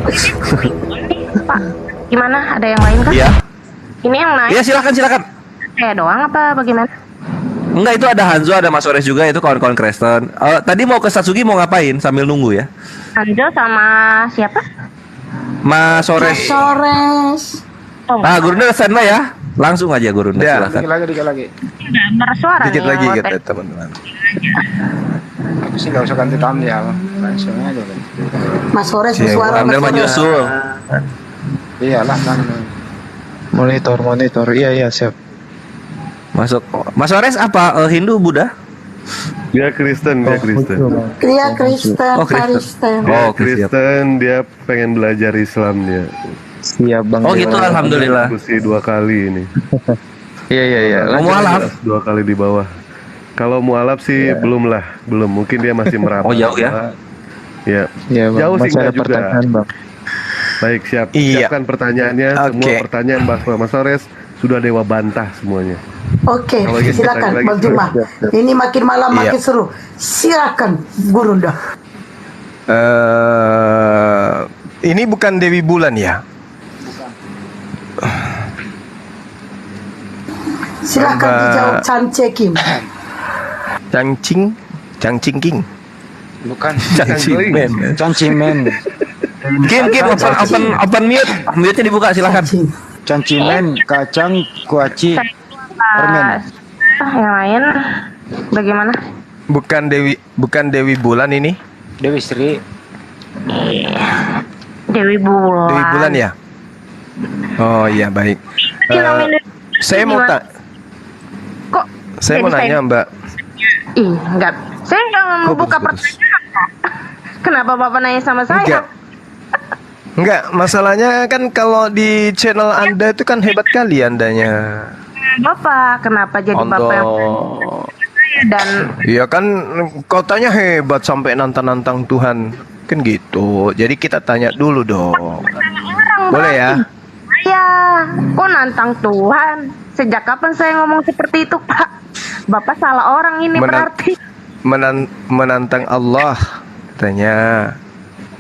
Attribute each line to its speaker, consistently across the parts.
Speaker 1: Pak, gimana? Ada yang lain kah?
Speaker 2: Iya.
Speaker 1: Ini yang naik
Speaker 2: Iya, silakan.
Speaker 1: saya doang apa bagaimana?
Speaker 2: Enggak, itu ada Hanzo, ada Mas Ores juga, itu kawan-kawan Kristen. Tadi mau ke Satsuki mau ngapain sambil nunggu ya?
Speaker 1: Anjo sama siapa?
Speaker 2: Mas Ores.
Speaker 3: Sores.
Speaker 1: Oh,
Speaker 2: Nah, Gurunda standby ya. Langsung aja Gurunda,
Speaker 4: Ya,
Speaker 2: silakan.
Speaker 5: Dikit lagi.
Speaker 1: nggak bersuara
Speaker 4: dikit
Speaker 1: nih
Speaker 4: lagi
Speaker 1: yang
Speaker 4: kata
Speaker 1: ngoteh.
Speaker 4: teman-teman.
Speaker 5: Aku sih nggak usah ganti thumbnail, langsung aja kan.
Speaker 3: Mas Sores
Speaker 4: Siap,
Speaker 3: bersuara.
Speaker 2: Ambil
Speaker 3: Mas Sores.
Speaker 2: menyusul.
Speaker 5: Iyalah kan.
Speaker 6: Monitor. Iya, siap.
Speaker 2: Masuk. Mas Ores apa? Hindu, Buddha?
Speaker 7: Dia Kristen, dia Kristen.
Speaker 3: Dia Kristen,
Speaker 2: Oh, Kristen.
Speaker 3: Kristen.
Speaker 7: Dia
Speaker 2: Oh, oke, siap.
Speaker 7: Kristen, dia pengen belajar Islam dia.
Speaker 6: Siap Bang.
Speaker 2: Oh gitu,
Speaker 6: Dewa.
Speaker 2: alhamdulillah.
Speaker 7: Diskusi 2 kali ini.
Speaker 6: Iya.
Speaker 2: Mau mualaf?
Speaker 7: 2 kali di bawah. Kalau mualaf sih belum. Mungkin dia masih merapat.
Speaker 2: Oh, jauh ya?
Speaker 7: Ya.
Speaker 6: Iya, Bang.
Speaker 7: Jauh sih
Speaker 6: Masih ada
Speaker 7: enggak juga.
Speaker 6: pertanyaan, Bang.
Speaker 7: Baik, siap.
Speaker 4: Iya.
Speaker 7: Siapkan pertanyaannya. Semua
Speaker 4: Oke.
Speaker 7: pertanyaan Mas Sores sudah Dewa bantah semuanya.
Speaker 3: Oke,
Speaker 7: Kalau gitu,
Speaker 3: silakan
Speaker 7: lagi.
Speaker 3: Bang Juma. Ini makin malam
Speaker 4: Iya.
Speaker 3: makin seru. Silakan Gurunda.
Speaker 4: Ini bukan Dewi Bulan ya?
Speaker 3: Silakan
Speaker 4: Mbak-
Speaker 3: dijawab Chan Cekim.
Speaker 4: Changching King.
Speaker 5: Bukan.
Speaker 4: Changching Man.
Speaker 5: Cancimen.
Speaker 2: Kim, open mute. Mute-nya dibuka, silakan.
Speaker 5: Cancimen, kacang, kuaci, permen.
Speaker 1: Yang lain bagaimana?
Speaker 4: Bukan Dewi Bulan ini?
Speaker 5: Dewi Sri.
Speaker 1: Dewi Bulan.
Speaker 4: Dewi Bulan ya? Oh iya, baik. Saya mau
Speaker 1: Gimana?
Speaker 4: tak.
Speaker 1: Kok
Speaker 4: Saya
Speaker 1: jadi
Speaker 4: mau nanya, Mbak.
Speaker 1: Ih, enggak. Saya nggak mau
Speaker 4: Kok
Speaker 1: buka
Speaker 4: putus-putus?
Speaker 1: pertanyaan, Pak. Kenapa Bapak nanya sama saya?
Speaker 4: Enggak, masalahnya kan kalau di channel Anda itu kan hebat kali Andanya.
Speaker 1: Bapak, kenapa jadi Bapak yang saya dan
Speaker 4: Iya kan kotanya hebat sampai nantang-nantang Tuhan. Kan gitu. Jadi kita tanya dulu dong.
Speaker 1: orang
Speaker 4: Boleh ya?
Speaker 1: Saya kok nantang Tuhan? Sejak kapan saya ngomong seperti itu, Pak? Bapak salah orang ini
Speaker 4: Menan-
Speaker 1: berarti.
Speaker 4: Menantang Allah katanya.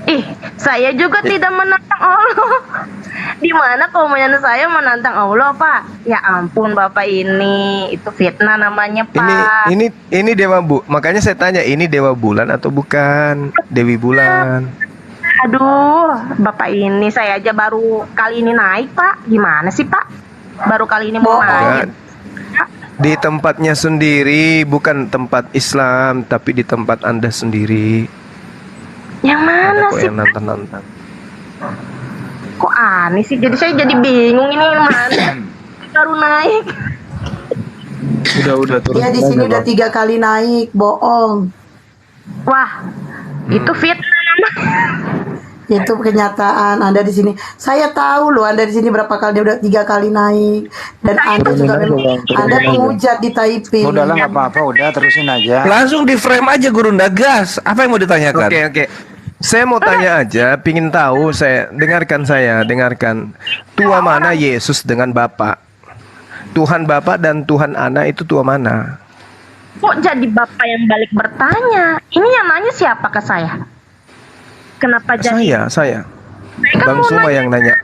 Speaker 1: Ih, saya juga tidak menantang Allah. Di mana komentar saya menantang Allah, Pak? Ya ampun, Bapak ini itu fitnah namanya, Pak.
Speaker 4: Ini Dewa Bu. Makanya saya tanya ini Dewa Bulan atau bukan? Dewi Bulan.
Speaker 1: Aduh, Bapak ini saya aja baru kali ini naik, Pak. Gimana sih, Pak? Baru kali ini mau
Speaker 4: Enggak.
Speaker 1: naik.
Speaker 4: Di tempatnya sendiri, bukan tempat Islam, tapi di tempat Anda sendiri.
Speaker 1: Yang mana
Speaker 4: Ada kok
Speaker 1: sih?
Speaker 4: yang nantang-nantang.
Speaker 1: Kok aneh sih? Jadi saya jadi bingung ini yang mana. Baru naik.
Speaker 6: Udah turun.
Speaker 3: Dia di sini udah 3 kali naik, bohong.
Speaker 1: Wah, itu fitnah namanya.
Speaker 3: Itu kenyataan Anda di sini. Saya tahu loh Anda di sini berapa kali, dia udah 3 kali naik. Dan Anda juga memang Anda penghujat di Taipei.
Speaker 5: Udahlah nggak apa-apa, udah terusin aja.
Speaker 2: Langsung di frame aja Gurunda, gas. Apa yang mau ditanyakan?
Speaker 4: Oke. Saya mau tanya aja, pingin tahu, dengarkan. Tua mana Yesus dengan Bapa? Tuhan Bapa dan Tuhan Anak itu tua mana?
Speaker 1: Kok jadi Bapak yang balik bertanya? Ini yang nanya siapa ke saya? Kenapa jadi
Speaker 4: Saya.
Speaker 1: kan
Speaker 4: Bang
Speaker 1: mau
Speaker 4: Suma
Speaker 1: nanya.
Speaker 4: yang nanya.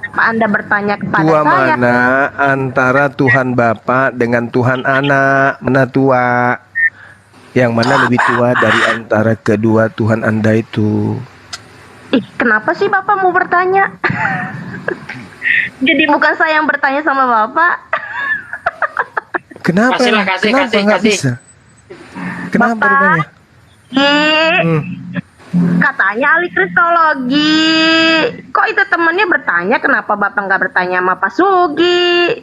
Speaker 1: Kenapa Anda bertanya kepada
Speaker 4: Tua
Speaker 1: saya?
Speaker 4: mana antara Tuhan Bapa dengan Tuhan Anak? Mana tua? Yang mana lebih tua dari antara kedua Tuhan Anda itu?
Speaker 1: Ih, kenapa sih Bapak mau bertanya? Jadi bukan saya yang bertanya sama Bapak.
Speaker 4: Kenapa? Kenapa nggak bisa? Kenapa
Speaker 1: Bapak.
Speaker 4: rupanya?
Speaker 1: Ih, katanya ahli kristologi. Kok itu temennya bertanya kenapa Bapak nggak bertanya sama Pak Sugi?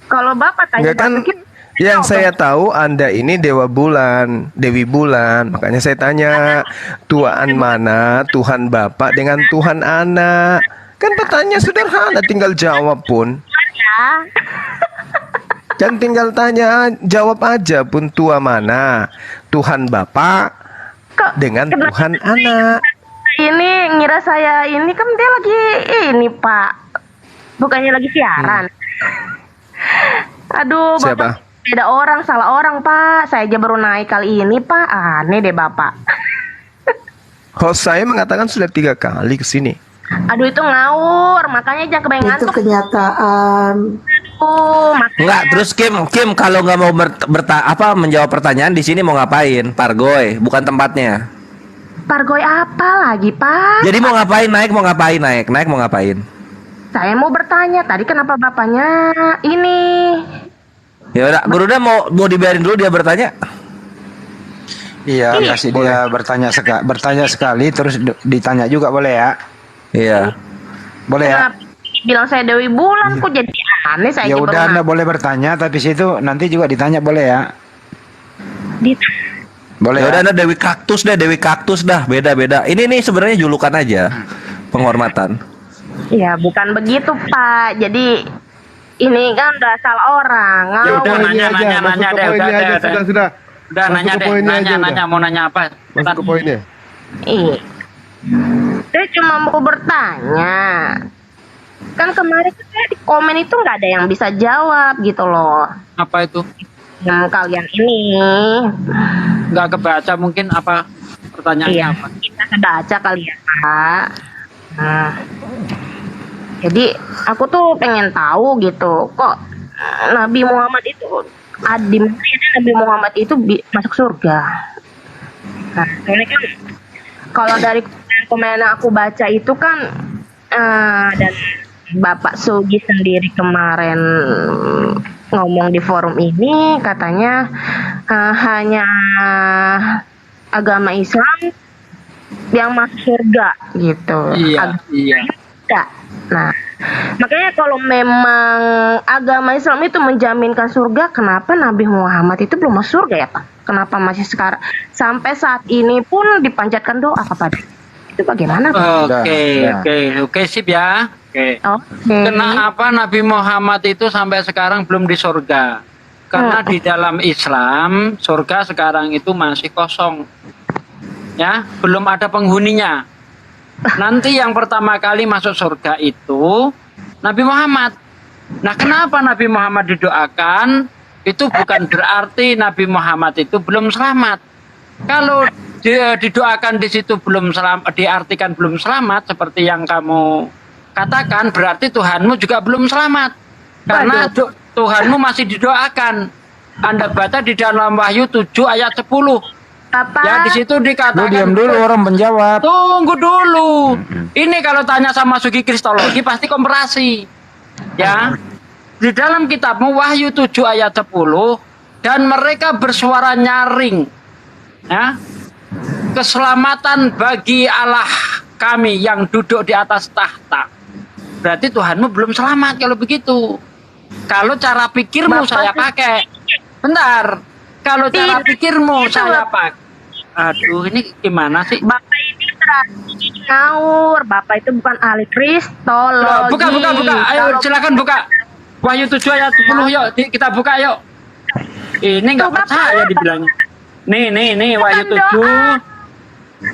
Speaker 1: Kalau Bapak tanya
Speaker 4: Enggak kan?
Speaker 1: Pak Sugi,
Speaker 4: Yang saya tahu Anda ini Dewa Bulan, Dewi Bulan. Makanya saya tanya, tuaan mana Tuhan Bapa dengan Tuhan Anak? Kan pertanyaan sederhana, tinggal jawab pun.
Speaker 1: ya.
Speaker 4: Kan tinggal tanya, jawab aja pun tua mana Tuhan Bapa
Speaker 1: Kok
Speaker 4: dengan
Speaker 1: kenapa
Speaker 4: Tuhan Anak.
Speaker 1: ini ngira saya ini kan dia lagi ini Pak, bukannya lagi siaran. Aduh,
Speaker 4: Siapa?
Speaker 1: Bapak beda orang, salah orang Pak. Saya aja baru naik kali ini Pak. Aneh deh Bapak.
Speaker 4: Host saya mengatakan sudah 3 kali ke sini.
Speaker 1: Aduh itu ngawur, makanya jangan kebayang
Speaker 3: Itu
Speaker 1: ngantuk.
Speaker 3: kenyataan.
Speaker 1: Makanya
Speaker 2: Enggak, terus Kim kalau nggak mau menjawab pertanyaan di sini mau ngapain? Pargoy, bukan tempatnya.
Speaker 1: Pargoy apa lagi, Pak?
Speaker 2: Jadi mau ngapain naik mau ngapain?
Speaker 1: Saya mau bertanya tadi kenapa bapaknya ini?
Speaker 2: Ya udah, Buruda mau dibiarin dulu dia bertanya.
Speaker 5: Iya, kasih dia bertanya sekali terus ditanya juga boleh ya?
Speaker 2: Iya.
Speaker 5: Boleh ya?
Speaker 1: Kenapa bilang saya Dewi Bulan, kok jadi aneh saya
Speaker 5: Ya
Speaker 1: aja
Speaker 5: udah
Speaker 1: baru
Speaker 5: Anda boleh bertanya tapi situ nanti juga ditanya boleh ya? Boleh
Speaker 2: Ya
Speaker 5: ya?
Speaker 2: udah Anda Dewi Kaktus dah, beda-beda. Ini nih sebenarnya julukan aja. Penghormatan.
Speaker 1: Ya bukan begitu Pak. Jadi ini kan udah salah orang.
Speaker 7: Ya udah
Speaker 1: Ngawur.
Speaker 7: nanya
Speaker 8: Masuk ke
Speaker 7: deh,
Speaker 8: poinnya
Speaker 7: udah,
Speaker 8: aja,
Speaker 7: udah.
Speaker 8: sudah.
Speaker 7: Udah
Speaker 8: Masuk
Speaker 7: nanya
Speaker 8: ke
Speaker 7: deh,
Speaker 8: poinnya aja,
Speaker 7: nanya
Speaker 8: udah.
Speaker 7: mau nanya apa?
Speaker 8: Masuk ke poinnya.
Speaker 1: Iya. Saya cuma mau bertanya. Kan kemarin tuh saya di komen itu nggak ada yang bisa jawab gitu loh.
Speaker 7: Apa itu?
Speaker 1: Yang kalian ini.
Speaker 7: Nggak kebaca mungkin apa pertanyaannya
Speaker 1: Iya.
Speaker 7: apa?
Speaker 1: Kita kebaca kali ya Pak. Nah. Jadi aku tuh pengen tahu gitu. Kok Nabi Muhammad itu di mana ya Nabi Muhammad itu masuk surga? Nah, soalnya kan kalau dari komen yang aku baca itu kan dan Bapak Sugi sendiri kemarin ngomong di forum ini katanya hanya agama Islam yang masuk surga gitu.
Speaker 7: Iya, iya.
Speaker 1: Enggak. Nah, makanya kalau memang agama Islam itu menjaminkan surga, kenapa Nabi Muhammad itu belum masuk surga ya Pak? Kenapa masih sekarang sampai saat ini pun dipanjatkan doa kepada itu bagaimana Pak?
Speaker 7: Oke, sip ya. Oke.
Speaker 1: Oke.
Speaker 7: Kenapa Nabi Muhammad itu sampai sekarang belum di surga? Karena di dalam Islam surga sekarang itu masih kosong. Ya, belum ada penghuninya. Nanti yang pertama kali masuk surga itu Nabi Muhammad. Nah, kenapa Nabi Muhammad didoakan? Itu bukan berarti Nabi Muhammad itu belum selamat. Kalau dia didoakan di situ belum selamat, diartikan belum selamat seperti yang kamu katakan, berarti Tuhanmu juga belum selamat. Karena Tuhanmu masih didoakan. Anda baca di dalam Wahyu 7 ayat 10.
Speaker 1: Bapak,
Speaker 7: Ya, di situ
Speaker 5: Lu
Speaker 7: dikatakan.
Speaker 5: diam dulu orang menjawab.
Speaker 7: Tunggu dulu. Ini kalau tanya sama Sugi Kristologi pasti komparasi. Ya. Di dalam kitabmu Wahyu 7 ayat 10 dan mereka bersuara nyaring. Ya. Keselamatan bagi Allah kami yang duduk di atas tahta. Berarti Tuhanmu belum selamat kalau begitu. Kalau cara pikirmu
Speaker 1: Bapak
Speaker 7: saya pakai. Bentar. Kalau cara
Speaker 1: Tidak,
Speaker 7: pikirmu
Speaker 1: itu,
Speaker 7: saya
Speaker 1: Bapak.
Speaker 7: pakai. Aduh, ini gimana sih?
Speaker 1: Bapak ini berarti ngawur. Bapak itu bukan ahli kristologi.
Speaker 7: Loh, buka. Ayo
Speaker 1: Kalau-
Speaker 7: silakan buka. Wahyu 7 ayat 10 yuk, kita buka yuk. Ini nggak
Speaker 1: Tuh, Bapak.
Speaker 7: percaya dibilangnya. Nih Wahyu
Speaker 1: Bukan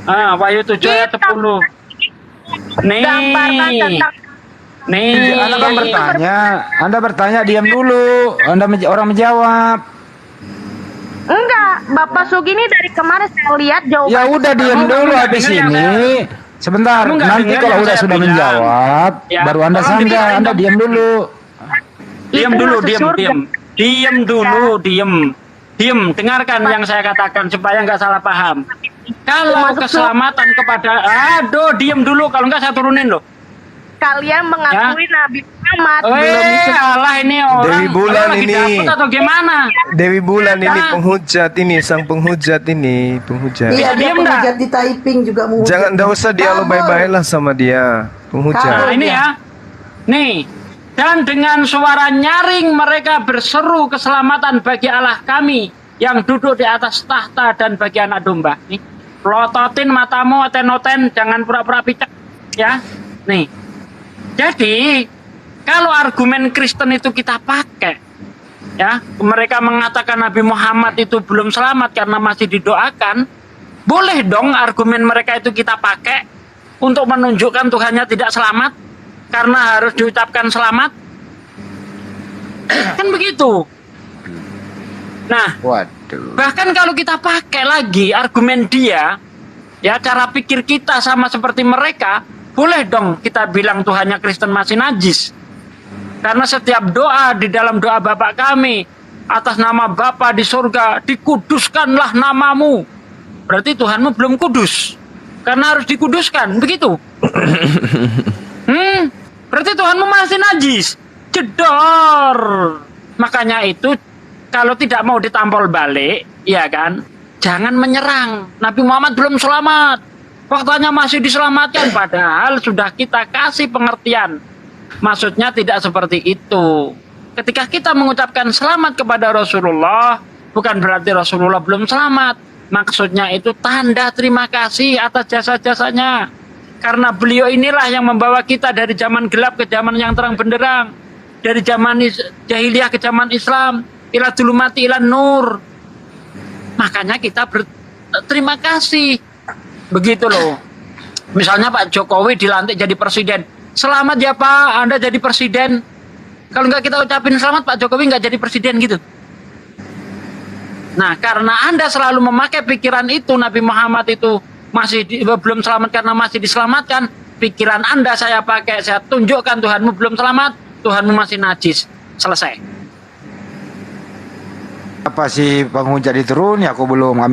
Speaker 7: 7. Wahyu 7 ayat 10.
Speaker 1: Gambarkan tentang
Speaker 7: Nih.
Speaker 5: Anda kan bertanya, diam dulu. Orang menjawab.
Speaker 1: Enggak, Bapak Sugi ini dari kemarin saya lihat jawaban.
Speaker 5: Ya udah diam
Speaker 7: Kamu
Speaker 5: dulu
Speaker 7: nggak
Speaker 5: habis
Speaker 7: dengar yang
Speaker 5: ini. Sebentar,
Speaker 7: Kamu nggak
Speaker 5: nanti
Speaker 7: dengar
Speaker 5: kalau
Speaker 7: yang
Speaker 5: udah
Speaker 7: saya
Speaker 5: sudah
Speaker 7: bilang?
Speaker 5: menjawab,
Speaker 7: Ya,
Speaker 5: baru Anda
Speaker 7: tolong
Speaker 5: sanggah.
Speaker 7: dibiarin
Speaker 5: Anda
Speaker 7: dong.
Speaker 5: diam dulu.
Speaker 7: Diam
Speaker 1: Itu
Speaker 7: dulu,
Speaker 1: masuk
Speaker 7: diam.
Speaker 1: surga.
Speaker 7: Diam dulu, diam. Dengarkan yang saya katakan supaya nggak salah paham. Kalau
Speaker 1: Masuk
Speaker 7: keselamatan kepada, diam dulu. Kalau nggak saya turunin loh.
Speaker 1: Kalian mengakui Nabi Muhammad belum
Speaker 7: Eh, alah ini orang.
Speaker 4: Dewi Bulan
Speaker 7: lagi
Speaker 4: ini.
Speaker 7: dapet atau gimana?
Speaker 4: Dewi Bulan ini
Speaker 7: Ah.
Speaker 4: penghujat ini, sang penghujat ini, penghujat.
Speaker 3: Iya, dia
Speaker 7: diam dah.
Speaker 3: menghujat di Taiping juga menghujat.
Speaker 4: Jangan, nggak usah dialog
Speaker 3: Kabur.
Speaker 4: bye-bye lah sama dia, penghujat.
Speaker 7: Nah, ini ya. Nih. Dan dengan suara nyaring mereka berseru keselamatan bagi Allah kami yang duduk di atas tahta dan bagi anak domba. Nih. Pelototin matamu, oten-oten, jangan pura-pura picek. Ya. Nih. Jadi, kalau argumen Kristen itu kita pakai, ya, mereka mengatakan Nabi Muhammad itu belum selamat karena masih didoakan, boleh dong argumen mereka itu kita pakai untuk menunjukkan Tuhannya tidak selamat karena harus diucapkan selamat. Kan begitu. Nah,
Speaker 5: Waduh.
Speaker 7: bahkan kalau kita pakai lagi argumen dia, ya cara pikir kita sama seperti mereka, boleh dong kita bilang Tuhannya Kristen masih najis. Karena setiap doa di dalam doa Bapa kami, atas nama Bapa di surga, dikuduskanlah namamu. Berarti Tuhanmu belum kudus. Karena harus dikuduskan, begitu. Berarti Tuhanmu masih najis. Jedor. Makanya itu, kalau tidak mau ditampol balik, ya kan, jangan menyerang. Nabi Muhammad belum selamat. Faktanya masih diselamatkan, padahal sudah kita kasih pengertian. Maksudnya tidak seperti itu. Ketika kita mengucapkan selamat kepada Rasulullah, bukan berarti Rasulullah belum selamat. Maksudnya itu tanda terima kasih atas jasa-jasanya. Karena beliau inilah yang membawa kita dari zaman gelap ke zaman yang terang benderang. Dari zaman jahiliyah ke zaman Islam. Ila dzulumati ila nur. Makanya kita berterima kasih. Begitu loh. Misalnya Pak Jokowi dilantik jadi presiden. Selamat ya Pak, Anda jadi presiden. Kalau nggak kita ucapin selamat, Pak Jokowi nggak jadi presiden gitu. Nah, karena Anda selalu memakai pikiran itu, Nabi Muhammad itu belum selamat karena masih diselamatkan. Pikiran Anda saya pakai, saya tunjukkan Tuhanmu belum selamat, Tuhanmu masih najis. Selesai.
Speaker 5: Apa sih penghujat dituruni? Aku belum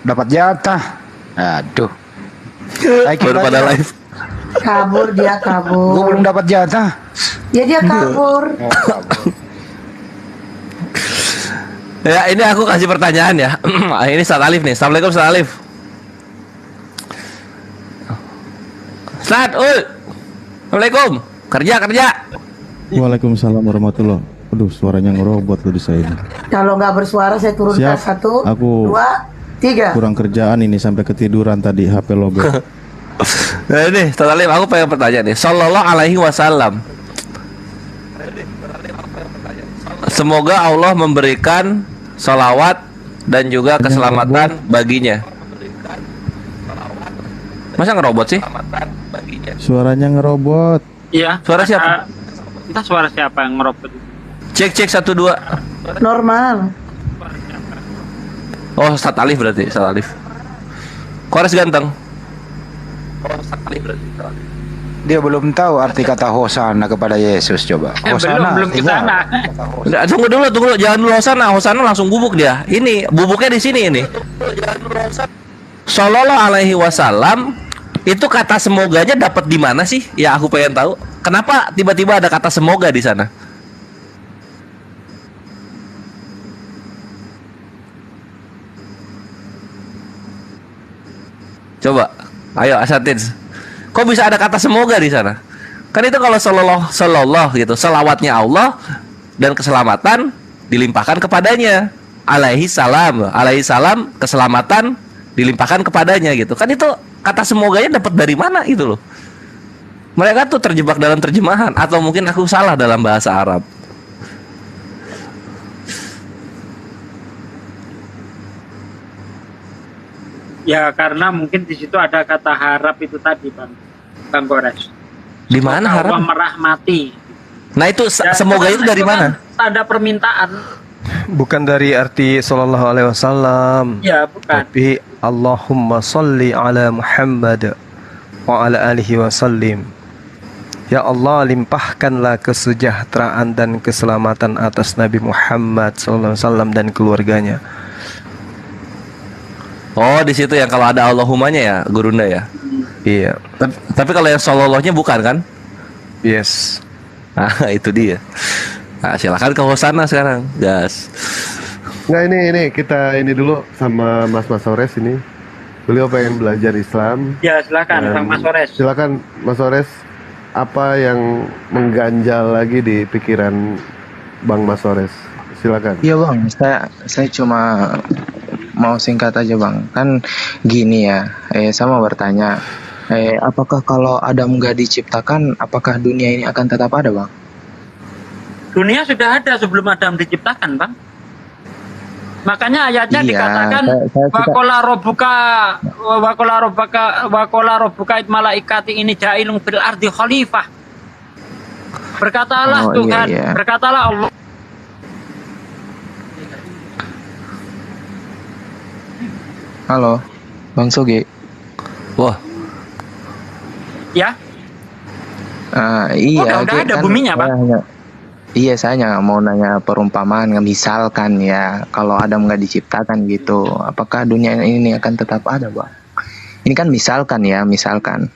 Speaker 5: dapat jatah. Aduh.
Speaker 2: Baru pada live.
Speaker 3: Kabur dia
Speaker 5: Gue
Speaker 3: kabur.
Speaker 5: belum dapat jatah.
Speaker 3: Ya dia kabur.
Speaker 2: Ya, ini aku kasih pertanyaan ya. Ini Ustaz Alif nih. Assalamualaikum Ustaz Alif. Ustaz, Assalamualaikum. Kerja.
Speaker 8: Waalaikumsalam warahmatullahi. Aduh, suaranya ngerobot loh di saya ini.
Speaker 3: Kalau nggak bersuara saya turunkan
Speaker 8: Siap.
Speaker 3: 1,
Speaker 8: Aku
Speaker 3: 2, 3.
Speaker 8: kurang kerjaan ini sampai ketiduran tadi HP lobet.
Speaker 2: Nah ini, Ustaz Alif, aku pengen bertanya nih. Sallallahu alaihi wasallam. Semoga Allah memberikan salawat dan juga keselamatan baginya. Masa ngerobot sih?
Speaker 8: Suaranya ngerobot.
Speaker 7: Iya.
Speaker 2: Suara siapa?
Speaker 7: Entah suara siapa yang ngerobot.
Speaker 2: Cek 1 2.
Speaker 3: Normal.
Speaker 2: Oh, Ustaz Alif berarti, Ustaz Alif. Kores ganteng.
Speaker 5: Dia belum tahu arti kata hosana kepada Yesus. Coba. Hosana.
Speaker 7: belum ke sana.
Speaker 2: Nggak, tunggu dulu, jangan dulu Hosana langsung bubuk dia. Ini bubuknya di sini ini. Sallallahu alaihi wasallam itu kata semoganya dapat di mana sih? Ya aku pengen tahu. Kenapa tiba-tiba ada kata semoga di sana? Coba, ayo Asatid. Kok bisa ada kata semoga di sana? Kan itu kalau sallallahu gitu, selawatnya Allah dan keselamatan dilimpahkan kepadanya. Alaihi salam, keselamatan dilimpahkan kepadanya gitu. Kan itu kata semoganya dapat dari mana gitu loh. Mereka tuh terjebak dalam terjemahan atau mungkin aku salah dalam bahasa Arab.
Speaker 7: Ya karena mungkin di situ ada kata harap itu tadi Bang Gores.
Speaker 2: Di mana harap?
Speaker 7: Allah merahmati.
Speaker 2: Nah itu
Speaker 7: Ya,
Speaker 2: semoga itu dari
Speaker 7: kan
Speaker 2: mana?
Speaker 7: Tanda permintaan.
Speaker 4: Bukan dari arti sallallahu alaihi wasallam.
Speaker 7: Ya bukan.
Speaker 4: Tapi Allahumma salli ala Muhammad wa ala alihi wasallim. Ya Allah, limpahkanlah kesejahteraan dan keselamatan atas Nabi Muhammad sallallahu alaihi wasallam dan keluarganya.
Speaker 2: Oh di situ yang kalau ada Allahumanya ya Gurunda ya.
Speaker 4: Iya.
Speaker 2: Tapi kalau yang salallahnya bukan kan?
Speaker 4: Yes.
Speaker 2: Nah itu dia. Nah, silakan ke Hosana sekarang, gas.
Speaker 9: Nggak, ini kita ini dulu sama Mas Ores ini. Beliau pengen belajar Islam.
Speaker 7: Ya silakan Bang Mas Ores.
Speaker 9: Silakan Mas Ores. Apa yang mengganjal lagi di pikiran Bang Mas Ores? Silakan.
Speaker 6: Iya bang, saya cuma mau singkat aja bang. Kan gini ya, saya mau bertanya, apakah kalau Adam nggak diciptakan, apakah dunia ini akan tetap ada bang?
Speaker 7: Dunia sudah ada sebelum Adam diciptakan, Bang. Makanya ayatnya
Speaker 6: Iya,
Speaker 7: dikatakan wakola robuka it malaikati ini jailung bil ardi khalifah. Berkatalah
Speaker 6: Oh,
Speaker 7: Tuhan,
Speaker 6: iya.
Speaker 7: berkatalah Allah.
Speaker 6: Halo, Bang Sogi.
Speaker 2: Wah,
Speaker 7: Ya,
Speaker 6: Iya,
Speaker 7: Udah ada
Speaker 6: kan
Speaker 7: buminya, Bang.
Speaker 6: saya hanya mau nanya perumpamaan, misalkan ya, kalau Adam nggak diciptakan gitu, apakah dunia ini akan tetap ada, Bang? Ini kan misalkan ya, misalkan.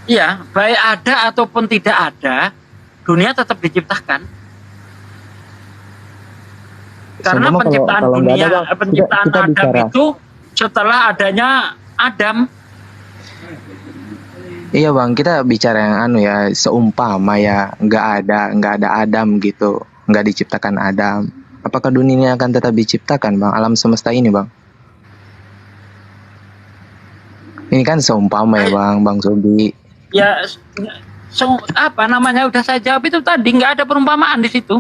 Speaker 7: Iya, baik ada ataupun tidak ada, dunia tetap diciptakan. Karena
Speaker 6: Seumpama
Speaker 7: penciptaan
Speaker 6: kalau nggak
Speaker 7: dunia,
Speaker 6: ada, Bang,
Speaker 7: penciptaan
Speaker 6: kita
Speaker 7: Adam
Speaker 6: bicara.
Speaker 7: itu setelah adanya Adam.
Speaker 6: Iya Bang, kita bicara yang ya, seumpama ya nggak ada Adam gitu, nggak diciptakan Adam. Apakah dunia ini akan tetap diciptakan, Bang? Alam semesta ini, Bang? Ini kan seumpama ya, Bang Sobi.
Speaker 7: Ya, apa namanya udah saya jawab itu tadi, nggak ada perumpamaan di situ.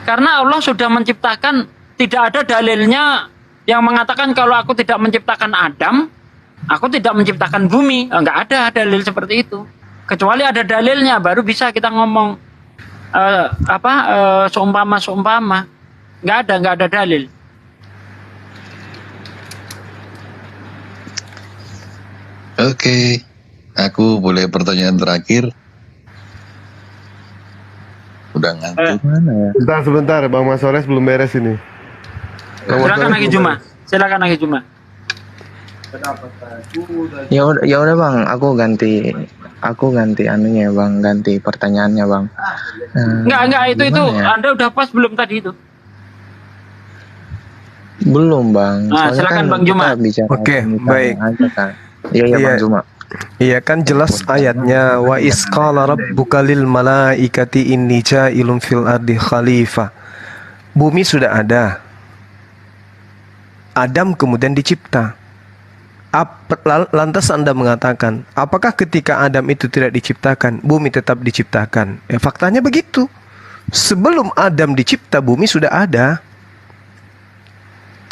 Speaker 7: Karena Allah sudah menciptakan, tidak ada dalilnya yang mengatakan kalau aku tidak menciptakan Adam, aku tidak menciptakan bumi. Nggak ada dalil seperti itu. Kecuali ada dalilnya, baru bisa kita ngomong seumpama. Nggak ada dalil.
Speaker 10: Oke, aku boleh pertanyaan terakhir. Udah ngantuk.
Speaker 9: Sebentar, Bang Mas Sores belum beres ini.
Speaker 7: Silakan lagi Juma.
Speaker 6: Ya udah Bang, aku ganti anunya Bang, ganti pertanyaannya Bang.
Speaker 7: Enggak, itu
Speaker 6: ya?
Speaker 7: Anda udah pas belum tadi itu?
Speaker 6: Belum Bang.
Speaker 7: Nah, silakan Bang Juma.
Speaker 4: Oke, baik.
Speaker 6: Iya Bang Juma.
Speaker 4: Iya kan jelas ayatnya, wa isqala rabbuka lil malaikati inni ja'ilun fil ardi khalifah. Bumi sudah ada. Adam kemudian dicipta. Lantas Anda mengatakan, apakah ketika Adam itu tidak diciptakan, bumi tetap diciptakan? Faktanya begitu. Sebelum Adam dicipta, bumi sudah ada.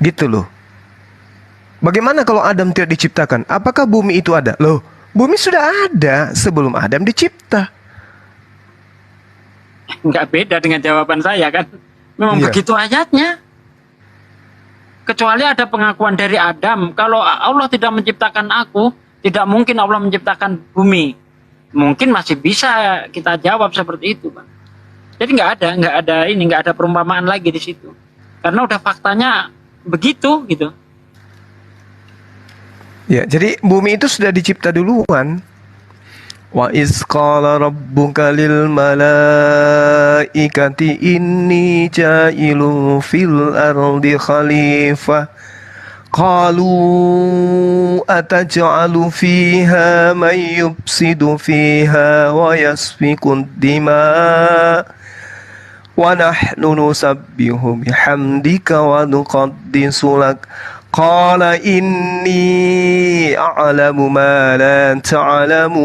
Speaker 4: Gitu loh. Bagaimana kalau Adam tidak diciptakan? Apakah bumi itu ada? Loh, bumi sudah ada sebelum Adam dicipta.
Speaker 7: Nggak beda dengan jawaban saya kan. Memang begitu ayatnya. Kecuali ada pengakuan dari Adam, kalau Allah tidak menciptakan aku, tidak mungkin Allah menciptakan bumi. Mungkin masih bisa kita jawab seperti itu, Bang. Jadi nggak ada perumpamaan lagi di situ. Karena udah faktanya begitu gitu.
Speaker 4: Ya, jadi bumi itu sudah dicipta duluan. Wa iz qala rabbuka lil malaikati inni ja'ilu fil ardi khalifah. Qalu ataj'alu fiha man yufsidu fiha wa yasfiku dima wa nahnu nusabbihu bihamdika wa nuqaddisu lak. Qala inni a'lamu ma la ta'lamun.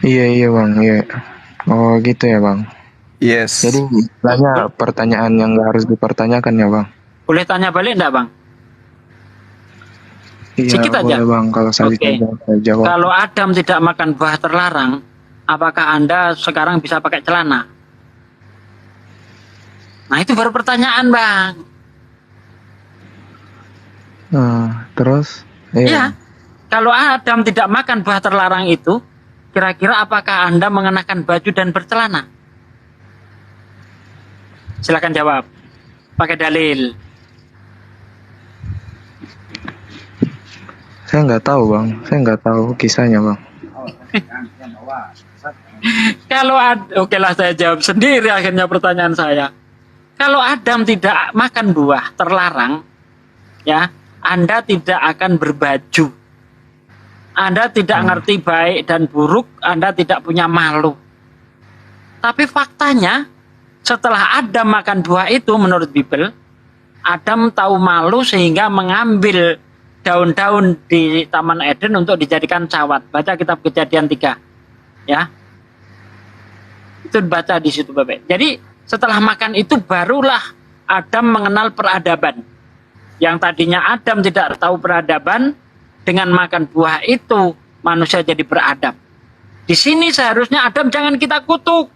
Speaker 6: Iya Bang, iya. Oh gitu ya Bang.
Speaker 4: Yes.
Speaker 6: Jadi banyak pertanyaan yang nggak harus dipertanyakan ya Bang.
Speaker 7: Boleh tanya balik enggak, Bang?
Speaker 6: Iya,
Speaker 7: Sedikit aja.
Speaker 6: boleh Bang, kalau saya jawab.
Speaker 7: Kalau Adam tidak makan buah terlarang, apakah Anda sekarang bisa pakai celana? Nah, itu baru pertanyaan, Bang.
Speaker 6: Nah, terus?
Speaker 7: Iya. Kalau Adam tidak makan buah terlarang itu, kira-kira apakah Anda mengenakan baju dan bercelana? Silakan jawab. Pakai dalil.
Speaker 6: Saya nggak tahu Bang, saya nggak tahu kisahnya Bang.
Speaker 7: Kalau oke lah, saya jawab sendiri akhirnya pertanyaan saya. Kalau Adam tidak makan buah terlarang, ya, Anda tidak akan berbaju. Anda tidak ngerti baik dan buruk, Anda tidak punya malu. Tapi faktanya, setelah Adam makan buah itu, menurut Bible, Adam tahu malu sehingga mengambil daun-daun di Taman Eden untuk dijadikan cawat. Baca kitab Kejadian 3. Ya. Itu baca di situ, Bapak. Jadi, setelah makan itu barulah Adam mengenal peradaban. Yang tadinya Adam tidak tahu peradaban, dengan makan buah itu manusia jadi beradab. Di sini seharusnya Adam jangan kita kutuk.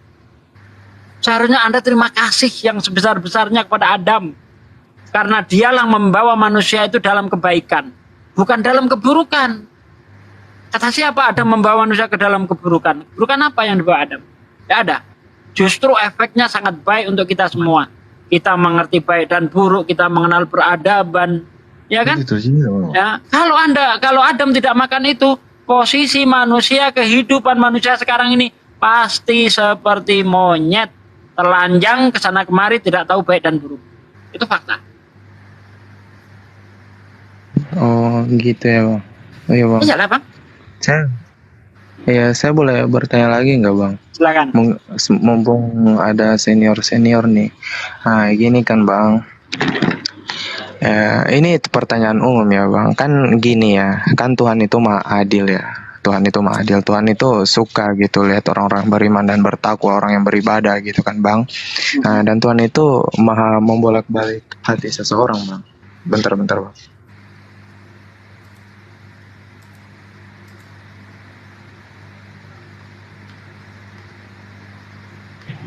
Speaker 7: Seharusnya Anda terima kasih yang sebesar-besarnya kepada Adam. Karena dialah membawa manusia itu dalam kebaikan. bukan dalam keburukan. Kata siapa Adam membawa manusia ke dalam keburukan? Keburukan apa yang dibawa Adam? Tidak ada. Justru efeknya sangat baik untuk kita semua. Kita mengerti baik dan buruk, kita mengenal peradaban, ya kan? Ya, kalau Adam tidak makan itu, posisi manusia, kehidupan manusia sekarang ini pasti seperti monyet, telanjang ke sana kemari, tidak tahu baik dan buruk. Itu fakta.
Speaker 6: Oh gitu ya bang. Oh iya bang.
Speaker 7: Iyalah bang.
Speaker 6: Saya boleh bertanya lagi nggak bang?
Speaker 7: Silakan.
Speaker 6: Mumpung ada senior nih. Nah gini kan bang. Ini pertanyaan umum ya bang. Kan gini ya. Kan Tuhan itu maha adil ya. Tuhan itu maha adil. Tuhan itu suka gitu lihat orang-orang beriman dan bertakwa, orang yang beribadah gitu kan bang. Nah, dan Tuhan itu maha membolak-balik hati seseorang bang. Bentar bang.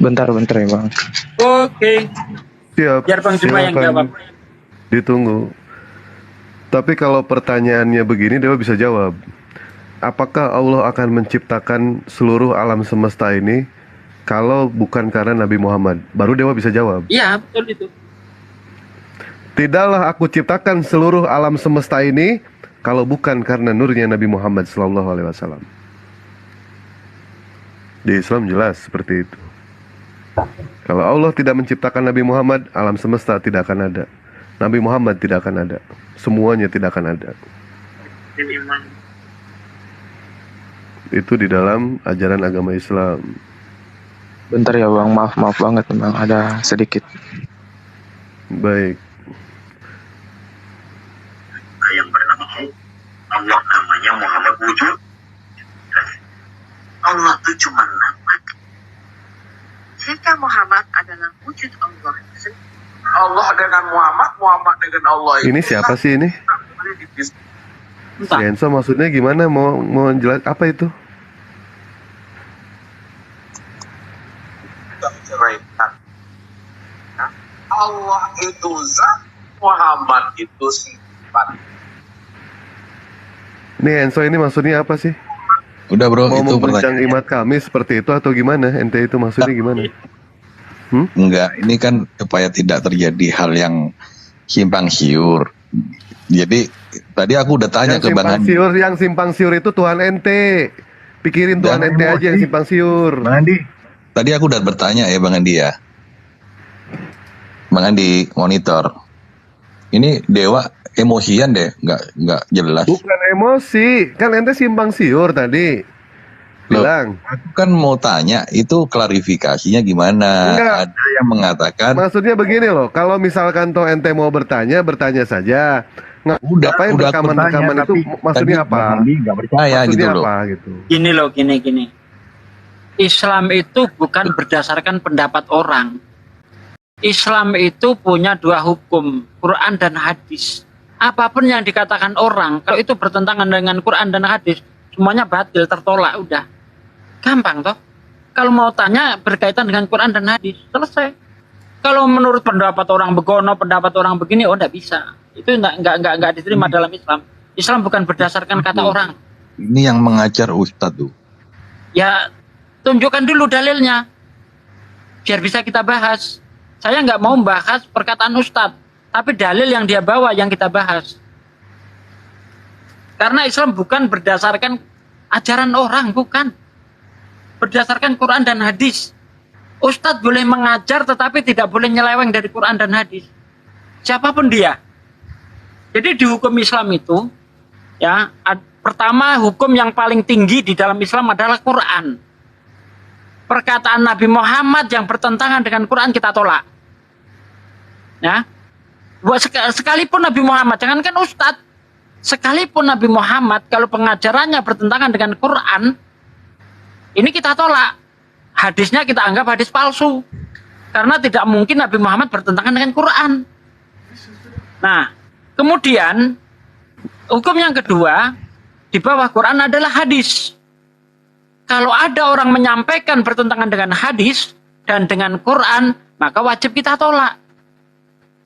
Speaker 6: Bentar ya bang.
Speaker 7: Oke.
Speaker 9: Siap.
Speaker 7: Biar Bang Juma yang
Speaker 9: Silakan.
Speaker 7: jawab.
Speaker 9: Ditunggu. Tapi kalau pertanyaannya begini, Dewa bisa jawab. Apakah Allah akan menciptakan seluruh alam semesta ini kalau bukan karena Nabi Muhammad? Baru Dewa bisa jawab.
Speaker 7: Iya, betul itu.
Speaker 9: Tidaklah aku ciptakan seluruh alam semesta ini kalau bukan karena nurnya Nabi Muhammad SAW. Di Islam jelas seperti itu. Kalau Allah tidak menciptakan Nabi Muhammad, alam semesta tidak akan ada. Nabi Muhammad tidak akan ada. Semuanya tidak akan ada. Itu di dalam ajaran agama Islam.
Speaker 6: Bentar ya bang, maaf banget bang, ada sedikit.
Speaker 9: Baik.
Speaker 11: Yang bernama Allah, namanya Muhammad wujud. Allah itu cuma nama. Jika Muhammad adalah wujud Allah, Allah dengan Muhammad, Muhammad dengan Allah.
Speaker 9: Ini siapa sih ini? Si Enzo maksudnya gimana? Mau jelas apa itu?
Speaker 11: Allah itu zat, Muhammad itu sifat.
Speaker 9: Nih Enzo ini maksudnya apa sih?
Speaker 10: Udah bro,
Speaker 9: mau
Speaker 10: itu
Speaker 9: membincang
Speaker 10: pertanyaan.
Speaker 9: imat kami seperti itu atau gimana? Ente itu maksudnya gimana?
Speaker 10: Enggak, ini kan supaya tidak terjadi hal yang simpang siur. Jadi tadi aku udah tanya ke Bang Andi.
Speaker 9: Yang simpang siur itu Tuhan ente. Pikirin Tuhan ente aja yang simpang siur.
Speaker 10: Bang Andi. Tadi aku udah bertanya ya Bang Andi ya. Bang Andi monitor. Ini Dewa emosian deh, nggak jelas.
Speaker 9: Bukan emosi, kan ente simpang siur tadi. Bilang.
Speaker 10: Aku kan mau tanya itu klarifikasinya gimana?
Speaker 9: Enggak.
Speaker 10: Ada yang mengatakan.
Speaker 9: Maksudnya begini loh, kalau misalkan toh ente mau bertanya saja. Ngapain rekaman-rekaman itu maksudnya apa?
Speaker 10: Nggak percaya
Speaker 9: maksudnya
Speaker 10: gitu loh.
Speaker 9: apa gitu.
Speaker 7: Gini loh, gini. Islam itu bukan berdasarkan pendapat orang. Islam itu punya dua hukum, Quran dan hadis. Apapun yang dikatakan orang, kalau itu bertentangan dengan Quran dan hadis, semuanya batil, tertolak, udah. Gampang toh. Kalau mau tanya berkaitan dengan Quran dan hadis, selesai. Kalau menurut pendapat orang begono, pendapat orang begini, enggak bisa. Itu enggak diterima dalam Islam. Islam bukan berdasarkan kata orang.
Speaker 10: Ini yang mengajar Ustadz tuh.
Speaker 7: Ya, tunjukkan dulu dalilnya. Biar bisa kita bahas. Saya nggak mau membahas perkataan Ustadz, tapi dalil yang dia bawa yang kita bahas. Karena Islam bukan berdasarkan ajaran orang, bukan. Berdasarkan Quran dan hadis. Ustadz boleh mengajar tetapi tidak boleh nyeleweng dari Quran dan hadis. Siapapun dia. Jadi di hukum Islam itu, ya, pertama hukum yang paling tinggi di dalam Islam adalah Quran. Perkataan Nabi Muhammad yang bertentangan dengan Quran kita tolak. Ya, sekalipun Nabi Muhammad, jangankan Ustadz, sekalipun Nabi Muhammad kalau pengajarannya bertentangan dengan Quran, ini kita tolak. Hadisnya kita anggap hadis palsu, karena tidak mungkin Nabi Muhammad bertentangan dengan Quran. Nah, kemudian hukum yang kedua di bawah Quran adalah hadis. Kalau ada orang menyampaikan bertentangan dengan hadis dan dengan Quran, maka wajib kita tolak.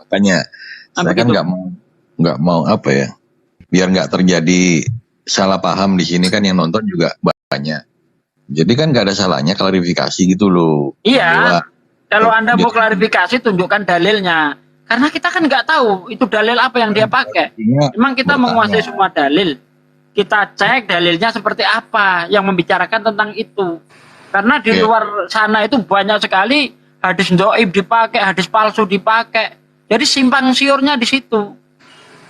Speaker 10: Makanya saya kan nggak mau apa ya, biar nggak terjadi salah paham di sini kan yang nonton juga banyak. Jadi kan nggak ada salahnya klarifikasi gitu loh.
Speaker 7: Iya.
Speaker 10: Dewa.
Speaker 7: Kalau Anda mau klarifikasi, tunjukkan dalilnya. Karena kita kan nggak tahu itu dalil apa yang dia pakai. Memang kita menguasai semua dalil. Kita cek dalilnya seperti apa yang membicarakan tentang itu. Karena di luar sana itu banyak sekali hadis dhaif dipakai, hadis palsu dipakai. Jadi simpang siurnya di situ.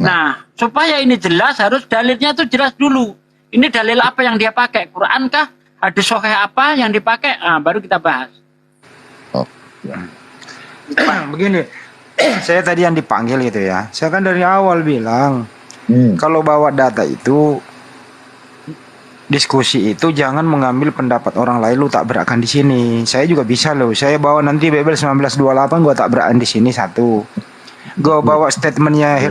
Speaker 7: Nah, supaya ini jelas harus dalilnya itu jelas dulu. Ini dalil apa yang dia pakai? Quran kah? Hadis sahih apa yang dipakai? Nah, baru kita bahas.
Speaker 5: Begini, saya tadi yang dipanggil gitu ya. Saya kan dari awal bilang, kalau bawa data itu, diskusi itu jangan mengambil pendapat orang lain lu tak berakkan di sini. Saya juga bisa loh. Saya bawa nanti Bible 1928 gua tak berakkan di sini satu. Gua bawa statementnya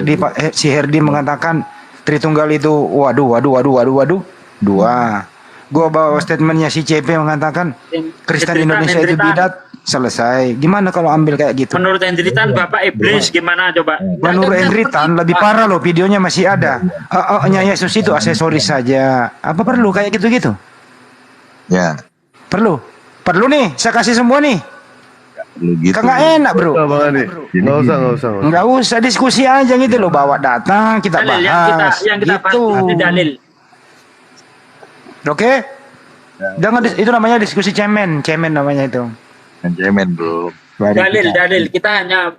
Speaker 5: si Herdi mengatakan Tritunggal itu waduh dua. Gua bawa statementnya si CP mengatakan Kristen Indonesia itu bidat, selesai. Gimana kalau ambil kayak gitu?
Speaker 7: Menurut Hendritan Bapak iblis gimana coba?
Speaker 5: Menurut Hendritan lebih parah loh, videonya masih ada. Nya Yesus itu aksesoris saja. Apa perlu kayak gitu-gitu?
Speaker 10: Ya.
Speaker 5: Perlu nih, saya kasih semua nih.
Speaker 10: Gitu.
Speaker 5: Nggak enak bro.
Speaker 9: Nggak usah.
Speaker 5: Nggak usah, diskusi aja gitu loh, bawa data kita
Speaker 7: Dalil
Speaker 5: bahas.
Speaker 7: yang kita
Speaker 5: gitu.
Speaker 7: bahas itu dalil.
Speaker 5: Oke? Jangan itu namanya diskusi cemen namanya itu.
Speaker 10: Cemen bro.
Speaker 7: Dalil. Kita hanya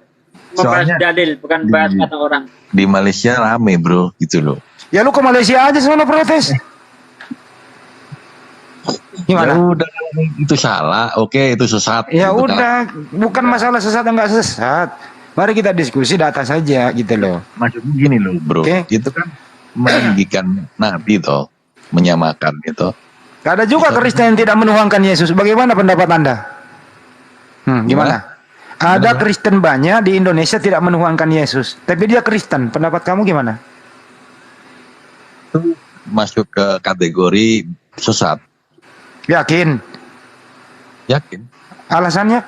Speaker 7: membahas
Speaker 10: Soalnya
Speaker 7: dalil, bukan bahas kata orang.
Speaker 10: Di Malaysia rame bro, gitu loh.
Speaker 5: Ya lu ke Malaysia aja sono protes. Gimana?
Speaker 10: Ya udah, itu salah, oke itu sesat.
Speaker 5: Ya
Speaker 10: gitu
Speaker 5: udah, bukan masalah sesat enggak sesat. Mari kita diskusi data saja gitu loh.
Speaker 10: Maksudnya gini loh bro, itu kan meninggikan Nabi toh, menyamakan gitu.
Speaker 5: Ada juga Kristen yang tidak menuhankan Yesus. Bagaimana pendapat Anda? Gimana? Ada Kristen banyak di Indonesia tidak menuhankan Yesus, tapi dia Kristen. Pendapat kamu gimana?
Speaker 10: Itu masuk ke kategori sesat.
Speaker 5: Yakin? Alasannya?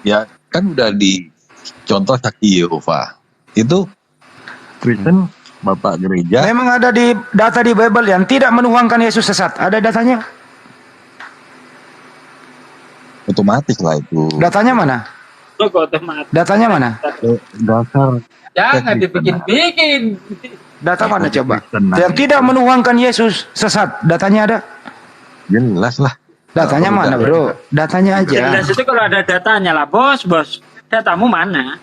Speaker 10: Ya kan udah di contoh saksi Yehova. Itu Kristen Bapak gereja.
Speaker 5: Memang ada di data di Bible yang tidak menuhankan Yesus sesat. Ada datanya?
Speaker 10: Otomatis lah itu.
Speaker 5: Datanya mana?
Speaker 7: Otomatis.
Speaker 5: Datanya mana?
Speaker 10: Dasar.
Speaker 7: Jangan dibikin-bikin.
Speaker 5: Data mana coba? Yang tidak menuhankan Yesus sesat. Datanya ada?
Speaker 10: Jelas lah.
Speaker 5: Datanya mana bro? Datanya aja.
Speaker 7: Jelas itu kalau ada datanya lah bos. Datamu mana?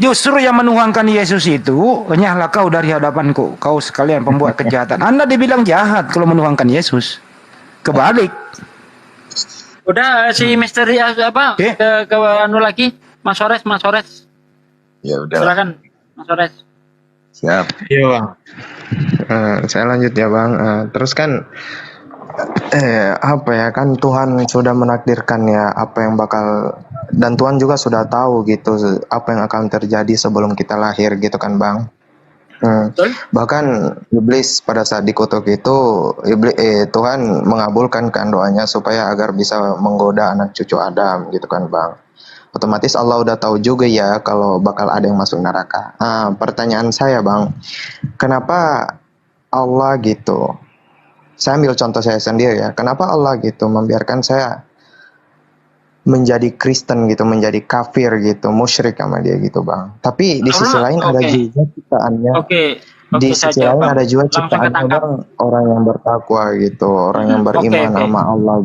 Speaker 5: Justru yang menuhankan Yesus itu, nyahlah kau dari hadapanku, kau sekalian pembuat kejahatan. Anda dibilang jahat kalau menuhankan Yesus. Kebalik.
Speaker 7: Udah si misteri apa? Ke anu lagi, Mas Ores.
Speaker 10: Ya udah.
Speaker 7: Silakan, Mas Ores.
Speaker 10: Siap.
Speaker 6: Iya bang. Saya lanjut ya bang. Terus kan apa ya, kan Tuhan sudah menakdirkan ya apa yang bakal, dan Tuhan juga sudah tahu gitu apa yang akan terjadi sebelum kita lahir gitu kan bang. Bahkan iblis pada saat dikutuk itu Tuhan mengabulkan kan doanya supaya agar bisa menggoda anak cucu Adam gitu kan bang. Otomatis Allah udah tahu juga ya kalau bakal ada yang masuk neraka. Pertanyaan saya bang, kenapa Allah gitu, saya ambil contoh saya sendiri ya, kenapa Allah gitu membiarkan saya menjadi Kristen gitu, menjadi kafir gitu, musyrik sama dia gitu bang. Tapi di sisi lain ada juga ciptaannya. Di sisi lain ada juga ciptaannya bang, orang yang bertakwa gitu, orang yang beriman sama Allah.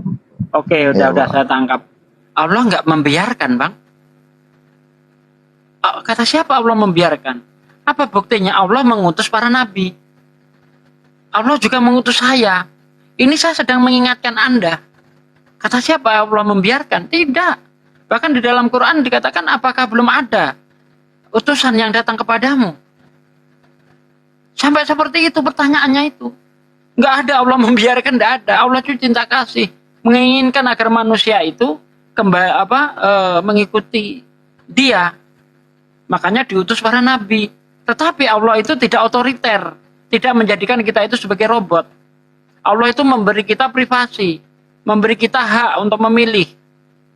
Speaker 7: Udah saya tangkap. Allah nggak membiarkan bang. Kata siapa Allah membiarkan? Apa buktinya? Allah mengutus para nabi. Allah juga mengutus saya. Ini saya sedang mengingatkan Anda. Kata siapa Allah membiarkan? Tidak. Bahkan di dalam Quran dikatakan, apakah belum ada utusan yang datang kepadamu? Sampai seperti itu pertanyaannya itu. Nggak ada Allah membiarkan, nggak ada. Allah itu cinta kasih, menginginkan agar manusia itu mengikuti Dia. Makanya diutus para nabi. Tetapi Allah itu tidak otoriter, tidak menjadikan kita itu sebagai robot. Allah itu memberi kita privasi, memberi kita hak untuk memilih.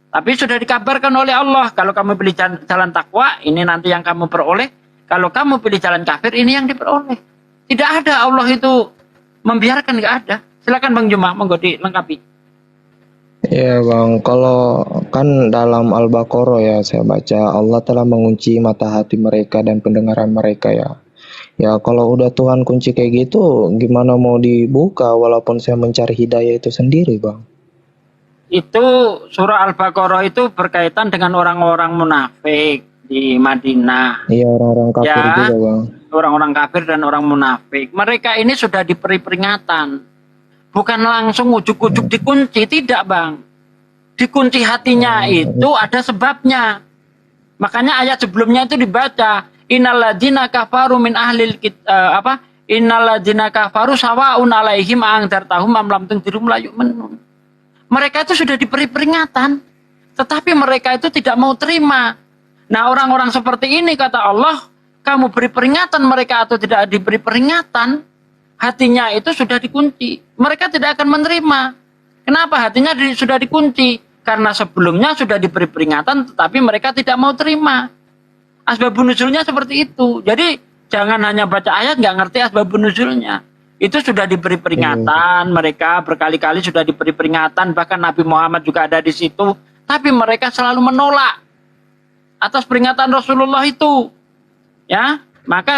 Speaker 7: Tapi sudah dikabarkan oleh Allah, kalau kamu pilih jalan takwa, ini nanti yang kamu peroleh. Kalau kamu pilih jalan kafir, ini yang diperoleh. Tidak ada Allah itu membiarkan, nggak ada. Silakan Bang Juma, monggo dilengkapi.
Speaker 6: Iya bang, kalau kan dalam Al-Baqarah ya saya baca Allah telah mengunci mata hati mereka dan pendengaran mereka ya. Ya kalau udah Tuhan kunci kayak gitu, gimana mau dibuka walaupun saya mencari hidayah itu sendiri bang?
Speaker 7: Itu surah Al-Baqarah itu berkaitan dengan orang-orang munafik di Madinah.
Speaker 6: Iya orang-orang kafir
Speaker 7: Ya,
Speaker 6: juga bang.
Speaker 7: orang-orang kafir dan orang munafik. Mereka ini sudah diberi peringatan. Bukan langsung ujuk-ujuk dikunci, tidak bang. Dikunci hatinya itu ada sebabnya. Makanya ayat sebelumnya itu dibaca, innalladzina kafaru min ahlil innalladzina kafaru sawaun alaihim a'andzartahum am lam tunzirum la yu'minun. Mereka itu sudah diberi peringatan, tetapi mereka itu tidak mau terima. Nah, orang-orang seperti ini kata Allah, kamu beri peringatan mereka atau tidak diberi peringatan, hatinya itu sudah dikunci. Mereka tidak akan menerima. Kenapa hatinya sudah dikunci? Karena sebelumnya sudah diberi peringatan, tetapi mereka tidak mau terima. Asbabun nuzulnya seperti itu. Jadi jangan hanya baca ayat nggak ngerti asbabun nuzulnya. Itu sudah diberi peringatan, mereka berkali-kali sudah diberi peringatan, bahkan Nabi Muhammad juga ada di situ, tapi mereka selalu menolak atas peringatan Rasulullah itu. Ya, maka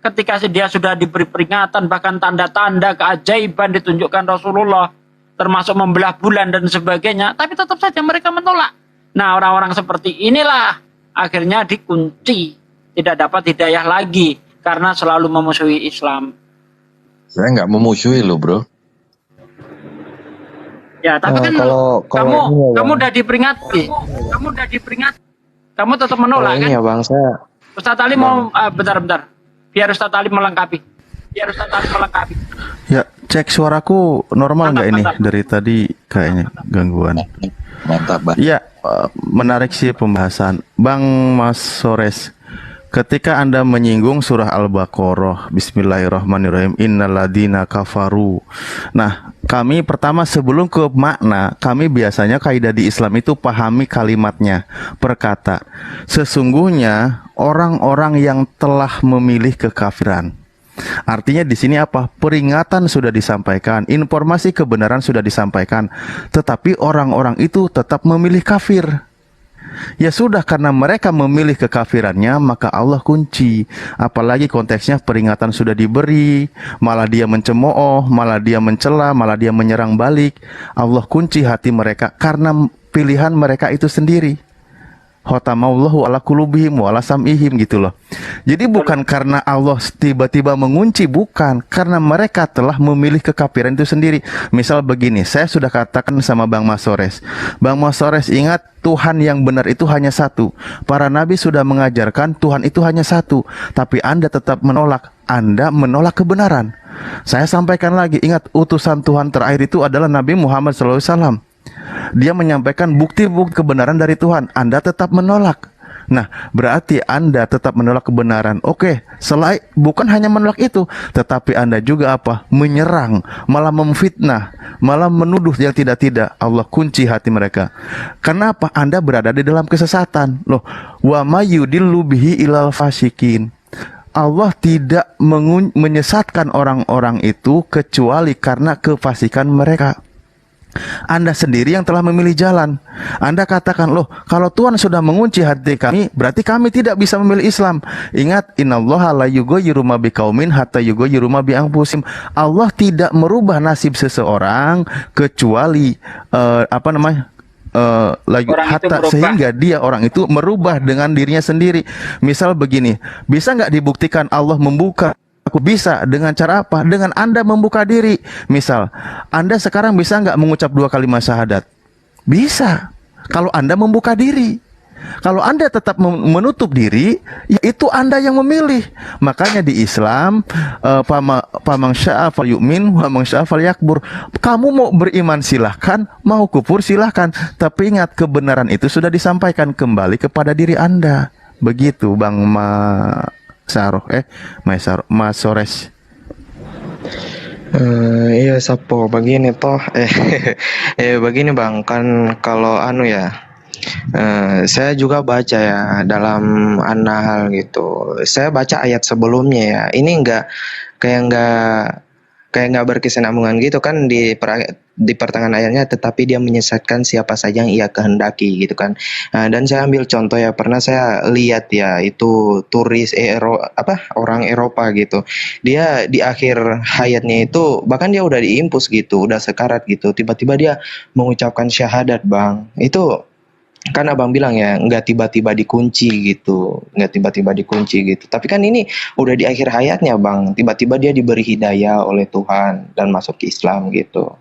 Speaker 7: ketika dia sudah diberi peringatan, bahkan tanda-tanda keajaiban ditunjukkan Rasulullah, termasuk membelah bulan dan sebagainya, tapi tetap saja mereka menolak. Nah, orang-orang seperti inilah akhirnya dikunci, tidak dapat hidayah lagi karena selalu memusuhi Islam.
Speaker 10: Saya nggak memusuhi lo, bro.
Speaker 7: Ya, tapi kan kamu udah diperingati, kamu tetap menolak kan?
Speaker 6: Iya bang, saya
Speaker 7: Ustadz Ali mau bentar, biar Ustadz Ali melengkapi.
Speaker 8: Ya, cek suaraku normal nggak ini?
Speaker 7: Mantap.
Speaker 8: Dari tadi kayaknya gangguan.
Speaker 10: Mantap, Bang.
Speaker 8: Iya, menarik sih pembahasan. Bang Mas Sores, ketika Anda menyinggung surah Al-Baqarah, Bismillahirrahmanirrahim, innalladzina kafaru. Nah, kami pertama sebelum ke makna, kami biasanya kaidah di Islam itu pahami kalimatnya per kata. Sesungguhnya orang-orang yang telah memilih kekafiran. Artinya di sini apa? Peringatan sudah disampaikan, informasi kebenaran sudah disampaikan, tetapi orang-orang itu tetap memilih kafir. Ya sudah, karena mereka memilih kekafirannya, maka Allah kunci. Apalagi konteksnya peringatan sudah diberi, malah dia mencemooh, malah dia mencela, malah dia menyerang balik. Allah kunci hati mereka karena pilihan mereka itu sendiri. Khotamallahu ala qulubihim wa ala sam'ihim gitu loh. Jadi bukan karena Allah tiba-tiba mengunci, bukan, karena mereka telah memilih kekafiran itu sendiri. Misal begini, saya sudah katakan sama Bang Mas Sores. Bang Mas Sores, ingat Tuhan yang benar itu hanya satu. Para nabi sudah mengajarkan Tuhan itu hanya satu, tapi Anda tetap menolak. Anda menolak kebenaran. Saya sampaikan lagi, ingat utusan Tuhan terakhir itu adalah Nabi Muhammad SAW. Dia menyampaikan bukti-bukti kebenaran dari Tuhan. Anda tetap menolak. Nah, berarti Anda tetap menolak kebenaran. Oke, selain bukan hanya menolak itu, tetapi Anda juga apa? Menyerang, malah memfitnah, malah menuduh yang tidak-tidak. Allah kunci hati mereka. Kenapa? Anda berada di dalam kesesatan. Loh, wa mayudillu bihi ilal fasikin. Allah tidak menyesatkan orang-orang itu kecuali karena kefasikan mereka. Anda sendiri yang telah memilih jalan. Anda katakan, loh, kalau Tuhan sudah mengunci hati kami, berarti kami tidak bisa memilih Islam. Ingat, innallaha la yughayyiru ma biqaumin hatta yughayyiru ma bi anfusihim. Allah tidak merubah nasib seseorang kecuali sehingga dia orang itu merubah dengan dirinya sendiri. Misal begini, bisa nggak dibuktikan Allah membuka? Aku bisa, dengan cara apa? Dengan Anda membuka diri. Misal, Anda sekarang bisa nggak mengucap 2 kalimat syahadat? Bisa, kalau Anda membuka diri. Kalau Anda tetap menutup diri, ya itu Anda yang memilih. Makanya di Islam, faman syaa falyu'min wa man syaa falyakfur. Kamu mau beriman silahkan, mau kufur silahkan. Tapi ingat, kebenaran itu sudah disampaikan kembali kepada diri Anda. Begitu Bang Mas Sores.
Speaker 6: Iya Sapo, begini toh begini Bang, kan kalau Saya juga baca ya dalam An-Nahl gitu. Saya baca ayat sebelumnya ya. Ini kayak nggak berkesinambungan gitu kan di pertengahan ayatnya. Tetapi dia menyesatkan siapa saja yang ia kehendaki gitu kan. Dan saya ambil contoh ya. Pernah saya lihat ya itu turis orang Eropa gitu. Dia di akhir hayatnya itu bahkan dia udah diimpus gitu, udah sekarat gitu. Tiba-tiba dia mengucapkan syahadat, Bang. Itu kan abang bilang ya nggak tiba-tiba dikunci gitu, tapi kan ini udah di akhir hayatnya, Bang, tiba-tiba dia diberi hidayah oleh Tuhan dan masuk ke Islam gitu.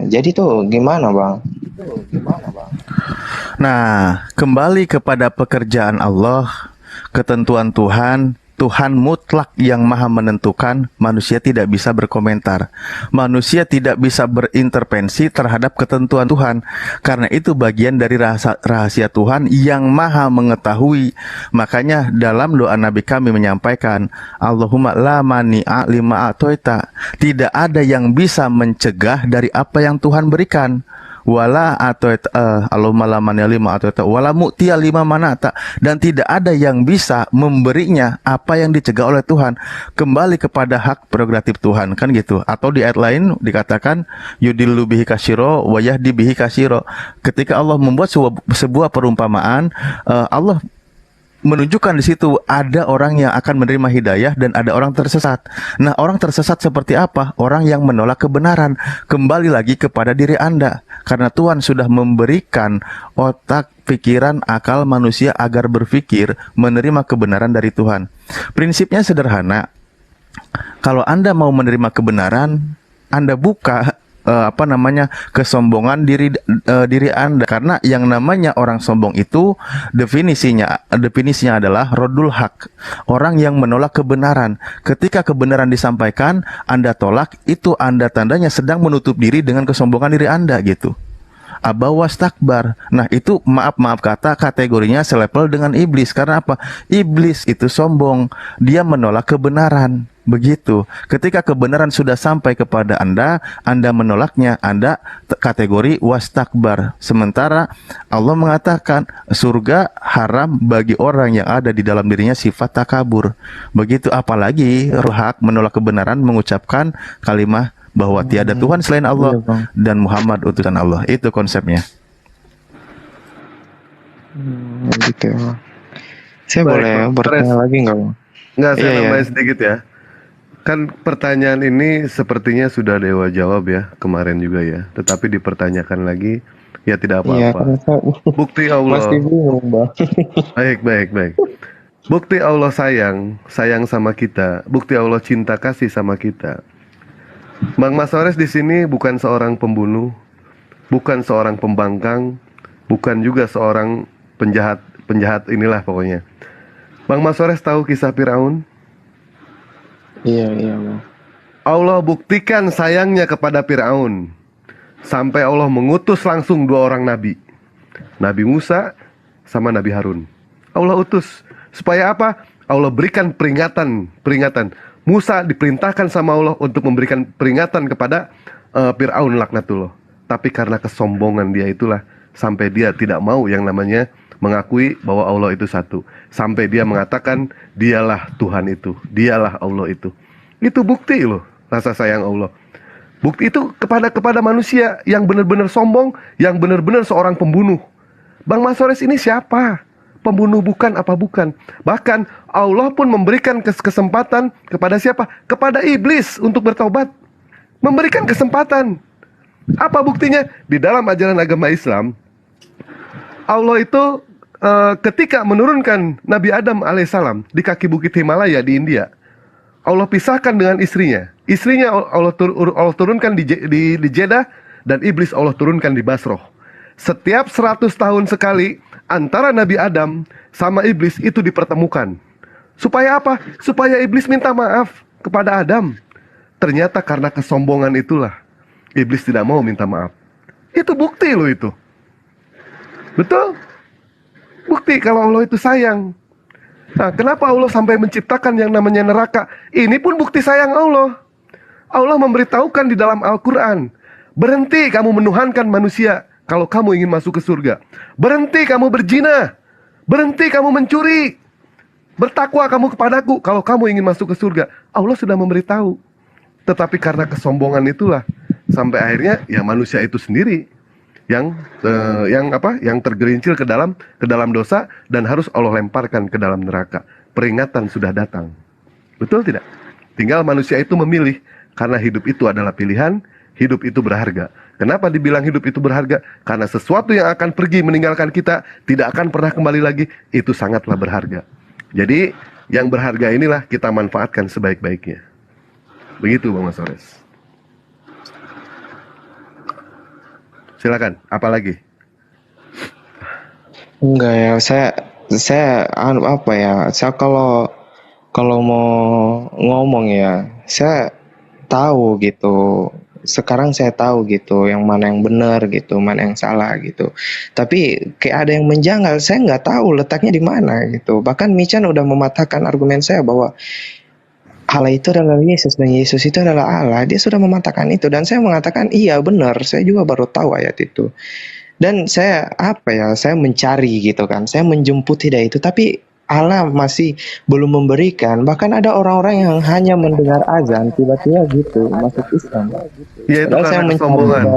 Speaker 6: Jadi tuh gimana, Bang?
Speaker 8: Nah, kembali kepada pekerjaan Allah, ketentuan Tuhan. Tuhan mutlak yang maha menentukan, manusia tidak bisa berkomentar. Manusia tidak bisa berintervensi terhadap ketentuan Tuhan. Karena itu bagian dari rahasia Tuhan yang maha mengetahui. Makanya dalam doa Nabi kami menyampaikan, Allahumma la mani'a lima atoita. Tidak ada yang bisa mencegah dari apa yang Tuhan berikan. Wala atoita Allahumma la mani'a lima atoita wala mu'tiya lima manata, dan tidak ada yang bisa memberinya apa yang dicegah oleh Tuhan. Kembali kepada hak prerogatif Tuhan kan gitu. Atau di ayat lain dikatakan yudillu bihi katsiro wa yahdi bihi katsiro. Ketika Allah membuat sebuah perumpamaan, Allah menunjukkan di situ ada orang yang akan menerima hidayah dan ada orang tersesat. Nah, orang tersesat seperti apa? Orang yang menolak kebenaran. Kembali lagi kepada diri Anda. Karena Tuhan sudah memberikan otak, pikiran, akal manusia agar berpikir menerima kebenaran dari Tuhan. Prinsipnya sederhana. Kalau Anda mau menerima kebenaran, Anda buka kesombongan diri Anda, karena yang namanya orang sombong itu definisinya adalah rodul hak, orang yang menolak kebenaran. Ketika kebenaran disampaikan Anda tolak, itu Anda tandanya sedang menutup diri dengan kesombongan diri Anda gitu. Abawas takbar. Nah, itu maaf kata kategorinya selevel dengan iblis. Karena apa? Iblis itu sombong, dia menolak kebenaran. Begitu. Ketika kebenaran sudah sampai kepada Anda menolaknya, Anda kategori wastakbar. Sementara Allah mengatakan surga haram bagi orang yang ada di dalam dirinya sifat takabur. Begitu, apalagi hak menolak kebenaran, mengucapkan kalimat bahwa tiada Tuhan selain Allah dan Muhammad utusan Allah. Itu konsepnya.
Speaker 6: Gitu ya. Saya boleh bertanya lagi nggak, Bang?
Speaker 9: Nggak, saya nambahin sedikit ya. Kan pertanyaan ini sepertinya sudah Dewa jawab ya kemarin juga ya. Tetapi dipertanyakan lagi ya tidak apa-apa. Bukti Allah.
Speaker 6: Masih bingung, Bang.
Speaker 9: Baik. Bukti Allah sayang sama kita. Bukti Allah cinta kasih sama kita. Bang Masores di sini bukan seorang pembunuh, bukan seorang pembangkang, bukan juga seorang penjahat inilah pokoknya. Bang Masores tahu kisah Firaun?
Speaker 6: Iya, Bang.
Speaker 9: Allah buktikan sayangnya kepada Firaun sampai Allah mengutus langsung 2 orang nabi, Nabi Musa sama Nabi Harun. Allah utus supaya apa? Allah berikan peringatan. Musa diperintahkan sama Allah untuk memberikan peringatan kepada Fir'aun laknatullah. Tapi karena kesombongan dia itulah sampai dia tidak mau yang namanya mengakui bahwa Allah itu satu. Sampai dia mengatakan dialah Tuhan itu, dialah Allah itu. Itu bukti loh rasa sayang Allah. Bukti itu kepada manusia yang benar-benar sombong, yang benar-benar seorang pembunuh. Bang Masores ini siapa? Pembunuh bukan apa bukan. Bahkan Allah pun memberikan kesempatan kepada siapa? Kepada iblis untuk bertaubat. Memberikan kesempatan. Apa buktinya? Di dalam ajaran agama Islam, Allah itu ketika menurunkan Nabi Adam alaihissalam di kaki bukit Himalaya di India, Allah pisahkan dengan istrinya. Istrinya Allah turunkan di Jeddah, dan iblis Allah turunkan di Basroh. Setiap 100 tahun sekali antara Nabi Adam sama iblis itu dipertemukan. Supaya apa? Supaya iblis minta maaf kepada Adam. Ternyata karena kesombongan itulah iblis tidak mau minta maaf. Itu bukti loh itu. Betul? Bukti kalau Allah itu sayang. Nah, kenapa Allah sampai menciptakan yang namanya neraka? Ini pun bukti sayang Allah. Allah memberitahukan di dalam Al-Quran, berhenti kamu menuhankan manusia kalau kamu ingin masuk ke surga. Berhenti kamu berzina, berhenti kamu mencuri, bertakwa kamu kepadaku kalau kamu ingin masuk ke surga. Allah sudah memberitahu. Tetapi karena kesombongan itulah sampai akhirnya ya manusia itu sendiri yang tergerincil ke dalam dosa dan harus Allah lemparkan ke dalam neraka. Peringatan sudah datang. Betul tidak? Tinggal manusia itu memilih, karena hidup itu adalah pilihan, hidup itu berharga. Kenapa dibilang hidup itu berharga? Karena sesuatu yang akan pergi meninggalkan kita tidak akan pernah kembali lagi, itu sangatlah berharga. Jadi yang berharga inilah kita manfaatkan sebaik-baiknya. Begitu Bang Masores. Silakan, apa lagi?
Speaker 6: Enggak ya, saya apa ya? Saya kalau mau ngomong ya, saya tahu gitu. Sekarang saya tahu gitu, yang mana yang benar gitu, mana yang salah gitu. Tapi kayak ada yang menjanggal, saya nggak tahu letaknya di mana gitu. Bahkan Michan udah mematahkan argumen saya bahwa Allah itu adalah Yesus dan Yesus itu adalah Allah. Dia sudah mematahkan itu dan saya mengatakan iya benar. Saya juga baru tahu ayat itu. Dan saya saya mencari gitu kan. Saya menjemput hidayah itu, tapi Allah masih belum memberikan. Bahkan ada orang-orang yang hanya mendengar azan tiba-tiba gitu masuk Islam.
Speaker 9: Ya itu karena kesombongan.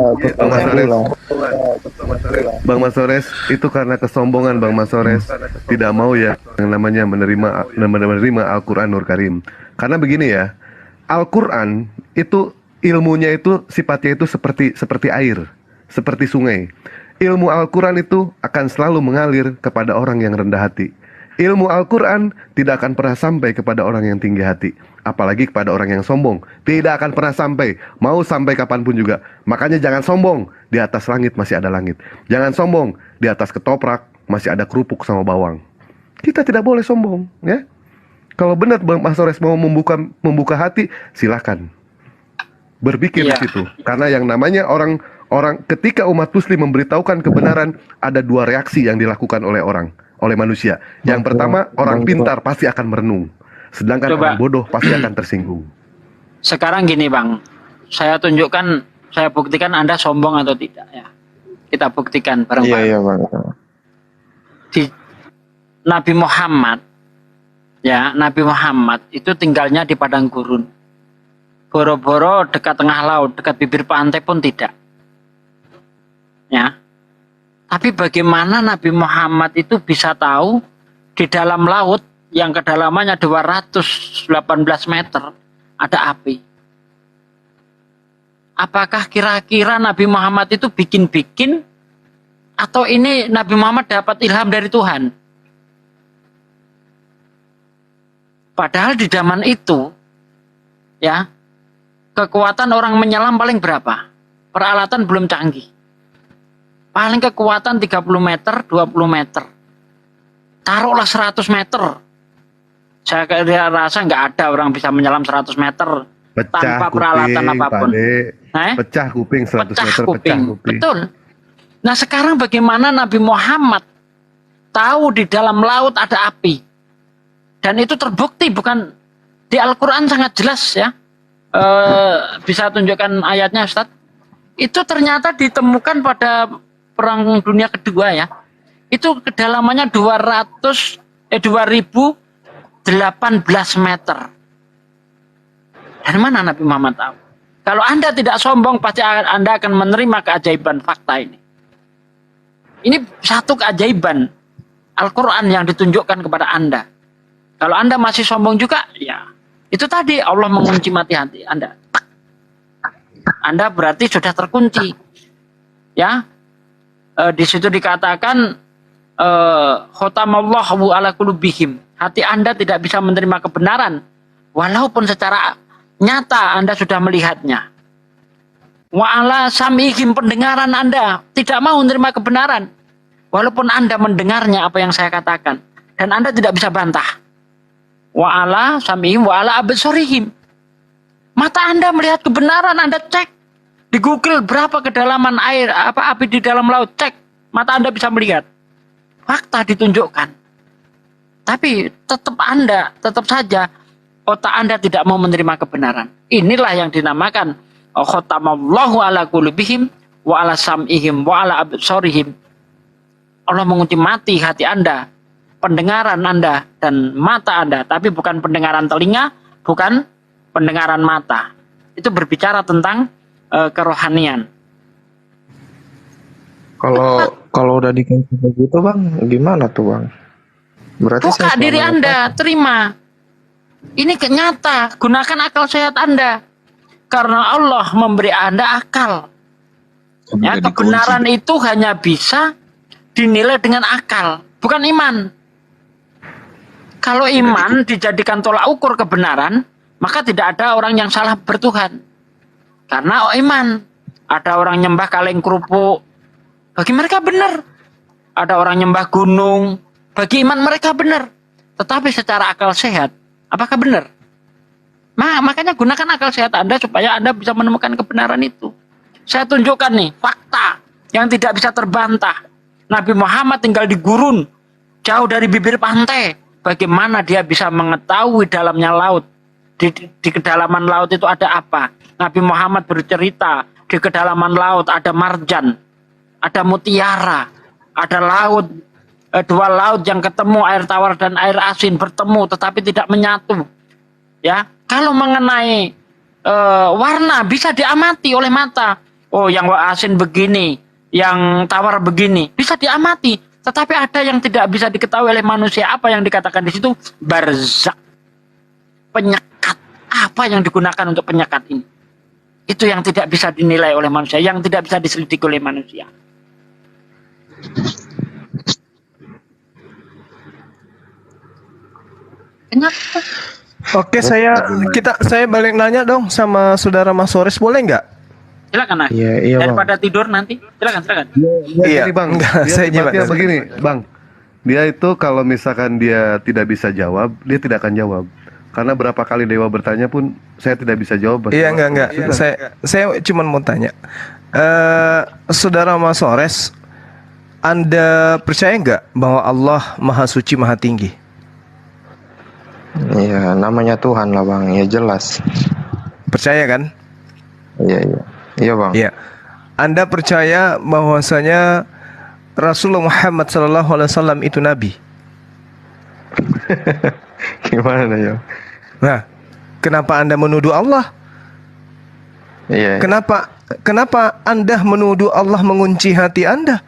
Speaker 9: Bang Masores, itu karena kesombongan Bang Masores. Tidak mau ya yang namanya menerima Al-Quranul Karim. Karena begini ya, Al-Quran itu ilmunya itu sifatnya itu seperti air, seperti sungai. Ilmu Al-Quran itu akan selalu mengalir kepada orang yang rendah hati. Ilmu Al-Quran tidak akan pernah sampai kepada orang yang tinggi hati. Apalagi kepada orang yang sombong. Tidak akan pernah sampai. Mau sampai kapanpun juga. Makanya jangan sombong. Di atas langit masih ada langit. Jangan sombong. Di atas ketoprak masih ada kerupuk sama bawang. Kita tidak boleh sombong, ya. Kalau benar Bang Masores mau membuka hati, silakan. Berpikir di situ. Karena yang namanya orang ketika umat muslim memberitahukan kebenaran, ada dua reaksi yang dilakukan oleh manusia. Yang pertama, orang pintar pasti akan merenung. Sedangkan orang bodoh pasti akan tersinggung.
Speaker 7: Sekarang gini Bang, saya buktikan Anda sombong atau tidak ya. Kita buktikan bareng-bareng.
Speaker 6: Iya Bang.
Speaker 7: Di Nabi Muhammad, ya Nabi Muhammad itu tinggalnya di padang gurun. Boro-boro dekat tengah laut, dekat bibir pantai pun tidak. Ya. Tapi bagaimana Nabi Muhammad itu bisa tahu di dalam laut yang kedalamannya 218 meter ada api? Apakah kira-kira Nabi Muhammad itu bikin-bikin atau ini Nabi Muhammad dapat ilham dari Tuhan? Padahal di zaman itu ya kekuatan orang menyelam paling berapa? Peralatan belum canggih. Paling kekuatan 30 meter, 20 meter. Taruhlah 100 meter. Saya rasa nggak ada orang bisa menyelam 100 meter tanpa peralatan apapun.
Speaker 9: Pecah kuping 100 meter, pecah kuping.
Speaker 7: Betul. Nah sekarang bagaimana Nabi Muhammad tahu di dalam laut ada api? Dan itu terbukti bukan di Al-Quran sangat jelas ya. Bisa tunjukkan ayatnya Ustaz? Itu ternyata ditemukan pada Perang Dunia Kedua ya. Itu kedalamannya 2018 meter. Dari mana Nabi Muhammad tahu? Kalau Anda tidak sombong, pasti Anda akan menerima keajaiban fakta ini. Ini satu keajaiban Al-Quran yang ditunjukkan kepada Anda. Kalau Anda masih sombong juga, ya itu tadi Allah mengunci mati hati Anda. Anda berarti sudah terkunci. Ya. Di situ dikatakan khatamallahu ala qulubihim. Hati Anda tidak bisa menerima kebenaran walaupun secara nyata Anda sudah melihatnya. Wa ala sam'ihim, pendengaran Anda tidak mau menerima kebenaran walaupun Anda mendengarnya apa yang saya katakan dan Anda tidak bisa bantah. Wa ala sam'ihim wa ala absarihim. Mata Anda melihat kebenaran, Anda cek di Google berapa kedalaman air, api di dalam laut, cek, mata Anda bisa melihat. Fakta ditunjukkan. Tapi tetap saja otak Anda tidak mau menerima kebenaran. Inilah yang dinamakan khatamallahu ala qulubihim wa ala sam'ihim wa ala absarihim. Allah mengunci mati hati Anda, pendengaran Anda dan mata Anda, tapi bukan pendengaran telinga, bukan pendengaran mata. Itu berbicara tentang kerohanian.
Speaker 6: Kalau udah dikasih begitu bang, gimana tuh bang? Berarti
Speaker 7: Buka diri Anda, terima. Ini nyata, gunakan akal sehat Anda. Karena Allah memberi Anda akal. Ya, kebenaran itu hanya bisa dinilai dengan akal, bukan iman. Kalau iman dijadikan tolak ukur kebenaran, maka tidak ada orang yang salah bertuhan. Karena iman, ada orang nyembah kaleng kerupuk, bagi mereka benar. Ada orang nyembah gunung, bagi iman mereka benar. Tetapi secara akal sehat, apakah benar? Makanya gunakan akal sehat Anda supaya Anda bisa menemukan kebenaran itu. Saya tunjukkan nih fakta yang tidak bisa terbantah. Nabi Muhammad tinggal di gurun, jauh dari bibir pantai. Bagaimana dia bisa mengetahui dalamnya laut? Di kedalaman laut itu ada apa? Nabi Muhammad bercerita, di kedalaman laut ada marjan, ada mutiara, ada laut, dua laut yang ketemu, air tawar dan air asin bertemu tetapi tidak menyatu. Ya, kalau mengenai warna bisa diamati oleh mata. Oh, yang asin begini, yang tawar begini, bisa diamati. Tetapi ada yang tidak bisa diketahui oleh manusia. Apa yang dikatakan di situ? Barzak, penyekat. Apa yang digunakan untuk penyekat ini? Itu yang tidak bisa dinilai oleh manusia, yang tidak bisa diselidiki oleh manusia. Kenapa?
Speaker 4: Oke, saya balik nanya dong sama saudara Mas Sores, boleh nggak?
Speaker 7: Silakan Mas.
Speaker 6: Iya,
Speaker 7: Daripada tidur nanti, silakan.
Speaker 9: Iya, jadi bang, dia begini, bang. Dia itu kalau misalkan dia tidak bisa jawab, dia tidak akan jawab. Karena berapa kali Dewa bertanya pun saya tidak bisa jawab.
Speaker 4: Iya, enggak. Saya cuma mau tanya. Saudara Mas Sores, Anda percaya nggak bahwa Allah Maha Suci, Maha Tinggi?
Speaker 6: Iya, namanya Tuhan lah bang, ya jelas.
Speaker 4: Percaya kan?
Speaker 6: Iya bang.
Speaker 4: Iya. Anda percaya bahwasanya Rasulullah Muhammad SAW itu Nabi?
Speaker 6: Gimana ya?
Speaker 4: Nah, kenapa Anda menuduh Allah?
Speaker 6: Iya.
Speaker 4: Kenapa Anda menuduh Allah mengunci hati Anda?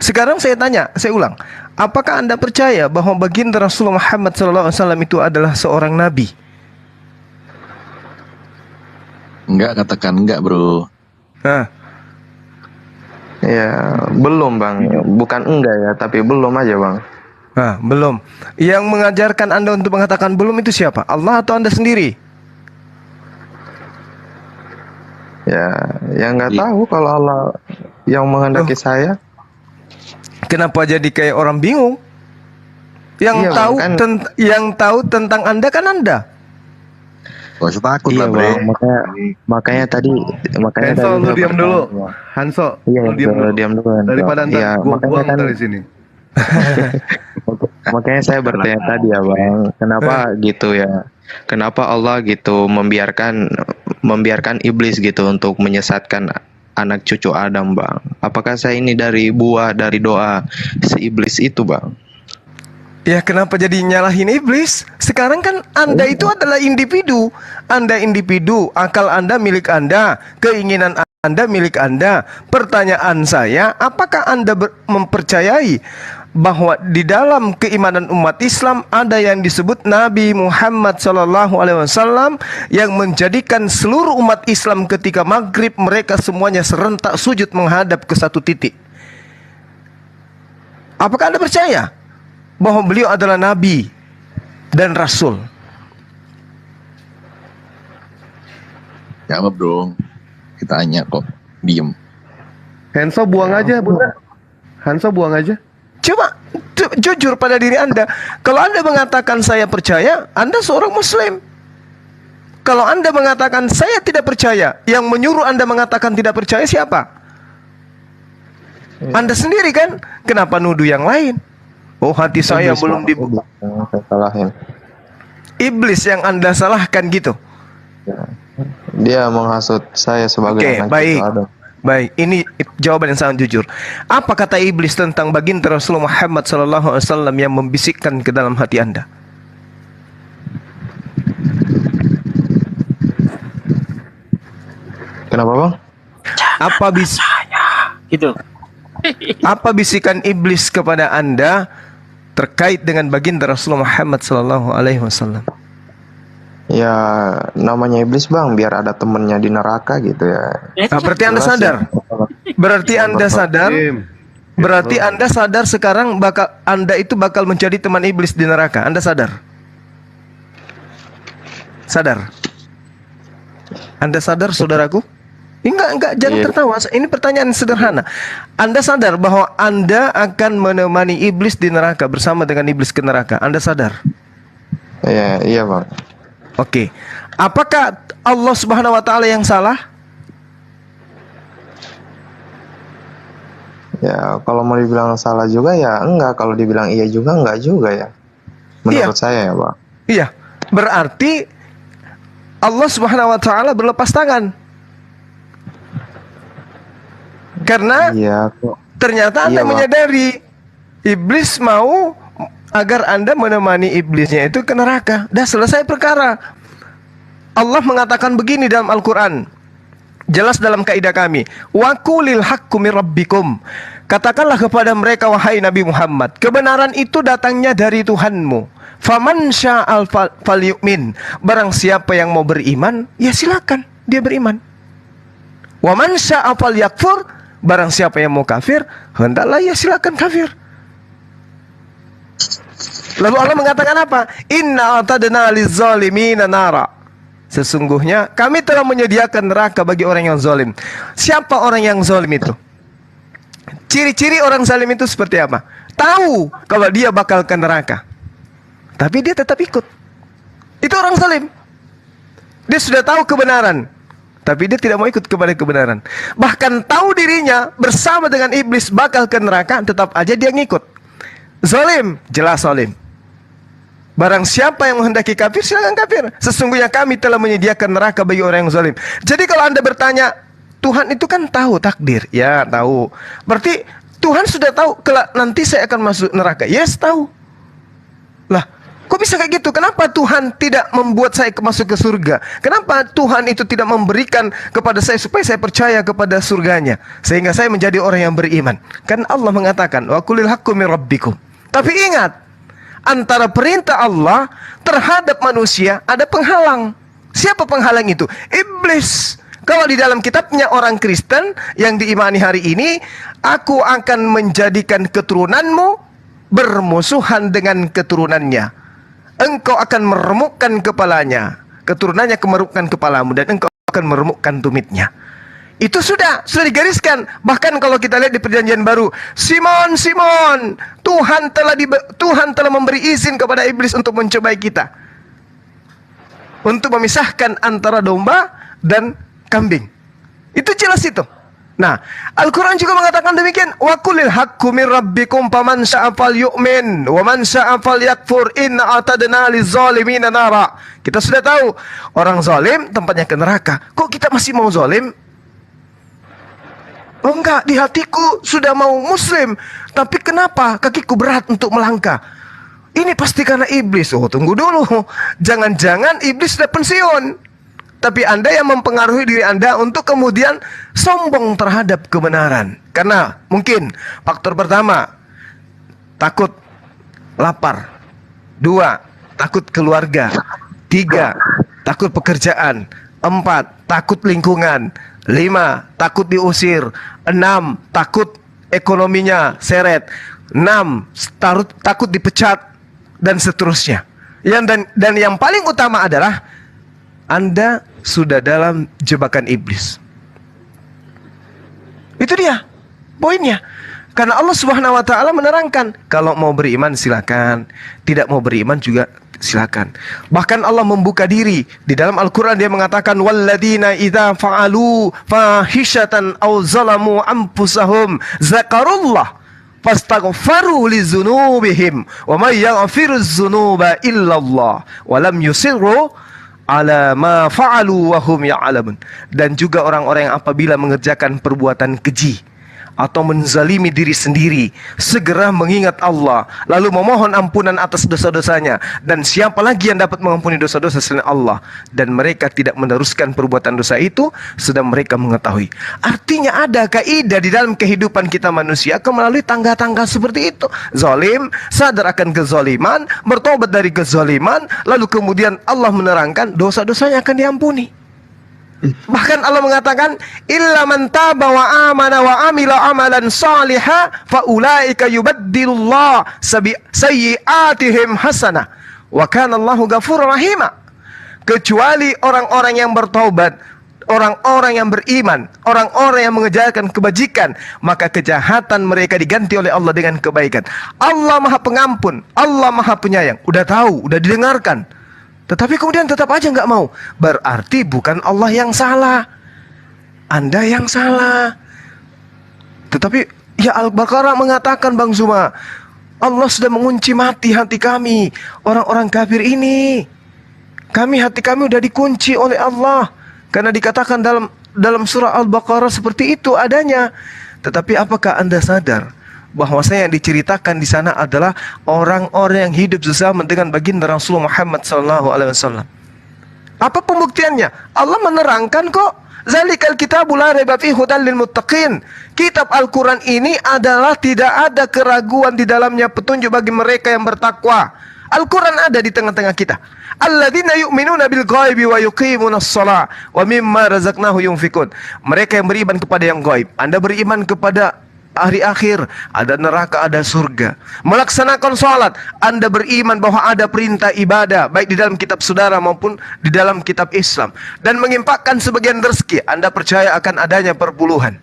Speaker 4: Sekarang saya tanya, saya ulang. Apakah Anda percaya bahwa baginda Rasulullah Muhammad SAW itu adalah seorang Nabi?
Speaker 10: Enggak, katakan enggak bro.
Speaker 4: Nah.
Speaker 6: Ya, belum bang. Bukan enggak ya, tapi belum aja bang.
Speaker 4: Nah, belum. Yang mengajarkan Anda untuk mengatakan belum itu siapa? Allah atau Anda sendiri?
Speaker 6: Ya nggak tahu kalau Allah yang menghendaki saya.
Speaker 4: Kenapa jadi kayak orang bingung? Yang tahu tentang Anda kan Anda.
Speaker 10: Gak usah takut
Speaker 6: lah bre. Makanya tadi
Speaker 9: Hanso, lu diam dulu. Hanso,
Speaker 6: lu diam dulu.
Speaker 9: Daripada ntar gua buang dari sini.
Speaker 6: Makanya saya bertanya tadi ya bang, kenapa gitu ya? Kenapa Allah gitu membiarkan iblis gitu untuk menyesatkan anak cucu Adam bang? Apakah saya ini dari buah dari doa si iblis itu bang?
Speaker 4: Ya kenapa jadi nyalahin iblis? Sekarang kan Anda itu adalah individu. Anda individu, akal Anda milik Anda, keinginan Anda milik Anda. Pertanyaan saya, apakah Anda mempercayai bahwa di dalam keimanan umat Islam ada yang disebut Nabi Muhammad SAW yang menjadikan seluruh umat Islam ketika maghrib mereka semuanya serentak sujud menghadap ke satu titik? Apakah Anda percaya bahwa beliau adalah Nabi dan Rasul?
Speaker 10: Jawab dong. Kita tanya kok, diem.
Speaker 9: Hanso buang aja, Bunda. Hanso buang aja.
Speaker 4: Coba jujur pada diri Anda. Kalau Anda mengatakan saya percaya, Anda seorang Muslim. Kalau Anda mengatakan saya tidak percaya, yang menyuruh Anda mengatakan tidak percaya siapa? Anda sendiri kan? Kenapa nuduh yang lain? Oh, hati saya belum dibuka. Iblis yang Anda salahkan gitu.
Speaker 6: Dia menghasut saya sebagai anak
Speaker 4: baik.
Speaker 6: cucu Adam.
Speaker 4: Baik, ini jawaban yang sangat jujur. Apa kata iblis tentang baginda Rasulullah Muhammad SAW yang membisikkan ke dalam hati Anda?
Speaker 6: Kenapa bang?
Speaker 7: Gitu.
Speaker 4: Apa bisikan iblis kepada Anda terkait dengan baginda Rasulullah Muhammad SAW?
Speaker 6: Ya namanya iblis bang, biar ada temennya di neraka gitu ya.
Speaker 4: Berarti Anda sadar. Berarti Anda sadar sekarang Anda itu bakal menjadi teman iblis di neraka. Anda sadar? Sadar? Anda sadar, saudaraku? Enggak, jangan tertawa. Ini pertanyaan sederhana. Anda sadar bahwa Anda akan menemani iblis di neraka bersama dengan iblis ke neraka? Anda sadar?
Speaker 6: Iya bang.
Speaker 4: Oke. Apakah Allah Subhanahu wa taala yang salah?
Speaker 6: Ya kalau mau dibilang salah juga ya enggak, kalau dibilang iya juga enggak juga ya. Menurut saya ya bang.
Speaker 4: Iya. Berarti Allah Subhanahu wa taala berlepas tangan. Karena ternyata Anda menyadari iblis mau agar Anda menemani iblisnya itu ke neraka. Dah selesai perkara. Allah mengatakan begini dalam Al-Quran. Jelas dalam kaidah kami. Wa qulil haqqu mir rabbikum. Katakanlah kepada mereka wahai Nabi Muhammad, kebenaran itu datangnya dari Tuhanmu. Faman sya'al falyu'min. Barang siapa yang mau beriman, ya silakan dia beriman. Wa man sya'al falyakfur. Barang siapa yang mau kafir, hendaklah ya silakan kafir. Lalu Allah mengatakan apa? Inna atadna lizalimina nara. Sesungguhnya kami telah menyediakan neraka bagi orang yang zalim. Siapa orang yang zalim itu? Ciri-ciri orang zalim itu seperti apa? Tahu kalau dia bakal ke neraka, tapi dia tetap ikut. Itu orang zalim. Dia sudah tahu kebenaran, tapi dia tidak mau ikut kepada kebenaran. Bahkan tahu dirinya bersama dengan iblis bakal ke neraka, tetap aja dia ngikut. Zalim, jelas zalim. Barang siapa yang menghendaki kafir, silakan kafir. Sesungguhnya kami telah menyediakan neraka bagi orang yang zalim. Jadi kalau Anda bertanya, Tuhan itu kan tahu takdir. Ya, tahu. Berarti Tuhan sudah tahu kelak nanti saya akan masuk neraka. Yes, tahu. Lah, kok bisa kayak gitu? Kenapa Tuhan tidak membuat saya masuk ke surga? Kenapa Tuhan itu tidak memberikan kepada saya supaya saya percaya kepada surganya, sehingga saya menjadi orang yang beriman? Kan Allah mengatakan, wa qulil haqqu mir rabbikum. Tapi ingat, antara perintah Allah terhadap manusia ada penghalang. Siapa penghalang itu? Iblis. Kalau di dalam kitabnya orang Kristen yang diimani hari ini, aku akan menjadikan keturunanmu bermusuhan dengan keturunannya. Engkau akan meremukkan kepalanya, keturunannya kemeremukkan kepalamu, dan engkau akan meremukkan tumitnya. Itu sudah digariskan. Bahkan kalau kita lihat di perjanjian baru, Simon, Tuhan telah memberi izin kepada iblis untuk mencobai kita, untuk memisahkan antara domba dan kambing. Itu jelas itu. Nah, Al-Quran juga mengatakan demikian. Wa qulil haqqu mir rabbikum faman syaa'a falyu'min wa man syaa'a falyakfur inna a'tadna lizalimina nara. Kita sudah tahu orang zalim tempatnya ke neraka. Kok kita masih mau zalim? Oh enggak, di hatiku sudah mau muslim, tapi kenapa kakiku berat untuk melangkah? Ini pasti karena iblis. Oh, tunggu dulu. Jangan-jangan iblis sudah pensiun, tapi Anda yang mempengaruhi diri Anda untuk kemudian sombong terhadap kebenaran. Karena mungkin faktor pertama, takut lapar. 2, takut keluarga. 3, takut pekerjaan. 4, takut lingkungan. 5, takut diusir. 6, takut ekonominya seret. 6, takut dipecat, dan seterusnya. Dan yang paling utama adalah Anda sudah dalam jebakan iblis. Itu dia poinnya. Karena Allah Subhanahu wa taala menerangkan, kalau mau beriman silakan, tidak mau beriman juga silakan. Bahkan Allah membuka diri di dalam Al-Qur'an, dia mengatakan walladzina idza fa'alu fahishatan aw zalamu anfusahum zakarullah fastaghfaru lidzunubihim wa may yaghfiru dzunuba illallah wa lam yusirru ala ma fa'alu wa hum ya'lamun. Dan juga orang-orang yang apabila mengerjakan perbuatan keji atau menzalimi diri sendiri, segera mengingat Allah, lalu memohon ampunan atas dosa-dosanya. Dan siapa lagi yang dapat mengampuni dosa-dosa selain Allah? Dan mereka tidak meneruskan perbuatan dosa itu, sedang mereka mengetahui. Artinya ada kaidah di dalam kehidupan kita manusia akan melalui tangga-tangga seperti itu. Zalim, sadar akan kezaliman, bertobat dari kezaliman, lalu kemudian Allah menerangkan dosa-dosanya akan diampuni. Bahkan Allah mengatakan, illa man taba wa amana wa amila amalan salihah fa ulaika yubaddilullah sayyi'atihim hasanah wa kana Allahu ghafurur rahima. Kecuali orang-orang yang bertaubat, orang-orang yang beriman, orang-orang yang mengerjakan kebajikan, maka kejahatan mereka diganti oleh Allah dengan kebaikan. Allah Maha Pengampun, Allah Maha Penyayang. Udah tahu, udah didengarkan, tetapi kemudian tetap aja nggak mau. Berarti bukan Allah yang salah, Anda yang salah. Tetapi ya Al-Baqarah mengatakan, Bang Zuma, Allah sudah mengunci mati hati kami, orang-orang kafir ini. Hati kami udah dikunci oleh Allah, karena dikatakan dalam surah Al-Baqarah seperti itu adanya. Tetapi apakah Anda sadar bahwasanya yang diceritakan di sana adalah orang-orang yang hidup sezaman dengan baginda Rasulullah Muhammad SAW. Apa pembuktiannya? Allah menerangkan kok. Zalikal kitabul la raiba fihi hudal lil muttaqin. Kitab Al-Quran ini adalah tidak ada keraguan di dalamnya, petunjuk bagi mereka yang bertakwa. Al-Quran ada di tengah-tengah kita. Alladzina yu'minuna bil ghaibi wa yuqimunas shalah wa mimma razaqnahu yunfikun. Mereka yang beriman kepada yang gaib. Anda beriman kepada hari akhir, ada neraka, ada surga. Melaksanakan sholat, Anda beriman bahwa ada perintah ibadah, baik di dalam kitab saudara maupun di dalam kitab Islam. Dan mengimpakkan sebagian rezeki, Anda percaya akan adanya perpuluhan.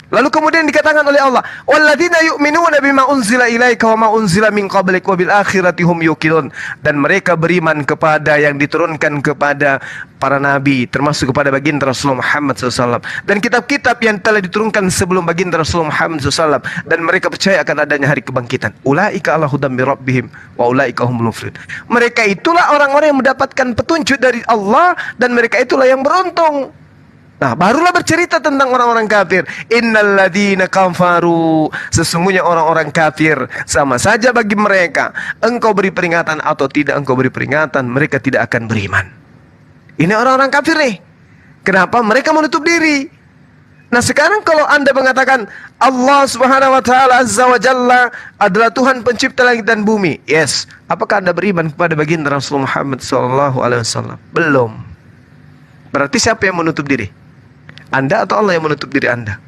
Speaker 4: Lalu kemudian dikatakan oleh Allah, walladzina yu'minuna bima unzila ilaika wa ma unzila min qablik wa bil akhirati hum yuqinun. Dan mereka beriman kepada yang diturunkan kepada para nabi, termasuk kepada baginda Rasulullah Muhammad SAW, dan kitab-kitab yang telah diturunkan sebelum baginda Rasulullah Muhammad SAW, dan mereka percaya akan adanya hari kebangkitan. Ulaika ala hudam min rabbihim wa ulaika humul muflihun. Mereka itulah orang-orang yang mendapatkan petunjuk dari Allah, dan mereka itulah yang beruntung. Nah, barulah bercerita tentang orang-orang kafir. Innal ladzina kafaru, sesungguhnya orang-orang kafir, sama saja bagi mereka engkau beri peringatan atau tidak engkau beri peringatan, mereka tidak akan beriman. Ini orang-orang kafir nih. Kenapa? Mereka menutup diri. Nah, sekarang kalau Anda mengatakan Allah Subhanahu wa taala Azza wa Jalla adalah Tuhan pencipta langit dan bumi. Yes. Apakah Anda beriman kepada baginda Rasulullah Muhammad SAW? Belum. Berarti siapa yang menutup diri? Anda atau Allah yang menutup diri Anda?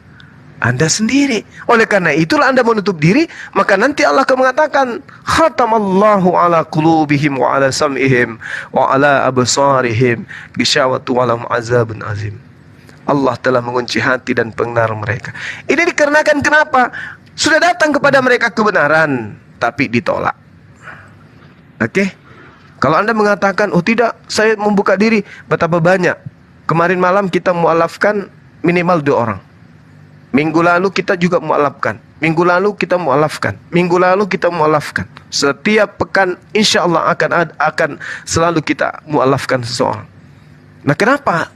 Speaker 4: Anda sendiri. Oleh karena itulah Anda menutup diri, maka nanti Allah akan mengatakan, khatamallahu ala qulubihim wa ala sam'ihim wa ala absarihim ghishawatu wa lahum azabun azim. Allah telah mengunci hati dan pendengar mereka. Ini dikarenakan kenapa? Sudah datang kepada mereka kebenaran, tapi ditolak. Oke? Kalau Anda mengatakan, oh tidak, saya membuka diri, betapa banyak. Kemarin malam kita mualafkan minimal 2 orang. Minggu lalu kita juga mualafkan. Minggu lalu kita mualafkan. Minggu lalu kita mualafkan. Setiap pekan insya Allah akan selalu kita mualafkan seseorang. Nah, kenapa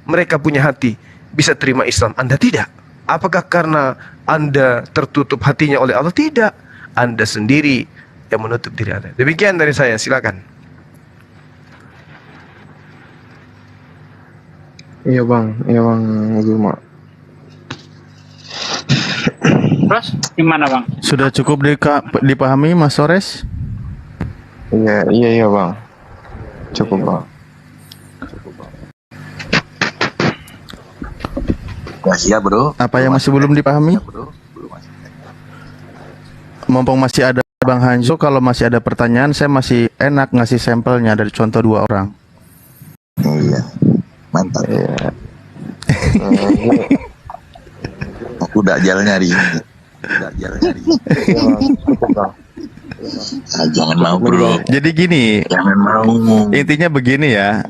Speaker 4: mereka punya hati bisa terima Islam, Anda tidak? Apakah karena Anda tertutup hatinya oleh Allah? Tidak. Anda sendiri yang menutup diri Anda. Demikian dari saya, silakan.
Speaker 6: Iya bang Zuma.
Speaker 7: Terus gimana bang?
Speaker 8: Sudah cukup dipahami Mas Sores?
Speaker 6: Iya bang. Cukup bang.
Speaker 10: Ya bro.
Speaker 8: Apa yang masih belum dipahami? Mumpung masih ada Bang Hanzo, kalau masih ada pertanyaan saya masih enak ngasih sampelnya dari contoh 2 orang.
Speaker 10: Iya. Mantap.
Speaker 6: Iya.
Speaker 10: Aku dajal nyari.
Speaker 8: Jangan mau bro. Jadi gini.
Speaker 10: Jangan mau.
Speaker 8: Intinya begini ya.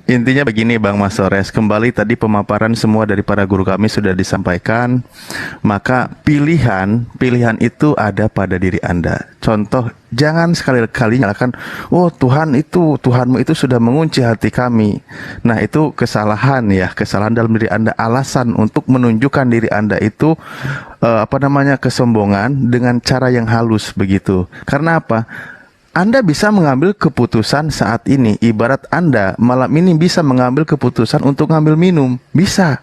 Speaker 8: Intinya begini Bang Mas Sores, kembali tadi pemaparan semua dari para guru kami sudah disampaikan. Maka pilihan itu ada pada diri Anda. Contoh, jangan sekali-kali nyalakan, oh Tuhanmu itu sudah mengunci hati kami. Nah itu kesalahan ya, kesalahan dalam diri Anda, alasan untuk menunjukkan diri Anda itu kesombongan dengan cara yang halus begitu. Karena apa? Anda bisa mengambil keputusan saat ini. Ibarat Anda malam ini bisa mengambil keputusan untuk ngambil minum. Bisa.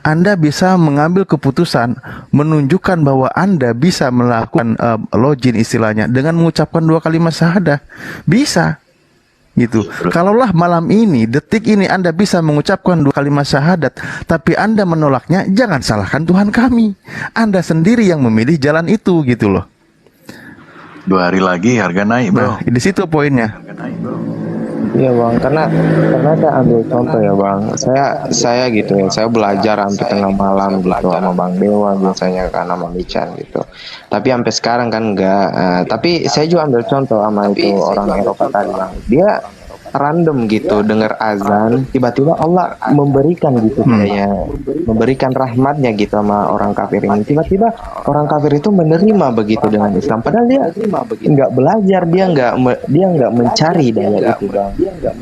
Speaker 8: Anda bisa mengambil keputusan menunjukkan bahwa Anda bisa melakukan login istilahnya dengan mengucapkan 2 kalimat syahadah. Bisa. Gitu. Kalaulah malam ini, detik ini Anda bisa mengucapkan 2 kalimat syahadat, tapi Anda menolaknya, jangan salahkan Tuhan kami. Anda sendiri yang memilih jalan itu gitu loh.
Speaker 10: 2 hari lagi harga naik, bro.
Speaker 8: Nah, di situ poinnya.
Speaker 6: Iya bang, karena saya ambil contoh ya bang, saya gitu ya, saya belajar sampai tengah malam gitu sama Bang Dewa biasanya kan sama Lican gitu. Tapi sampai sekarang kan enggak. Tapi saya juga ambil contoh sama itu orang Eropa tadi bang. Dia random gitu dengar azan, tiba-tiba Allah memberikan gitu kayaknya, memberikan rahmatnya gitu sama orang kafir ini. Tiba-tiba orang kafir itu menerima begitu dengan Islam, padahal dia nggak belajar, dia nggak mencari daya itu bang.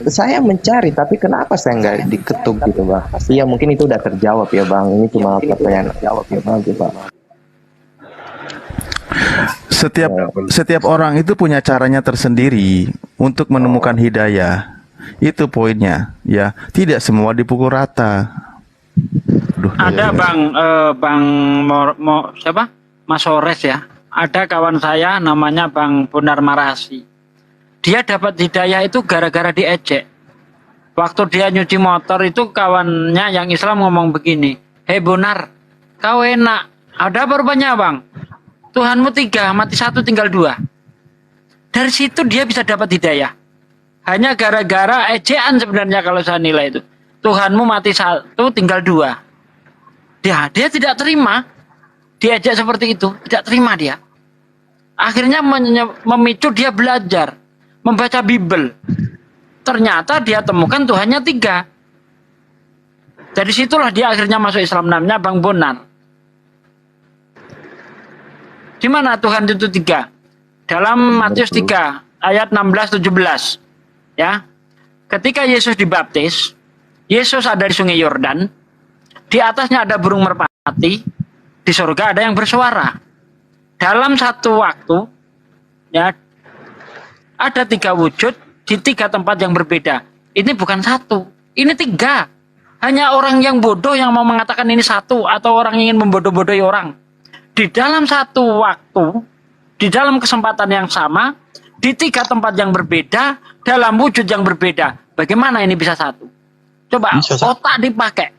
Speaker 6: Saya mencari, tapi kenapa saya nggak diketuk gitu bang? Iya mungkin itu udah terjawab ya bang. Ini cuma pertanyaan jawab ya bang gitu bang.
Speaker 8: Setiap orang itu punya caranya tersendiri untuk menemukan hidayah. Itu poinnya, ya. Tidak semua dipukul rata.
Speaker 7: Ada Bang siapa? Mas Sores ya. Ada kawan saya namanya Bang Bonar Marasi. Dia dapat hidayah itu gara-gara diejek. Waktu dia nyuci motor itu kawannya yang Islam ngomong begini, "Hei Bonar, kau enak. Ada apa rupanya bang? Tuhanmu 3, mati 1 tinggal 2. Dari situ dia bisa dapat hidayah. Hanya gara-gara ejaan sebenarnya kalau saya nilai itu. Tuhanmu mati 1 tinggal 2. Dia tidak terima. Diajak seperti itu, tidak terima dia. Akhirnya memicu dia belajar, membaca Bible. Ternyata dia temukan Tuhannya 3. Dari situlah dia akhirnya masuk Islam, namanya Bang Bonar. Di mana Tuhan itu 3? Dalam Matius 3 ayat 16-17. Ya. Ketika Yesus dibaptis, Yesus ada di Sungai Yordan. Di atasnya ada burung merpati, di surga ada yang bersuara. Dalam satu waktu ya ada 3 wujud di 3 tempat yang berbeda. Ini bukan 1, ini 3. Hanya orang yang bodoh yang mau mengatakan ini 1, atau orang yang ingin membodoh-bodohi orang. Di dalam satu waktu, di dalam kesempatan yang sama, di 3 tempat yang berbeda, dalam wujud yang berbeda. Bagaimana ini bisa 1? Coba otak dipakai.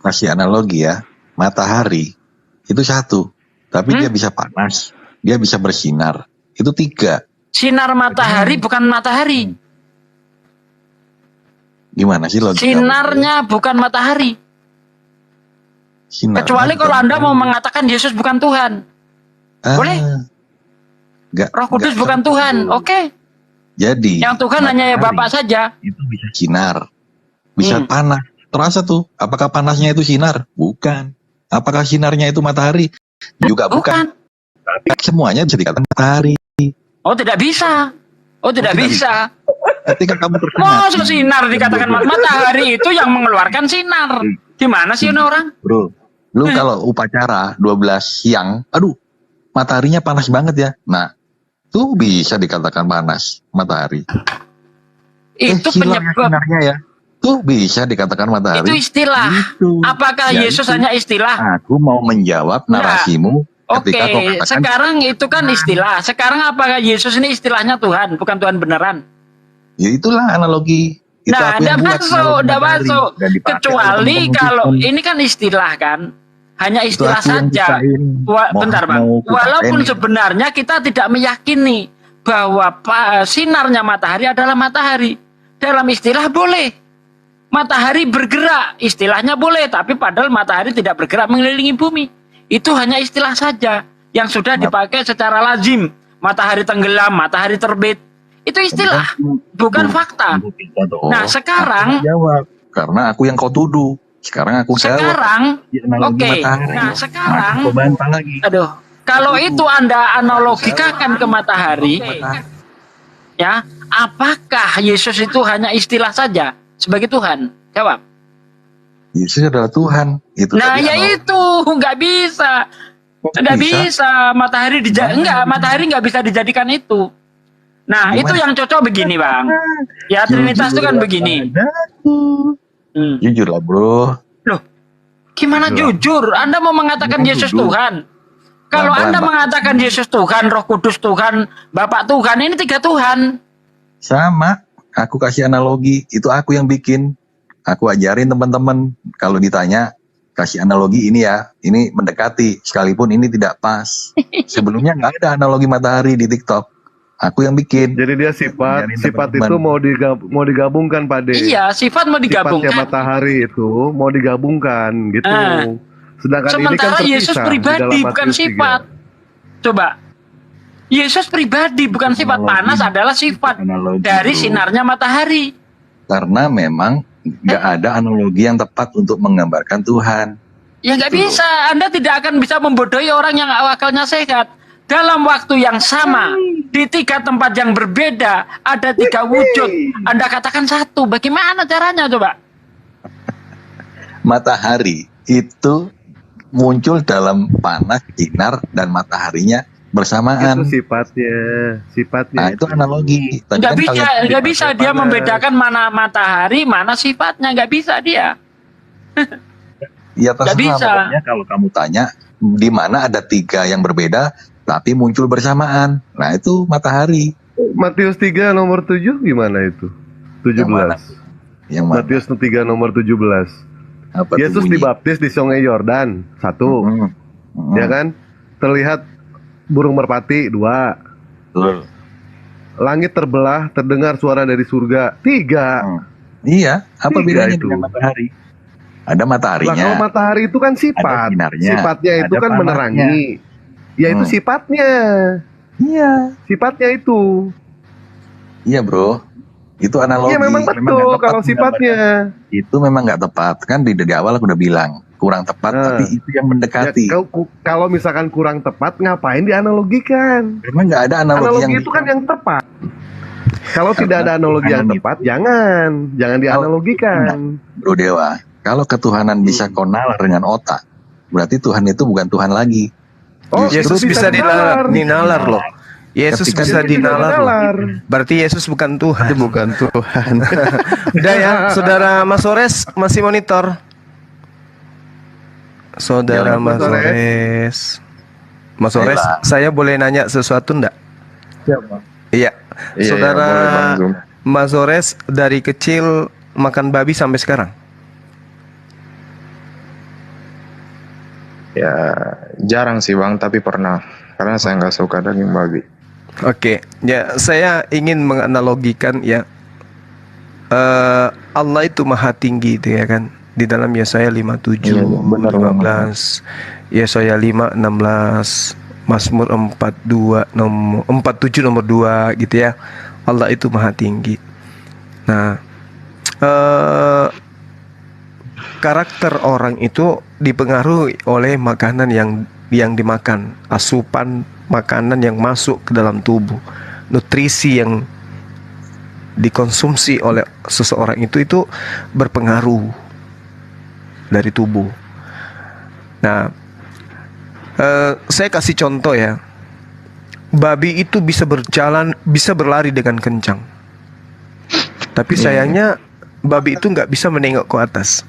Speaker 10: Kasih analogi ya, matahari itu 1, tapi dia bisa panas, dia bisa bersinar. Itu 3.
Speaker 7: Sinar matahari bukan matahari.
Speaker 10: Gimana sih logika?
Speaker 7: Sinarnya bukan matahari. Kecuali kalau Anda mau mengatakan Yesus bukan Tuhan. Boleh? Roh Kudus bukan Tuhan. Oke.
Speaker 10: Jadi
Speaker 7: yang Tuhan hanya ya Bapak saja.
Speaker 10: Itu bisa sinar, bisa panas. Terasa tuh, apakah panasnya itu sinar? Bukan. Apakah sinarnya itu matahari? Juga bukan. Tapi semuanya bisa dikatakan matahari.
Speaker 7: Oh tidak bisa. Oh tidak bisa.
Speaker 10: Ketika kamu terkena
Speaker 7: Masa sinar dikatakan matahari itu yang mengeluarkan sinar. Gimana sih orang?
Speaker 10: Bro, lu kalau upacara 12 siang, aduh, mataharinya panas banget ya. Nah, tuh bisa dikatakan panas matahari.
Speaker 7: Itu penyebab.
Speaker 10: Sinarnya ya. Tuh bisa dikatakan matahari.
Speaker 7: Itu istilah. Gitu. Apakah ya Yesus hanya istilah?
Speaker 10: Aku mau menjawab narasimu.
Speaker 7: Oke, sekarang itu kan istilah. Sekarang apakah Yesus ini istilahnya Tuhan, bukan Tuhan beneran?
Speaker 10: Ya itulah analogi. Itu
Speaker 7: nah, tidak masuk. Kecuali kalau ini kan istilah kan, hanya istilah saja. Bentar bang. Walaupun sebenarnya kita tidak meyakini bahwa sinarnya matahari adalah matahari. Dalam istilah boleh. Matahari bergerak, istilahnya boleh, tapi padahal matahari tidak bergerak mengelilingi bumi. Itu hanya istilah saja yang sudah dipakai secara lazim. Matahari tenggelam, matahari terbit. Itu Itu istilah, bukan fakta. Nah, sekarang
Speaker 10: jawab karena aku yang kau tuduh. Sekarang aku
Speaker 7: sekarang oke. Nah, sekarang aduh, kalau itu Anda analogikakan ke matahari, ya, apakah Yesus itu hanya istilah saja sebagai Tuhan? Jawab.
Speaker 10: Yesus adalah Tuhan. Itu
Speaker 7: Nah,
Speaker 10: tadi
Speaker 7: ya itu nggak bisa. Nggak bisa. Matahari nggak bisa dijadikan itu. Nah, itu yang cocok begini, Bang. Ya, Trinitas itu kan begini.
Speaker 10: Jujur lah, bro.
Speaker 7: Loh, gimana jujur? Anda mau mengatakan Yesus Tuhan? Kalau Anda mengatakan Yesus Tuhan, Roh Kudus Tuhan, Bapak Tuhan, ini 3 Tuhan.
Speaker 10: Sama, aku kasih analogi, itu aku yang bikin. Aku ajarin teman-teman, kalau ditanya, kasih analogi ini ya, ini mendekati, sekalipun ini tidak pas. Sebelumnya nggak ada analogi matahari di TikTok. Aku yang bikin.
Speaker 9: Jadi dia sifat itu mau digabungkan, Pak De.
Speaker 7: Iya, sifat mau digabungkan.
Speaker 9: Sifatnya matahari itu mau digabungkan gitu. Sedangkan
Speaker 7: sementara
Speaker 9: ini kan
Speaker 7: Yesus pribadi bukan sifat. Coba. Yesus pribadi bukan sifat. Panas adalah sifat dari sinarnya matahari.
Speaker 10: Karena memang nggak ada analogi yang tepat untuk menggambarkan Tuhan.
Speaker 7: Ya nggak bisa. Anda tidak akan bisa membodohi orang yang akalnya sehat. Dalam waktu yang sama, di 3 tempat yang berbeda, ada 3 wujud. Anda katakan satu. Bagaimana caranya coba?
Speaker 10: Matahari itu muncul dalam panas, sinar, dan mataharinya bersamaan.
Speaker 9: Itu sifatnya.
Speaker 10: Nah, itu analogi.
Speaker 7: Nggak bisa dia membedakan mana matahari, mana sifatnya. Nggak bisa dia.
Speaker 10: Ya terserah. Pokoknya kalau kamu tanya, di mana ada 3 yang berbeda, tapi muncul bersamaan. Nah, itu matahari.
Speaker 9: Matius 3 nomor 7 gimana itu? 17.
Speaker 10: Yang mana?
Speaker 9: Matius 3 nomor 17.
Speaker 10: Apa
Speaker 9: Yesus dibaptis di Sungai Yordan, 1. Ya kan? Terlihat burung merpati, 2. Langit terbelah, terdengar suara dari surga, 3.
Speaker 10: Iya, apa
Speaker 9: 3
Speaker 10: bedanya
Speaker 9: itu?
Speaker 10: dengan matahari? Ada mataharinya.
Speaker 9: Nah, kalau matahari itu kan sifat. Sifatnya itu kan menerangi. Ya itu sifatnya.
Speaker 10: Iya.
Speaker 9: Sifatnya itu.
Speaker 10: Iya, bro. Itu analogi.
Speaker 9: Iya, memang betul kalau sifatnya.
Speaker 10: Itu memang nggak tepat. Kan di awal aku udah bilang kurang tepat, tapi itu yang mendekati.
Speaker 9: Ya, kalau misalkan kurang tepat, ngapain dianalogikan?
Speaker 10: Memang nggak ada analogi yang
Speaker 9: itu kan yang tepat. Kalau tidak ada analogi yang tepat, jangan dianalogikan.
Speaker 10: Bro Dewa, kalau ketuhanan bisa kau nalar dengan otak, berarti Tuhan itu bukan Tuhan lagi.
Speaker 4: Oh, Yesus bisa dinalar loh. Yesus bisa dinalar loh. Berarti Yesus bukan Tuhan.
Speaker 8: Itu bukan Tuhan.
Speaker 4: Udah ya, Saudara Mas Ores masih monitor. Saudara Mas Ores. Mas Ores, saya boleh nanya sesuatu enggak? Iya. Saudara Mas Ores dari kecil makan babi sampai sekarang?
Speaker 6: Ya jarang sih Bang, tapi pernah. Karena saya nggak suka daging babi.
Speaker 4: Oke, ya saya ingin menganalogikan ya, Allah itu maha tinggi itu ya kan. Di dalam Yesaya 57, 15, Yesaya 5, 16, Mazmur 47 nomor 2 gitu ya. Allah itu maha tinggi. Nah, karakter orang itu dipengaruhi oleh makanan yang dimakan, asupan makanan yang masuk ke dalam tubuh, nutrisi yang dikonsumsi oleh seseorang itu berpengaruh dari tubuh. Nah, saya kasih contoh ya, babi itu bisa berlari dengan kencang, tapi sayangnya babi itu nggak bisa menengok ke atas.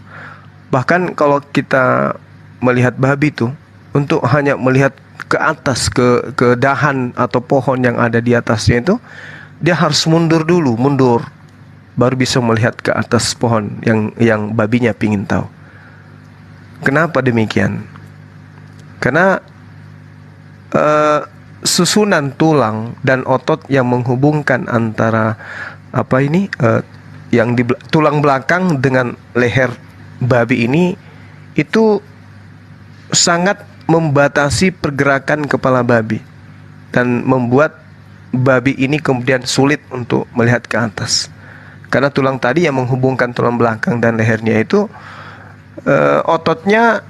Speaker 4: Bahkan kalau kita melihat babi itu, untuk hanya melihat ke atas, ke dahan atau pohon yang ada di atasnya itu, dia harus mundur, baru bisa melihat ke atas pohon yang babinya pingin tahu. Kenapa demikian? Karena susunan tulang dan otot yang menghubungkan antara tulang belakang dengan leher babi ini itu sangat membatasi pergerakan kepala babi dan membuat babi ini kemudian sulit untuk melihat ke atas. Karena tulang tadi yang menghubungkan tulang belakang dan lehernya itu ototnya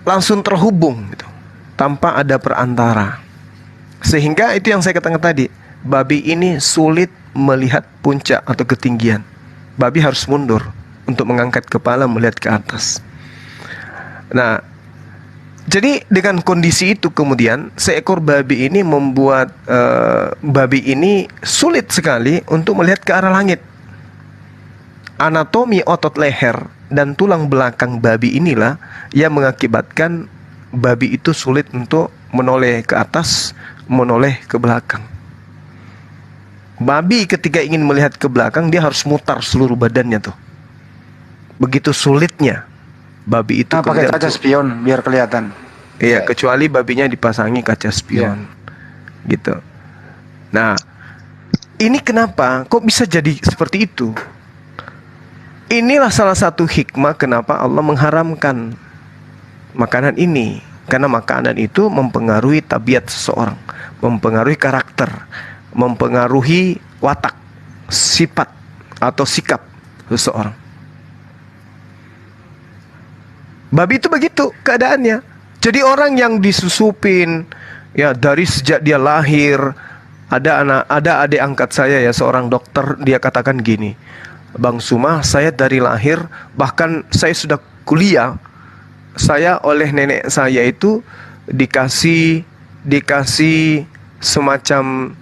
Speaker 4: langsung terhubung gitu, tanpa ada perantara. Sehingga itu yang saya katakan tadi, babi ini sulit melihat puncak atau ketinggian. Babi harus mundur untuk mengangkat kepala melihat ke atas. Nah, jadi dengan kondisi itu kemudian seekor babi ini membuat babi ini sulit sekali untuk melihat ke arah langit. Anatomi otot leher dan tulang belakang babi inilah yang mengakibatkan babi itu sulit untuk menoleh ke atas, menoleh ke belakang. Babi ketika ingin melihat ke belakang, dia harus mutar seluruh badannya tuh. Begitu sulitnya babi itu.
Speaker 5: Pakai kaca spion biar kelihatan.
Speaker 4: Iya, kecuali babinya dipasangi kaca spion, gitu. Nah, ini kenapa? Kok bisa jadi seperti itu? Inilah salah satu hikmah kenapa Allah mengharamkan makanan ini. Karena makanan itu mempengaruhi tabiat seseorang, mempengaruhi karakter, mempengaruhi watak, sifat atau sikap seseorang. Babi itu begitu keadaannya. Jadi orang yang disusupin ya dari sejak dia lahir, ada adik angkat saya ya, seorang dokter, dia katakan gini, Bang Suma, saya dari lahir, bahkan saya sudah kuliah, saya oleh nenek saya itu dikasih semacam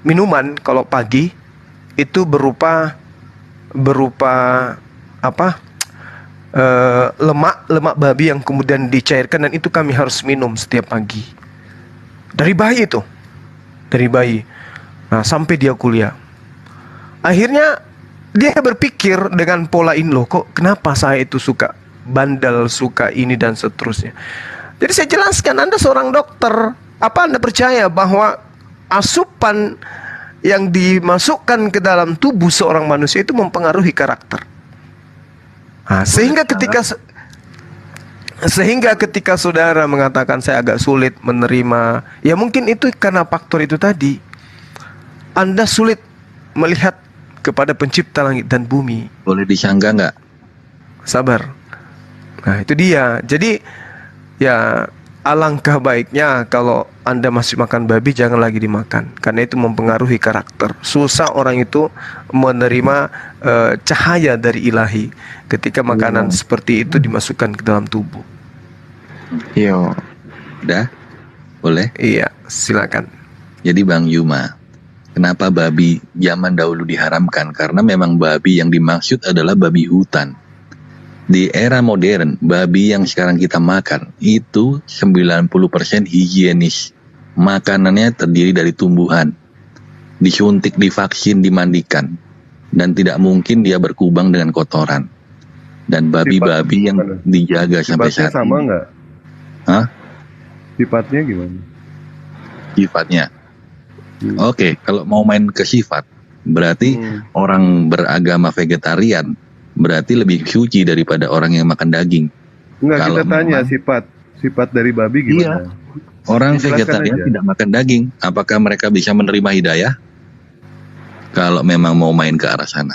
Speaker 4: minuman kalau pagi itu berupa lemak babi yang kemudian dicairkan, dan itu kami harus minum setiap pagi dari bayi itu, dari bayi. Nah, sampai dia kuliah, akhirnya dia berpikir dengan pola ini, loh kok kenapa saya itu suka bandel, suka ini dan seterusnya. Jadi saya jelaskan, Anda seorang dokter, apa Anda percaya bahwa asupan yang dimasukkan ke dalam tubuh seorang manusia itu mempengaruhi karakter? Nah, sehingga ketika saudara mengatakan saya agak sulit menerima, ya mungkin itu karena faktor itu tadi. Anda sulit melihat kepada pencipta langit dan bumi.
Speaker 10: Boleh disangka nggak?
Speaker 4: Sabar. Nah, itu dia. Jadi ya alangkah baiknya kalau Anda masih makan babi, jangan lagi dimakan, karena itu mempengaruhi karakter. Susah orang itu menerima cahaya dari ilahi ketika makanan seperti itu dimasukkan ke dalam tubuh.
Speaker 10: Yo, udah? Boleh?
Speaker 4: Iya, silakan.
Speaker 10: Jadi Bang Yuma, kenapa babi zaman dahulu diharamkan? Karena memang babi yang dimaksud adalah babi hutan. Di era modern, babi yang sekarang kita makan itu 90% higienis. Makanannya terdiri dari tumbuhan, disuntik, divaksin, dimandikan, dan tidak mungkin dia berkubang dengan kotoran. Dan babi-babi yang dijaga sampai saat ini.
Speaker 9: Sama nggak?
Speaker 10: Hah?
Speaker 9: Sifatnya gimana?
Speaker 10: Sifatnya? Oke, kalau mau main ke sifat, berarti orang beragama vegetarian berarti lebih suci daripada orang yang makan daging.
Speaker 9: Enggak,
Speaker 10: Kalau
Speaker 9: kita tanya sifat dari babi gimana?
Speaker 10: Iya. Orang
Speaker 9: Jelaskan
Speaker 10: vegetarian
Speaker 9: aja.
Speaker 10: tidak makan daging, apakah mereka bisa menerima hidayah? Kalau memang mau main ke arah sana,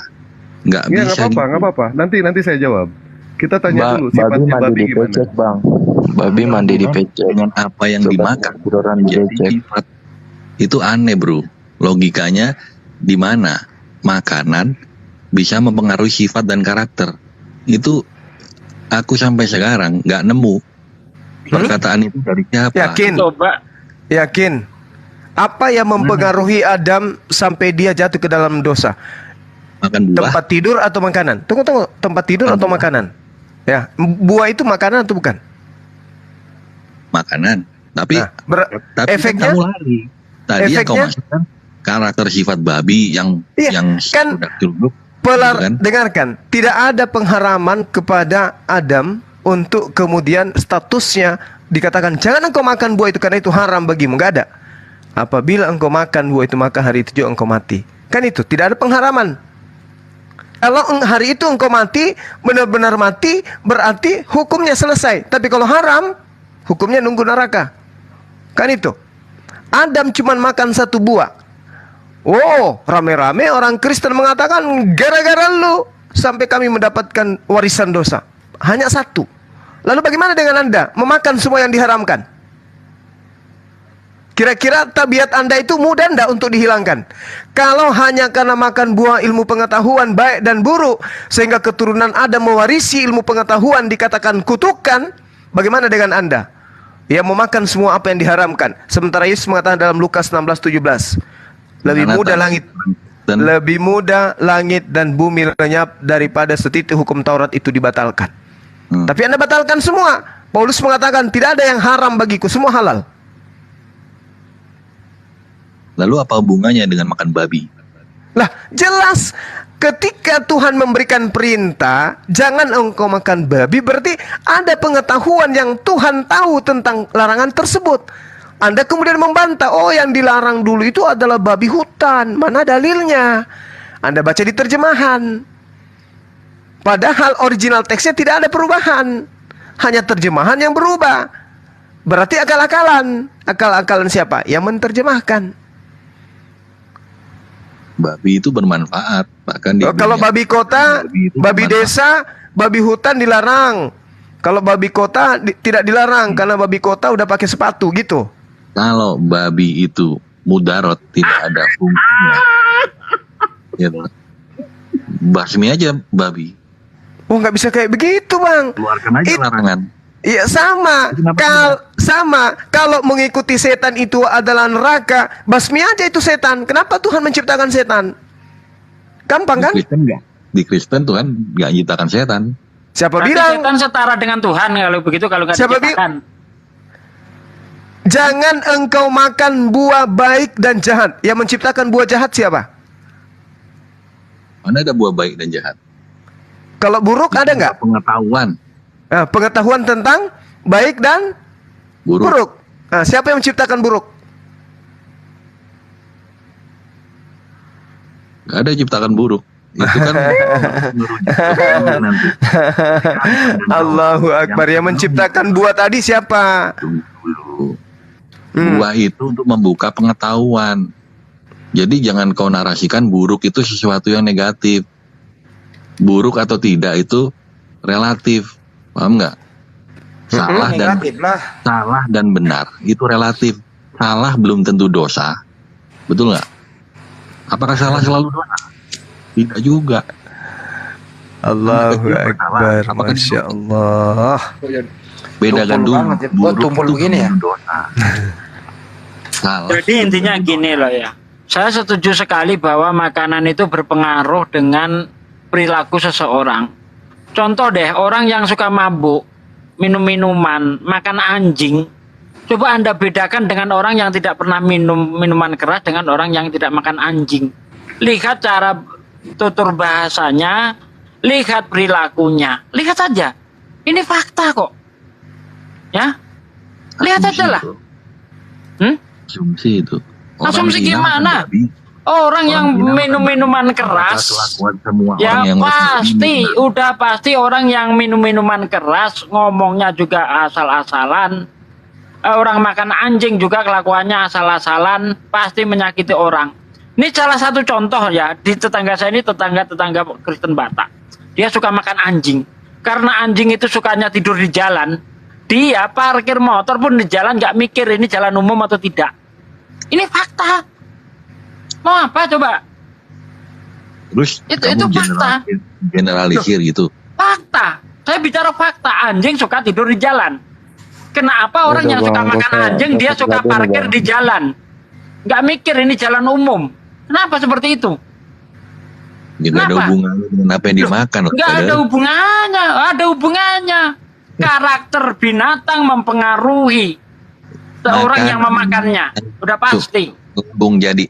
Speaker 10: nggak
Speaker 9: Iya,
Speaker 10: bisa.
Speaker 9: nggak apa-apa. Nanti saya jawab. Kita tanya dulu sifatnya babi gimana?
Speaker 6: Bang. Babi mandi di pecek.
Speaker 10: Dengan apa yang dimakan. Jadi sifat itu aneh, bro. Logikanya di mana makanan bisa mempengaruhi sifat dan karakter. Itu aku sampai sekarang nggak nemu perkataan itu dari siapa.
Speaker 4: Yakin. Apa yang mempengaruhi Adam sampai dia jatuh ke dalam dosa?
Speaker 10: Makan buah.
Speaker 4: Tempat tidur atau makanan? Tunggu. Tempat tidur atau makanan? Ya, buah itu makanan atau bukan?
Speaker 10: Makanan. Tapi
Speaker 4: efeknya?
Speaker 10: kamu lari. Tadi yang kau masukkan karakter sifat babi yang
Speaker 4: kan
Speaker 10: ceruk.
Speaker 4: Dengarkan, tidak ada pengharaman kepada Adam untuk kemudian statusnya dikatakan jangan engkau makan buah itu karena itu haram bagimu, nggak ada. Apabila engkau makan buah itu maka hari itu juga engkau mati. Kan itu tidak ada pengharaman. Kalau hari itu engkau mati, benar-benar mati, berarti hukumnya selesai. Tapi kalau haram, hukumnya nunggu neraka. Kan itu. Adam cuma makan satu buah. Oh, rame-rame orang Kristen mengatakan gara-gara lu sampai kami mendapatkan warisan dosa. Hanya satu. Lalu bagaimana dengan Anda memakan semua yang diharamkan? Kira-kira tabiat Anda itu mudah enggak untuk dihilangkan? Kalau hanya karena makan buah ilmu pengetahuan baik dan buruk sehingga keturunan Adam mewarisi ilmu pengetahuan dikatakan kutukan, bagaimana dengan Anda yang memakan semua apa yang diharamkan? Sementara Yesus mengatakan dalam Lukas 16:17, lebih mudah langit dan bumi lenyap daripada setitik hukum Taurat itu dibatalkan. Tapi Anda batalkan semua. Paulus mengatakan tidak ada yang haram bagiku, semua halal.
Speaker 10: Lalu apa hubungannya dengan makan babi?
Speaker 4: Lah, jelas ketika Tuhan memberikan perintah jangan engkau makan babi, berarti ada pengetahuan yang Tuhan tahu tentang larangan tersebut. Anda kemudian membantah, oh yang dilarang dulu itu adalah babi hutan. Mana dalilnya? Anda baca di terjemahan. Padahal original teksnya tidak ada perubahan. Hanya terjemahan yang berubah. Berarti akal-akalan. Akal-akalan siapa? Yang menerjemahkan.
Speaker 10: Babi itu bermanfaat. Bahkan di
Speaker 4: kalau babi kota, babi desa, babi hutan dilarang. Kalau babi kota tidak dilarang karena babi kota udah pakai sepatu gitu.
Speaker 10: Kalau babi itu mudarat, tidak ada fungsinya. Ya, basmi aja babi.
Speaker 4: Oh, nggak bisa kayak begitu, Bang.
Speaker 10: Keluarkan aja larangan.
Speaker 4: Iya sama. Kalau mengikuti setan itu adalah neraka, basmi aja itu setan. Kenapa Tuhan menciptakan setan? Gampang kan?
Speaker 10: Di Kristen Tuhan nggak menciptakan setan.
Speaker 4: Siapa
Speaker 7: Berarti
Speaker 4: bilang?
Speaker 7: setan setara dengan Tuhan kalau begitu, kalau nggak diciptakan.
Speaker 4: Jangan engkau makan buah baik dan jahat. Yang menciptakan buah jahat siapa?
Speaker 10: Mana ada buah baik dan jahat?
Speaker 4: Kalau buruk ada nggak?
Speaker 10: Pengetahuan.
Speaker 4: Nah, pengetahuan tentang baik dan buruk. Nah, siapa yang menciptakan buruk?
Speaker 10: Gak ada ciptakan buruk. Itu kan nanti.
Speaker 4: Allahu Akbar. Yang menciptakan buah tadi siapa?
Speaker 10: Buah itu untuk membuka pengetahuan. Jadi jangan kau narasikan buruk itu sesuatu yang negatif. Buruk atau tidak itu relatif. Paham nggak? Salah dan benar itu relatif. Salah belum tentu dosa. Betul nggak? Apakah salah selalu dosa? Tidak juga.
Speaker 4: Allahu Akbar. Masya Allah.
Speaker 10: Bedakan dulu. Buruk itu
Speaker 5: begini ya.
Speaker 10: dosa. Salah.
Speaker 7: Jadi intinya gini loh ya. Saya setuju sekali bahwa makanan itu berpengaruh dengan perilaku seseorang. Contoh deh, orang yang suka mabuk, minum minuman, makan anjing. Coba Anda bedakan dengan orang yang tidak pernah minum minuman keras dengan orang yang tidak makan anjing. Lihat cara tutur bahasanya, lihat perilakunya. Lihat saja. Ini fakta kok. Ya. Lihat aja lah.
Speaker 10: Asumsi itu.
Speaker 7: Asumsi gimana? Orang yang minum minuman keras, ya pasti, udah pasti orang yang minum minuman keras, ngomongnya juga asal-asalan. Orang makan anjing juga kelakuannya asal-asalan, pasti menyakiti orang. Ini salah satu contoh ya, di tetangga saya ini tetangga Kristen Batak. Dia suka makan anjing. Karena anjing itu sukanya tidur di jalan, dia parkir motor pun di jalan nggak mikir ini jalan umum atau tidak. Ini fakta. Mau apa coba?
Speaker 10: Terus
Speaker 7: itu fakta.
Speaker 10: Generalisir gitu.
Speaker 7: Fakta. Saya bicara fakta. Anjing suka tidur di jalan. Kenapa orang yang suka makan anjing dia suka parkir di jalan? Nggak mikir ini jalan umum. Kenapa seperti itu?
Speaker 10: Nggak ada hubungannya dengan apa yang dimakan.
Speaker 7: Nggak ada hubungannya. Ada hubungannya. Karakter binatang mempengaruhi seorang yang memakannya. Udah pasti.
Speaker 10: Bung jadi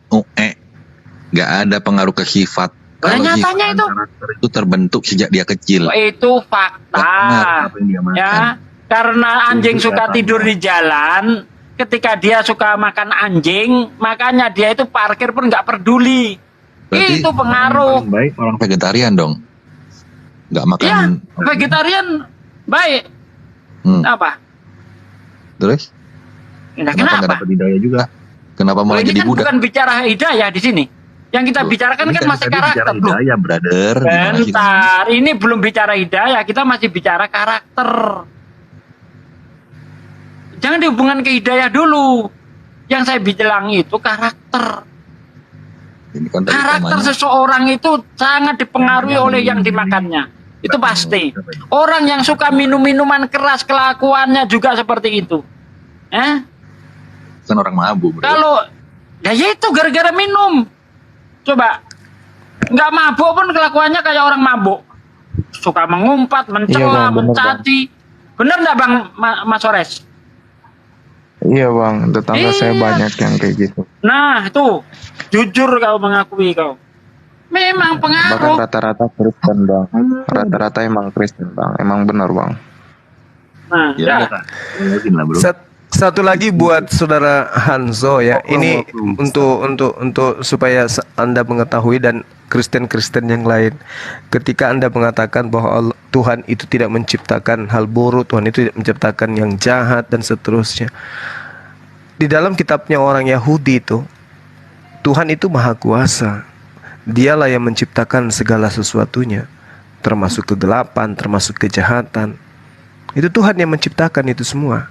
Speaker 10: nggak ada pengaruh ke sifat. Kalau
Speaker 7: nyatanya
Speaker 10: itu terbentuk sejak dia kecil.
Speaker 7: Itu fakta. Ya, karena anjing suka tidur di jalan, ketika dia suka makan anjing, makanya dia itu parkir pun nggak peduli.
Speaker 10: Berarti
Speaker 7: itu pengaruh.
Speaker 10: Orang baik orang vegetarian dong. Nggak makan.
Speaker 7: Ya, vegetarian baik. Apa?
Speaker 10: Terus?
Speaker 7: Nah, kenapa?
Speaker 10: Dapat hidayah juga. Kenapa malah
Speaker 7: ini
Speaker 10: jadi
Speaker 7: kan
Speaker 10: budak?
Speaker 7: bukan bicara hidayah di sini. Yang kita bicarakan
Speaker 10: Ini
Speaker 7: kan masih
Speaker 10: tadi
Speaker 7: karakter,
Speaker 10: bicara
Speaker 7: bro.
Speaker 10: hidayah, brother. Gimana sih?
Speaker 7: Bentar, ini belum bicara hidayah, kita masih bicara karakter. Jangan dihubungkan ke hidayah dulu. Yang saya bilang itu karakter.
Speaker 10: Ini kan tadi
Speaker 7: Karakter
Speaker 10: temanya.
Speaker 7: seseorang itu sangat dipengaruhi oleh yang dimakannya. Itu pasti. Orang yang suka minum-minuman keras, kelakuannya juga seperti itu.
Speaker 10: Kan orang mabuk, bro.
Speaker 7: Kalau ya itu gara-gara minum. Coba nggak mabuk pun kelakuannya kayak orang mabuk. Suka mengumpat, mencela,
Speaker 6: Bang, bener,
Speaker 7: mencaci. Bener nggak Bang Mas Ores?
Speaker 6: Iya bang, tetangga saya banyak yang kayak gitu.
Speaker 7: Nah itu jujur kau mengakui kau. Memang
Speaker 6: Bahkan
Speaker 7: pengaruh.
Speaker 6: rata-rata Kristen bang. Rata-rata emang Kristen bang. Emang benar bang.
Speaker 7: Nah,
Speaker 10: Ya,
Speaker 7: ya.
Speaker 10: mungkin lah, bro.
Speaker 4: Satu lagi buat saudara Hanzo ya. Ini untuk supaya Anda mengetahui dan Kristen-Kristen yang lain. Ketika Anda mengatakan bahwa Tuhan itu tidak menciptakan hal buruk, Tuhan itu tidak menciptakan yang jahat dan seterusnya. Di dalam kitabnya orang Yahudi itu, Tuhan itu maha kuasa. Dialah yang menciptakan segala sesuatunya, termasuk kegelapan, termasuk kejahatan. Itu Tuhan yang menciptakan itu semua.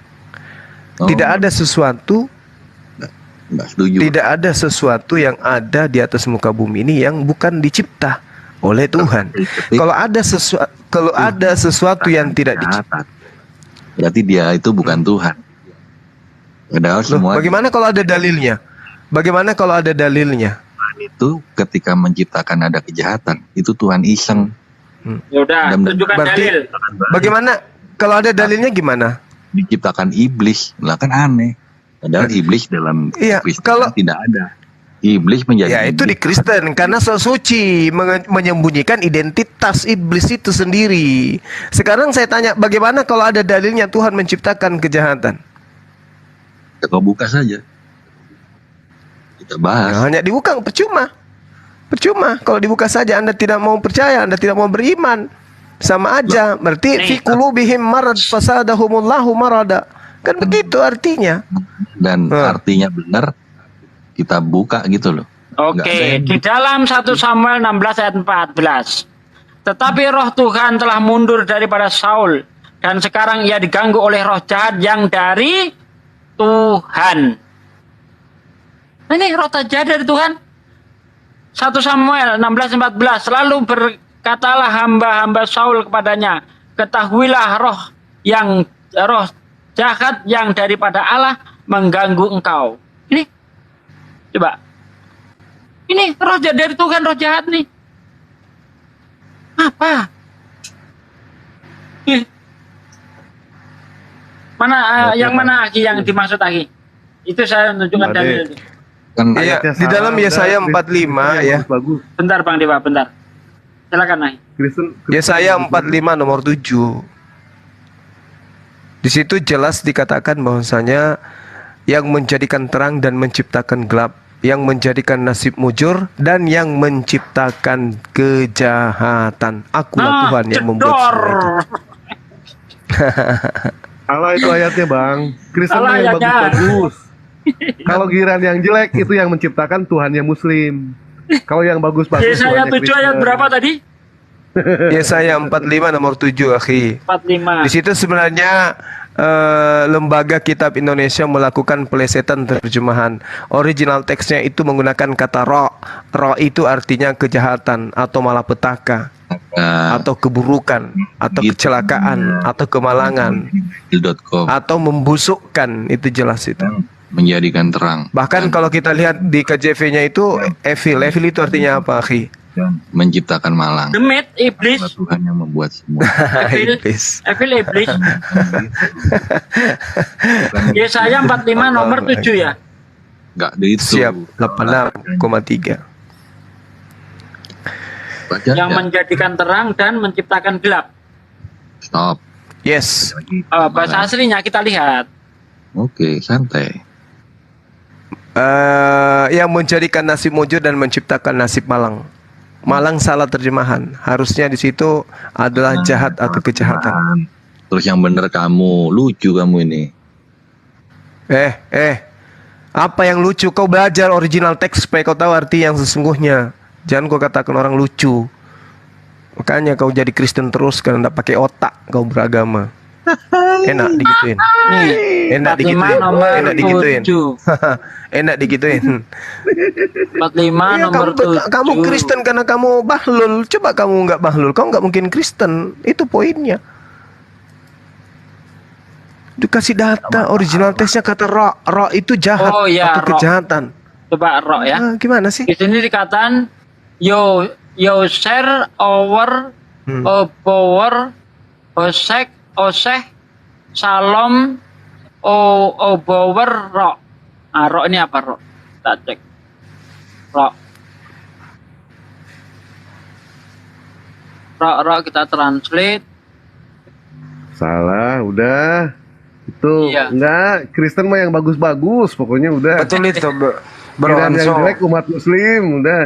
Speaker 4: Tidak ada sesuatu, tidak ada sesuatu yang ada di atas muka bumi ini yang bukan dicipta oleh Tuhan. Kalau ada sesuatu yang tidak dicipta,
Speaker 10: berarti dia itu bukan Tuhan. Padahal
Speaker 4: loh,
Speaker 10: semua
Speaker 4: bagaimana kalau ada dalilnya? Bagaimana kalau ada dalilnya?
Speaker 10: itu ketika menciptakan ada kejahatan, itu Tuhan iseng.
Speaker 7: Ya udah, tunjukkan
Speaker 4: Berarti
Speaker 7: dalil.
Speaker 4: bagaimana kalau ada dalilnya gimana?
Speaker 10: Diciptakan iblis, lah kan aneh. Padahal iblis dalam
Speaker 4: Iya,
Speaker 10: Kristen
Speaker 4: kalau-
Speaker 10: tidak ada. Iblis menjadi
Speaker 4: Ya itu di Kristen karena so suci menyembunyikan identitas iblis itu sendiri. Sekarang saya tanya, bagaimana kalau ada dalilnya Tuhan menciptakan kejahatan?
Speaker 10: Kau buka saja. Kita bahas.
Speaker 4: Ya, hanya dibuka percuma. Percuma kalau dibuka saja Anda tidak mau percaya, Anda tidak mau beriman. Sama aja. Berarti fi qulubihim marad fasadahumullahu marada. Kan begitu artinya.
Speaker 10: Dan artinya benar, kita buka gitu loh.
Speaker 7: Oke, di dalam 1 Samuel 16 ayat 14. Tetapi roh Tuhan telah mundur daripada Saul, dan sekarang ia diganggu oleh roh jahat yang dari Tuhan. Nah, ini roh jahat dari Tuhan. 1 Samuel 16:14. Lalu berkatalah hamba-hamba Saul kepadanya, ketahuilah roh jahat yang daripada Allah mengganggu engkau. Ini coba. Ini roh jahat dari Tuhan, roh jahat nih. Apa? Mana yang mana Aki yang dimaksud Aki? Itu saya tunjukkan dalil.
Speaker 10: Kan
Speaker 4: Iya, di dalam Yesaya 45 ya.
Speaker 7: Bentar Bang Dewa, bentar. Silakan Aki.
Speaker 4: Yesaya 45 nomor 7. Di situ jelas dikatakan bahwasanya yang menjadikan terang dan menciptakan gelap, yang menjadikan nasib mujur dan yang menciptakan kejahatan. Akulah Tuhan yang membuat semua itu.
Speaker 9: Salah itu ayatnya bang. Kristen
Speaker 7: Salah
Speaker 9: yang
Speaker 7: ayatnya.
Speaker 9: bagus-bagus. Kalau giran yang jelek itu yang menciptakan Tuhan yang Muslim. Kalau yang bagus-bagus
Speaker 7: Yesaya
Speaker 9: Tuhannya
Speaker 7: 7 ayat
Speaker 9: Kristen.
Speaker 7: berapa tadi?
Speaker 4: Yesaya 45 nomor 7 akhi.
Speaker 7: 45.
Speaker 4: Di situ sebenarnya Lembaga Kitab Indonesia melakukan pelesetan terjemahan. Original teksnya itu menggunakan kata ro. Ro itu artinya kejahatan atau malapetaka atau keburukan atau kecelakaan atau kemalangan atau membusukkan, itu jelas itu.
Speaker 10: menjadikan terang.
Speaker 4: Bahkan kalau kita lihat di KJV-nya itu evil. Evil itu artinya apa, akhi?
Speaker 10: Menciptakan malang.
Speaker 7: Demit, iblis.
Speaker 10: Tuhan yang membuat semua.
Speaker 4: Iblis.
Speaker 7: Evil iblis. Yesaya 45 nomor 7 ya.
Speaker 10: Enggak itu.
Speaker 4: Siap, 86,3.
Speaker 7: Yang menjadikan terang dan menciptakan gelap.
Speaker 10: Stop.
Speaker 4: Yes.
Speaker 7: Bahasa aslinya kita lihat.
Speaker 10: Oke, santai.
Speaker 4: Yang menjadikan nasib mujur dan menciptakan nasib malang. Malang salah terjemahan. Harusnya di situ adalah jahat atau kejahatan.
Speaker 10: Terus yang bener kamu, lucu kamu ini.
Speaker 4: Apa yang lucu? Kau belajar original teks supaya kau tahu arti yang sesungguhnya. Jangan kau katakan orang lucu. Makanya kau jadi Kristen terus karena tidak pakai otak kau beragama. Enak digituin.
Speaker 7: Nih,
Speaker 4: Enak
Speaker 7: 45
Speaker 4: digituin.
Speaker 7: nomor
Speaker 4: Enak digituin.
Speaker 7: 7.
Speaker 4: Enak digituin.
Speaker 7: 45
Speaker 4: Ya,
Speaker 7: nomor
Speaker 4: kamu
Speaker 7: 7.
Speaker 4: Kristen karena kamu bahlul. Coba kamu nggak bahlul, kau nggak mungkin Kristen. Itu poinnya. Dikasih data original tesnya kata ra itu jahat
Speaker 7: Oh ya,
Speaker 4: atau
Speaker 7: ro.
Speaker 4: kejahatan.
Speaker 7: Coba roh ya.
Speaker 4: Ah, gimana sih?
Speaker 7: Di sini dikatakan yo share over power osek oseh salom o bower ro. Ah, ro ini apa ro? Kita cek. Ro. Ro kita translate.
Speaker 9: Salah, udah. Itu
Speaker 7: Iya.
Speaker 9: enggak, Kristen mah yang bagus-bagus, pokoknya udah.
Speaker 5: Betul itu, Bro
Speaker 9: Kirain yang
Speaker 5: Anso.
Speaker 9: jelek umat muslim, udah.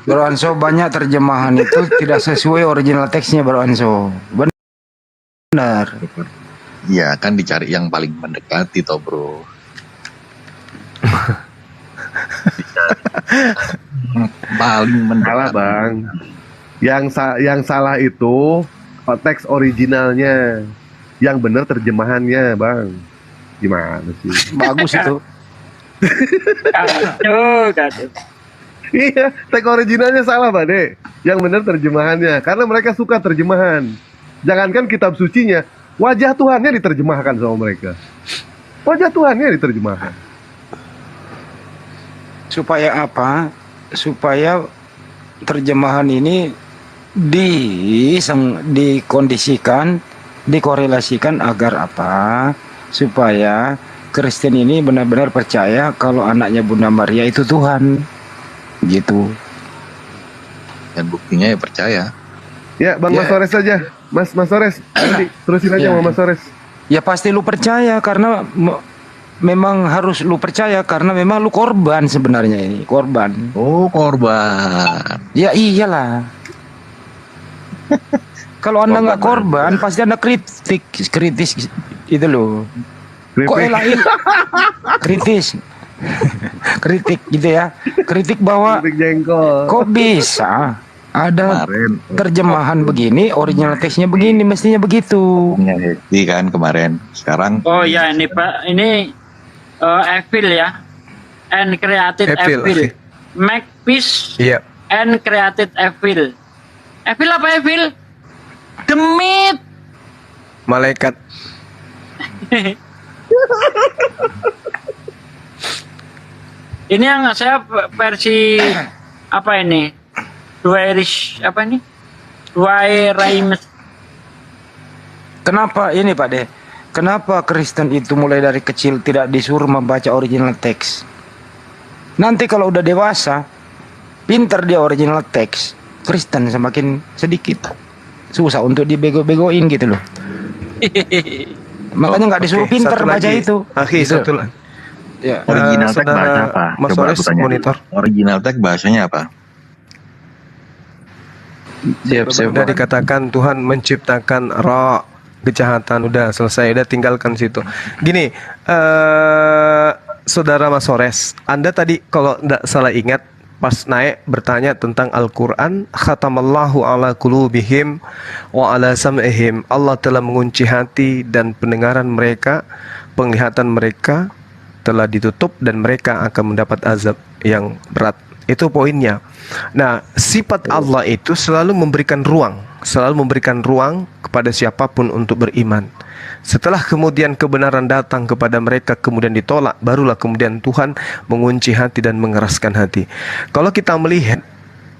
Speaker 5: Bro Anso, banyak terjemahan itu tidak sesuai original teksnya, Bro Anso. Benar.
Speaker 10: Iya, kan dicari yang paling mendekati toh, Bro. Paling
Speaker 9: Salah,
Speaker 10: mendekati.
Speaker 9: Bang. Yang salah itu teks originalnya. Yang benar terjemahannya, Bang. Gimana sih?
Speaker 5: Bagus itu.
Speaker 7: Kacau.
Speaker 9: Iya, teks originalnya salah, Pak De. Yang benar terjemahannya. Karena mereka suka terjemahan. Jangankan kitab sucinya, wajah Tuhannya diterjemahkan sama mereka. Wajah Tuhannya diterjemahkan.
Speaker 5: Supaya apa? Supaya terjemahan ini dikondisikan, dikorelasikan agar apa? Supaya Kristen ini benar-benar percaya kalau anaknya Bunda Maria itu Tuhan. Gitu.
Speaker 10: Dan buktinya ya percaya.
Speaker 9: Ya, Bang
Speaker 5: Ya.
Speaker 9: Mas Sores aja. Mas Sores, nanti terusin aja
Speaker 5: Ya.
Speaker 9: sama Mas Sores.
Speaker 5: Ya pasti lu percaya karena memang harus lu percaya karena memang lu korban sebenarnya ini, korban.
Speaker 10: Oh, korban.
Speaker 5: Ya iyalah. Kalau Anda nggak korban, pasti Anda kritis itu loh. Kok elain kritis, kritik gitu ya, kritik bahwa
Speaker 9: Kritik jengkol.
Speaker 5: kok bisa ada
Speaker 10: Kemarin
Speaker 5: terjemahan begini, original teksnya begini, mestinya begitu.
Speaker 10: punya Hedi kan kemarin. Sekarang
Speaker 7: Oh ya ini Pak, ini Evil ya. And created
Speaker 4: Evil,
Speaker 7: Evil.
Speaker 4: oke.
Speaker 7: Make peace
Speaker 4: Iya.
Speaker 7: and created Evil. Evil apa Evil? Demit.
Speaker 4: Malaikat.
Speaker 7: Ini yang saya versi apa ini? Dua Irish apa ini? Dua Raimes.
Speaker 5: Kenapa ini Pak De? Kenapa Kristen itu mulai dari kecil tidak disuruh membaca original teks? Nanti kalau udah dewasa, pintar dia original teks, Kristen semakin sedikit. Susah untuk dibego-begoin gitu loh. Makanya nggak disuruh
Speaker 4: Oke,
Speaker 5: pintar
Speaker 4: satu
Speaker 5: baca
Speaker 4: lagi.
Speaker 5: itu.
Speaker 4: Akhi,
Speaker 5: Gitu.
Speaker 4: satu lagi.
Speaker 5: Ya.
Speaker 10: original teks
Speaker 4: Saudara
Speaker 10: bahasa apa?
Speaker 4: Mas
Speaker 10: Coba
Speaker 4: Sores
Speaker 10: aku tanya.
Speaker 4: monitor.
Speaker 10: Original teks bahasanya apa?
Speaker 4: Sudah dikatakan Tuhan menciptakan roh kejahatan, udah selesai, udah tinggalkan situ. Gini, saudara Mas Sores, Anda tadi kalau tidak salah ingat pas naik bertanya tentang Al-Quran, khatamallahu ala qulubihim wa ala sam'ihim. Allah telah mengunci hati dan pendengaran mereka, penglihatan mereka telah ditutup dan mereka akan mendapat azab yang berat. Itu poinnya. Nah, sifat Allah itu selalu memberikan ruang kepada siapapun untuk beriman. Setelah kemudian kebenaran datang kepada mereka kemudian ditolak, barulah kemudian Tuhan mengunci hati dan mengeraskan hati. Kalau kita melihat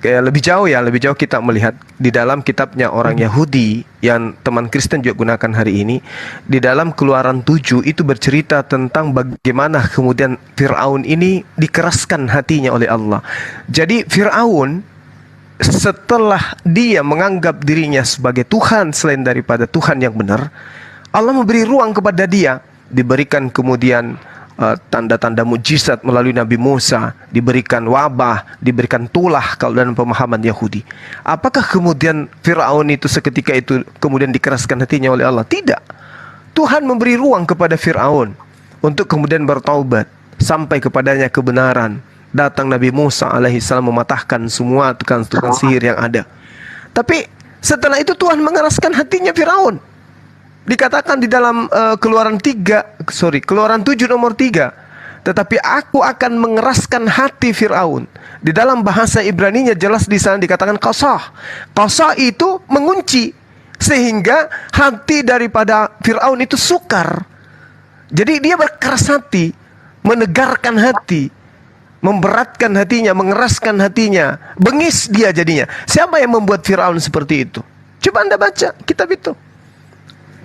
Speaker 4: lebih jauh kita melihat di dalam kitabnya orang Yahudi yang teman Kristen juga gunakan hari ini, di dalam Keluaran 7 itu bercerita tentang bagaimana kemudian Fir'aun ini dikeraskan hatinya oleh Allah. Jadi Fir'aun setelah dia menganggap dirinya sebagai Tuhan selain daripada Tuhan yang benar, Allah memberi ruang kepada dia, diberikan kemudian tanda-tanda mujizat melalui Nabi Musa, diberikan wabah, diberikan tulah kalau dalam pemahaman Yahudi. Apakah kemudian Fir'aun itu seketika itu kemudian dikeraskan hatinya oleh Allah? Tidak. Tuhan memberi ruang kepada Fir'aun untuk kemudian bertaubat. sampai kepadanya kebenaran. Datang Nabi Musa alaihissalam mematahkan semua tukang-tukang sihir yang ada. Tapi setelah itu Tuhan mengeraskan hatinya Firaun. Dikatakan di dalam Keluaran 7 nomor 3. Tetapi aku akan mengeraskan hati Firaun. Di dalam bahasa Ibraninya jelas di sana dikatakan qasah. Qasah itu mengunci, sehingga hati daripada Firaun itu sukar. Jadi dia berkeras hati, menegarkan hati, memberatkan hatinya, mengeraskan hatinya, bengis dia jadinya. Siapa yang membuat Firaun seperti itu? Coba Anda baca kitab itu.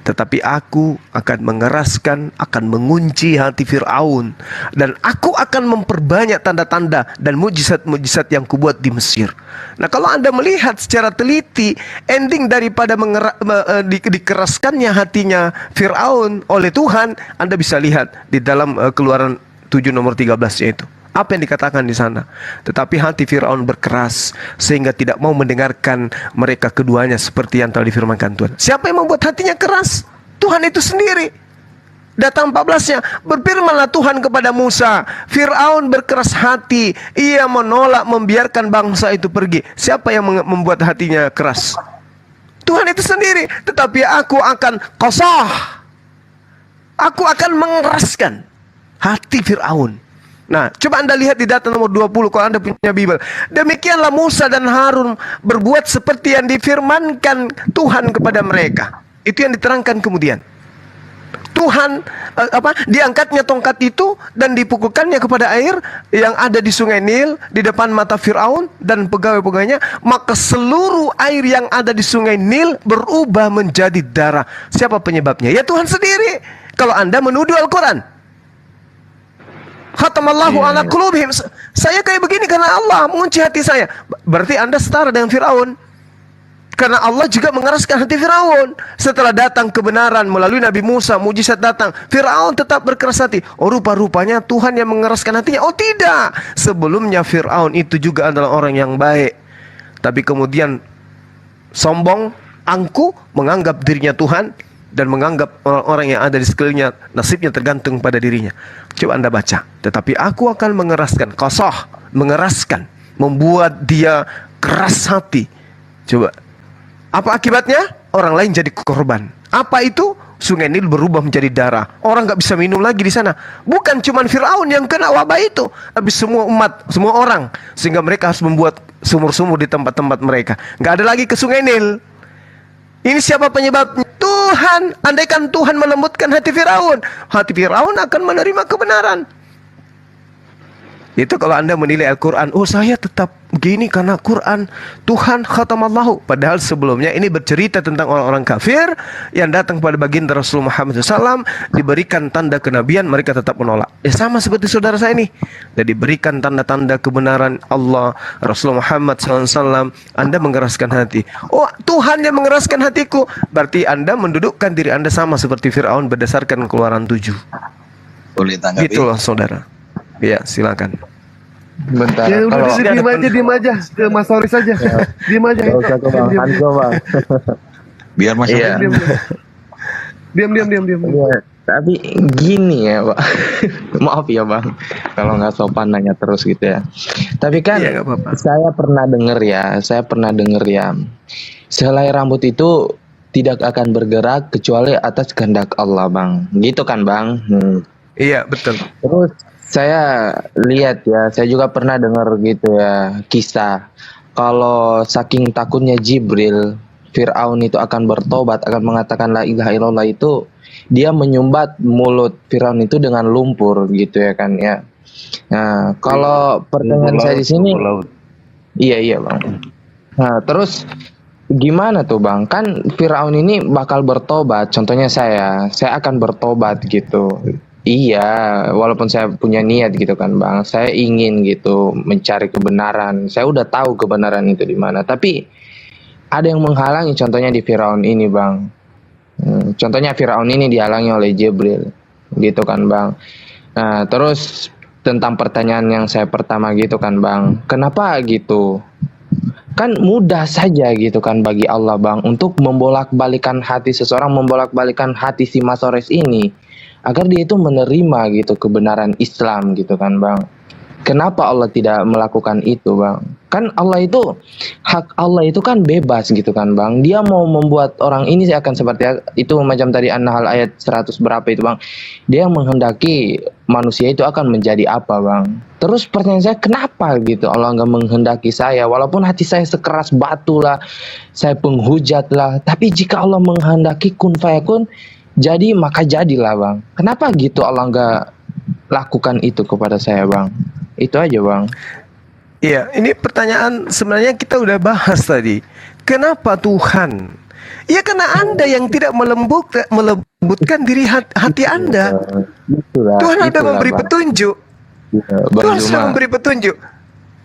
Speaker 4: Tetapi aku akan mengeraskan, akan mengunci hati Fir'aun. Dan aku akan memperbanyak tanda-tanda dan mujizat-mujizat yang kubuat di Mesir. Nah, kalau Anda melihat secara teliti, ending daripada dikeraskannya hatinya Fir'aun oleh Tuhan, Anda bisa lihat di dalam Keluaran 7 nomor 13 itu. Apa yang dikatakan di sana? Tetapi hati Firaun berkeras sehingga tidak mau mendengarkan mereka keduanya seperti yang telah difirmankan Tuhan. Siapa yang membuat hatinya keras? Tuhan itu sendiri. Data 14-nya, berfirmanlah Tuhan kepada Musa, Firaun berkeras hati, ia menolak membiarkan bangsa itu pergi. Siapa yang membuat hatinya keras? Tuhan itu sendiri. Tetapi aku akan qasah. Aku akan mengeraskan hati Firaun. Nah, coba Anda lihat di data nomor 20 kalau Anda punya Bible. Demikianlah Musa dan Harun berbuat seperti yang difirmankan Tuhan kepada mereka. Itu yang diterangkan kemudian. Tuhan diangkatnya tongkat itu dan dipukulkannya kepada air yang ada di Sungai Nil di depan mata Firaun dan pegawai-pegawainya, maka seluruh air yang ada di Sungai Nil berubah menjadi darah. Siapa penyebabnya? Ya Tuhan sendiri. Kalau Anda menuduh Al-Quran, khatamallahu ala qulubihim. Saya kayak begini karena Allah mengunci hati saya. Berarti Anda setara dengan Firaun. Karena Allah juga mengeraskan hati Firaun. Setelah datang kebenaran melalui Nabi Musa, mujizat datang, Firaun tetap berkeras hati. Oh, rupa-rupanya Tuhan yang mengeraskan hatinya. Oh tidak, sebelumnya Firaun itu juga adalah orang yang baik. Tapi kemudian sombong, angkuh, menganggap dirinya Tuhan, dan menganggap orang-orang yang ada di sekelilingnya nasibnya tergantung pada dirinya. Coba Anda baca. Tetapi aku akan mengeraskan, qasah, mengeraskan, membuat dia keras hati. Coba, apa akibatnya? Orang lain jadi korban. Apa itu? Sungai Nil berubah menjadi darah. Orang nggak bisa minum lagi di sana. Bukan cuma Firaun yang kena wabah itu, tapi semua umat, semua orang. Sehingga mereka harus membuat sumur-sumur di tempat-tempat mereka. Nggak ada lagi ke Sungai Nil. Ini siapa penyebabnya? Tuhan. Andaikan Tuhan melembutkan hati Firaun, hati Firaun akan menerima kebenaran. Itu kalau Anda menilai Al-Quran, oh saya tetap begini karena Quran, Tuhan khatamallahu. Padahal sebelumnya ini bercerita tentang orang-orang kafir yang datang kepada baginda Rasulullah Muhammad SAW, diberikan tanda kenabian, mereka tetap menolak. Sama seperti saudara saya ini. Dan diberikan tanda-tanda kebenaran Allah, Rasulullah Muhammad SAW, Anda mengeraskan hati. Oh, Tuhan yang mengeraskan hatiku. Berarti Anda mendudukkan diri Anda sama seperti Firaun berdasarkan Keluaran 7.
Speaker 10: Boleh tanggapi?
Speaker 4: Itulah saudara. Ya, silakan.
Speaker 6: Bentar.
Speaker 9: Ya udah diem aja ke Mas Soris aja. Diem aja.
Speaker 6: Gak usah ke Bang Hanzo, Bang.
Speaker 10: Biar Mas
Speaker 6: Iya.
Speaker 9: Diam.
Speaker 6: Iya, tapi gini ya, Pak. Maaf ya, Bang, kalau nggak sopan nanya terus gitu ya. Tapi kan
Speaker 4: Iya, nggak apa-apa.
Speaker 6: saya pernah dengar ya, selai rambut itu tidak akan bergerak kecuali atas kehendak Allah, Bang. Gitu kan, Bang?
Speaker 4: Iya, betul.
Speaker 6: Terus saya lihat ya, saya juga pernah dengar gitu ya, kisah kalau saking takutnya Jibril, Fir'aun itu akan bertobat, akan mengatakan la ilaha illallah, itu dia menyumbat mulut Fir'aun itu dengan lumpur gitu ya kan ya. Nah, kalau pertanyaan saya di sini, iya Bang. Nah, terus gimana tuh Bang? Kan Fir'aun ini bakal bertobat, contohnya saya akan bertobat gitu. Iya, walaupun saya punya niat gitu kan Bang, saya ingin gitu mencari kebenaran. Saya udah tahu kebenaran itu di mana, tapi ada yang menghalangi. Contohnya di Firaun ini Bang. Contohnya Firaun ini dihalangi oleh Jibril, gitu kan Bang. Nah, terus tentang pertanyaan yang saya pertama gitu kan Bang, kenapa gitu? Kan mudah saja gitu kan bagi Allah Bang untuk membolak-balikan hati seseorang, membolak-balikan hati si Mas Soris ini. agar dia itu menerima gitu kebenaran Islam gitu kan Bang. Kenapa Allah tidak melakukan itu Bang? Kan Allah itu, hak Allah itu kan bebas gitu kan Bang. Dia mau membuat orang ini akan seperti itu, macam tadi An-Nahl ayat 100 berapa itu Bang. Dia menghendaki manusia itu akan menjadi apa Bang. Terus pertanyaan saya, kenapa gitu Allah nggak menghendaki saya? Walaupun hati saya sekeras batu lah, saya penghujat lah, tapi jika Allah menghendaki kun fayakun, jadi maka jadilah Bang. Kenapa gitu Allah nggak lakukan itu kepada saya Bang? Itu aja Bang.
Speaker 4: Iya, ini pertanyaan sebenarnya kita udah bahas tadi. Kenapa Tuhan? Ya karena Anda yang tidak melembutkan diri hati Anda. Tuhan ada memberi petunjuk. Tuhan sudah memberi petunjuk.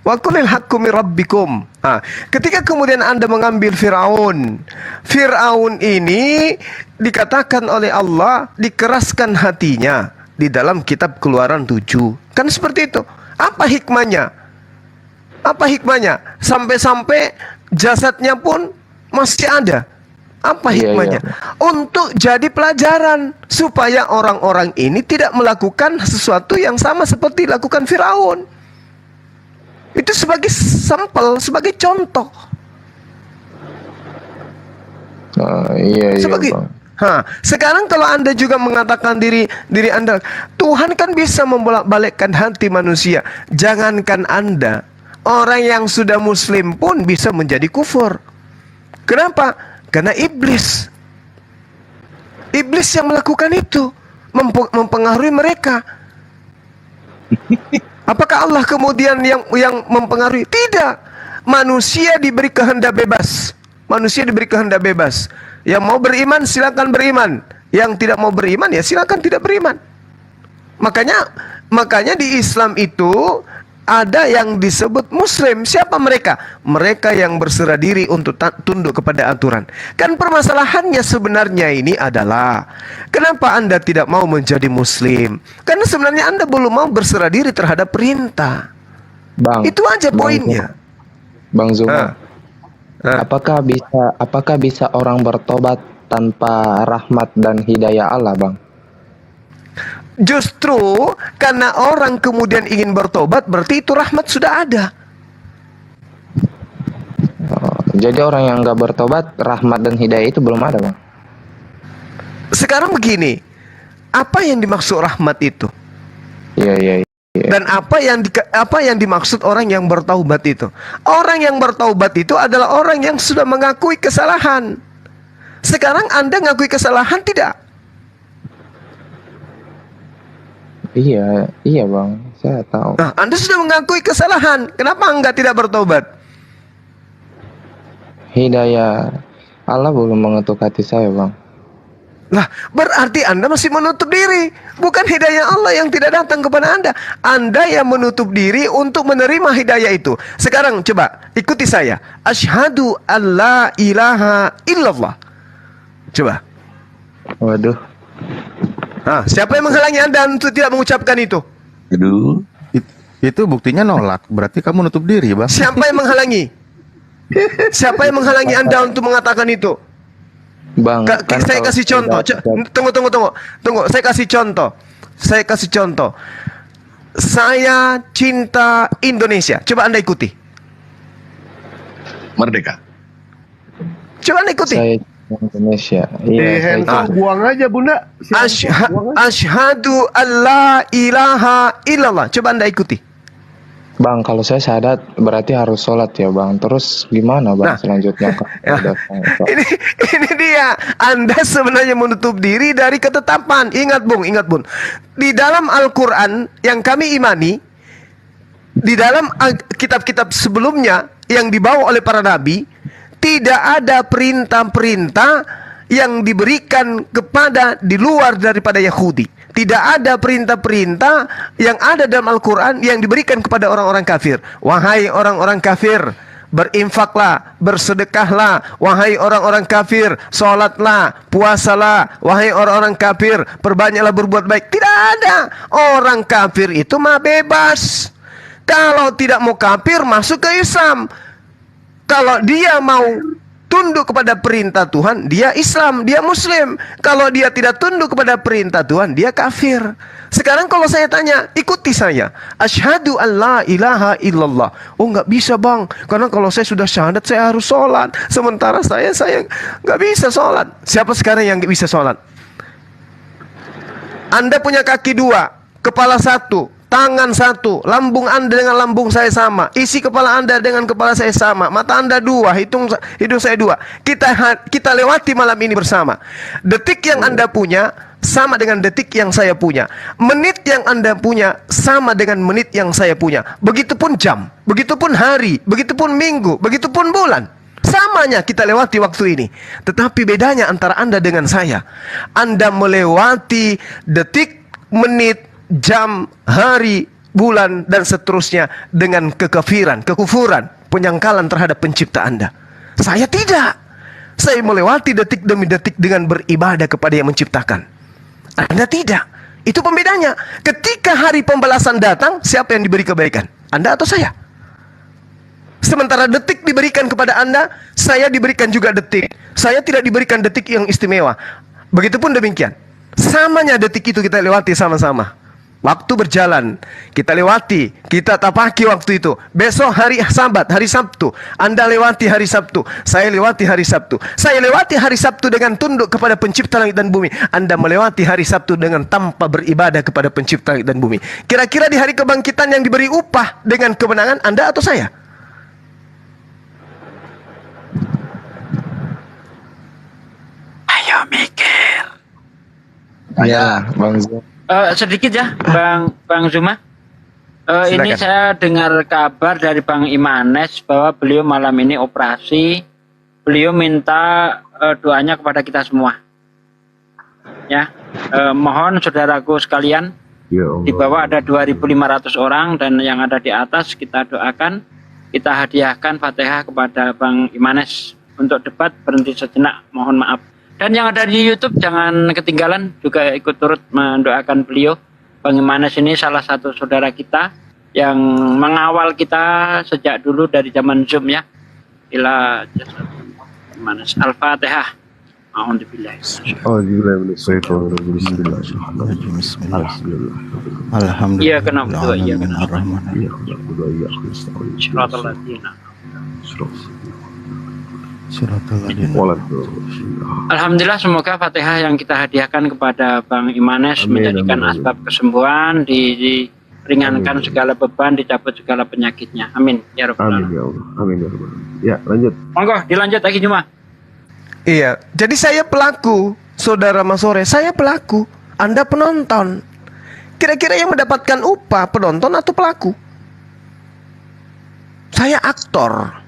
Speaker 4: Wa qulil haqqu mir rabbikum. Ketika kemudian Anda mengambil Firaun. Firaun ini dikatakan oleh Allah dikeraskan hatinya di dalam kitab Keluaran 7. Kan seperti itu. Apa hikmahnya? Apa hikmahnya? Sampai-sampai jasadnya pun masih ada. Apa hikmahnya? Untuk jadi pelajaran supaya orang-orang ini tidak melakukan sesuatu yang sama seperti dilakukan Firaun. Itu sebagai sampel, sebagai contoh. Sebagai sekarang kalau Anda juga mengatakan diri Anda, Tuhan kan bisa membolak-balikkan hati manusia. Jangankan Anda, orang yang sudah muslim pun bisa menjadi kufur. Kenapa? Karena iblis yang melakukan itu, mempengaruhi mereka. Apakah Allah kemudian yang mempengaruhi? Tidak. Manusia diberi kehendak bebas. Manusia diberi kehendak bebas. Yang mau beriman silakan beriman, yang tidak mau beriman ya silakan tidak beriman. Makanya di Islam itu ada yang disebut muslim. Siapa mereka? Mereka yang berserah diri untuk tunduk kepada aturan. Kan permasalahannya sebenarnya ini adalah kenapa Anda tidak mau menjadi muslim? Karena sebenarnya Anda belum mau berserah diri terhadap perintah.
Speaker 6: Bang,
Speaker 4: itu aja poinnya.
Speaker 6: Bang Zuma. Apakah bisa orang bertobat tanpa rahmat dan hidayah Allah, Bang?
Speaker 4: Justru karena orang kemudian ingin bertobat, berarti itu rahmat sudah ada.
Speaker 6: Jadi orang yang nggak bertobat, rahmat dan hidayah itu belum ada, Bang.
Speaker 4: Sekarang begini, apa yang dimaksud rahmat itu?
Speaker 6: Iya.
Speaker 4: Dan apa yang dimaksud orang yang bertaubat itu? Orang yang bertaubat itu adalah orang yang sudah mengakui kesalahan. Sekarang Anda ngakui kesalahan tidak?
Speaker 6: Iya Bang, saya tahu.
Speaker 4: Nah, Anda sudah mengakui kesalahan. Kenapa Anda tidak bertobat?
Speaker 6: Hidayah Allah belum mengetuk hati saya, Bang.
Speaker 4: Lah, berarti Anda masih menutup diri. Bukan hidayah Allah yang tidak datang kepada Anda. Anda yang menutup diri untuk menerima hidayah itu. Sekarang coba ikuti saya. Asyhadu alla ilaha illallah. Coba.
Speaker 6: Waduh.
Speaker 4: Siapa yang menghalangi Anda untuk tidak mengucapkan itu?
Speaker 8: Aduh. Itu buktinya nolak. Berarti kamu nutup diri, Bang.
Speaker 4: Siapa yang menghalangi? Siapa yang menghalangi Anda untuk mengatakan itu?
Speaker 6: Bang,
Speaker 4: saya kasih contoh. Tunggu. Saya kasih contoh. Saya cinta Indonesia. Coba Anda ikuti.
Speaker 10: Merdeka.
Speaker 4: Coba Anda ikuti.
Speaker 6: Saya Indonesia. Iya.
Speaker 9: Buang aja Bunda.
Speaker 4: Asyhadu alla ilaha illallah. Coba Anda ikuti.
Speaker 6: Bang, kalau saya syahadat berarti harus sholat ya Bang. Terus gimana Bang selanjutnya?
Speaker 4: Ini dia. Anda sebenarnya menutup diri dari ketetapan. Ingat Bung. Di dalam Al-Quran yang kami imani, di dalam kitab-kitab sebelumnya yang dibawa oleh para nabi, tidak ada perintah-perintah yang diberikan kepada di luar daripada Yahudi. Tidak ada perintah-perintah yang ada dalam Al-Quran yang diberikan kepada orang-orang kafir. Wahai orang-orang kafir, berinfaklah, bersedekahlah. Wahai orang-orang kafir, sholatlah, puasalah. Wahai orang-orang kafir, perbanyaklah berbuat baik. Tidak ada. Orang kafir itu mah bebas. Kalau tidak mau kafir, masuk ke Islam. Kalau dia mau tunduk kepada perintah Tuhan, dia Islam, dia Muslim. Kalau dia tidak tunduk kepada perintah Tuhan, dia kafir. Sekarang kalau saya tanya, ikuti saya. Asyhadu an la ilaha illallah. Oh, nggak bisa bang, karena kalau saya sudah syahadat saya harus sholat. Sementara saya nggak bisa sholat. Siapa sekarang yang nggak bisa sholat? Anda punya kaki dua, kepala satu, tangan satu, lambung Anda dengan lambung saya sama, isi kepala Anda dengan kepala saya sama, mata Anda dua, hidung saya dua. Kita lewati malam ini bersama. Detik yang Anda punya sama dengan detik yang saya punya. Menit yang Anda punya sama dengan menit yang saya punya. Begitupun jam, begitupun hari, begitupun minggu, begitupun bulan. Samanya kita lewati waktu ini. Tetapi bedanya antara Anda dengan saya, Anda melewati detik, menit, jam, hari, bulan, dan seterusnya dengan kekafiran, kekufuran, penyangkalan terhadap pencipta Anda. Saya tidak. Saya melewati detik demi detik dengan beribadah kepada yang menciptakan. Anda tidak. Itu pembedanya. Ketika hari pembalasan datang, siapa yang diberi kebaikan? Anda atau saya? Sementara detik diberikan kepada Anda, saya diberikan juga detik. Saya tidak diberikan detik yang istimewa. Begitupun demikian. Samanya detik itu kita lewati sama-sama. Waktu berjalan, kita lewati, kita tapaki waktu itu. Besok hari Sabat, hari Sabtu, Anda lewati hari Sabtu, saya lewati hari Sabtu. Saya lewati hari Sabtu dengan tunduk kepada pencipta langit dan bumi. Anda melewati hari Sabtu dengan tanpa beribadah kepada pencipta langit dan bumi. Kira-kira di hari kebangkitan yang diberi upah dengan kemenangan, Anda atau saya?
Speaker 7: Ayo mikir.
Speaker 6: Ya, Bang Zul.
Speaker 7: Sedikit ya, Bang Zuma. Ini saya dengar kabar dari Bang Imanes bahwa beliau malam ini operasi. Beliau minta doanya kepada kita semua. Ya, mohon saudaraku sekalian, di bawah ada 2.500 orang dan yang ada di atas kita doakan, kita hadiahkan Fatihah kepada Bang Imanes untuk debat berhenti sejenak. Mohon maaf. Dan yang ada di YouTube jangan ketinggalan juga ikut turut mendoakan beliau. Bang Imanes ini salah satu saudara kita yang mengawal kita sejak dulu dari zaman Zoom ya. Ila Imanes. Al-Fatihah. Alhamdulillah.
Speaker 8: Alhamdulillah.
Speaker 7: Iya kenapa? Iya kenapa? Alhamdulillah, semoga Fatihah yang kita hadiahkan kepada Bang Imanes menjadikan asbab kesembuhan, diringankan segala beban, dicabut segala penyakitnya. Amin ya rabbal alamin.
Speaker 9: Amin ya rabbal alamin. Ya, lanjut.
Speaker 7: Monggo dilanjut lagi Juma.
Speaker 4: Iya, jadi saya pelaku, saudara Mas Sore, saya pelaku. Anda penonton. Kira-kira yang mendapatkan upah penonton atau pelaku? Saya aktor.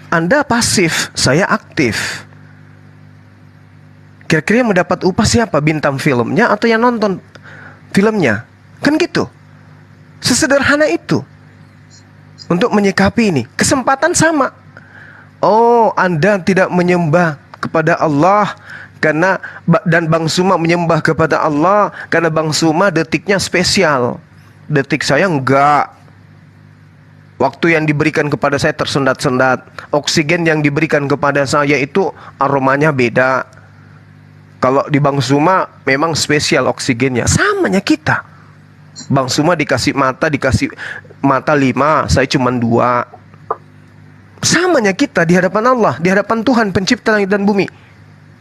Speaker 4: Anda pasif, saya aktif. Kira-kira yang mendapat upah siapa? Bintang filmnya atau yang nonton filmnya? Kan gitu. Sesederhana itu. Untuk menyikapi ini, kesempatan sama. Oh, Anda tidak menyembah kepada Allah karena dan Bang Suma menyembah kepada Allah karena Bang Suma detiknya spesial. Detik saya enggak. Waktu yang diberikan kepada saya tersendat-sendat. Oksigen yang diberikan kepada saya itu aromanya beda. Kalau di Bang Suma memang spesial oksigennya. Samanya kita. Bang Suma dikasih mata 5, saya cuma 2. Samanya kita di hadapan Allah, di hadapan Tuhan pencipta langit dan bumi.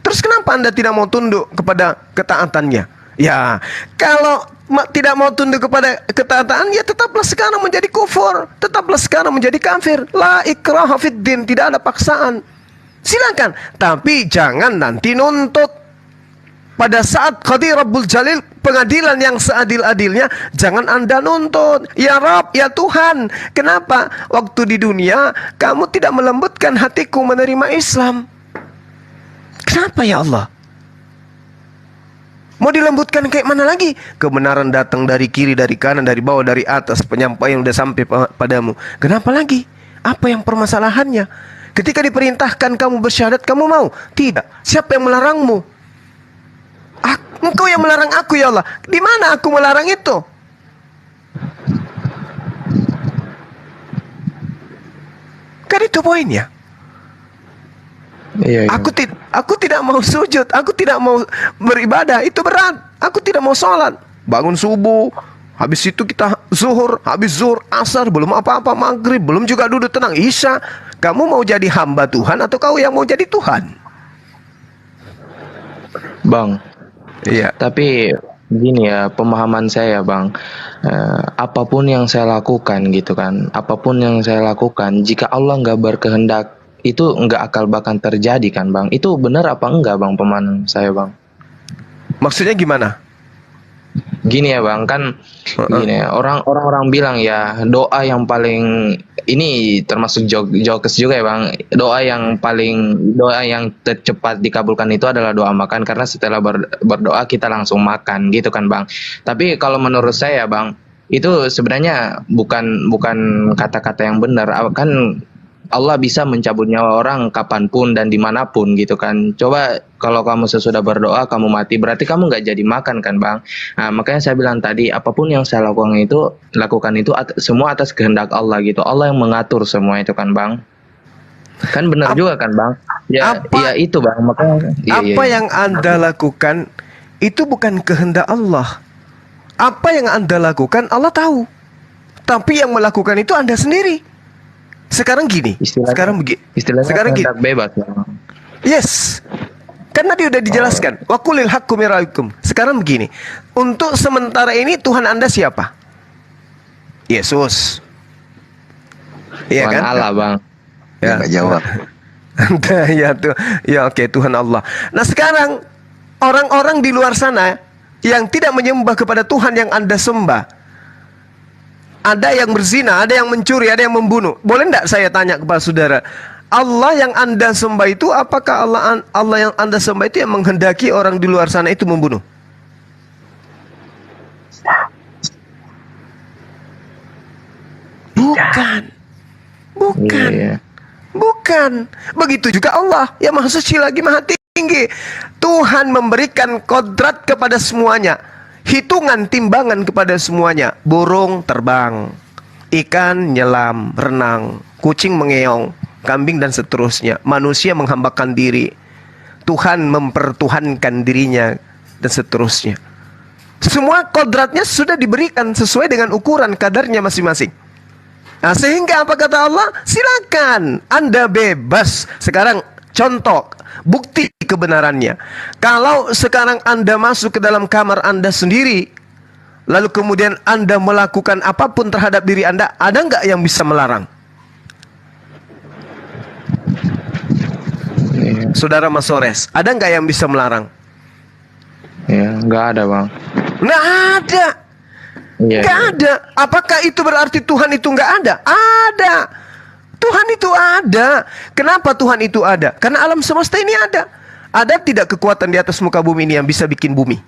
Speaker 4: Terus kenapa Anda tidak mau tunduk kepada ketaatannya? Ya, kalau tidak mau tunduk kepada ketaatan, ya tetaplah sekarang menjadi kufur, tetaplah sekarang menjadi kafir. La ikraha fid din, tidak ada paksaan. Silakan, tapi jangan nanti nuntut. Pada saat qadi Rabbul Jalil, pengadilan yang seadil-adilnya, jangan Anda nuntut. Ya Rabb, ya Tuhan, kenapa waktu di dunia kamu tidak melembutkan hatiku menerima Islam? Kenapa ya Allah? Mau dilembutkan kayak mana lagi? Kebenaran datang dari kiri, dari kanan, dari bawah, dari atas. Penyampaian sudah sampai padamu. Kenapa lagi? Apa yang permasalahannya? Ketika diperintahkan kamu bersyahadat, kamu mau? Tidak. Siapa yang melarangmu? Engkau yang melarang aku ya Allah. Di mana aku melarang itu? Kan itu poinnya.
Speaker 6: Iya, iya.
Speaker 4: Aku tidak mau sujud, aku tidak mau beribadah, itu berat. Aku tidak mau sholat. Bangun subuh, habis itu kita zuhur, habis zuhur, asar, belum apa-apa, maghrib, belum juga duduk tenang, isya. Kamu mau jadi hamba Tuhan atau kau yang mau jadi Tuhan?
Speaker 6: Bang,
Speaker 4: Iya.
Speaker 6: tapi gini ya, pemahaman saya Bang, apapun yang saya lakukan gitu kan, apapun yang saya lakukan, jika Allah nggak berkehendak, itu nggak akal bahkan terjadi kan Bang. Itu benar apa enggak Bang, pemahaman saya Bang?
Speaker 4: Maksudnya gimana?
Speaker 6: Gini ya Bang, kan gini ya, orang-orang bilang ya, doa yang paling ini termasuk jokes juga ya Bang. Doa yang tercepat dikabulkan itu adalah doa makan, karena setelah berdoa kita langsung makan gitu kan Bang. Tapi kalau menurut saya Bang, itu sebenarnya bukan kata-kata yang benar. Kan Allah bisa mencabut nyawa orang kapanpun dan dimanapun gitu kan. Coba kalau kamu sesudah berdoa kamu mati, berarti kamu nggak jadi makan kan Bang. Nah, makanya saya bilang tadi, apapun yang saya lakukan itu semua atas kehendak Allah gitu. Allah yang mengatur semua itu kan Bang. Kan benar juga kan Bang. Ya itu Bang, makanya
Speaker 4: Apa yang Anda lakukan itu bukan kehendak Allah. Apa yang Anda lakukan Allah tahu. Tapi yang melakukan itu Anda sendiri. Sekarang gini, sekarang gini.
Speaker 6: Bebas Bang.
Speaker 4: Yes. Karena dia udah dijelaskan. Wa qulil haqqu min rabbikum. Sekarang begini. Untuk sementara ini Tuhan Anda siapa? Yesus. Iya
Speaker 6: Tuhan
Speaker 4: kan?
Speaker 6: Allah Bang.
Speaker 4: Ya,
Speaker 10: Nggak jawab.
Speaker 4: ya tuh. Ya oke, Tuhan Allah. Nah, sekarang orang-orang di luar sana yang tidak menyembah kepada Tuhan yang Anda sembah. Ada yang berzina, ada yang mencuri, ada yang membunuh. Boleh enggak saya tanya kepada saudara? Allah yang Anda sembah itu, apakah Allah yang Anda sembah itu yang menghendaki orang di luar sana itu membunuh? Bukan. Bukan.
Speaker 6: Iya.
Speaker 4: Bukan. Begitu juga Allah yang Maha Suci lagi Maha Tinggi. Tuhan memberikan kodrat kepada semuanya, hitungan timbangan kepada semuanya. Burung terbang, ikan nyelam, renang, kucing mengeong, kambing dan seterusnya. Manusia menghambakan diri, Tuhan mempertuhankan dirinya dan seterusnya. Semua kodratnya sudah diberikan sesuai dengan ukuran kadarnya masing-masing. Nah, sehingga apa kata Allah? Silakan, Anda bebas. Sekarang contoh, bukti kebenarannya. Kalau sekarang Anda masuk ke dalam kamar Anda sendiri, lalu kemudian Anda melakukan apapun terhadap diri Anda, ada nggak yang bisa melarang? Saudara Mas Sores, ada nggak yang bisa melarang?
Speaker 6: Ya, nggak ada Bang.
Speaker 4: Nggak ada.
Speaker 6: Iya.
Speaker 4: Nggak ada. Apakah itu berarti Tuhan itu nggak ada? Ada. Tuhan itu ada. Kenapa Tuhan itu ada? Karena alam semesta ini ada. Ada tidak kekuatan di atas muka bumi ini yang bisa bikin bumi?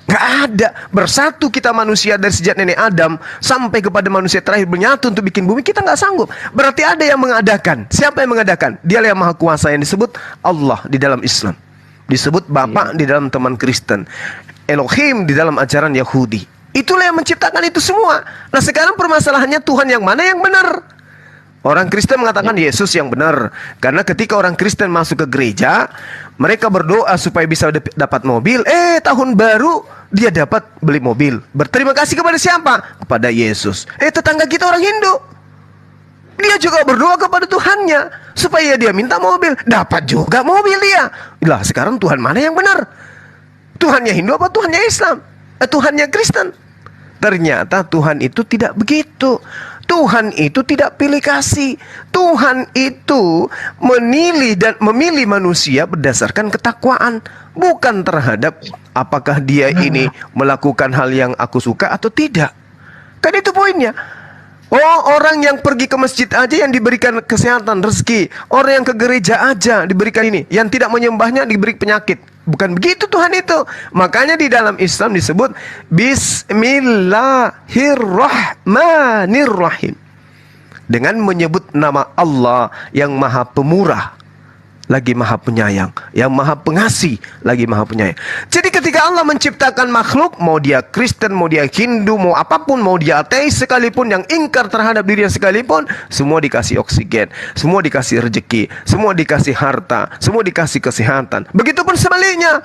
Speaker 4: Nggak ada. Bersatu kita manusia dari sejak nenek Adam sampai kepada manusia terakhir menyatu untuk bikin bumi, kita nggak sanggup. Berarti ada yang mengadakan. Siapa yang mengadakan? Dialah yang maha kuasa, yang disebut Allah di dalam Islam, disebut Bapa di dalam teman Kristen, Elohim di dalam ajaran Yahudi. Itulah yang menciptakan itu semua. Nah, sekarang permasalahannya Tuhan yang mana yang benar? Orang Kristen mengatakan Yesus yang benar. Karena ketika orang Kristen masuk ke gereja, mereka berdoa supaya bisa dapat mobil. Tahun baru dia dapat beli mobil. Berterima kasih kepada siapa? Kepada Yesus. Tetangga kita orang Hindu, dia juga berdoa kepada Tuhannya supaya dia minta mobil. Dapat juga mobil dia. Lah, sekarang Tuhan mana yang benar? Tuhannya Hindu apa Tuhannya Islam? Tuhannya Kristen? Ternyata Tuhan itu tidak begitu. Tuhan itu tidak pilih kasih. Tuhan itu memilih manusia berdasarkan ketakwaan, bukan terhadap apakah dia ini melakukan hal yang aku suka atau tidak. Kan itu poinnya. Oh, orang yang pergi ke masjid aja yang diberikan kesehatan, rezeki. Orang yang ke gereja aja diberikan ini. Yang tidak menyembahnya diberi penyakit. Bukan begitu Tuhan itu. Makanya di dalam Islam disebut Bismillahirrahmanirrahim. Dengan menyebut nama Allah yang maha pemurah, lagi Maha Penyayang, yang Maha Pengasih lagi Maha Penyayang. Jadi ketika Allah menciptakan makhluk, mau dia Kristen, mau dia Hindu, mau apapun, mau dia ateis sekalipun, yang ingkar terhadap dirinya sekalipun, semua dikasih oksigen, semua dikasih rezeki, semua dikasih harta, semua dikasih kesehatan. Begitupun sebaliknya,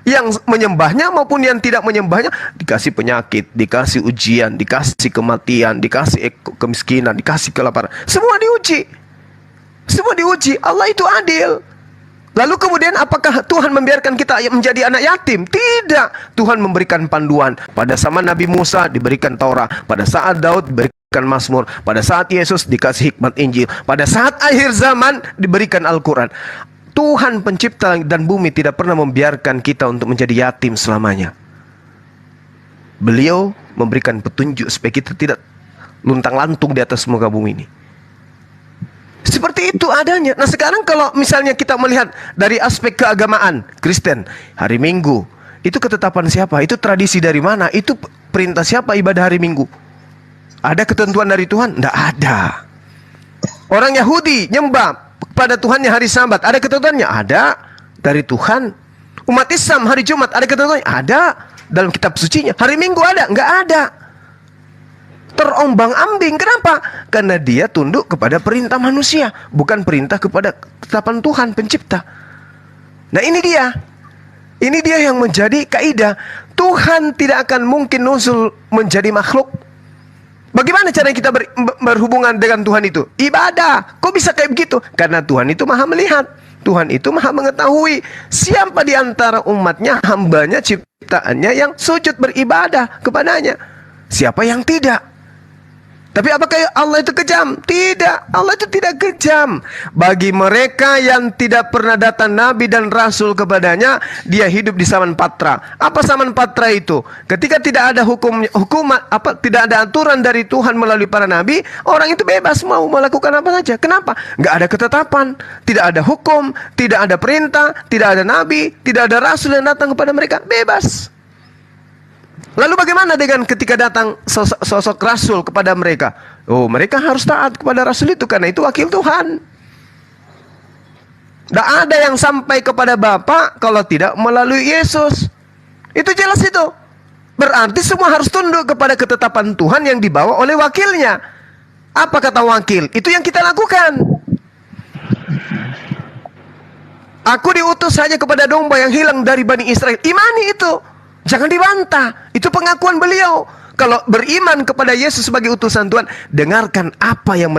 Speaker 4: yang menyembahnya maupun yang tidak menyembahnya dikasih penyakit, dikasih ujian, dikasih kematian, dikasih kemiskinan, dikasih kelaparan. Semua diuji. Semua diuji. Allah itu adil. Lalu kemudian apakah Tuhan membiarkan kita menjadi anak yatim? Tidak. Tuhan memberikan panduan. Pada zaman Nabi Musa diberikan Taurat, pada saat Daud diberikan Mazmur, pada saat Yesus dikasih hikmat Injil, pada saat akhir zaman diberikan Al-Quran. Tuhan pencipta langit dan bumi tidak pernah membiarkan kita untuk menjadi yatim selamanya. Beliau memberikan petunjuk supaya kita tidak luntang-lantung di atas muka bumi ini. Seperti itu adanya. Nah sekarang kalau misalnya kita melihat dari aspek keagamaan Kristen, hari Minggu, itu ketetapan siapa? Itu tradisi dari mana? Itu perintah siapa ibadah hari Minggu? Ada ketentuan dari Tuhan? Tidak ada. Orang Yahudi nyembah pada Tuhannya hari Sabat, ada ketentuannya? Ada dari Tuhan. Umat Islam hari Jumat, ada ketentuannya? Ada dalam kitab sucinya. Hari Minggu ada? Nggak ada. Terombang-ambing. Kenapa? Karena dia tunduk kepada perintah manusia, bukan perintah kepada ketetapan Tuhan pencipta. Nah ini dia. Ini dia yang menjadi kaidah. Tuhan tidak akan mungkin nuzul menjadi makhluk. Bagaimana cara kita berhubungan dengan Tuhan itu? Ibadah. Kok bisa kayak begitu? Karena Tuhan itu maha melihat. Tuhan itu maha mengetahui siapa di antara umatnya, hambanya, ciptaannya yang sujud beribadah kepadanya. Siapa yang tidak? Tapi apakah Allah itu kejam? Tidak, Allah itu tidak kejam. Bagi mereka yang tidak pernah datang Nabi dan Rasul kepadanya, dia hidup di zaman patra. Apa zaman patra itu? Ketika tidak ada tidak ada aturan dari Tuhan melalui para Nabi, orang itu bebas mau melakukan apa saja. Kenapa? Nggak ada ketetapan, tidak ada hukum, tidak ada perintah, tidak ada Nabi, tidak ada Rasul yang datang kepada mereka. Bebas. Lalu bagaimana dengan ketika datang sosok Rasul kepada mereka? Oh, mereka harus taat kepada Rasul itu karena itu wakil Tuhan. Tidak ada yang sampai kepada Bapa kalau tidak melalui Yesus. Itu jelas itu. Berarti semua harus tunduk kepada ketetapan Tuhan yang dibawa oleh wakilnya. Apa kata wakil? Itu yang kita lakukan. Aku diutus hanya kepada domba yang hilang dari Bani Israel. Imani itu. Jangan dibantah. Itu pengakuan beliau. Kalau beriman kepada Yesus sebagai utusan Tuhan, dengarkan apa yang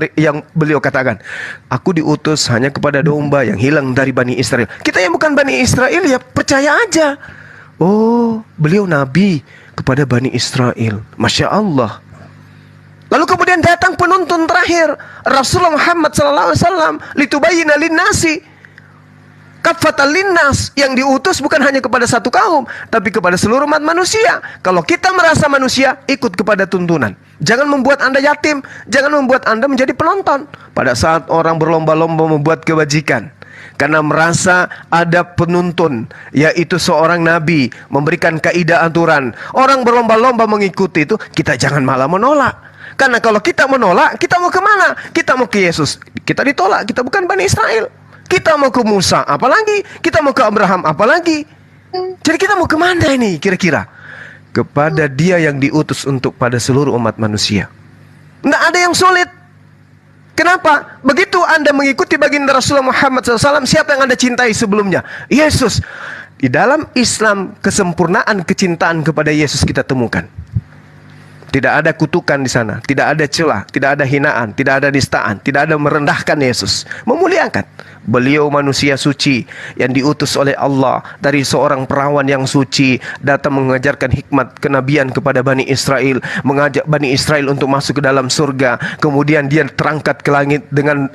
Speaker 4: beliau katakan. Aku diutus hanya kepada domba yang hilang dari Bani Israel. Kita yang bukan Bani Israel ya percaya aja. Oh, beliau nabi kepada Bani Israel. Masya Allah. Lalu kemudian datang penuntun terakhir, Rasulullah Muhammad SAW, litubayyina linnasi. Kafatan linnas, yang diutus bukan hanya kepada satu kaum, tapi kepada seluruh umat manusia. Kalau kita merasa manusia, ikut kepada tuntunan. Jangan membuat Anda yatim, jangan membuat Anda menjadi penonton. Pada saat orang berlomba-lomba membuat kebajikan, karena merasa ada penuntun, yaitu seorang nabi, memberikan kaidah aturan. Orang berlomba-lomba mengikuti itu, kita jangan malah menolak. Karena kalau kita menolak, kita mau kemana? Kita mau ke Yesus. Kita ditolak, kita bukan Bani Israel. Kita mau ke Musa, apalagi? Kita mau ke Abraham, apalagi? Jadi kita mau kemana ini kira-kira? Kepada dia yang diutus untuk pada seluruh umat manusia. Nggak ada yang sulit. Kenapa? Begitu Anda mengikuti baginda Rasulullah Muhammad SAW, siapa yang Anda cintai sebelumnya? Yesus. Di dalam Islam, kesempurnaan kecintaan kepada Yesus kita temukan. Tidak ada kutukan di sana, tidak ada celah, tidak ada hinaan, tidak ada nistaan, tidak ada merendahkan Yesus. Memuliakan. Beliau manusia suci yang diutus oleh Allah dari seorang perawan yang suci, datang mengajarkan hikmat kenabian kepada Bani Israel, mengajak Bani Israel untuk masuk ke dalam surga. Kemudian dia terangkat ke langit dengan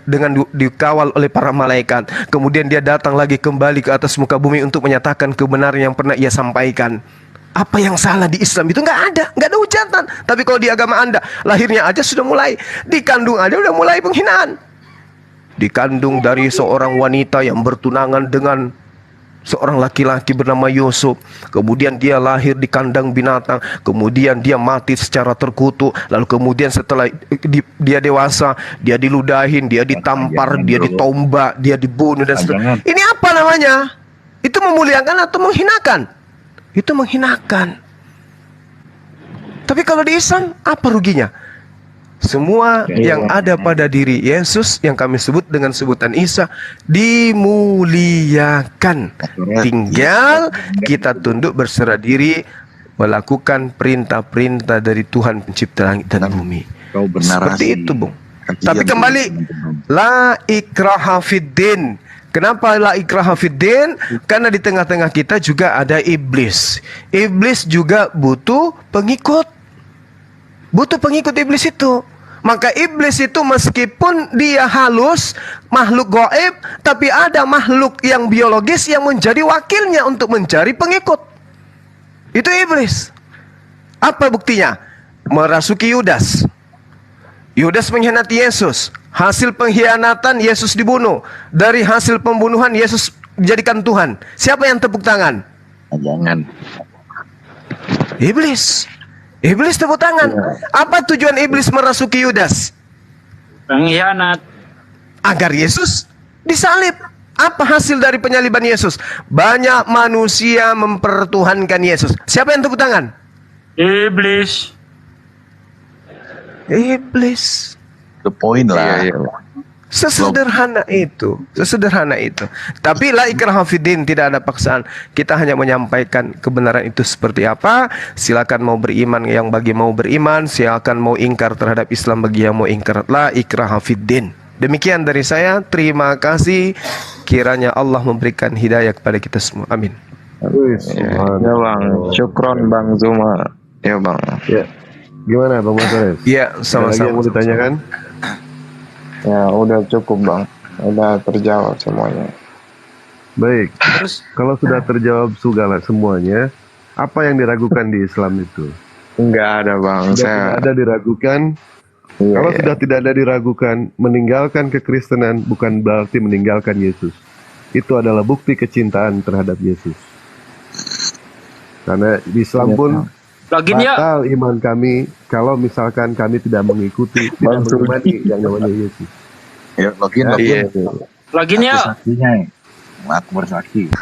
Speaker 4: dikawal oleh para malaikat. Kemudian dia datang lagi kembali ke atas muka bumi untuk menyatakan kebenaran yang pernah ia sampaikan. Apa yang salah di Islam itu? Nggak ada hujatan. Tapi kalau di agama Anda, lahirnya aja sudah mulai, dikandung aja udah mulai penghinaan. Dikandung dari seorang wanita yang bertunangan dengan seorang laki-laki bernama Yusuf. Kemudian dia lahir di kandang binatang, kemudian dia mati secara terkutuk, lalu kemudian setelah dia dewasa, dia diludahin, dia ditampar, dia ditombak, dia dibunuh dan seterusnya. Ini apa namanya? Itu memuliakan atau menghinakan? Itu menghinakan. Tapi kalau di Islam, apa ruginya? Semua yang ada pada diri Yesus yang kami sebut dengan sebutan Isa dimuliakan. Tinggal kita tunduk berserah diri melakukan perintah-perintah dari Tuhan pencipta langit dan bumi. Seperti itu, Bung. Tapi kembali, la ikraha fiddin. Kenapa la ikraha fiddin? Karena di tengah-tengah kita juga ada iblis. Iblis juga butuh pengikut. Butuh pengikut iblis itu. Maka iblis itu meskipun dia halus, makhluk gaib, tapi ada makhluk yang biologis yang menjadi wakilnya untuk mencari pengikut. Itu iblis. Apa buktinya? Merasuki Yudas. Yudas mengkhianati Yesus. Hasil pengkhianatan Yesus dibunuh. Dari hasil pembunuhan Yesus dijadikan Tuhan. Siapa yang tepuk tangan?
Speaker 10: Jangan.
Speaker 4: Iblis. Iblis tepuk tangan. Apa tujuan iblis merasuki Yudas?
Speaker 7: Pengkhianat.
Speaker 4: Agar Yesus disalib. Apa hasil dari penyaliban Yesus? Banyak manusia mempertuhankan Yesus. Siapa yang tepuk tangan?
Speaker 7: Iblis.
Speaker 4: Iblis.
Speaker 10: The point lah.
Speaker 4: Sesederhana itu, sesederhana itu. Tapi la ikraha fiddin, tidak ada paksaan. Kita hanya menyampaikan kebenaran itu seperti apa. Silakan mau beriman yang bagi mau beriman, silakan mau ingkar terhadap Islam bagi yang mau ingkar. La ikraha fiddin. Demikian dari saya. Terima kasih. Kiranya Allah memberikan hidayah kepada kita semua. Amin.
Speaker 6: Ya Bang, syukron Bang Zuma. Ya Bang.
Speaker 9: Ya. Gimana Bang Masares?
Speaker 4: Ya, sama-sama.
Speaker 9: Mau ditanyakan?
Speaker 6: Ya udah cukup Bang, udah terjawab semuanya.
Speaker 9: Baik. Kalau sudah terjawab segala semuanya, apa yang diragukan di Islam itu?
Speaker 6: Enggak ada Bang.
Speaker 9: Tidak ada diragukan. Kalau sudah tidak ada diragukan, meninggalkan kekristenan bukan berarti meninggalkan Yesus. Itu adalah bukti kecintaan terhadap Yesus. Karena di Islam pun batal iman kami kalau misalkan kami tidak mengikuti, tidak mengimani yang namanya Yesus.
Speaker 10: Ya, login.
Speaker 7: Login ya.
Speaker 10: Aku bersaksi.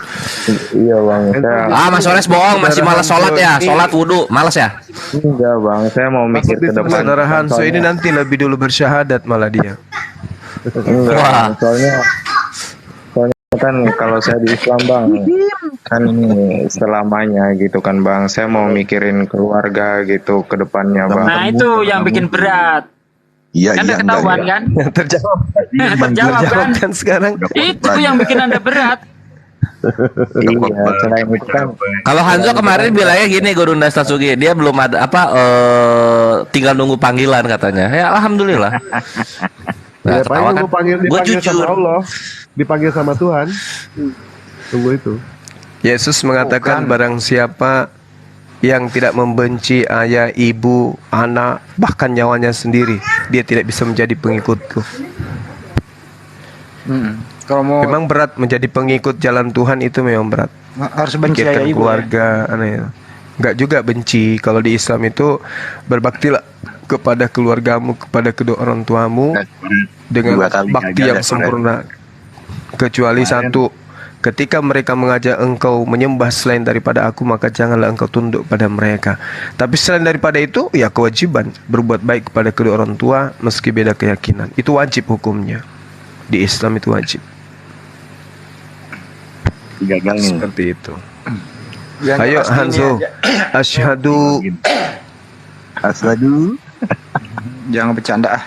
Speaker 6: Iya Bang.
Speaker 2: Mas Ores bohong, masih malas sholat ya, sholat wudhu, malas ya?
Speaker 6: Enggak Bang, saya mau mikir ke depan.
Speaker 4: Saudara Hanso ini nanti lebih dulu bersyahadat malah dia.
Speaker 6: Enggak, soalnya kan kalau saya di Islam Bang, kan ini selamanya gitu kan Bang. Saya mau mikirin keluarga gitu ke depannya Bang.
Speaker 7: Nah itu yang bikin berat.
Speaker 10: Iya,
Speaker 7: kan
Speaker 10: iya,
Speaker 7: ketahuan
Speaker 10: enggak,
Speaker 7: kan?
Speaker 4: Terjawab.
Speaker 7: Terjawab kan
Speaker 4: sekarang.
Speaker 7: Itu yang bikin Anda berat.
Speaker 6: Iya, selain itu kan.
Speaker 2: Kalau Hanzo kemarin bilangnya gini, Gurunda Stasugi, dia belum ada tinggal nunggu panggilan katanya. Ya alhamdulillah. Nah,
Speaker 9: Ya, paling nunggu dipanggil sama
Speaker 2: jujur.
Speaker 9: Allah, dipanggil sama Tuhan. Tunggu itu.
Speaker 4: Yesus mengatakan barang siapa yang tidak membenci ayah, ibu, anak, bahkan nyawanya sendiri, dia tidak bisa menjadi pengikutku.
Speaker 5: Kalau mau
Speaker 4: Memang berat menjadi pengikut jalan Tuhan, itu memang berat.
Speaker 5: harus benci
Speaker 4: Pikirkan
Speaker 5: ayah ibu.
Speaker 4: keluarga, aneh. Enggak juga benci. Kalau di Islam itu berbaktilah kepada keluargamu, kepada kedua orang tuamu dengan bakti yang sempurna. Kecuali satu, ketika mereka mengajak engkau menyembah selain daripada aku, maka janganlah engkau tunduk pada mereka. Tapi selain daripada itu, ya kewajiban berbuat baik kepada kedua orang tua meski beda keyakinan. Itu wajib hukumnya. Di Islam itu wajib. Seperti itu. Ayo Hanzo. Asyhadu.
Speaker 5: Jangan bercanda ah.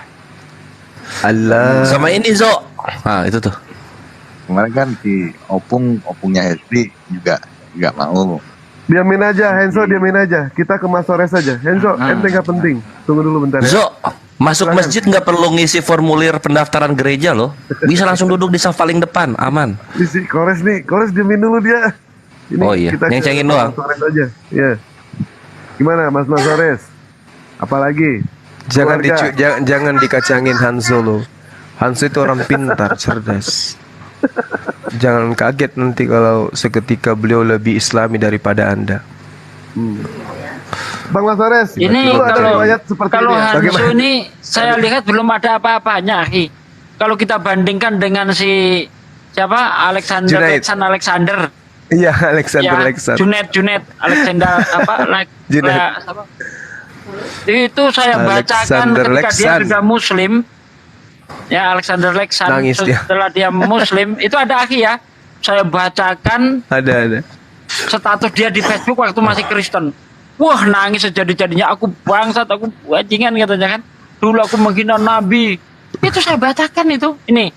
Speaker 4: Allah.
Speaker 2: Sama ini Zo. Nah itu tuh.
Speaker 10: Kemarin kan si opungnya SD juga nggak mau.
Speaker 9: Diamin aja, Henso, diamin aja. Kita ke Mas Sores aja. Henso, ente nggak penting. Tunggu dulu bentar.
Speaker 2: Zo, masuk masjid nggak perlu ngisi formulir pendaftaran gereja loh. Bisa langsung duduk di saf paling depan, aman.
Speaker 9: Si Kores nih, Kores diamin dulu dia. Ini
Speaker 2: Oh iya,
Speaker 9: kita
Speaker 2: nyeng-cengin
Speaker 9: ke
Speaker 2: doang.
Speaker 9: Mas Sores aja. Ya. Gimana Mas Sores? Apalagi?
Speaker 4: Jangan dikacangin Hanzo lo. Hanzo itu orang pintar, cerdas. jangan kaget nanti kalau seketika beliau lebih Islami daripada Anda.
Speaker 9: Bang Masores,
Speaker 7: Ini
Speaker 9: itu ada
Speaker 7: kalau
Speaker 9: riwayat seperti
Speaker 7: kalau
Speaker 9: ini ya.
Speaker 7: Hansu ini saya lihat belum ada apa-apanya, Ki. Kalau kita bandingkan dengan si siapa
Speaker 4: Junaid.
Speaker 7: Alexander,
Speaker 4: Iya, Alexander.
Speaker 7: Junaid Alexander
Speaker 4: Junaid.
Speaker 7: apa? Itu saya bacakan
Speaker 4: Alexander
Speaker 7: ketika dia
Speaker 4: Lexan.
Speaker 7: sudah Muslim. Ya, Alexander Lexan
Speaker 4: Nangis dia.
Speaker 7: setelah dia Muslim itu ada, Ki, ya. Saya bacakan
Speaker 4: Ada.
Speaker 7: status dia di Facebook waktu masih Kristen. Wah, nangis sejadi-jadinya, aku bangsat, aku bajingan katanya kan. Dulu aku menghina Nabi. Itu saya bacakan itu. Ini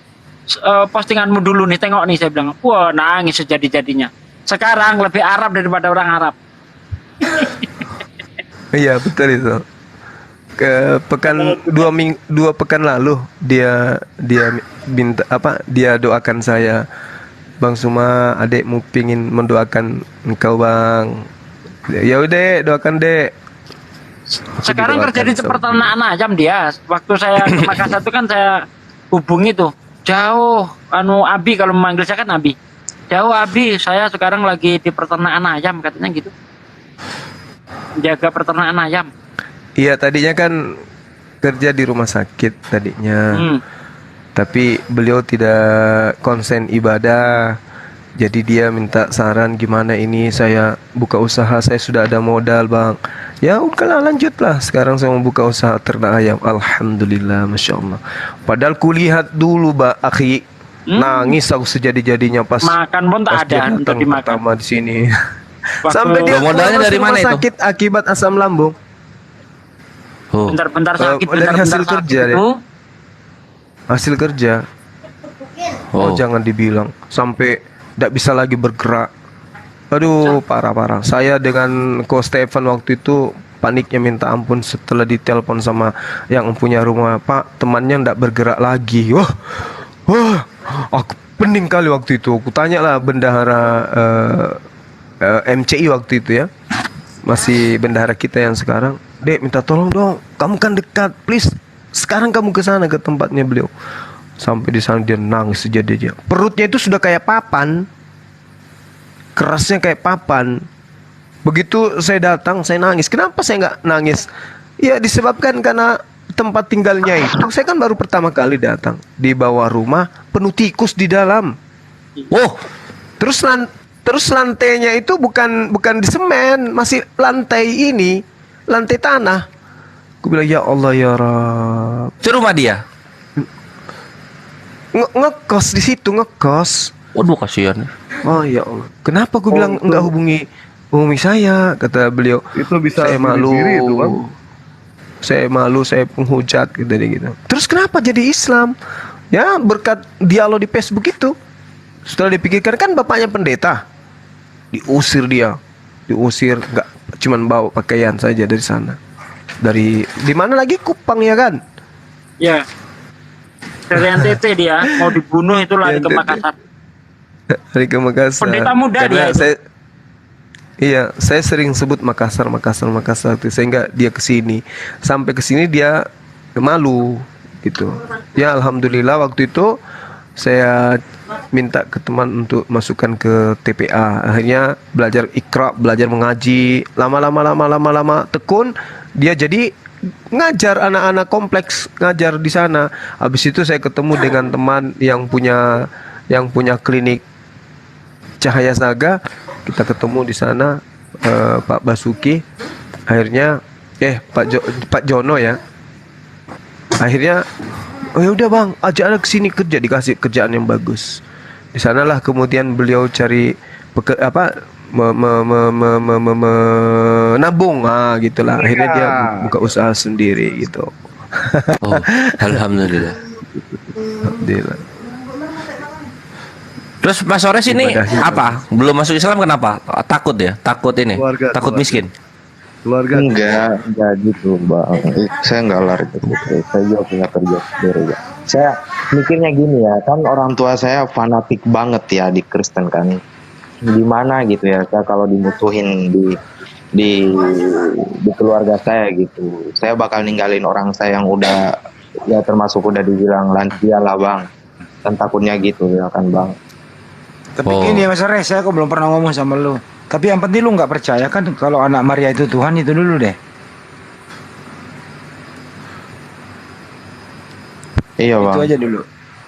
Speaker 7: postinganmu dulu nih, tengok nih, saya bilang. Wah, nangis sejadi-jadinya. Sekarang lebih Arab daripada orang Arab.
Speaker 4: Iya, betul itu. Ke pekan 2 pekan lalu dia minta dia doakan saya, Bang Suma, adekmu pingin mendoakan engkau, Bang. Ya udah, doakan, Dek.
Speaker 7: Sekarang kerja di
Speaker 4: Doakan,
Speaker 7: peternakan ayam dia. Waktu saya ke Makassar itu kan saya hubungi tuh. Jauh, Abi, kalau memanggil saya kan Abi. Jauh, Abi, saya sekarang lagi di peternakan ayam, katanya gitu. Jaga peternakan ayam.
Speaker 4: Iya, tadinya kan kerja di rumah sakit tadinya. Tapi beliau tidak konsen ibadah. Jadi dia minta saran, gimana ini saya buka usaha, saya sudah ada modal, Bang. Ya udahlah, lanjutlah. Sekarang saya mau buka usaha ternak ayam. Alhamdulillah, Masya Allah. Padahal kulihat dulu, Mbak Akhi. Nangis aku sejadi-jadinya pas
Speaker 7: Makan pun tak ada
Speaker 4: datang
Speaker 7: untuk dimakan.
Speaker 4: pertama di sini.
Speaker 7: Waktu-
Speaker 4: Sampai dia
Speaker 2: Modalnya
Speaker 4: keluar
Speaker 2: dari
Speaker 4: rumah
Speaker 2: mana itu?
Speaker 4: sakit akibat asam lambung.
Speaker 7: Bentar-bentar sakit,
Speaker 4: dari
Speaker 7: bentar-bentar
Speaker 4: hasil
Speaker 7: sakit
Speaker 4: kerja deh.
Speaker 7: itu.
Speaker 4: Hasil kerja. Oh, jangan dibilang sampai tidak bisa lagi bergerak. Aduh, parah-parah. Saya dengan Ko Stefan waktu itu paniknya minta ampun setelah ditelepon sama yang punya rumah. Pak, temannya tidak bergerak lagi. Wah, aku pening kali waktu itu. Aku tanya lah bendahara MCI waktu itu ya, masih bendahara kita yang sekarang. Dek, minta tolong dong. Kamu kan dekat, please. Sekarang kamu ke sana, ke tempatnya beliau. Sampai di sana dia nangis sejadi-jadinya. Perutnya itu sudah kayak papan. Kerasnya kayak papan. Begitu saya datang, saya nangis. Kenapa saya nggak nangis? Ya disebabkan karena tempat tinggalnya itu. Saya kan baru pertama kali datang. Di bawah rumah penuh tikus di dalam. Oh, terus lantainya itu bukan di semen, masih lantai ini, lantai tanah. Aku bilang, ya Allah ya Rabb.
Speaker 2: Itu rumah dia.
Speaker 4: Ngekos di situ, ngekos.
Speaker 2: Waduh, kasihan.
Speaker 4: Oh ya Allah. Kenapa aku bilang enggak hubungi saya? Kata beliau.
Speaker 9: Itu bisa
Speaker 4: Saya
Speaker 9: bunuh
Speaker 4: malu.
Speaker 9: diri itu, Bang.
Speaker 4: Saya malu, saya penghujat gitu. Terus kenapa jadi Islam? Ya berkat dialog di Facebook itu. Setelah dipikirkan, kan bapaknya pendeta. Diusir dia. Diusir, enggak cuman bawa pakaian saja dari sana. Dari di mana lagi, Kupang ya kan?
Speaker 7: Ya. Dari NTT dia mau dibunuh itu lari ke
Speaker 4: NTT.
Speaker 7: Makassar.
Speaker 4: Hari ke Makassar.
Speaker 7: Pendeta muda
Speaker 4: Karena
Speaker 7: dia itu.
Speaker 4: saya sering sebut Makassar sehingga dia kesini. Sampai kesini dia malu gitu. Ya alhamdulillah waktu itu saya minta ke teman untuk masukkan ke TPA. Akhirnya belajar Iqra, belajar mengaji. Lama tekun dia jadi ngajar anak-anak kompleks, ngajar di sana. Habis itu saya ketemu dengan teman yang punya klinik Cahaya Saga. Kita ketemu di sana, Pak Basuki. Akhirnya Pak Jono ya. Akhirnya oh ya udah Bang, ajak ke sini kerja, dikasih kerjaan yang bagus. Di sanalah kemudian beliau cari nabung, gitulah. Akhirnya dia buka usaha sendiri gitu.
Speaker 2: Oh, alhamdulillah.
Speaker 4: Alhamdulillah.
Speaker 2: Terus Mas Sores ini
Speaker 4: Ibadahnya
Speaker 2: apa? Belum masuk Islam kenapa? Takut ya? Takut ini? Takut miskin?
Speaker 9: Keluarga.
Speaker 6: Enggak gitu, Bang. Saya enggak lari ke situ. Saya juga punya kerja sendiri ya. Saya mikirnya gini ya, kan orang tua saya fanatik banget ya di Kristen kan. Gimana gitu ya, saya kalau dimusuhin di keluarga saya gitu. Saya bakal ninggalin orang saya yang udah ya termasuk udah dibilang lansia lah, Bang. Kan takutnya gitu ya kan, Bang.
Speaker 5: Tapi
Speaker 2: Oh.
Speaker 5: gini Mas Res, saya kok belum pernah ngomong sama lu. Tapi yang penting lu nggak percaya kan kalau anak Maria itu Tuhan, itu dulu deh.
Speaker 6: Iya
Speaker 5: Itu
Speaker 6: bang.
Speaker 5: aja dulu.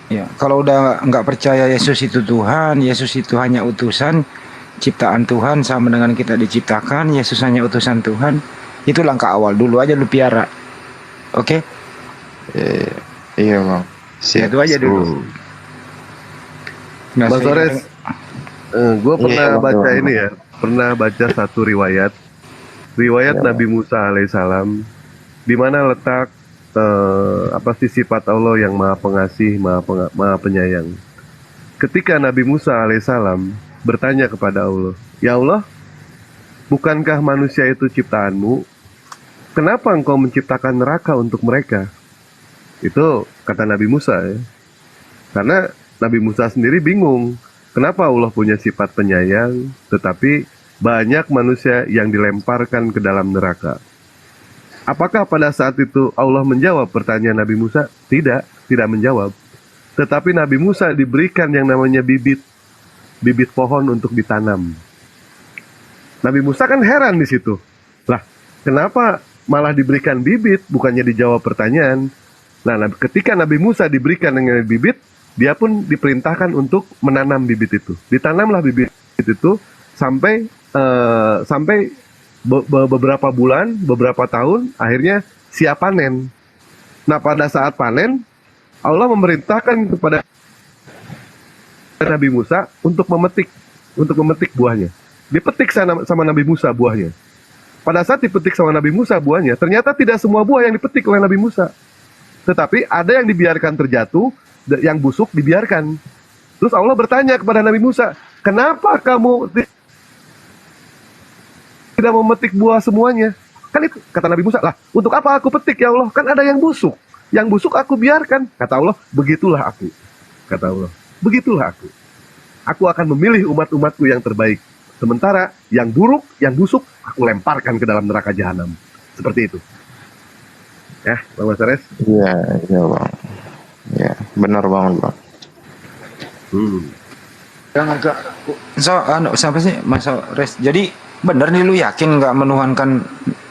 Speaker 5: Ya, kalau udah nggak percaya Yesus itu Tuhan, Yesus itu hanya utusan ciptaan Tuhan sama dengan kita diciptakan, Yesus hanya utusan Tuhan, itu langkah awal dulu aja lu piara. Oke?
Speaker 6: Iya bang. Siap.
Speaker 5: Itu aja dulu. Nah,
Speaker 9: Mas
Speaker 5: saya-
Speaker 9: Ores, gue pernah
Speaker 6: Iya, Bang.
Speaker 9: baca ini ya, pernah baca satu riwayat
Speaker 6: Iya,
Speaker 9: Nabi Musa alaihissalam, di mana letak apa sih sifat Allah yang maha pengasih, maha penyayang. Ketika Nabi Musa alaihissalam bertanya kepada Allah, ya Allah, bukankah manusia itu ciptaanmu? Kenapa engkau menciptakan neraka untuk mereka? Itu kata Nabi Musa ya. Karena Nabi Musa sendiri bingung, kenapa Allah punya sifat penyayang, tetapi banyak manusia yang dilemparkan ke dalam neraka. Apakah pada saat itu Allah menjawab pertanyaan Nabi Musa? Tidak menjawab. Tetapi Nabi Musa diberikan yang namanya bibit pohon untuk ditanam. Nabi Musa kan heran di situ. Lah, kenapa malah diberikan bibit, bukannya dijawab pertanyaan? Nah, ketika Nabi Musa diberikan dengan bibit, dia pun diperintahkan untuk menanam bibit itu. Ditanamlah bibit itu sampai beberapa bulan, beberapa tahun, akhirnya siap panen. Nah, pada saat panen, Allah memerintahkan kepada Nabi Musa untuk memetik buahnya. Dipetik sama Nabi Musa buahnya. Pada saat dipetik sama Nabi Musa buahnya, ternyata tidak semua buah yang dipetik oleh Nabi Musa. Tetapi ada yang dibiarkan terjatuh, yang busuk dibiarkan. Terus Allah bertanya kepada Nabi Musa, kenapa kamu tidak memetik buah semuanya? Kan itu kata Nabi Musa, lah untuk apa aku petik ya Allah? Kan ada yang busuk. Yang busuk aku biarkan. Kata Allah, begitulah aku. Kata Allah, begitulah aku. Aku akan memilih umat-umatku yang terbaik. Sementara yang buruk, yang busuk, aku lemparkan ke dalam neraka jahanam. Seperti itu. Ya, Bang Mas Ares?
Speaker 6: Iya bang. Ya, benar banget bang.
Speaker 5: Siapa sih Mas Res? Jadi bener nih lu yakin nggak menuhankan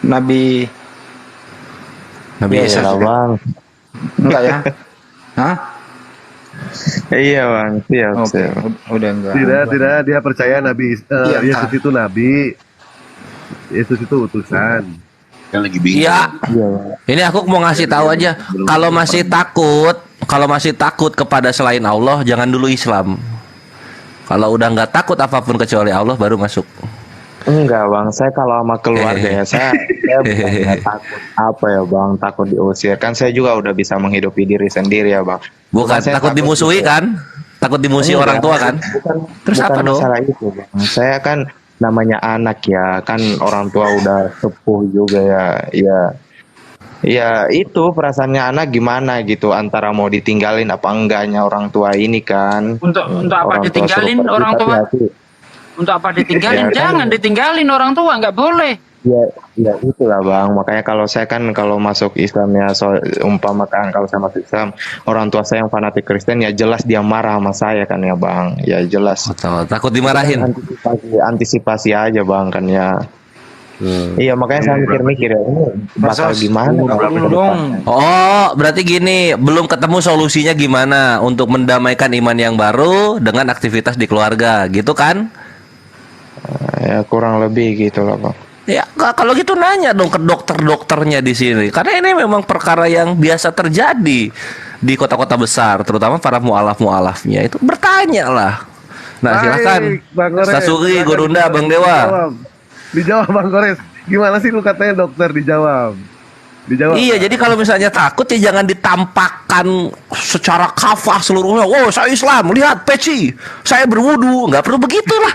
Speaker 5: Nabi Yesus?
Speaker 6: Iya bang.
Speaker 5: Enggak ya? Hah?
Speaker 6: Iya bang. Siap.
Speaker 5: Oke, udah enggak.
Speaker 9: Tidak, dia percaya Nabi
Speaker 5: Iya,
Speaker 9: Yesus itu nabi. Yesus itu utusan.
Speaker 12: Kan lagi bingung.
Speaker 2: Iya. Ini aku mau ngasih tahu aja. Kalau masih takut kepada selain Allah, jangan dulu Islam. Kalau udah nggak takut apapun kecuali Allah, baru masuk.
Speaker 6: Enggak bang, saya kalau sama keluarga ya saya bukan nggak takut apa ya bang, takut diusir. Kan saya juga udah bisa menghidupi diri sendiri ya bang.
Speaker 2: Bukan
Speaker 6: Saya
Speaker 2: takut dimusuhi
Speaker 6: gitu.
Speaker 2: kan? Takut dimusuhi orang tua kan? Terus
Speaker 6: Bukan
Speaker 2: apa dong?
Speaker 6: masalah itu bang. Saya kan namanya anak ya, kan orang tua udah sepuh juga ya itu perasaannya anak gimana gitu, antara mau ditinggalin apa enggaknya orang tua ini kan.
Speaker 7: Untuk apa
Speaker 6: Orang tua
Speaker 7: ditinggalin
Speaker 6: suruh pergi,
Speaker 7: orang
Speaker 6: tapi
Speaker 7: tua?
Speaker 6: hati.
Speaker 7: Untuk apa ditinggalin?
Speaker 6: Ya, kan.
Speaker 7: Jangan ditinggalin orang tua, nggak boleh.
Speaker 6: Ya itulah bang, makanya kalau saya kan kalau masuk Islam ya, umpamakan kalau saya masuk Islam, orang tua saya yang fanatik Kristen ya jelas dia marah sama saya kan ya bang, ya jelas.
Speaker 2: Takut dimarahin.
Speaker 6: Antisipasi aja bang kan ya. Iya makanya saya mikir-mikir ya ini bakal gimana
Speaker 5: dong.
Speaker 2: Oh, berarti gini, belum ketemu solusinya gimana untuk mendamaikan iman yang baru dengan aktivitas di keluarga, gitu kan?
Speaker 6: Ya kurang lebih gitu lah bang.
Speaker 2: Ya, kalau gitu nanya dong ke dokter-dokternya di sini. Karena ini memang perkara yang biasa terjadi di kota-kota besar, terutama para mualaf-mualafnya itu bertanya lah. Nah, silakan.
Speaker 9: Bang Gores,
Speaker 2: Sasugi,
Speaker 9: silakan
Speaker 2: Gurunda, Bang Dewa.
Speaker 9: Dijawab Bang Gores. Gimana sih lu katanya dokter dijawab?
Speaker 2: Iya, jadi kalau misalnya takut ya jangan ditampakkan secara kafah seluruhnya. Oh, saya Islam, lihat peci, saya berwudu. Nggak perlu begitulah.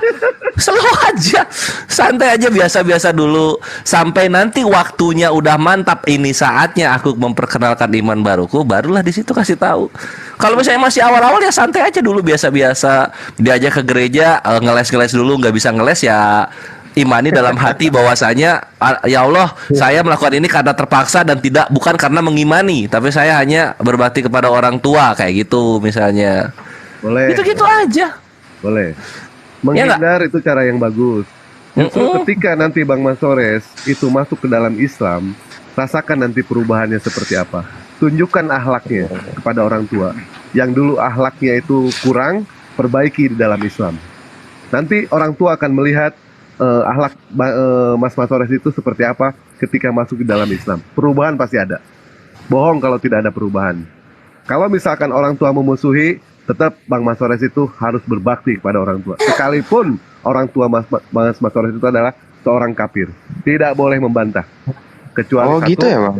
Speaker 2: Slow aja, santai aja, biasa-biasa dulu. Sampai nanti waktunya udah mantap, ini saatnya aku memperkenalkan iman baruku, barulah di situ kasih tahu. Kalau misalnya masih awal-awal ya santai aja dulu, biasa-biasa. Diajak ke gereja, ngeles-ngeles dulu, nggak bisa ngeles ya imani dalam hati bahwasanya ya Allah, saya melakukan ini karena terpaksa dan bukan karena mengimani, tapi saya hanya berbakti kepada orang tua kayak gitu misalnya.
Speaker 9: Boleh.
Speaker 2: Itu gitu aja.
Speaker 9: Boleh.
Speaker 2: Ya nggak?
Speaker 9: Menghindar itu cara yang bagus. Justru ketika nanti Bang Masores itu masuk ke dalam Islam, rasakan nanti perubahannya seperti apa. Tunjukkan akhlaknya kepada orang tua. Yang dulu akhlaknya itu kurang, perbaiki di dalam Islam. Nanti orang tua akan melihat akhlak Mas Masores itu seperti apa ketika masuk ke dalam Islam. Perubahan pasti ada. Bohong kalau tidak ada perubahan. Kalau misalkan orang tua memusuhi, tetap Bang Masores itu harus berbakti kepada orang tua. Sekalipun orang tua Mas Masores itu adalah seorang kafir, tidak boleh membantah. Kecuali satu.
Speaker 6: Gitu ya, Bang?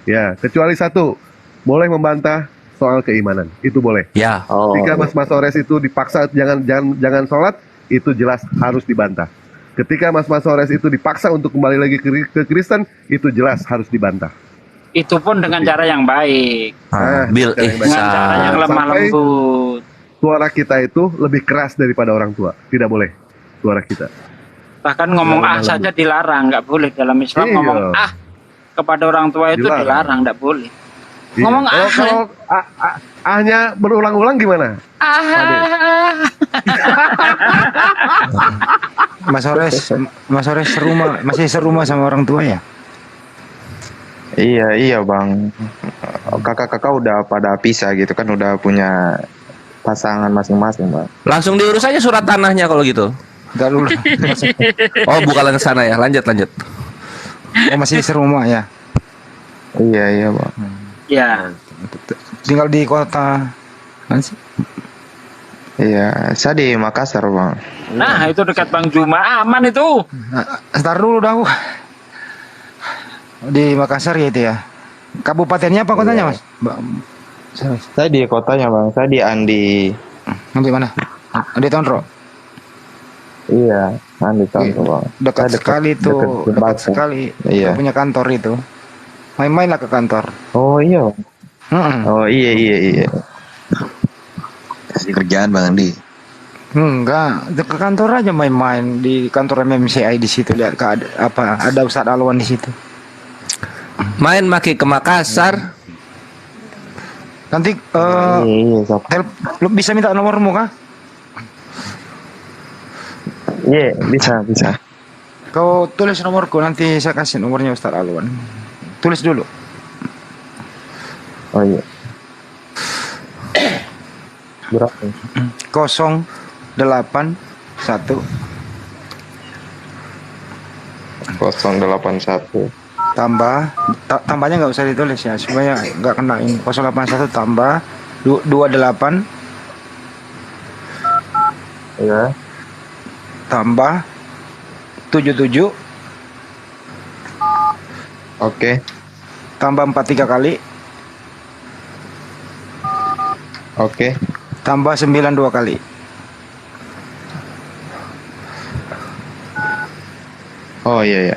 Speaker 9: Ya, kecuali satu, boleh membantah soal keimanan. Itu boleh.
Speaker 2: Ya.
Speaker 9: Ketika Mas Masores itu dipaksa jangan sholat, itu jelas harus dibantah. Ketika Mas Masores itu dipaksa untuk kembali lagi ke Kristen, itu jelas harus dibantah.
Speaker 7: Itu pun dengan cara yang baik.
Speaker 2: Bil
Speaker 7: Dengan cara yang lemah
Speaker 9: Sampai
Speaker 7: lembut.
Speaker 9: suara kita itu lebih keras daripada orang tua. Tidak boleh suara kita.
Speaker 7: Bahkan ngomong
Speaker 9: Lemah lembut.
Speaker 7: saja dilarang, nggak boleh dalam Islam.
Speaker 9: Iya.
Speaker 7: Ngomong kepada orang tua itu
Speaker 9: Dilarang.
Speaker 7: dilarang, nggak boleh.
Speaker 9: Iya.
Speaker 7: Ngomong
Speaker 9: Kalau ahnya berulang-ulang gimana?
Speaker 5: Mas Ores serumah, masih serumah sama orang tua ya?
Speaker 6: Iya Bang. Kakak-kakak udah pada pisah gitu kan, udah punya pasangan masing-masing, Bang.
Speaker 2: Langsung diurus aja surat tanahnya kalau gitu.
Speaker 5: Enggak dulu.
Speaker 2: Oh, bukan ke sana ya. Lanjut.
Speaker 5: Oh, masih serumah ya?
Speaker 6: Iya, Bang.
Speaker 7: Ya.
Speaker 5: Tinggal di kota mana sih?
Speaker 6: Iya, saya di Makassar, Bang.
Speaker 7: Nah, itu dekat Bang Juma, aman itu.
Speaker 5: Ntar dulu dah aku. Di Makassar ya itu ya. Kabupatennya apa kotanya, Mas?
Speaker 6: Saya di kotanya, Bang. Saya di Andi.
Speaker 5: Nanti mana? Di Tondro.
Speaker 6: Iya, Andi Tondro, Bang.
Speaker 5: Dekat
Speaker 6: Saya
Speaker 5: sekali tuh,
Speaker 6: dekat
Speaker 5: dekat
Speaker 6: Batu.
Speaker 5: sekali.
Speaker 6: Iya.
Speaker 5: Saya punya kantor itu. Main-main lah ke kantor.
Speaker 6: Oh iya. Oh iya.
Speaker 10: Kasih kerjaan Bang Andi.
Speaker 5: Enggak, ke kantor aja main-main di kantor MMCI di situ, lihat ada Ustadz Alwan di situ.
Speaker 2: Main maki ke Makassar.
Speaker 5: Nanti lu bisa minta nomormu kah?
Speaker 6: Iya, bisa.
Speaker 5: Kau tulis nomorku, nanti saya kasih nomornya Ustadz Alwan. Tulis dulu.
Speaker 6: Oh iya. Berapa?
Speaker 5: 081
Speaker 6: 081
Speaker 5: tambahnya nggak usah ditulis ya supaya nggak kena ini. 081 tambah 28
Speaker 6: ya
Speaker 5: tambah 77
Speaker 6: oke
Speaker 5: tambah 43 kali
Speaker 6: oke
Speaker 5: tambah 92 kali.
Speaker 6: Oh iya.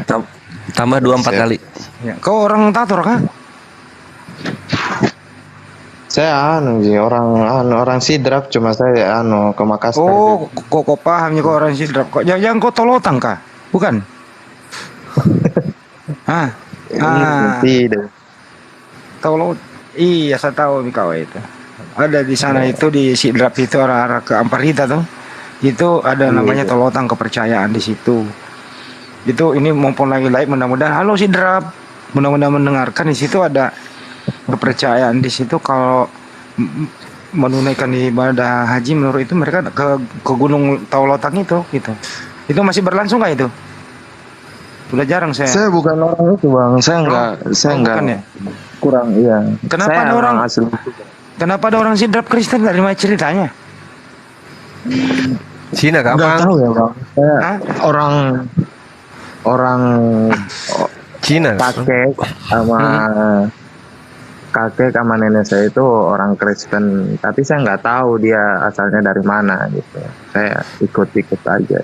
Speaker 2: Tambah 24 kali.
Speaker 5: Ya. Kau orang Tator kah?
Speaker 6: Saya orang Sidrap, cuma saya ke Makassar.
Speaker 5: Oh, kok pahamnya kau orang Sidrap. Kok jangan kau Tolotang kah? Bukan?
Speaker 6: Tidak.
Speaker 5: Tolot. Iya, saya tahu kau itu. Ada di sana itu di Sidrap itu arah ke Amparita tuh. Itu ada namanya Tolotang, kepercayaan di situ. Itu ini mumpung lagi live, mudah-mudahan halo Sidrap, mudah-mudahan mendengarkan. Di situ ada kepercayaan di situ kalau menunaikan ibadah haji menurut itu mereka ke Gunung Taulotang itu gitu. Itu masih berlangsung nggak itu? Udah jarang saya.
Speaker 6: Saya bukan orang itu, Bang. Saya enggak.
Speaker 5: Bukan ya?
Speaker 6: Kurang iya.
Speaker 5: Kenapa
Speaker 6: saya
Speaker 5: ada orang
Speaker 6: asli.
Speaker 5: Kenapa ada orang Sidrap Kristen dari mana ceritanya?
Speaker 4: Cina
Speaker 6: Enggak
Speaker 4: kapan?
Speaker 6: tahu ya, Bang. Saya orang
Speaker 4: Cina.
Speaker 6: kakek sama nenek saya itu orang Kristen, tapi saya nggak tahu dia asalnya dari mana gitu. Saya ikut-ikut aja.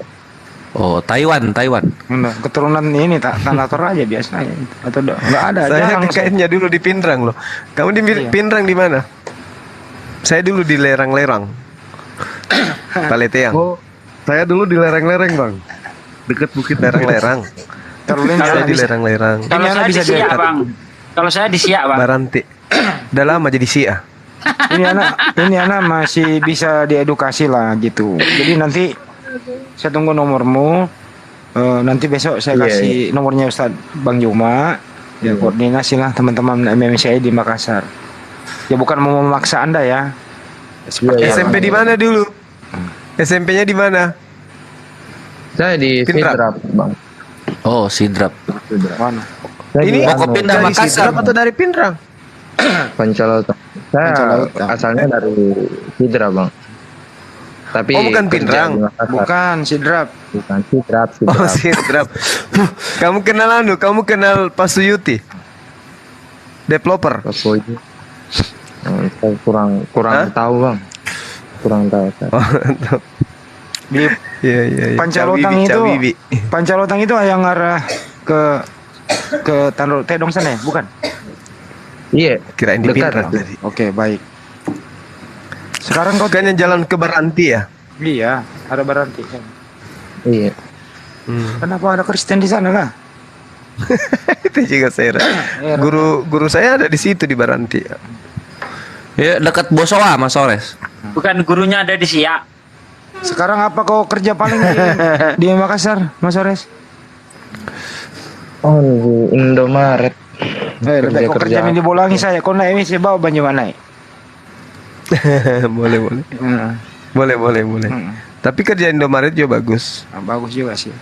Speaker 2: Oh, Taiwan.
Speaker 5: Enggak, keturunan ini Tanator aja biasanya atau enggak ada.
Speaker 4: Saya
Speaker 5: jarang.
Speaker 4: kakeknya dulu di Pindrang loh. Kamu di Pindrang di mana? Saya dulu di Lerang-Lerang. Paleteang.
Speaker 9: Oh, saya dulu di lereng-lereng, Bang.
Speaker 4: Deket Bukit Lerang-Lerang. Saya di Lerang-Lerang.
Speaker 7: Kalau saya di Siak, Bang. Kalau saya di Siak, Bang.
Speaker 4: Baranti. Udah lama jadi Sia.
Speaker 5: ini anak masih bisa diedukasi lah gitu. Jadi nanti saya tunggu nomormu. Nanti besok saya
Speaker 6: Iya,
Speaker 5: kasih nomornya Ustadz Bang Juma. Ya koordinasi lah teman-teman MMCI di Makassar. Ya bukan mau memaksa Anda ya.
Speaker 4: SMP di mana dulu? SMP-nya di mana?
Speaker 6: Saya di
Speaker 4: Pindrap.
Speaker 6: Sidrap, Bang.
Speaker 2: Oh, Sidrap.
Speaker 5: Mana?
Speaker 6: Saya
Speaker 4: Ini
Speaker 6: di
Speaker 2: mau ke
Speaker 6: anu,
Speaker 2: pindah
Speaker 4: dari
Speaker 2: Makassar.
Speaker 4: Sidrap atau dari Pindrang?
Speaker 6: Pancalautan. Saya
Speaker 5: Pancalautan.
Speaker 6: asalnya dari Sidrap, Bang. Tapi
Speaker 4: Oh, bukan
Speaker 6: kerja
Speaker 4: Pindrang.
Speaker 6: di Makassar.
Speaker 5: Bukan Sidrap.
Speaker 6: Bukan Sidrap,
Speaker 4: Oh,
Speaker 6: Sidrap.
Speaker 4: Sidrap. Kamu kenal Pak Suyuti? Developer.
Speaker 6: Apa itu? Saya kurang
Speaker 4: Hah?
Speaker 6: tahu, Bang. Kurang tahu saya.
Speaker 4: Oh,
Speaker 5: Di
Speaker 4: iya.
Speaker 5: Pancalotang
Speaker 4: Cawibi.
Speaker 5: Pancalotang itu yang arah ke Tanjung Tedong sana ya? Bukan?
Speaker 6: Iya,
Speaker 4: Kirain di
Speaker 6: dekat.
Speaker 4: Pindrang tadi.
Speaker 5: Oke, baik. Sekarang kau
Speaker 4: Bukannya jalan ke Baranti ya?
Speaker 5: iya, ada Baranti.
Speaker 6: Iya.
Speaker 5: Kenapa ada Kristen di sana kah?
Speaker 4: Itu juga saya. Guru saya ada di situ di Baranti.
Speaker 2: Ya, dekat Bosowa, Mas Sores.
Speaker 7: Bukan gurunya ada di Siak.
Speaker 5: Sekarang apa kau kerja paling di Makassar, Mas Ores?
Speaker 6: Oh, di Indomaret.
Speaker 5: Kau kerja di Bolangi saya, kau naik ini saya bawa banyak naik.
Speaker 4: boleh. Boleh. Tapi kerja Indomaret juga bagus.
Speaker 5: Nah, bagus juga sih.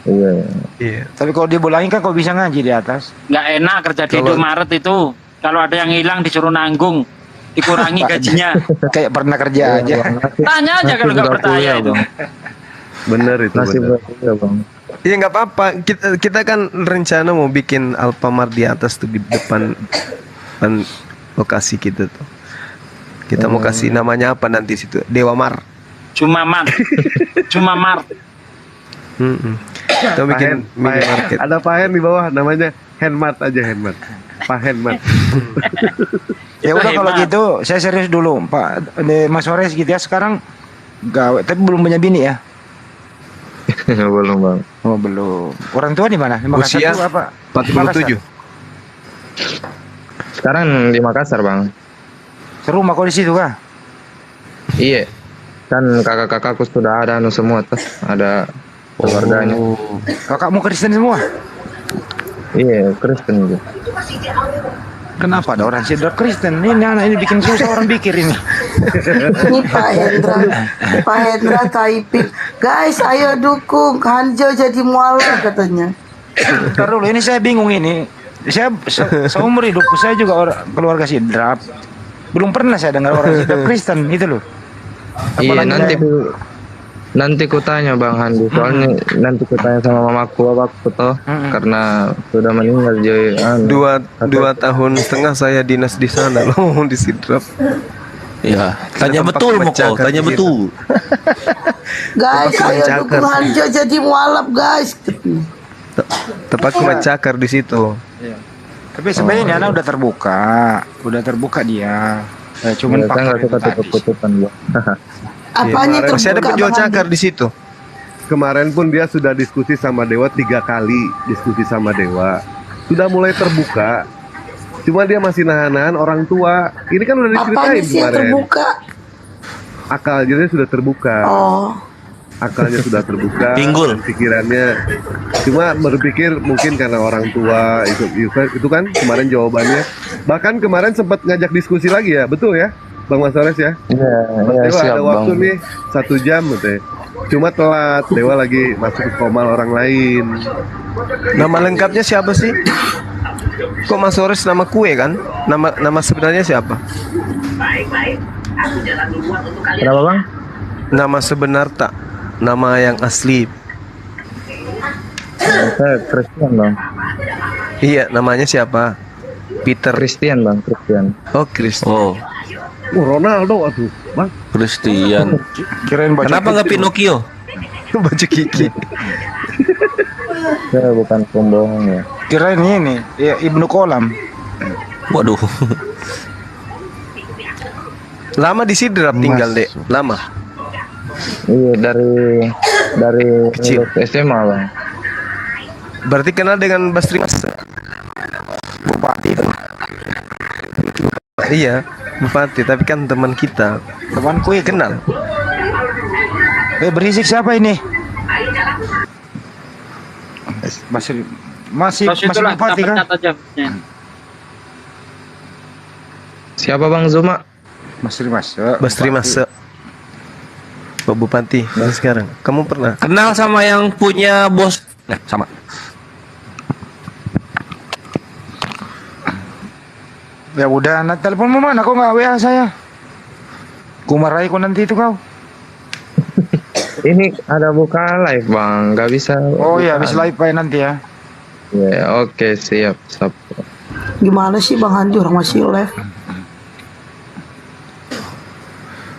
Speaker 6: Iya.
Speaker 5: Tapi kalau di Bolangi kan kau bisa ngaji di atas.
Speaker 7: Nggak enak kerja di
Speaker 4: Kalau-
Speaker 7: Indomaret itu. Kalau ada yang hilang disuruh nanggung, dikurangi gajinya.
Speaker 5: Kayak pernah kerja aja.
Speaker 7: Tanya aja kalau nggak percaya itu.
Speaker 9: Bener itu,
Speaker 6: Masih
Speaker 9: bener.
Speaker 6: berkuliah, Bang.
Speaker 4: Iya nggak apa-apa. Kita kan rencana mau bikin Alfamart di atas tuh di depan lokasi kita tuh. Kita mau kasih namanya apa nanti situ? Dewa Mar.
Speaker 7: Cuma Mart.
Speaker 4: Kita bikin minimarket.
Speaker 9: Ada Pak Hen di bawah, namanya Henmart aja, Henmart. Pak Henmart.
Speaker 5: Ya udah kalau
Speaker 7: Hebat.
Speaker 5: gitu saya serius dulu Pak Mas Ores gitu ya sekarang gawe tapi belum punya bini ya?
Speaker 6: Belum, Bang.
Speaker 5: Oh belum. Orang tua di mana? Di Makassar
Speaker 4: Usia
Speaker 5: tuh apa?
Speaker 4: 47.
Speaker 6: Sekarang di Makassar, Bang.
Speaker 5: Serumah kau di situ kah?
Speaker 6: Iya. Kan kakak-kakakku sudah ada anu semua tuh. Ada keluarganya.
Speaker 5: Kakakmu Kristen semua?
Speaker 6: Iya, Kristen juga.
Speaker 5: Kenapa ada orang Sidrap Kristen? Ini anak ini bikin susah orang pikir ini.
Speaker 3: Ini Pak Hendra Taiping. Guys, ayo dukung Hanjo jadi mualaf katanya.
Speaker 5: Ntar dulu ini saya bingung ini. Saya seumur hidupku saya juga keluarga Sidrap. Belum pernah saya dengar orang Sidrap Kristen itu loh.
Speaker 6: Iya,
Speaker 5: Apalagi
Speaker 6: nanti ku tanya Bang Handi. Soalnya nanti ku tanya sama mamaku waktu toh karena sudah meninggal jadi anu.
Speaker 4: Dua tahun setengah saya dinas di sana loh di Sidrap.
Speaker 2: Ya, tanya
Speaker 4: Tempat
Speaker 2: betul Moko,
Speaker 4: memecahkan
Speaker 2: tanya
Speaker 4: kita.
Speaker 2: betul.
Speaker 3: Guys,
Speaker 4: Tempat
Speaker 3: ayo
Speaker 4: mencakar.
Speaker 3: dukung Hanjo jadi mualaf guys.
Speaker 4: Tepat Cakar di situ.
Speaker 5: Tapi sebenarnya ini anak udah terbuka dia. Cuman
Speaker 6: Ya, saya nggak suka
Speaker 5: faktor itu tadi.
Speaker 6: tutup-tutupan Bang.
Speaker 3: Apanya
Speaker 9: Kemarin
Speaker 4: Masih ada
Speaker 3: terbuka
Speaker 4: penjual
Speaker 3: Bang
Speaker 4: cakar
Speaker 3: Andi?
Speaker 4: di situ.
Speaker 9: Kemarin pun dia sudah diskusi sama Dewa 3 kali diskusi sama Dewa. Sudah mulai terbuka. Cuma dia masih nahan-nahan orang tua. Ini kan udah
Speaker 3: Apanya
Speaker 9: diceritain
Speaker 3: sih yang
Speaker 9: kemarin.
Speaker 3: terbuka?
Speaker 9: Akalnya sudah terbuka.
Speaker 3: Oh,
Speaker 9: Akalnya sudah terbuka.
Speaker 2: Pinggul.
Speaker 9: Pikirannya cuma berpikir mungkin karena orang tua itu kan kemarin jawabannya. Bahkan kemarin sempat ngajak diskusi lagi ya, betul ya, Bang Mas Ores ya?
Speaker 6: Iya,
Speaker 9: Mas
Speaker 6: iya
Speaker 9: Dewa
Speaker 6: siap
Speaker 9: ada
Speaker 6: Bang.
Speaker 9: waktu nih 1 jam gitu ya. Cuma telat, Dewa lagi masuk ke komal orang lain.
Speaker 4: Nama lengkapnya siapa sih? Kok Mas Ores nama kue kan? Nama sebenarnya siapa?
Speaker 6: Kenapa Bang?
Speaker 4: Nama sebenar tak? Nama yang asli.
Speaker 6: Saya Kristen Bang.
Speaker 4: Iya, namanya siapa? Peter.
Speaker 6: Christian Bang, Christian.
Speaker 4: Oh, Chris.
Speaker 2: Oh,
Speaker 9: Ronaldo aduh, Bang.
Speaker 2: Christian.
Speaker 5: Kirain baca
Speaker 2: Kenapa nggak Pinocchio?
Speaker 4: Baju kiki.
Speaker 6: Saya bukan pembohong ya.
Speaker 5: Kirain ini ya Ibnu Kolam.
Speaker 2: Waduh.
Speaker 4: Lama di Sidrap tinggal, Dek. Lama.
Speaker 6: Iya dari
Speaker 4: Kecil.
Speaker 6: lulus SMA Bang.
Speaker 4: Berarti kenal dengan Basri Mas?
Speaker 5: Bupati itu.
Speaker 4: Iya. Bupati, tapi kan teman kita.
Speaker 5: Temanku itu.
Speaker 4: Kenal.
Speaker 5: Berisik siapa ini? Masih
Speaker 7: Terus itulah kita
Speaker 5: bupati kan?
Speaker 7: pecat aja. Ya.
Speaker 6: Siapa Bang Zuma?
Speaker 5: Mas Rimas.
Speaker 4: Mas Rimas. Pak Bupati sekarang. Kamu pernah?
Speaker 2: Kenal sama yang punya bos? Nah, sama.
Speaker 5: Ya udah, nah, teleponmu mana? Kok nggak WA saya? Ku marahi kau nanti itu kau.
Speaker 6: Ini ada buka live Bang, nggak bisa.
Speaker 5: Oh iya, habis live Pak nanti ya.
Speaker 6: Ya, oke, siap.
Speaker 3: Gimana sih Bang Handi orang masih live?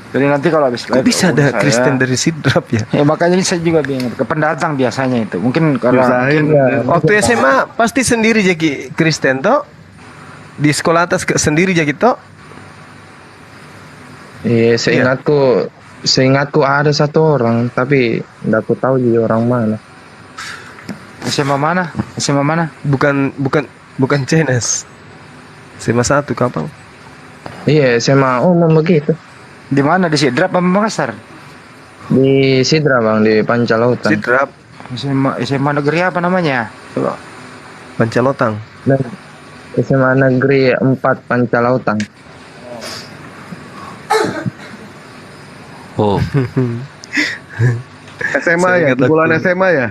Speaker 5: Jadi nanti kalau habis live
Speaker 4: Bisa ada
Speaker 5: saya-
Speaker 4: Kristen dari Sidrap ya?
Speaker 5: Ya makanya saya juga bingung. Ke pendatang biasanya itu. Mungkin karena
Speaker 9: Usahain.
Speaker 4: Waktu SMA pasti sendiri jadi Kristen toh? Di sekolah atas sendiri jadi toh?
Speaker 6: Iya, seingatku ada satu orang, tapi nggak aku tahu juga orang mana.
Speaker 5: SMA mana? SMA mana?
Speaker 4: Bukan CNS. SMA 1 kapal.
Speaker 6: Iya, SMA umum begitu.
Speaker 5: Di mana? Di Sidrap apa Makassar?
Speaker 6: Di Sidra Bang, di Pancalautan.
Speaker 4: Sidrap,
Speaker 5: SMA negeri apa namanya? Coba.
Speaker 4: Pancalotang.
Speaker 6: Dan SMA Negeri 4 Pancalautan.
Speaker 2: Oh,
Speaker 9: SMA
Speaker 4: Saya
Speaker 9: ya,
Speaker 4: ingat
Speaker 9: bulan
Speaker 4: waktu-
Speaker 9: SMA ya,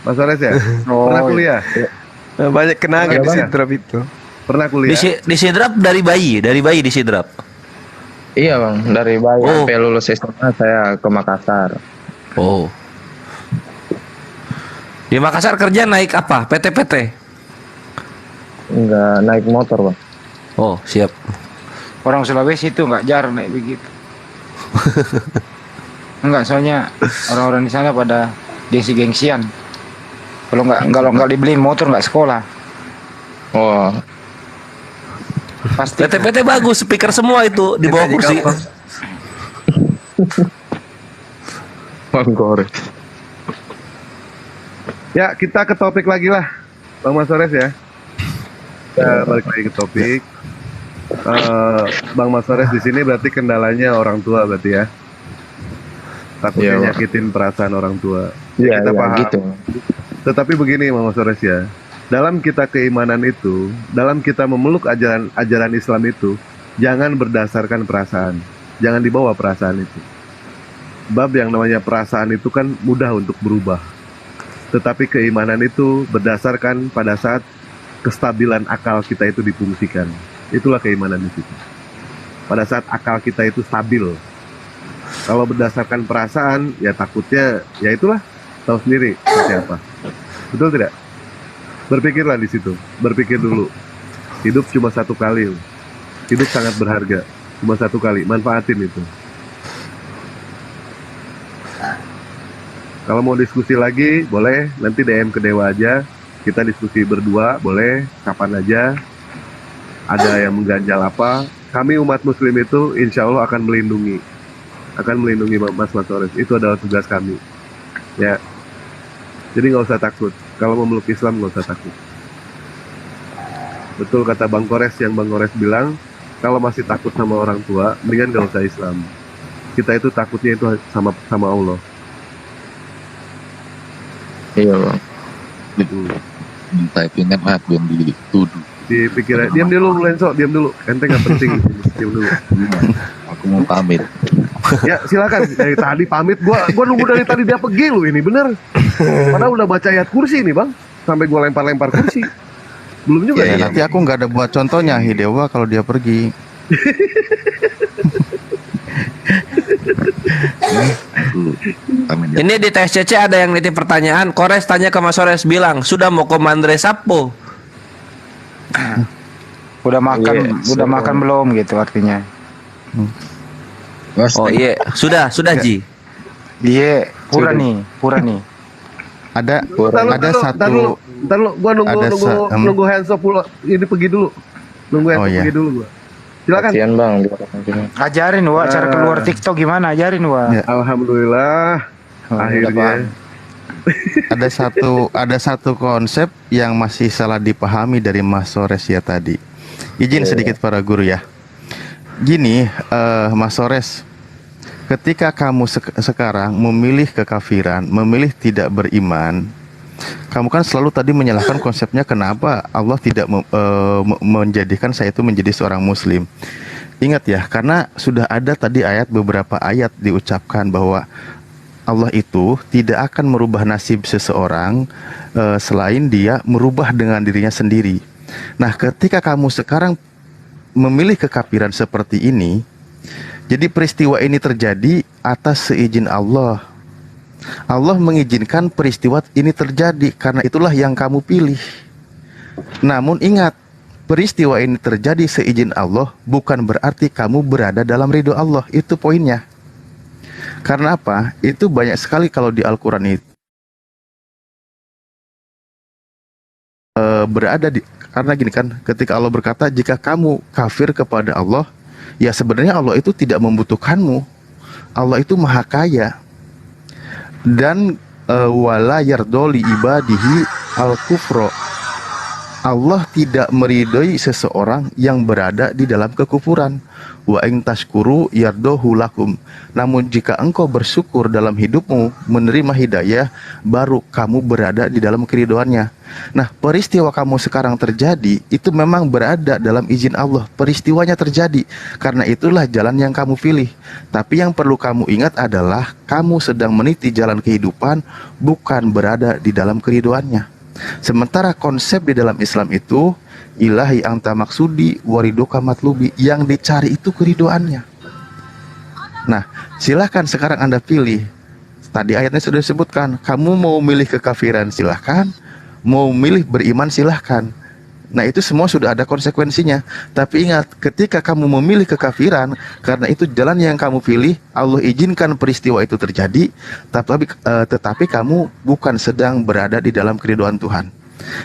Speaker 9: Mas Ores ya.
Speaker 5: Oh,
Speaker 9: Pernah
Speaker 5: iya.
Speaker 9: kuliah?
Speaker 4: Banyak kenangan
Speaker 9: Iya,
Speaker 4: di
Speaker 9: Bang.
Speaker 4: Sidrap itu.
Speaker 9: Pernah kuliah?
Speaker 2: di Sidrap dari bayi di Sidrap.
Speaker 6: Iya Bang, dari bayi
Speaker 2: Oh.
Speaker 6: sampai lulus SMA saya ke Makassar.
Speaker 2: Oh. Di Makassar kerja naik apa? PT?
Speaker 6: Enggak naik motor Bang.
Speaker 2: Oh, siap.
Speaker 5: Orang Sulawesi itu nggak jarang naik begitu. Enggak, soalnya orang-orang di sana pada gengsi-gengsian. Kalau nggak dibeliin motor nggak sekolah.
Speaker 6: Oh,
Speaker 5: Pasti.
Speaker 2: PT bagus, speaker semua itu di bawah kursi.
Speaker 6: Bang Kores.
Speaker 9: Ya, kita ke topik lagi lah, Bang Mas Ores ya. Kita balik lagi ke topik. Bang Mas Ores di sini berarti kendalanya orang tua berarti ya. Takutnya
Speaker 6: Iya, Bang.
Speaker 9: nyakitin perasaan orang tua.
Speaker 6: Iya,
Speaker 9: Kita
Speaker 6: iya,
Speaker 9: paham.
Speaker 6: gitu.
Speaker 9: Tetapi begini Bang Mas Ores ya. Dalam kita keimanan itu, dalam kita memeluk ajaran Islam itu, jangan berdasarkan perasaan. Jangan dibawa perasaan itu. Bab yang namanya perasaan itu kan mudah untuk berubah. Tetapi keimanan itu berdasarkan pada saat kestabilan akal kita itu difungsikan. Itulah keimanan di situ. Pada saat akal kita itu stabil. Kalau berdasarkan perasaan, ya takutnya, ya itulah, tahu sendiri seperti apa. Betul tidak? Berpikirlah di situ. Berpikir dulu. Hidup cuma satu kali. Hidup sangat berharga. Cuma satu kali. Manfaatin itu. Kalau mau diskusi lagi, boleh. Nanti DM ke Dewa aja. Kita diskusi berdua, boleh. Kapan aja. Ada yang mengganjal apa. Kami umat muslim itu insya Allah akan melindungi. Akan melindungi Mas Ores. Itu adalah tugas kami. Ya. Jadi nggak usah takut. Kalau memeluk Islam nggak usah takut. Betul kata Bang Kores yang Bang Kores bilang, kalau masih takut sama orang tua, mendingan nggak usah Islam. Kita itu takutnya itu sama Allah.
Speaker 6: Iya Bang.
Speaker 10: Minta pingat belum dituduh.
Speaker 9: Di pikiran, diam dulu Lenso, diam dulu. Ente nggak penting, diam dulu.
Speaker 10: Aku mau pamit.
Speaker 9: Ya silakan. Dari tadi pamit, gua nunggu dari tadi dia pergi lu ini bener. Padahal udah baca ayat kursi nih Bang, sampai gua lempar-lempar kursi. Belum juga
Speaker 8: Ya,
Speaker 9: ya.
Speaker 8: nanti aku nggak ada buat contohnya Hidewa kalau dia pergi.
Speaker 10: Pamit ya.
Speaker 2: Ini di TSCC ada yang nitip pertanyaan. Kores tanya ke Mas Ores bilang, sudah mau ke Mandre Sapo?
Speaker 5: Udah makan,
Speaker 6: Iya,
Speaker 5: udah makan belum gitu artinya.
Speaker 2: Oh iya, sudah Ji.
Speaker 5: Iya, pura nih.
Speaker 8: Ada
Speaker 9: Ntar lu, gua nunggu hands up pula. Ini pergi dulu. Nunggu hands
Speaker 8: Oh,
Speaker 9: up
Speaker 8: iya.
Speaker 9: pergi dulu gua. Silakan.
Speaker 6: Kasihan Bang. Biar orang
Speaker 5: Ajarin Wak cara keluar TikTok gimana? Ajarin Wak.
Speaker 8: Ya.
Speaker 9: Alhamdulillah.
Speaker 5: Oh, udah
Speaker 9: Akhirnya.
Speaker 5: paham.
Speaker 8: ada satu konsep yang masih salah dipahami dari Mas Sores ya tadi. Izin sedikit para guru ya. Gini, Mas Sores, ketika kamu sekarang memilih kekafiran, memilih tidak beriman, kamu kan selalu tadi menyalahkan konsepnya kenapa Allah tidak menjadikan saya itu menjadi seorang muslim. Ingat ya, karena sudah ada tadi beberapa ayat diucapkan bahwa Allah itu tidak akan merubah nasib seseorang selain dia merubah dengan dirinya sendiri. Nah, ketika kamu sekarang memilih kekafiran seperti ini, jadi peristiwa ini terjadi atas seizin Allah. Allah mengizinkan peristiwa ini terjadi karena itulah yang kamu pilih. Namun ingat, peristiwa ini terjadi seizin Allah bukan berarti kamu berada dalam ridho Allah. Itu poinnya. Karena apa? Itu banyak sekali kalau di Al-Quran itu karena gini kan, ketika Allah berkata jika kamu kafir kepada Allah, ya sebenarnya Allah itu tidak membutuhkanmu. Allah itu maha kaya. Dan wala yardoli ibadihi al-kufro. Allah tidak meridhoi seseorang yang berada di dalam kekufuran. Wa in tashkuru yardohu lakum. Namun jika engkau bersyukur dalam hidupmu, menerima hidayah, baru kamu berada di dalam keridhoannya. Nah, peristiwa kamu sekarang terjadi itu memang berada dalam izin Allah. Peristiwanya terjadi karena itulah jalan yang kamu pilih. Tapi yang perlu kamu ingat adalah kamu sedang meniti jalan kehidupan, bukan berada di dalam keridhoannya. Sementara konsep di dalam Islam itu ilahi anta maksudi waridoka matlubi, yang dicari itu keridoannya. Nah, silahkan sekarang Anda pilih. Tadi ayatnya sudah disebutkan, kamu mau milih kekafiran silahkan, mau milih beriman silahkan. Nah, itu semua sudah ada konsekuensinya. Tapi ingat, ketika kamu memilih kekafiran, karena itu jalan yang kamu pilih, Allah izinkan peristiwa itu terjadi, tetapi kamu bukan sedang berada di dalam keridhaan Tuhan.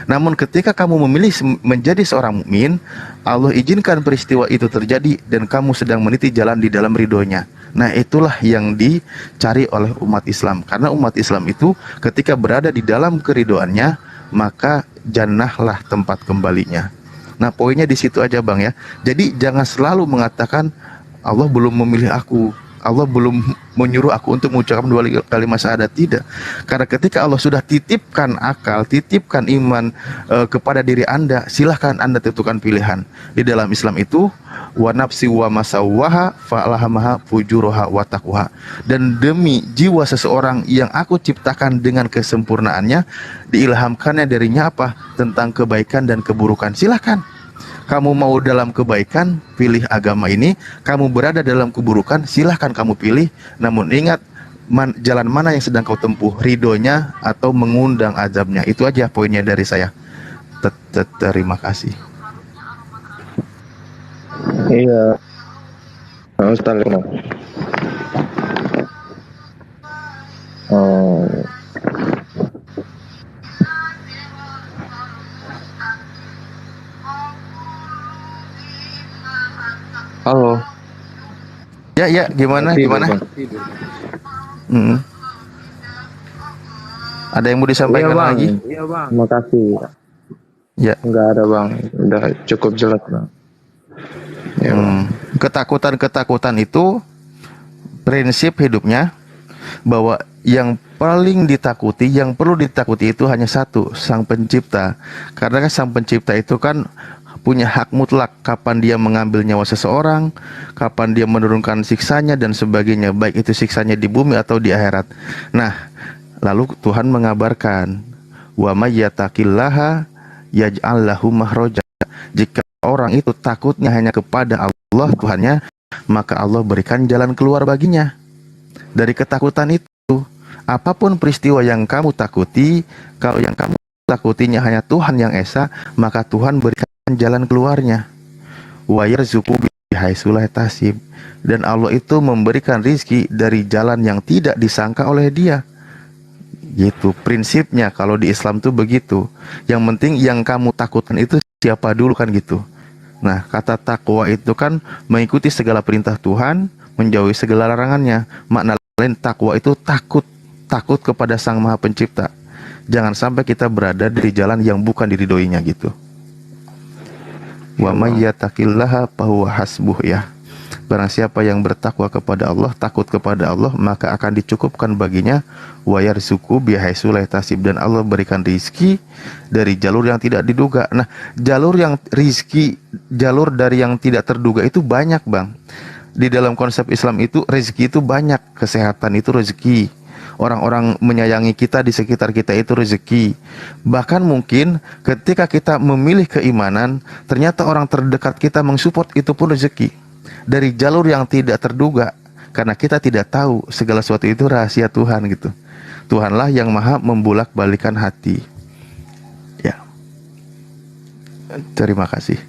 Speaker 8: Namun ketika kamu memilih menjadi seorang mukmin, Allah izinkan peristiwa itu terjadi dan kamu sedang meniti jalan di dalam ridhonya. Nah, itulah yang dicari oleh umat Islam. Karena umat Islam itu ketika berada di dalam keridhoannya, maka jannahlah tempat kembalinya. Nah, poinnya di situ aja Bang ya. Jadi jangan selalu mengatakan Allah belum memilih aku, Allah belum menyuruh aku untuk mengucapkan 2 kalimat syahadat. Tidak. Karena ketika Allah sudah titipkan akal, titipkan iman kepada diri Anda, silahkan Anda tentukan pilihan. Di dalam Islam itu wa nafsi wa masawwaha fa'alhamaha fujuraha wa taqwaha. Dan demi jiwa seseorang yang aku ciptakan dengan kesempurnaannya, diilhamkannya darinya apa? Tentang kebaikan dan keburukan. Silahkan. Kamu mau dalam kebaikan, pilih agama ini. Kamu berada dalam keburukan, silahkan kamu pilih. Namun ingat, jalan mana yang sedang kau tempuh, ridhonya atau mengundang azabnya. Itu aja poinnya dari saya. Terima kasih.
Speaker 6: Iya. Ustaz kenapa? Oh. Halo.
Speaker 8: Ya, gimana? Ada yang mau disampaikan lagi?
Speaker 6: Iya bang. Terima kasih.
Speaker 8: Ya.
Speaker 6: Enggak ada bang. Udah cukup jelas bang. Ya,
Speaker 8: Ketakutan itu prinsip hidupnya, bahwa yang paling ditakuti, yang perlu ditakuti itu hanya satu, Sang Pencipta. Karena kan Sang Pencipta itu kan punya hak mutlak kapan dia mengambil nyawa seseorang, kapan dia menurunkan siksanya dan sebagainya, baik itu siksanya di bumi atau di akhirat. Nah, lalu Tuhan mengabarkan, wa may yattaqillaha yaj'al lahu makhraja. Jika orang itu takutnya hanya kepada Allah Tuhannya, maka Allah berikan jalan keluar baginya dari ketakutan itu. Apapun peristiwa yang kamu takuti, kalau yang kamu takutinya hanya Tuhan yang esa, maka Tuhan berikan jalan keluarnya. Wa yarzuqu bihaitsu la yahtasib. Dan Allah itu memberikan rizki dari jalan yang tidak disangka oleh dia. Gitu prinsipnya kalau di Islam tuh begitu. Yang penting yang kamu takutkan itu siapa dulu kan gitu. Nah, kata takwa itu kan mengikuti segala perintah Tuhan, menjauhi segala larangannya. Makna lain takwa itu takut kepada Sang Maha Pencipta. Jangan sampai kita berada di jalan yang bukan diridhoinya gitu. Wa may yattaqillaha fahuwa hasbuh ya. Barang siapa yang bertakwa kepada Allah, takut kepada Allah, maka akan dicukupkan baginya wa yarzuqhu bihaitsu la yahtasib, dan Allah berikan rizki dari jalur yang tidak diduga. Nah, jalur dari yang tidak terduga itu banyak, Bang. Di dalam konsep Islam itu rezeki itu banyak, kesehatan itu rezeki, orang-orang menyayangi kita di sekitar kita itu rezeki. Bahkan mungkin ketika kita memilih keimanan, ternyata orang terdekat kita mensupport, itu pun rezeki dari jalur yang tidak terduga, karena kita tidak tahu segala sesuatu itu rahasia Tuhan gitu. Tuhanlah yang maha membulak-balikan hati. Ya, terima kasih.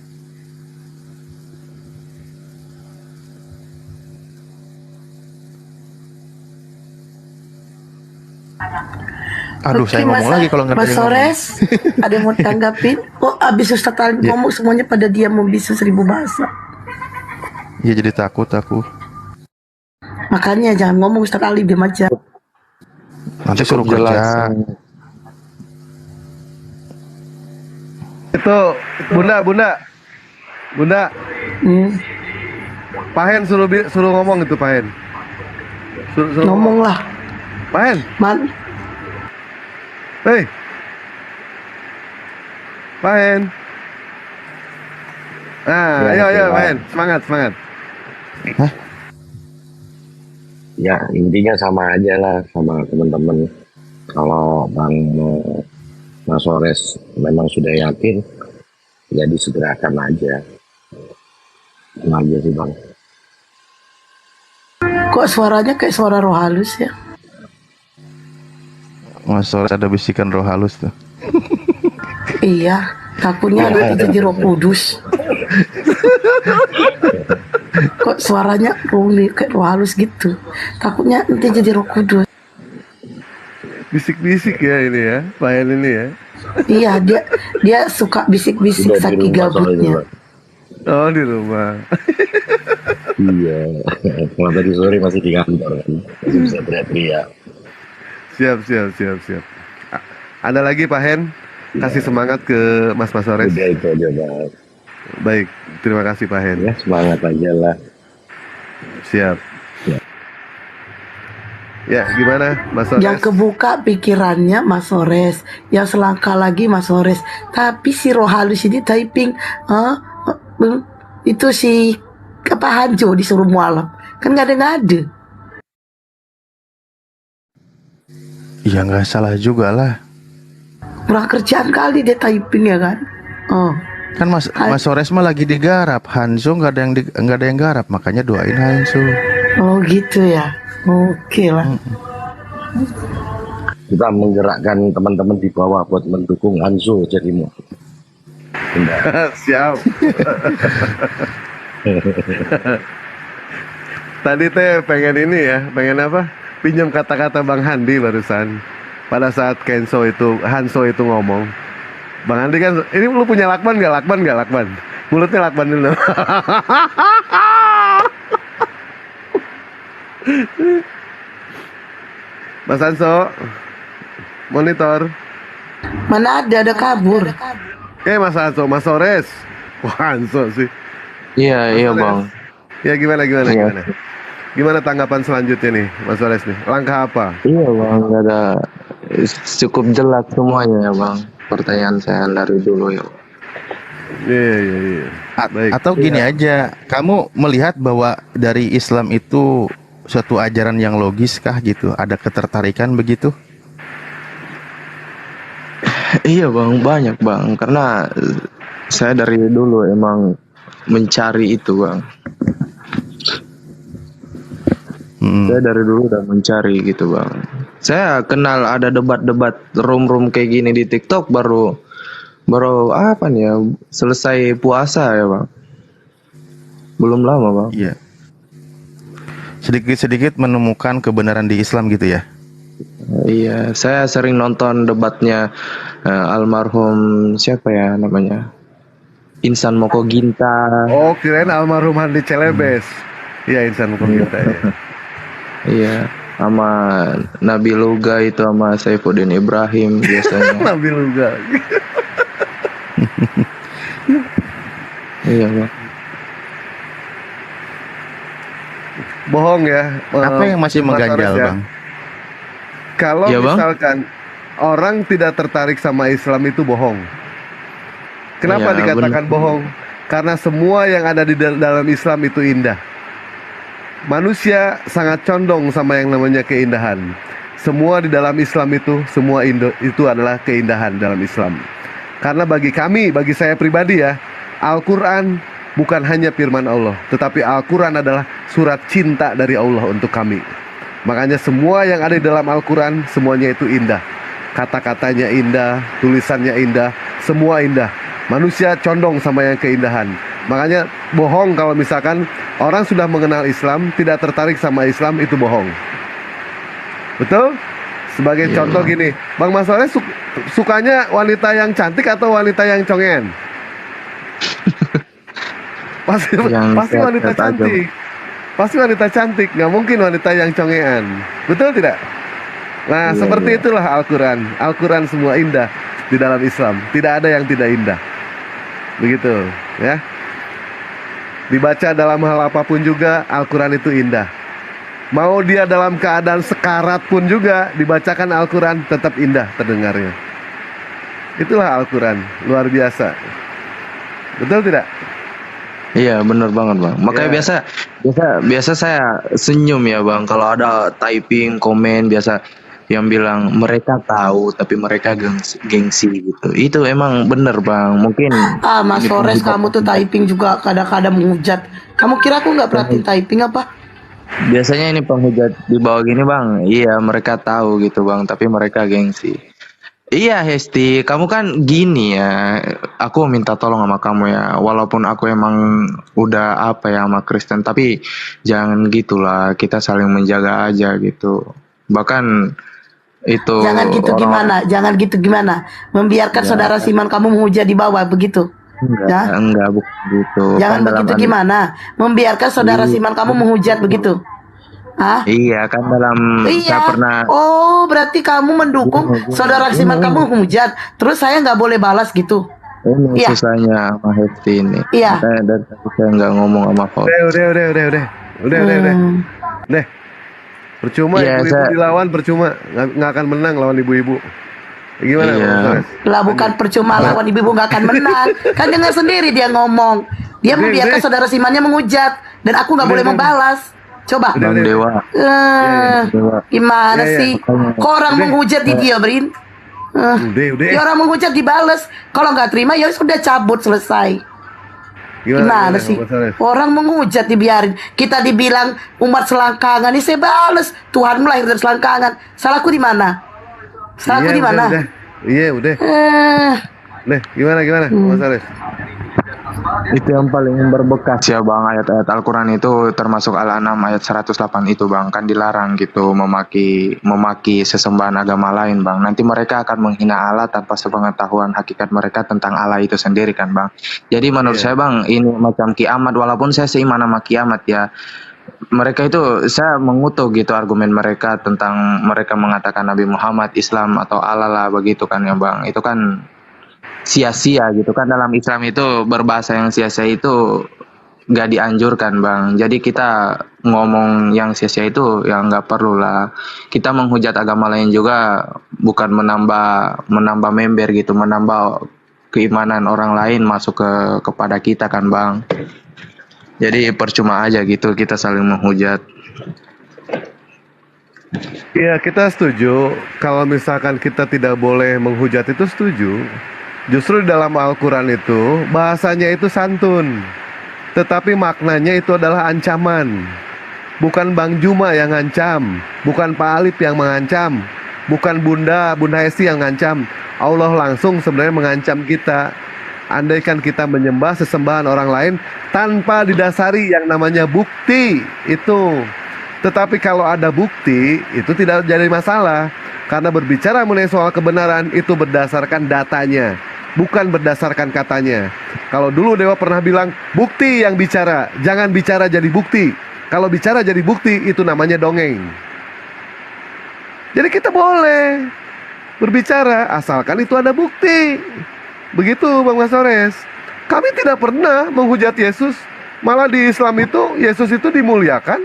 Speaker 8: Aduh,
Speaker 3: Oke,
Speaker 8: saya ngomong lagi kalau nggak ada
Speaker 3: Mas
Speaker 8: yang ngomong.
Speaker 3: Sores, ada yang mau tanggapin? Kok abis Ustaz Alim
Speaker 8: Ya.
Speaker 3: ngomong semuanya pada dia mau bisu 1000 bahasa?
Speaker 8: Ya jadi takut aku.
Speaker 3: Makanya jangan ngomong Ustaz Alim, diam aja.
Speaker 8: Nanti suruh
Speaker 6: Cukup jelas.
Speaker 8: kerja.
Speaker 9: Itu Bunda. Pak Hen suruh ngomong itu, Pak Hen. Suruh
Speaker 3: Ngomong lah.
Speaker 9: Pak Hen.
Speaker 3: Man,
Speaker 9: Hei. Pak Hen. Ayo Pak Hen, semangat.
Speaker 12: Ya intinya sama aja lah sama teman-teman. Kalau Mas Sores memang sudah yakin, jadi segerakan aja. Itu aja sih Bang.
Speaker 3: kok suaranya kayak suara roh halus ya?
Speaker 8: Mas Sores ada bisikan roh halus tuh.
Speaker 3: Iya, takutnya nanti jadi roh kudus. Kok suaranya kayak roh halus gitu. Takutnya nanti jadi roh kudus.
Speaker 9: Bisik-bisik ya ini ya, Pak Hen ini ya.
Speaker 3: Iya, dia suka bisik-bisik
Speaker 12: Udah di
Speaker 3: saking
Speaker 12: rumah soalnya,
Speaker 3: gabutnya.
Speaker 12: Bang.
Speaker 9: Oh, di rumah.
Speaker 12: Iya. Kalau tadi sore masih di kantor kan, masih bisa teriak-teriak.
Speaker 9: Siap. Ada lagi Pak Hen? Kasih semangat ke Mas Sores.
Speaker 12: Udah itu aja Bang.
Speaker 9: Baik, terima kasih Pak Hen.
Speaker 12: Ya semangat aja lah.
Speaker 9: Siap. Ya, gimana Mas Sores?
Speaker 3: Yang kebuka pikirannya Mas Sores, yang selangkah lagi Mas Sores. Tapi si roh halus ini typing, itu si Hanjo disuruh mualaf, kan nggak ada.
Speaker 8: Ya nggak salah juga lah.
Speaker 3: Kurang kerjaan kali dia typing ya kan.
Speaker 8: Kan Mas Sores mah lagi digarap, Hanzo nggak ada yang garap, makanya doain Hanzo.
Speaker 3: Oh gitu ya. Oke lah.
Speaker 12: Kita menggerakkan teman-teman di bawah buat mendukung Hanzo jadi mau.
Speaker 9: Siap. Tadi teh pengen ini ya, pengen apa? Pinjam kata-kata Bang Handi barusan. Pada saat Hanzo itu ngomong. Bang Handi kan, ini lu punya lakban nggak? Lakban. Mulutnya lakban dulu. Mas Hanso, monitor.
Speaker 3: Mana ada kabur.
Speaker 9: Mas Hanso, Mas Sores. Wah, Hanso sih.
Speaker 6: Iya Bang.
Speaker 9: Ya gimana? Gimana tanggapan selanjutnya nih, Mas Sores nih? Langkah apa?
Speaker 6: Iya Bang, nggak ada, cukup jelas semuanya ya Bang. Pertanyaan saya dari dulu ya.
Speaker 9: Iya. Baik.
Speaker 8: Atau gini aja, kamu melihat bahwa dari Islam itu suatu ajaran yang logis kah gitu? Ada ketertarikan begitu?
Speaker 6: Iya Bang, banyak Bang. Karena saya dari dulu emang mencari itu Bang. Saya dari dulu udah mencari gitu Bang. Saya kenal ada debat-debat room kayak gini di TikTok baru apa nih ya, selesai puasa ya Bang. Belum lama Bang.
Speaker 8: Iya. Sedikit-sedikit menemukan kebenaran di Islam gitu ya.
Speaker 6: Iya, saya sering nonton debatnya almarhum siapa ya namanya? Insan Moko Ginta.
Speaker 9: Oh, kirain almarhum Handi Celebes. Iya, Insan Moko Ginta ya.
Speaker 6: Iya, sama Nabi Luga itu sama Saifuddin Ibrahim biasanya.
Speaker 9: Nabi Luga.
Speaker 6: Iya Bang.
Speaker 9: bohong ya.
Speaker 8: Apa yang masih
Speaker 9: Mas
Speaker 8: mengganjal,
Speaker 9: Ores ya.
Speaker 8: Bang?
Speaker 9: Kalau
Speaker 10: Ya, Bang.
Speaker 9: misalkan orang tidak tertarik sama Islam itu bohong. Kenapa
Speaker 10: Ya,
Speaker 9: dikatakan bohong? Karena semua yang ada di dalam Islam itu indah. Manusia sangat condong sama yang namanya keindahan. Semua di dalam Islam itu, semua itu adalah keindahan dalam Islam. Karena bagi kami, bagi saya pribadi ya, Al-Quran bukan hanya firman Allah, tetapi Al-Quran adalah surat cinta dari Allah untuk kami. Makanya semua yang ada di dalam Al-Quran, semuanya itu indah. Kata-katanya indah, tulisannya indah, semua indah. Manusia condong sama yang keindahan. Makanya bohong kalau misalkan orang sudah mengenal Islam, tidak tertarik sama Islam, itu bohong. Betul? Sebagai contoh gini, Bang Mas Soleh sukanya wanita yang cantik atau wanita yang congean? pasti pasti wanita cantik. Pasti wanita cantik, nggak mungkin wanita yang congean. Betul tidak? Nah, seperti itulah Al-Quran. Al-Quran semua indah di dalam Islam. Tidak ada yang tidak indah. Begitu, ya. Dibaca dalam hal apapun juga, Al-Quran itu indah. Mau dia dalam keadaan sekarat pun juga, dibacakan Al-Quran tetap indah terdengarnya. Itulah Al-Quran, luar biasa. Betul tidak?
Speaker 6: Iya, bener banget bang. Makanya biasa saya senyum ya bang. Kalau ada typing, komen biasa yang bilang mereka tahu tapi mereka gengsi gitu. Itu emang bener bang. Mungkin
Speaker 3: Mas
Speaker 6: ini
Speaker 3: Flores,
Speaker 6: penghujat.
Speaker 3: kamu tuh typing juga kadang-kadang menghujat. Kamu kira aku nggak perhatiin typing apa?
Speaker 6: Biasanya ini penghujat di bawah gini bang. Iya, mereka tahu gitu bang, tapi mereka gengsi. Iya Hesti, kamu kan gini ya. Aku minta tolong sama kamu ya. Walaupun aku emang udah apa ya sama Kristen, tapi jangan gitulah. Kita saling menjaga aja gitu. Bahkan itu
Speaker 3: Jangan gitu
Speaker 6: orang-
Speaker 3: gimana? Jangan gitu gimana? Membiarkan
Speaker 6: Ya.
Speaker 3: saudara Siman kamu menghujat di bawah begitu?
Speaker 6: enggak bukan gitu.
Speaker 3: Jangan
Speaker 6: Kan dalam
Speaker 3: begitu gimana? Membiarkan saudara Siman kamu menghujat begitu? Hah?
Speaker 6: Iya kan dalam saya
Speaker 3: Iya.
Speaker 6: pernah
Speaker 3: Oh, berarti kamu mendukung saudara Siman kamu menghujat. Terus saya nggak boleh balas gitu?
Speaker 6: ini
Speaker 3: Iya.
Speaker 6: susahnya sama Hesti ini.
Speaker 3: Iya.
Speaker 6: Makanya dari tadi saya nggak ngomong sama Paul.
Speaker 9: Udah. Deh. Percuma
Speaker 6: Iya,
Speaker 9: ibu-ibu
Speaker 6: saya-
Speaker 9: dilawan, percuma nggak akan menang lawan ibu-ibu. Gimana
Speaker 6: Iya.
Speaker 9: Bang Soleh?
Speaker 3: Lah bukan percuma lawan ibu nggak akan menang. Kan dengar sendiri dia ngomong. Dia membiarkan saudara Simannya menghujat dan aku nggak boleh membalas. Coba.
Speaker 6: Bang Dewa.
Speaker 3: Gimana
Speaker 9: Iya, iya.
Speaker 3: sih? Kok orang menghujat di dia, Brin?
Speaker 9: Udah.
Speaker 3: Ya orang menghujat dibales. Kalau nggak terima ya sudah cabut selesai. Gimana sih?
Speaker 9: Bang Soleh?
Speaker 3: Orang menghujat dibiarin. Kita dibilang umat selangkangan, ini saya bales. Tuhan lahir dari selangkangan. Salahku di mana? Salahku di mana?
Speaker 9: Udah. Deh, gimana Bang Soleh?
Speaker 6: Itu yang paling berbekas ya bang, ayat-ayat Al-Quran itu termasuk Al-An'am ayat 108 itu bang, kan dilarang gitu memaki sesembahan agama lain bang. Nanti mereka akan menghina Allah tanpa sepengetahuan hakikat mereka tentang Allah itu sendiri kan bang. Jadi menurut saya bang, ini macam kiamat, walaupun saya seiman sama kiamat ya. Mereka itu, saya mengutuk gitu argumen mereka tentang mereka mengatakan Nabi Muhammad, Islam atau Allah lah begitu kan ya bang. Itu kan sia-sia gitu kan, dalam Islam itu berbahasa yang sia-sia itu nggak dianjurkan bang. Jadi kita ngomong yang sia-sia itu ya nggak perlu lah. Kita menghujat agama lain juga bukan menambah member gitu, menambah keimanan orang lain masuk kepada kita kan bang. Jadi percuma aja gitu kita saling menghujat.
Speaker 9: Iya, kita setuju. Kalau misalkan kita tidak boleh menghujat itu setuju. Justru di dalam Al-Quran itu bahasanya itu santun, tetapi maknanya itu adalah ancaman. Bukan Bang Juma yang ngancam, bukan Pak Alip yang mengancam, bukan Bunda Hesti yang ngancam. Allah langsung sebenarnya mengancam kita. Andaikan kita menyembah sesembahan orang lain tanpa didasari yang namanya bukti itu. Tetapi kalau ada bukti, itu tidak jadi masalah. Karena berbicara mengenai soal kebenaran itu berdasarkan datanya, bukan berdasarkan katanya. Kalau dulu Dewa pernah bilang, bukti yang bicara, jangan bicara jadi bukti. Kalau bicara jadi bukti, itu namanya dongeng. Jadi kita boleh berbicara, asalkan itu ada bukti. Begitu Bang Mas Flores. Kami tidak pernah menghujat Yesus. Malah di Islam itu, Yesus itu dimuliakan.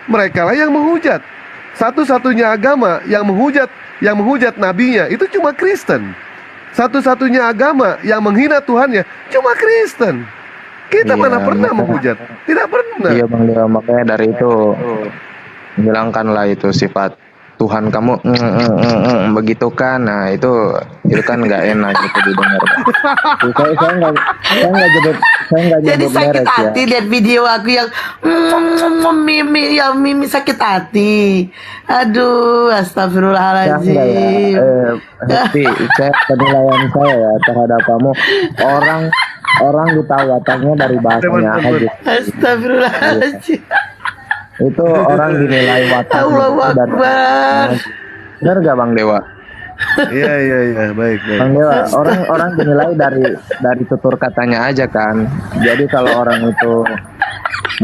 Speaker 9: Mereka lah yang menghujat. Satu-satunya agama yang menghujat nabinya itu cuma Kristen. Satu-satunya agama yang menghina Tuhannya cuma Kristen. Kita mana pernah menghujat? Tidak pernah.
Speaker 6: Iya Bang Dewa, makanya dari itu hilangkanlah itu sifat Tuhan kamu begitu kan. Nah itu kan nggak enak gitu didengar. Saya nggak
Speaker 3: Jadi
Speaker 6: nyebut
Speaker 3: sakit
Speaker 6: merek ya.
Speaker 3: hati lihat video aku yang Mimi sakit hati. Aduh,
Speaker 6: Ya enggak ya,
Speaker 3: astagfirullahaladzim.
Speaker 6: Hesti, penilaian saya ya terhadap kamu, orang ditawatannya dari bahasanya aja.
Speaker 3: Astagfirullahaladzim.
Speaker 6: Itu orang dinilai wataknya
Speaker 3: Allahu
Speaker 6: itu dari
Speaker 3: Akbar.
Speaker 6: benar gak Bang Dewa?
Speaker 9: Iya, baik.
Speaker 6: Bang Dewa, orang dinilai dari tutur katanya aja kan. Jadi kalau orang itu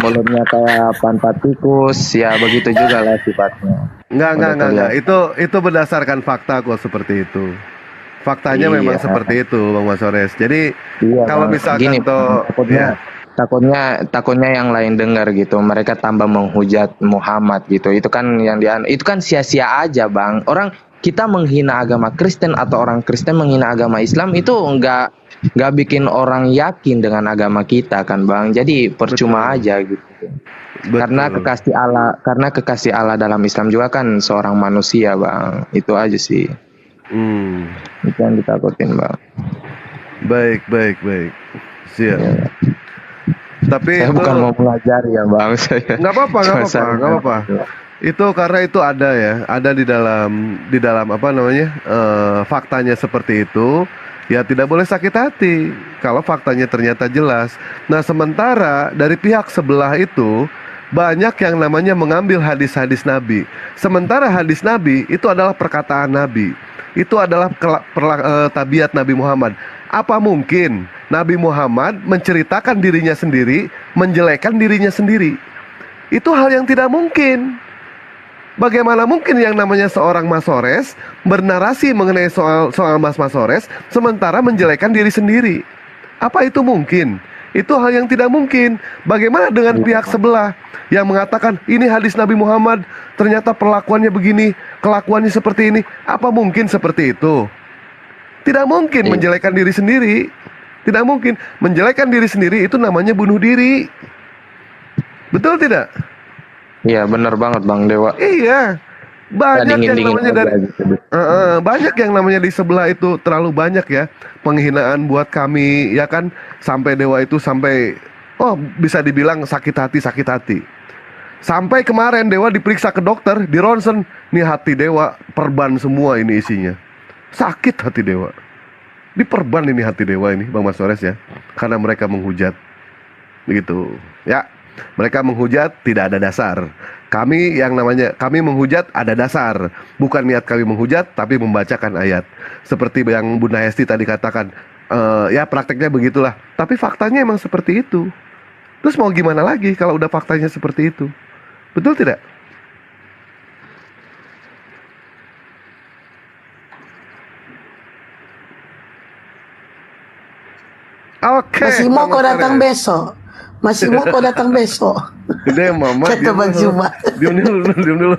Speaker 6: mulutnya kayak pantat tikus, ya begitu juga lah sifatnya.
Speaker 9: Enggak. Itu berdasarkan fakta kok seperti itu. Faktanya
Speaker 6: Iya.
Speaker 9: memang seperti itu, Bang Mas Ores. Jadi
Speaker 6: Iya,
Speaker 9: kalau
Speaker 6: Bang.
Speaker 9: misalkan
Speaker 6: Gini,
Speaker 9: toh
Speaker 6: takutnya yang lain dengar gitu, mereka tambah menghujat Muhammad gitu. Itu kan itu kan sia-sia aja Bang. Orang kita menghina agama Kristen atau orang Kristen menghina agama Islam itu nggak bikin orang yakin dengan agama kita kan Bang. Jadi percuma aja gitu. Karena kekasih Allah dalam Islam juga kan seorang manusia Bang. Itu aja sih. Itu yang ditakutin Bang.
Speaker 9: Baik. Siap.
Speaker 6: Iya.
Speaker 9: Tapi
Speaker 6: Saya
Speaker 9: itu
Speaker 6: bukan mau pelajari ya Bang. Saya
Speaker 9: nggak apa-apa. Itu karena itu ada di dalam apa namanya faktanya seperti itu. Ya tidak boleh sakit hati kalau faktanya ternyata jelas. Nah sementara dari pihak sebelah itu banyak yang namanya mengambil hadis-hadis Nabi. Sementara hadis Nabi itu adalah perkataan Nabi. Itu adalah tabiat Nabi Muhammad. Apa mungkin Nabi Muhammad menceritakan dirinya sendiri, menjelekkan dirinya sendiri? Itu hal yang tidak mungkin. Bagaimana mungkin yang namanya seorang Mas Sores bernarasi mengenai soal Mas Sores sementara menjelekkan diri sendiri? Apa itu mungkin? Itu hal yang tidak mungkin. Bagaimana dengan pihak sebelah yang mengatakan ini hadis Nabi Muhammad, ternyata perlakuannya begini, kelakuannya seperti ini? Apa mungkin seperti itu? Tidak mungkin menjelekkan diri sendiri. Tidak mungkin. Menjelekkan diri sendiri itu namanya bunuh diri. Betul tidak?
Speaker 6: Iya benar banget Bang Dewa.
Speaker 9: Iya. Banyak yang namanya di sebelah itu terlalu banyak ya penghinaan buat kami ya kan, sampai Dewa itu bisa dibilang sakit hati. Sampai kemarin Dewa diperiksa ke dokter, di ronsen, nih hati Dewa perban semua ini isinya. Sakit hati Dewa. Diperban ini hati Dewa ini Bang Mas Sores ya, karena mereka menghujat. Begitu. Ya. Mereka menghujat tidak ada dasar. Kami menghujat ada dasar. Bukan niat kami menghujat, tapi membacakan ayat. Seperti yang Bunda Hesti tadi katakan, ya prakteknya begitulah. Tapi faktanya emang seperti itu. Terus mau gimana lagi kalau udah faktanya seperti itu? Betul tidak? Oke.
Speaker 3: Masih mau kau datang besok.
Speaker 9: Udah Mama
Speaker 3: Kata Bang Juma.
Speaker 9: Diam dulu.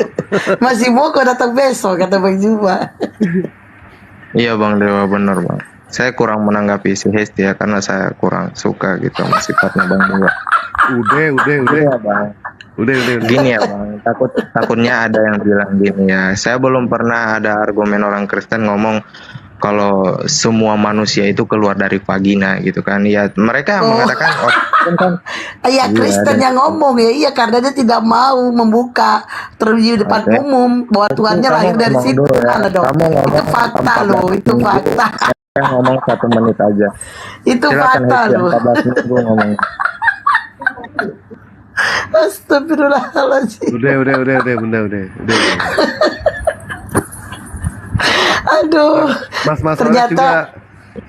Speaker 3: Masih mau kau datang besok, kata Bang Juma.
Speaker 6: Iya Bang Dewa, benar Bang. Saya kurang menanggapi si Hesti ya, karena saya kurang suka gitu sama sifatnya Bang Dewa.
Speaker 9: Udah.
Speaker 6: Iya Bang.
Speaker 9: Udah.
Speaker 6: Gini ya Bang, takutnya ada yang bilang gini ya. Saya belum pernah ada argumen orang Kristen ngomong kalau semua manusia itu keluar dari vagina gitu kan. Ya mereka mengatakan kan.
Speaker 3: Iya Kristen yang ngomong ya, iya karena dia tidak mau membuka terus di depan umum bahwa Tuhannya lahir dari situ. Mana dong? Itu fakta loh, itu fakta.
Speaker 6: Saya ngomong 1 menit aja.
Speaker 3: Itu
Speaker 6: Silakan
Speaker 3: fakta
Speaker 6: Hesti,
Speaker 3: loh.
Speaker 6: 14 menit gue ngomong.
Speaker 3: Astagfirullahaladzim.
Speaker 9: Udah.
Speaker 3: Aduh.
Speaker 9: Mas
Speaker 3: ternyata
Speaker 9: juga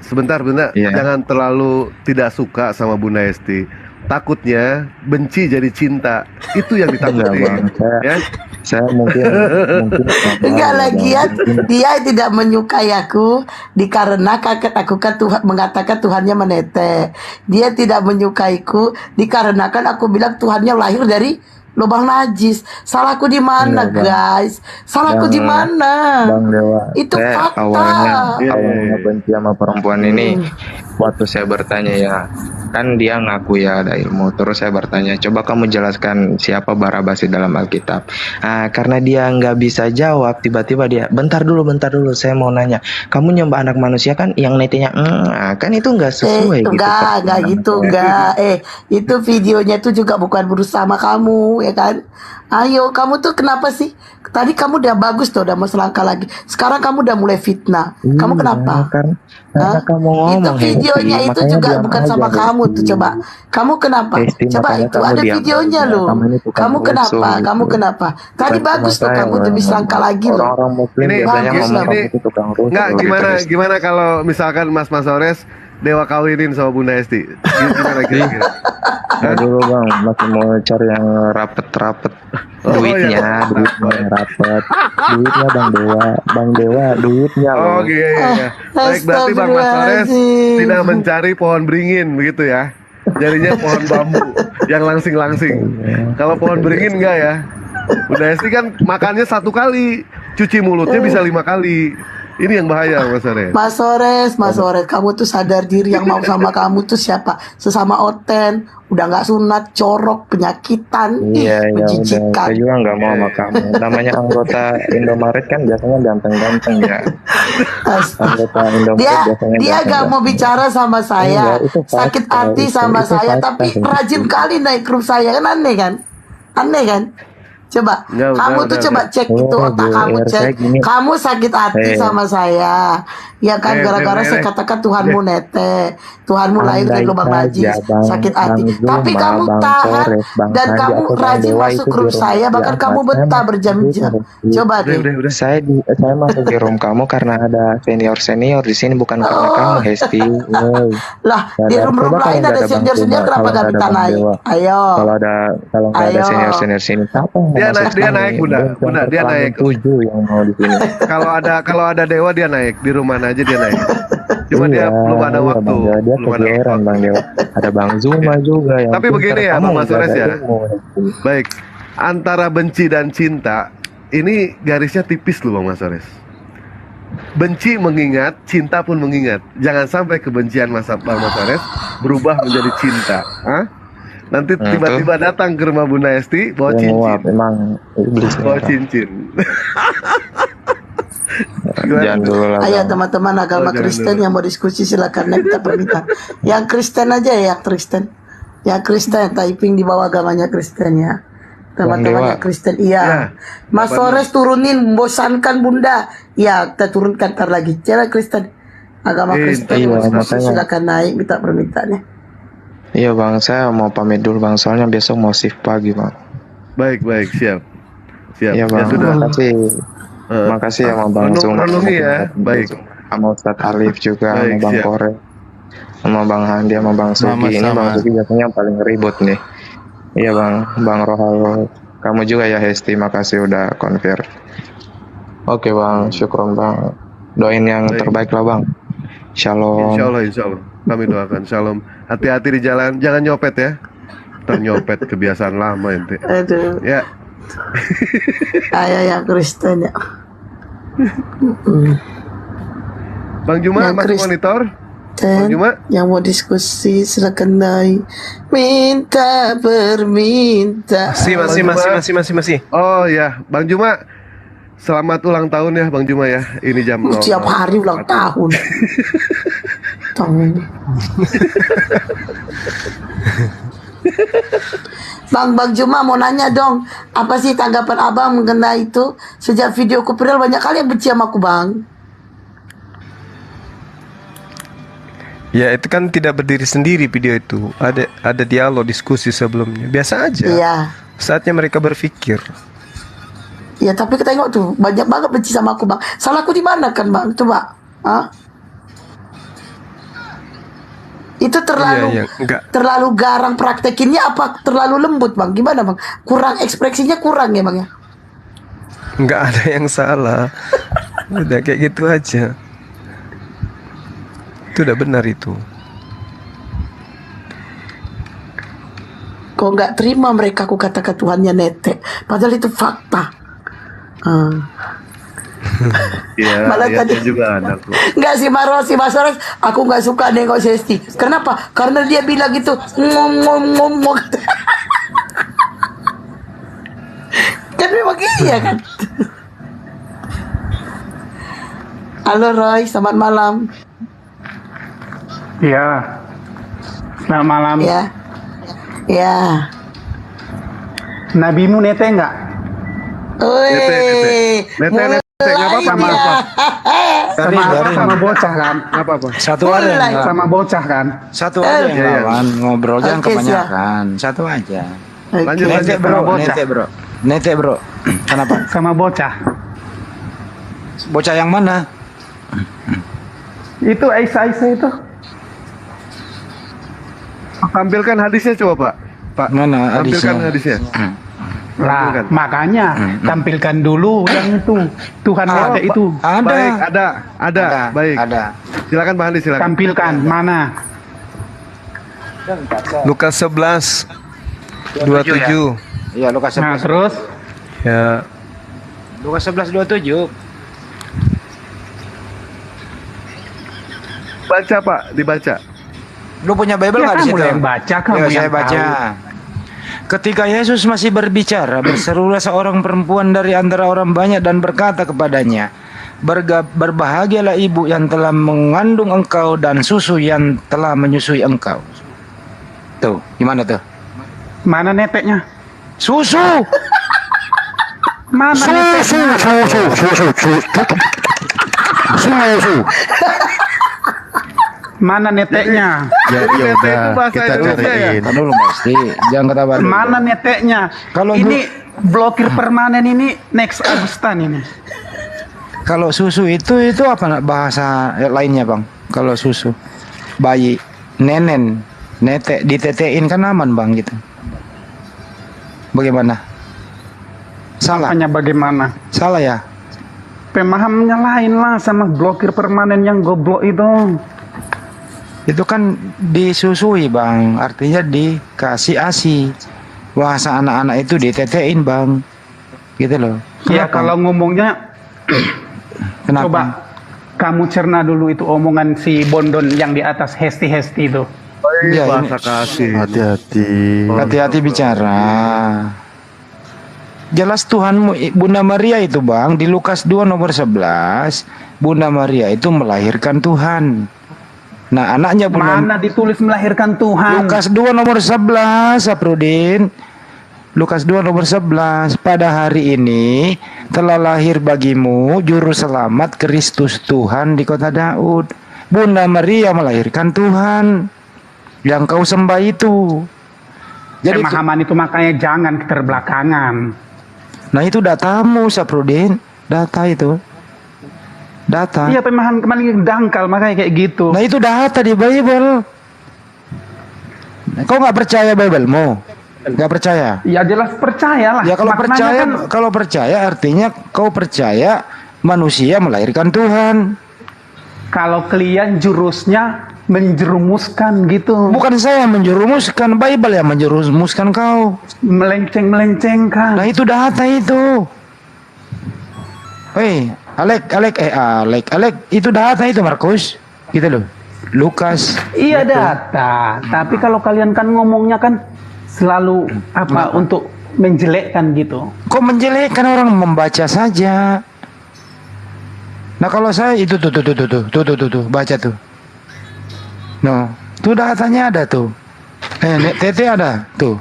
Speaker 9: sebentar jangan terlalu tidak suka sama Bunda Hesti. Takutnya benci jadi cinta. Itu yang ditakutin.
Speaker 6: Saya mungkin
Speaker 3: enggak lagi ya, dia tidak menyukai aku dikarenakan aku kan Tuhan mengatakan Tuhannya menete. Dia tidak menyukaiku dikarenakan aku bilang Tuhannya lahir dari lubang najis. Salahku di mana,
Speaker 6: Enggak, Bang.
Speaker 3: guys? Salahku di
Speaker 6: Bang,
Speaker 3: mana?
Speaker 6: Bang Dewa,
Speaker 3: Itu
Speaker 6: saya
Speaker 3: fakta.
Speaker 6: awalnya benci sama perempuan ini. Waktu saya bertanya ya, kan dia ngaku ya ada ilmu. Terus saya bertanya, coba kamu jelaskan siapa Barabas di dalam Alkitab. Karena dia nggak bisa jawab, tiba-tiba dia, bentar dulu, saya mau nanya, kamu nyembah anak manusia kan? Yang netinya, kan itu nggak sesuai gitu.
Speaker 3: Enggak gitu, enggak. Itu videonya tuh juga bukan berusaha sama kamu, ya kan? Ayo, kamu tuh kenapa sih? Tadi kamu udah bagus tuh, udah mau selangkah lagi. Sekarang kamu udah mulai fitnah. Kamu kenapa?
Speaker 6: Karena kamu ngomong,
Speaker 3: Itu videonya
Speaker 6: Hesti,
Speaker 3: itu
Speaker 6: makanya
Speaker 3: juga
Speaker 6: diam
Speaker 3: bukan
Speaker 6: aja,
Speaker 3: sama
Speaker 6: Hesti.
Speaker 3: kamu tuh, coba. Kamu kenapa?
Speaker 6: Hesti,
Speaker 3: Coba
Speaker 6: makanya
Speaker 3: itu
Speaker 6: kamu
Speaker 3: ada
Speaker 6: diam
Speaker 3: videonya
Speaker 6: aja.
Speaker 3: loh.
Speaker 6: Kamu ini tukang
Speaker 3: Kamu kenapa?
Speaker 6: rusuh,
Speaker 3: Kamu
Speaker 6: gitu.
Speaker 3: kenapa? Tadi
Speaker 6: Bukan
Speaker 3: bagus
Speaker 6: cuma
Speaker 3: tuh,
Speaker 6: saya
Speaker 3: kamu
Speaker 6: loh
Speaker 3: lebih
Speaker 6: yang
Speaker 3: selangkah
Speaker 6: ngomong.
Speaker 3: lagi loh.
Speaker 6: Orang Muslim
Speaker 9: Ini
Speaker 6: biasanya
Speaker 3: bagus
Speaker 6: ngomong
Speaker 3: loh.
Speaker 6: kamu itu tukang rusuh.
Speaker 9: Nggak,
Speaker 6: gitu,
Speaker 9: gimana
Speaker 6: Hesti.
Speaker 9: gimana kalau misalkan Mas Sores Dewa kawinin sama Bunda Hesti? Gimana kira-kira?
Speaker 6: Nah, dulu Bang, masih mau cari yang rapet-rapet. Duitnya yang rapet. Duitnya Bang Dewa, duitnya
Speaker 9: Oh
Speaker 6: loh.
Speaker 9: iya. Baik, berarti Bang Mas Sores tidak mencari pohon beringin begitu ya? Jadinya pohon bambu yang langsing-langsing. Kalau pohon beringin enggak ya? Bunda Hesti kan makannya 1 kali, cuci mulutnya bisa 5 kali. Ini yang bahaya Mas Sores.
Speaker 3: Mas Sores, kamu tuh sadar diri, yang mau sama kamu tuh siapa? Sesama Oten, udah nggak sunat, corok, penyakitan,
Speaker 6: Iya, ya udah.
Speaker 3: menjijikan.
Speaker 6: Saya juga nggak mau sama kamu. Namanya anggota Indomaret kan biasanya ganteng-ganteng ya. Anggota Indomaret
Speaker 3: Dia
Speaker 6: biasanya
Speaker 3: gak
Speaker 6: ganteng-ganteng.
Speaker 3: mau bicara sama saya,
Speaker 6: Enggak, itu fakta,
Speaker 3: sakit hati sama
Speaker 6: itu
Speaker 3: saya,
Speaker 6: fakta,
Speaker 3: tapi
Speaker 6: Hesti.
Speaker 3: rajin kali naik grup saya, kan aneh kan? Aneh kan? Coba,
Speaker 9: Enggak,
Speaker 3: kamu tuh coba cek itu otak kamu, cek. Kamu sakit hati sama saya, ya kan? Gara-gara saya katakan Tuhanmu nete, Tuhanmu lahir dari lubang najis, sakit hati. Tapi kamu tahan dan kamu rajin masuk grup saya, bahkan kamu betah berjam-jam. Coba deh.
Speaker 6: Saya masuk di room kamu karena ada senior di sini, bukan karena kamu Hesti.
Speaker 3: Lah, di room-room lain ada senior-senior, kenapa gak minta naik? Ayo.
Speaker 6: Kalau nggak ada senior sini, siapa yang
Speaker 9: Dia naik Bunda, dia naik.
Speaker 6: 7 yang mau di sini.
Speaker 9: Kalau ada Dewa dia naik, di rumah aja dia naik. Cuma dia belum ada waktu.
Speaker 6: Bang Dewa, dia kegeeran Bang Dewa. Ada Bang Zuma juga yang
Speaker 9: Tapi begini ya Bang Mas Sores ya. Baik, antara benci dan cinta ini garisnya tipis loh Bang Mas Sores. Benci mengingat, cinta pun mengingat. Jangan sampai kebencian Bang Mas Sores berubah menjadi cinta. Nanti tiba-tiba datang ke rumah Bunda Hesti bawa cincin.
Speaker 6: Memang iblis.
Speaker 9: Bawa cincin.
Speaker 6: Jangan dulu lah.
Speaker 3: Ayo teman-teman agama Kristen yang mau diskusi silakan minta permintaan. Yang Kristen aja ya, Kristen. Yang Kristen typing di bawah agamanya Kristen ya. Teman-teman yang Kristen iya. Mas Sores turunin, membosankan Bunda. Ya, kita turunkan ntar lagi. Cewek Kristen. Agama Kristen yang mau diskusi silakan naik minta permintaannya.
Speaker 6: Iya Bang, saya mau pamit dulu Bang, soalnya besok mau shift pagi Bang.
Speaker 9: Baik, siap.
Speaker 6: Iya Bang, makasih ya sama Bang Zuma.
Speaker 9: Ya, baik.
Speaker 6: Sama Ustadz Alif juga,
Speaker 9: Baik,
Speaker 6: sama Bang
Speaker 9: siap.
Speaker 6: Kore, sama Bang Handi, sama Bang Sugi. Ini Bang Sugi biasanya yang paling ribut nih. Iya Bang Rohal. Kamu juga ya Hesti, makasih udah konfir. Oke Bang, syukron Bang. Doain yang terbaik lah Bang. Shalom.
Speaker 9: Insya Allah. Kami doakan shalom. Hati-hati di jalan, jangan nyopet ya. Ternyopet kebiasaan lama ente.
Speaker 3: Aduh.
Speaker 9: Ya.
Speaker 3: Ayo yang Kristen ya.
Speaker 9: Bang Juma
Speaker 3: Yang
Speaker 9: masih monitor?
Speaker 3: Dan yang mau diskusi silakan naik. Minta berminta.
Speaker 9: Masih. Oh ya, Bang Juma. Selamat ulang tahun ya Bang Juma ya. Ini jam 00.
Speaker 3: Tiap hari ulang tahun. Bang Juma mau nanya dong, apa sih tanggapan abang mengenai itu? Sejak video ku viral banyak kali yang benci sama aku Bang.
Speaker 4: Ya itu kan tidak berdiri sendiri video itu. Ada dialog diskusi sebelumnya. Biasa aja.
Speaker 3: Iya.
Speaker 4: Saatnya mereka berpikir.
Speaker 3: Ya tapi kita tengok tuh banyak banget benci sama aku Bang. Salahku di mana kan Bang? Coba. Itu terlalu garang praktekinnya apa terlalu lembut Bang? Gimana Bang? Kurang ekspresinya kurang ya Bang ya?
Speaker 4: Nggak ada yang salah. Udah kayak gitu aja. Itu udah benar itu.
Speaker 3: Kok nggak terima mereka aku katakan Tuhannya netek, padahal itu fakta.
Speaker 9: Iya,
Speaker 3: Malah
Speaker 9: ayatnya
Speaker 3: tadi
Speaker 9: juga ada kok.
Speaker 3: nggak si Mas Ores, aku nggak suka nengok Sesti. Kenapa? Karena dia bilang gitu ngomong. Kan memang iya kan. Halo Roy, selamat malam.
Speaker 13: Iya. Selamat malam.
Speaker 3: Ya, ya.
Speaker 13: Nabimu nete enggak?
Speaker 9: Nete, nggak apa-apa,
Speaker 13: Sama
Speaker 9: nggak apa-apa.
Speaker 13: sama bocah kan?
Speaker 9: Apa-apa.
Speaker 5: Satu aja yang lawan.
Speaker 13: Sama bocah kan?
Speaker 5: Satu aja yang
Speaker 9: Iya.
Speaker 5: lawan. Ngobrol jangan
Speaker 3: Oke,
Speaker 5: kebanyakan. Satu aja.
Speaker 9: Lanjut,
Speaker 5: Nete
Speaker 9: lanjut.
Speaker 5: bro,
Speaker 13: Bocah.
Speaker 5: nete bro. Nete bro. Kenapa?
Speaker 13: Sama bocah.
Speaker 5: Bocah yang mana?
Speaker 13: Itu Aisyah itu.
Speaker 9: Tampilkan hadisnya coba, Pak. Pak,
Speaker 5: Mana
Speaker 9: tampilkan
Speaker 5: hadisnya?
Speaker 9: hadisnya.
Speaker 13: Lah,
Speaker 9: Tampilkan.
Speaker 13: makanya tampilkan dulu yang itu. Tuhan ada itu.
Speaker 5: Ada.
Speaker 9: Baik, ada. Baik.
Speaker 5: Ada.
Speaker 9: Silakan Pak Andi, silakan.
Speaker 13: Tampilkan mana?
Speaker 4: Lukas 11 27.
Speaker 5: Iya, Lukas
Speaker 13: Nah,
Speaker 5: 11.
Speaker 13: terus
Speaker 4: Ya.
Speaker 5: Lukas 11:27.
Speaker 9: Baca Pak, dibaca.
Speaker 5: Lu punya Bible
Speaker 13: Ya,
Speaker 5: nggak di
Speaker 13: kamu
Speaker 5: situ?
Speaker 13: yang baca, kamu
Speaker 5: Ya,
Speaker 13: yang
Speaker 5: saya baca. Ketika Yesus masih berbicara, berserulah seorang perempuan dari antara orang banyak dan berkata kepadanya, berbahagialah ibu yang telah mengandung engkau dan susu yang telah menyusui engkau. Tuh, gimana tuh?
Speaker 13: mana neteknya?
Speaker 5: Susu.
Speaker 13: Mana neteknya? Mana neteknya?
Speaker 8: Ya, ya udah, kita cariin.
Speaker 5: Kan dulu pasti, jangan ketawa dulu.
Speaker 13: Mana neteknya?
Speaker 5: Kalau
Speaker 13: ini blokir permanen ini next Agustan ini.
Speaker 5: Kalau susu itu apa bahasa lainnya bang? Kalau susu bayi, nenen, netek, ditetein kan aman bang gitu. Bagaimana? Salah?
Speaker 13: Hanya bagaimana?
Speaker 5: Salah ya?
Speaker 13: Pemahamannya lain lah sama blokir permanen yang goblok itu.
Speaker 5: Itu kan disusui bang, artinya dikasih ASI. Bahasa anak-anak itu ditetein bang, gitu loh.
Speaker 13: Ya kalau ngomongnya,
Speaker 5: Kenapa?
Speaker 13: coba kamu cerna dulu itu omongan si Bondon yang di atas Hesti itu.
Speaker 5: Iya, ini
Speaker 9: Bahasa kasih.
Speaker 8: Hati-hati.
Speaker 5: hati-hati bicara. Jelas Tuhanmu, Bunda Maria itu bang, di Lukas 2 nomor 11, Bunda Maria itu melahirkan Tuhan. Nah anaknya
Speaker 13: Mana ditulis melahirkan Tuhan?
Speaker 5: Lukas 2 nomor 11, Saprudin. Lukas 2 nomor 11, pada hari ini telah lahir bagimu juru selamat Kristus Tuhan di kota Daud. Bunda Maria melahirkan Tuhan yang kau sembah itu. Jadi
Speaker 13: Pemahaman itu makanya jangan keterbelakangan.
Speaker 5: nah itu datamu Saprudin, data itu. Data.
Speaker 13: Iya pemahaman kembali dangkal makanya kayak gitu.
Speaker 5: Nah itu data di Bible. Kau nggak percaya Biblemu? Nggak percaya?
Speaker 13: Ya jelas percayalah.
Speaker 5: Ya kalau
Speaker 13: Maknanya
Speaker 5: percaya,
Speaker 13: kan,
Speaker 5: kalau percaya artinya kau percaya manusia melahirkan Tuhan.
Speaker 13: kalau kalian jurusnya menjerumuskan gitu.
Speaker 5: Bukan saya yang menjerumuskan, Bible yang menjerumuskan kau.
Speaker 13: Melenceng-melencengkan.
Speaker 5: Nah itu data itu. Hei, Alek, itu data itu Markus, gitu loh. Lukas.
Speaker 13: Iya data, tapi kalau kalian kan ngomongnya kan selalu apa untuk menjelekkan gitu.
Speaker 5: Kok menjelekkan, orang membaca saja. Nah kalau saya itu tuh, baca tuh. No, tuh datanya ada tuh. TT ada tuh.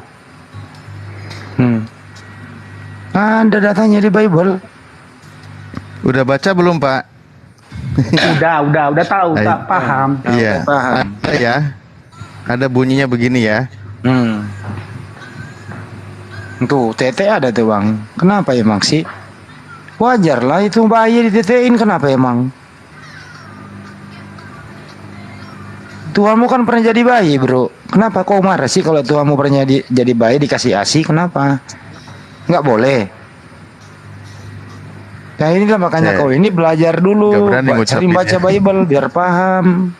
Speaker 5: Ada datanya di Bible.
Speaker 8: Udah baca belum, Pak?
Speaker 13: udah tahu, tak paham.
Speaker 8: Iya. Ada ya. Ada bunyinya begini ya.
Speaker 5: Tuh, TT ada tuh, Bang. Kenapa emang sih? Wajar lah itu bayi ditetein, kenapa emang? Tuhanmu kan pernah jadi bayi, bro. Kenapa kau marah sih kalau Tuhanmu pernah jadi bayi dikasih ASI? Kenapa? Nggak boleh. Nah inilah makanya kau ini belajar dulu, sering baca Bible biar paham.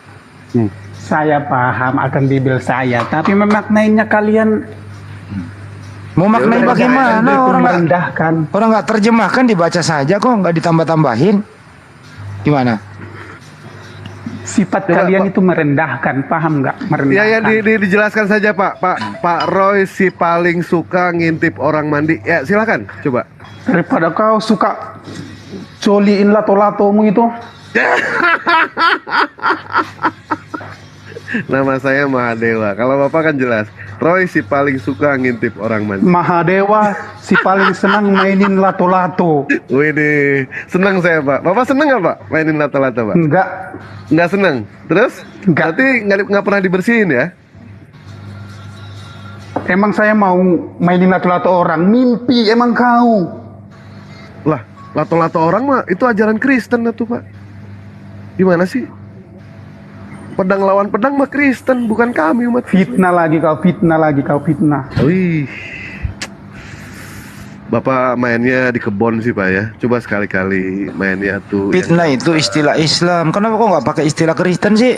Speaker 13: Saya paham akan Bible saya, tapi memaknainya kalian
Speaker 5: Mau maknai bagaimana?
Speaker 13: Itu
Speaker 5: Orang nggak
Speaker 13: merendahkan.
Speaker 5: orang nggak terjemahkan, dibaca saja kok, nggak ditambah-tambahin. Gimana?
Speaker 13: Sifat
Speaker 9: Coba,
Speaker 13: kalian
Speaker 9: Pak.
Speaker 13: itu merendahkan, paham nggak? Merendahkan.
Speaker 9: Ya, dijelaskan saja Pak. Pak Roy si paling suka ngintip orang mandi. Ya, silakan, coba.
Speaker 13: Daripada kau suka coliin lato-latomu itu.
Speaker 9: Nama saya Mahadewa. Kalau Bapak kan jelas. Roy si paling suka ngintip orang mandi.
Speaker 13: Mahadewa si paling senang mainin lato-lato.
Speaker 9: Wih, senang saya Pak. Bapak senang nggak Pak mainin lato-lato Pak?
Speaker 13: Enggak.
Speaker 9: Nggak senang. Terus?
Speaker 13: Enggak.
Speaker 9: Berarti nggak pernah dibersihin ya?
Speaker 13: Emang saya mau mainin lato-lato orang? Mimpi emang kau.
Speaker 9: Lah, lato-lato orang mah itu ajaran Kristen tuh Pak. Gimana sih? Pedang lawan pedang mah Kristen, bukan kami umat.
Speaker 13: Fitnah lagi kau, fitnah lagi kau, fitnah.
Speaker 9: Wih. Bapak mainnya di kebon sih Pak ya. Coba sekali-kali mainnya tuh.
Speaker 5: Fitnah itu istilah Islam. Kenapa kok nggak pakai istilah Kristen sih?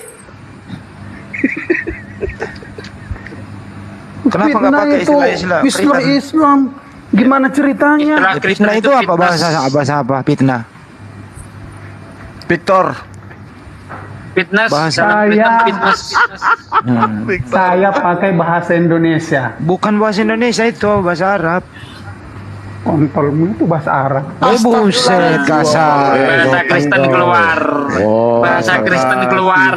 Speaker 5: Kenapa nggak pakai istilah Islam?
Speaker 13: Islam. Gimana ceritanya?
Speaker 5: Fitnah itu apa bahasa apa? Fitnah.
Speaker 4: Victor.
Speaker 7: Fitness.
Speaker 13: Saya pakai bahasa Indonesia.
Speaker 5: Bukan bahasa Indonesia itu, bahasa Arab.
Speaker 13: Kontolmu itu bahasa Arab.
Speaker 5: Buset, kasar.
Speaker 7: Bahasa Kristen keluar. Bahasa Kristen keluar.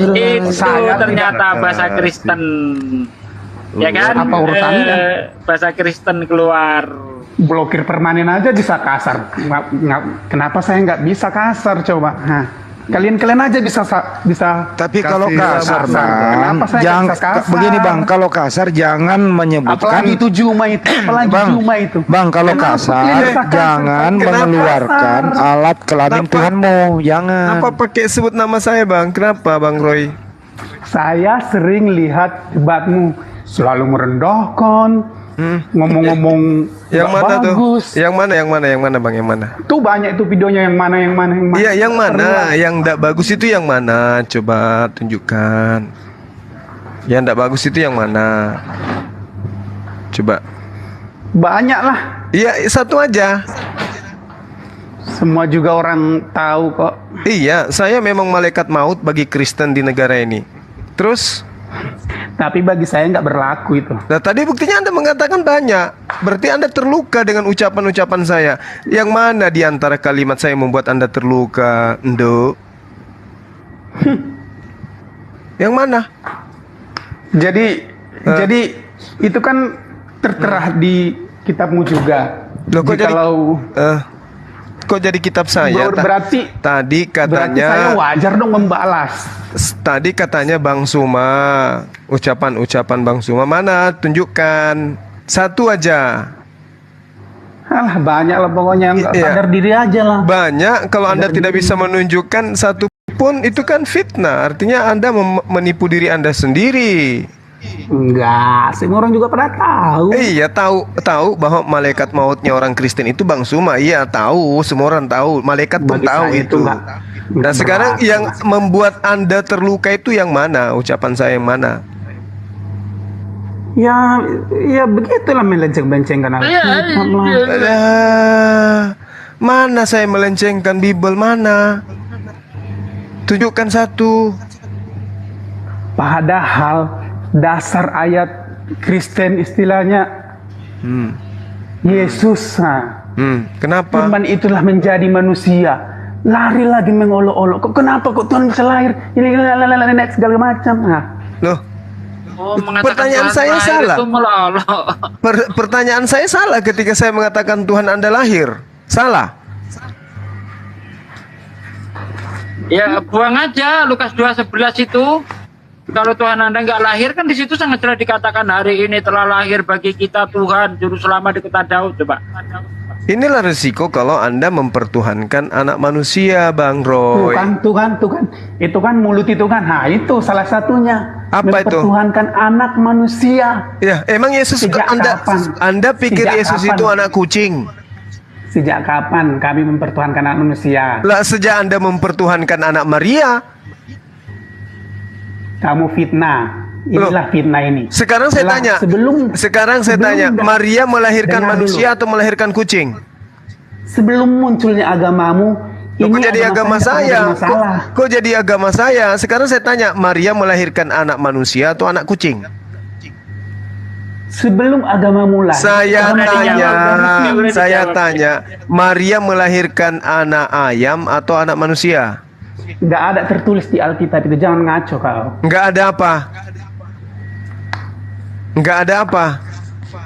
Speaker 7: Itu ternyata bahasa Kristen. Ya kan?
Speaker 13: Apa urusannya?
Speaker 7: Bahasa Kristen keluar.
Speaker 13: Blokir permanen aja bisa kasar. Kenapa saya nggak bisa kasar coba? Nah, kalian aja bisa.
Speaker 5: Tapi kalau kasar,
Speaker 13: Kenapa saya
Speaker 5: jangan
Speaker 13: bisa kasar?
Speaker 5: begini Bang, kalau kasar jangan menyebutkan.
Speaker 13: Apalagi itu Juma itu,
Speaker 5: Bang, kalau kasar jangan mengeluarkan alat kelamin Tuhanmu, jangan.
Speaker 4: Apa pakai sebut nama saya Bang? Kenapa Bang Roy?
Speaker 13: Saya sering lihat debatmu selalu merendahkan, ngomong-ngomong
Speaker 4: Yang mana
Speaker 13: bagus.
Speaker 4: tuh? Yang mana Bang? Yang mana?
Speaker 13: Tuh banyak itu videonya yang mana.
Speaker 4: Iya, yang mana? Yang enggak bagus itu yang mana? Coba tunjukkan. Yang enggak bagus itu yang mana? Coba.
Speaker 13: Banyak lah.
Speaker 4: Iya, satu aja.
Speaker 13: Semua juga orang tahu kok.
Speaker 4: Iya, saya memang malaikat maut bagi Kristen di negara ini. Terus?
Speaker 13: Tapi bagi saya nggak berlaku itu.
Speaker 4: Nah, tadi buktinya Anda mengatakan banyak. Berarti Anda terluka dengan ucapan-ucapan saya. Yang mana di antara kalimat saya membuat Anda terluka, Ndo? Yang mana?
Speaker 13: Jadi itu kan tertera di kitabmu juga.
Speaker 4: Loh, kok jadi
Speaker 13: kalau
Speaker 4: kok jadi kitab saya?
Speaker 13: Berarti
Speaker 4: tadi katanya
Speaker 13: saya wajar dong membalas.
Speaker 4: Tadi katanya Bang Suma, ucapan-ucapan Bang Suma mana? Tunjukkan satu aja.
Speaker 13: Alah banyak lah pokoknya, nggak sadar diri aja lah.
Speaker 4: Banyak. Kalau Anda tidak bisa menunjukkan satu pun itu kan fitnah. Artinya Anda menipu diri Anda sendiri.
Speaker 13: Enggak, semua orang juga pada tahu.
Speaker 4: Iya, tahu bahwa malaikat mautnya orang Kristen itu Bang Suma. Iya, tahu, semua orang tahu. Malaikat pun tahu itu. Nah, sekarang yang membuat Anda terluka itu yang mana? Ucapan saya yang mana?
Speaker 13: Ya begitulah melenceng-lencengkan Alkitab lah.
Speaker 4: Mana saya melencengkan Bible, mana? Tunjukkan satu.
Speaker 13: Padahal dasar ayat Kristen istilahnya Yesus.
Speaker 4: Kenapa?
Speaker 13: Firman itulah menjadi manusia. Lari lagi mengolok-olok. Kenapa kok Tuhan bisa lahir? Ini segala macam.
Speaker 4: Loh. Pertanyaan saya salah. Pertanyaan saya salah ketika saya mengatakan Tuhan Anda lahir. Salah.
Speaker 7: Ya buang aja Lukas 2:11 itu. Kalau Tuhan Anda nggak lahir kan di situ sangat jelas dikatakan hari ini telah lahir bagi kita Tuhan Juru Selamat di kota Daud. Coba.
Speaker 4: Inilah resiko kalau Anda mempertuhankan anak manusia, Bang Roy.
Speaker 13: Tuhan. Itu kan mulut itu kan. Nah, itu salah satunya.
Speaker 4: Apa itu?
Speaker 13: Mempertuhankan anak manusia.
Speaker 4: Ya, emang Yesus Anda pikir Yesus itu anak kucing?
Speaker 13: Sejak kapan kami mempertuhankan anak manusia?
Speaker 4: Lah, sejak Anda mempertuhankan anak Maria.
Speaker 13: Kamu fitnah. Inilah fitnah ini.
Speaker 4: Sekarang saya
Speaker 13: Lah,
Speaker 4: tanya. Sekarang saya tanya, Maria melahirkan
Speaker 13: Dengar
Speaker 4: manusia atau melahirkan kucing?
Speaker 13: Sebelum munculnya agamamu,
Speaker 4: Kok jadi agama saya?
Speaker 13: Masalah.
Speaker 4: Kok jadi agama saya? Sekarang saya tanya, Maria melahirkan anak manusia atau anak kucing?
Speaker 13: Sebelum agama mulai.
Speaker 4: Saya tanya, Maria melahirkan anak ayam atau anak manusia?
Speaker 13: Nggak ada tertulis di Alkitab itu, jangan ngaco kau.
Speaker 4: Nggak ada apa? Nggak ada apa?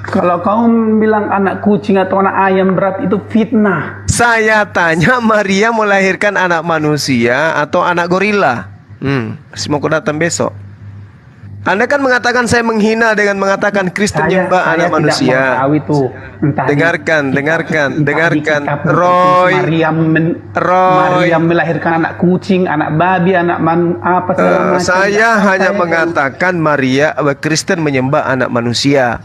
Speaker 13: Kalau kau bilang anak kucing atau anak ayam berat itu fitnah.
Speaker 4: Saya tanya, Maria melahirkan anak manusia atau anak gorila? Mau aku datang besok. Anda kan mengatakan saya menghina dengan mengatakan Kristen nyembah anak manusia. Dengarkan. Roy.
Speaker 13: Maria melahirkan anak kucing, anak babi, anak apa segala macam.
Speaker 4: Saya hanya mengatakan Maria Kristen menyembah anak manusia.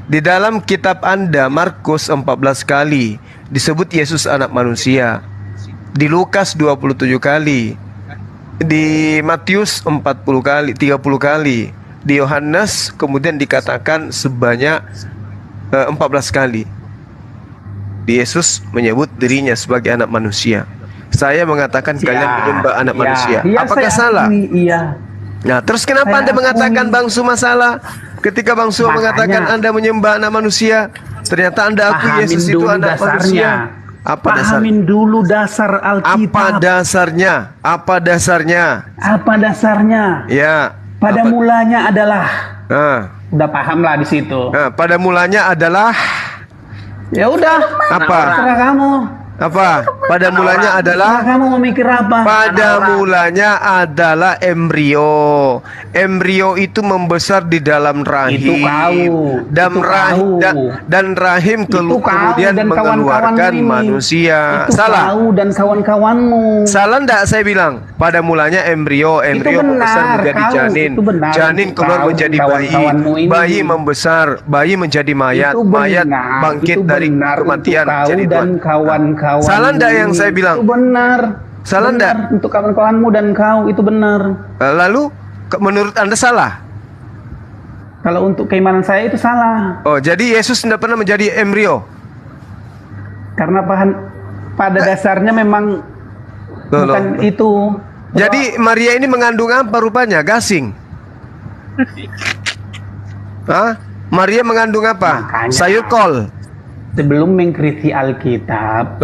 Speaker 4: Di dalam kitab Anda Markus 14 kali disebut Yesus anak manusia. Di Lukas 27 kali. Di Matius 40 kali, 30 kali. Di Yohanes kemudian dikatakan sebanyak 14 kali. Yesus menyebut dirinya sebagai anak manusia. Saya mengatakan kalian menyembah anak manusia. Apakah salah?
Speaker 13: Iya.
Speaker 4: Nah, terus kenapa Anda mengatakan Bang Suma salah? Ketika Bang Suma mengatakan Anda menyembah anak manusia, ternyata Anda akui Yesus itu anak manusia. Apa
Speaker 13: Pahamin dulu dasar Alkitab.
Speaker 4: Apa dasarnya? Ya.
Speaker 13: Pada mulanya adalah. Udah paham lah di situ.
Speaker 4: Pada mulanya adalah.
Speaker 13: Ya udah.
Speaker 4: Apa?
Speaker 13: Terserah kamu.
Speaker 4: Apa? Pada mulanya adalah.
Speaker 13: Kamu mau mikir apa?
Speaker 4: Pada mulanya adalah embrio. Embrio itu membesar di dalam rahim.
Speaker 13: Itu kau.
Speaker 4: Dan rahim kemudian mengeluarkan manusia.
Speaker 13: Itu
Speaker 4: Salah.
Speaker 13: Kau dan kawan-kawanmu.
Speaker 4: Salah enggak saya bilang? Pada mulanya embrio membesar menjadi janin. Janin keluar menjadi bayi. Bayi membesar, bayi menjadi mayat. Mayat bangkit dari kematian menjadi Tuhan.
Speaker 13: Kawan-kawan.
Speaker 4: Salah enggak yang saya bilang?
Speaker 13: Itu benar.
Speaker 4: Salah enggak?
Speaker 13: Untuk kawan-kawanmu dan kau itu benar.
Speaker 4: Lalu menurut Anda salah?
Speaker 13: Kalau untuk keimanan saya itu salah.
Speaker 4: Oh, jadi Yesus tidak pernah menjadi embrio?
Speaker 13: Karena pada dasarnya memang bukan itu.
Speaker 4: Jadi Maria ini mengandung apa rupanya? Gasing? Hah? Maria mengandung apa? Sayur kol?
Speaker 13: Sebelum mengkritik Alkitab,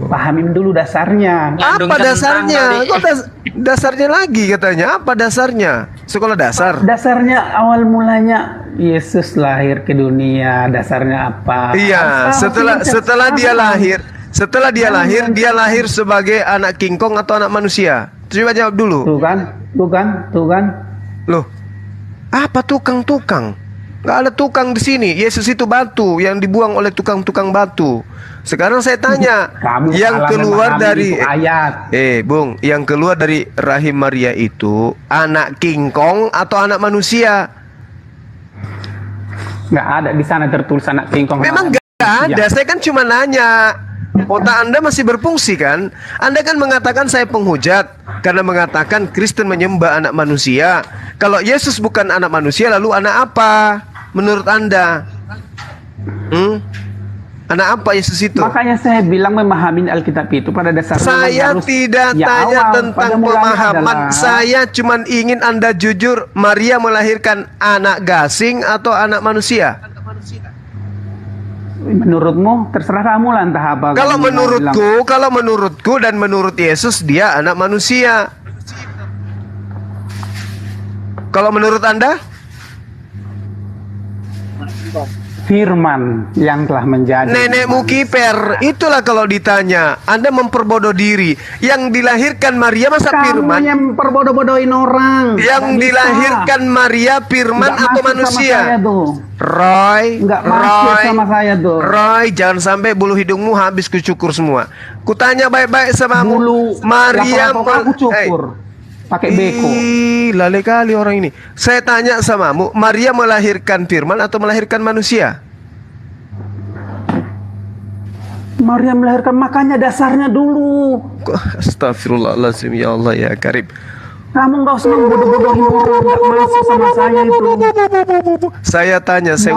Speaker 13: pahamin dulu dasarnya.
Speaker 4: Apa dasarnya? Kok dasarnya lagi katanya? Apa dasarnya? Sekolah dasar?
Speaker 13: Dasarnya awal mulanya Yesus lahir ke dunia. Dasarnya apa?
Speaker 4: Iya, setelah dia lahir, dia lahir sebagai anak kingkong atau anak manusia? Coba jawab dulu.
Speaker 13: Tuh kan.
Speaker 4: Loh, apa tukang-tukang? Gak ada tukang di sini. Yesus itu batu yang dibuang oleh tukang-tukang batu. Sekarang saya tanya, yang keluar dari
Speaker 13: ayat.
Speaker 4: Bung, yang keluar dari rahim Maria itu anak kingkong atau anak manusia?
Speaker 13: Nggak ada di sana tertulis anak kingkong.
Speaker 4: Memang nggak ada. Saya kan cuma nanya. Otak Anda masih berfungsi kan? Anda kan mengatakan saya penghujat karena mengatakan Kristen menyembah anak manusia. Kalau Yesus bukan anak manusia, lalu anak apa? Menurut Anda? Anak apa Yesus itu?
Speaker 13: Makanya saya bilang memahami Alkitab itu pada dasarnya.
Speaker 4: Saya tidak tanya tentang pemahaman. Saya cuma ingin Anda jujur. Maria melahirkan anak gasing atau anak manusia?
Speaker 13: Menurutmu terserah kamu lah entah apa.
Speaker 4: Kalau menurutku dan menurut Yesus dia anak manusia. Kalau menurut Anda?
Speaker 13: Firman yang telah menjadi
Speaker 4: nenekmu kiper. Itulah kalau ditanya Anda memperbodoh diri. Yang dilahirkan Maria masa firman?
Speaker 13: Kamu yang memperbodoh-bodohin orang.
Speaker 4: Yang dilahirkan Maria firman atau manusia? Roy,
Speaker 13: sama saya tuh.
Speaker 4: Roy, jangan sampai bulu hidungmu habis kucukur semua. Kutanya baik-baik sama
Speaker 13: bulu
Speaker 4: Maria
Speaker 13: aku cukur. Pakai beko.
Speaker 4: Lale kali orang ini. Saya tanya samamu, Maria melahirkan firman atau melahirkan manusia?
Speaker 13: Maria melahirkan, makanya dasarnya dulu.
Speaker 4: Astagfirullahaladzim, ya Allah ya Karim.
Speaker 13: Kamu nggak usah bodoh-bodohin orang, nggak masuk sama saya itu.
Speaker 4: Saya tanya, saya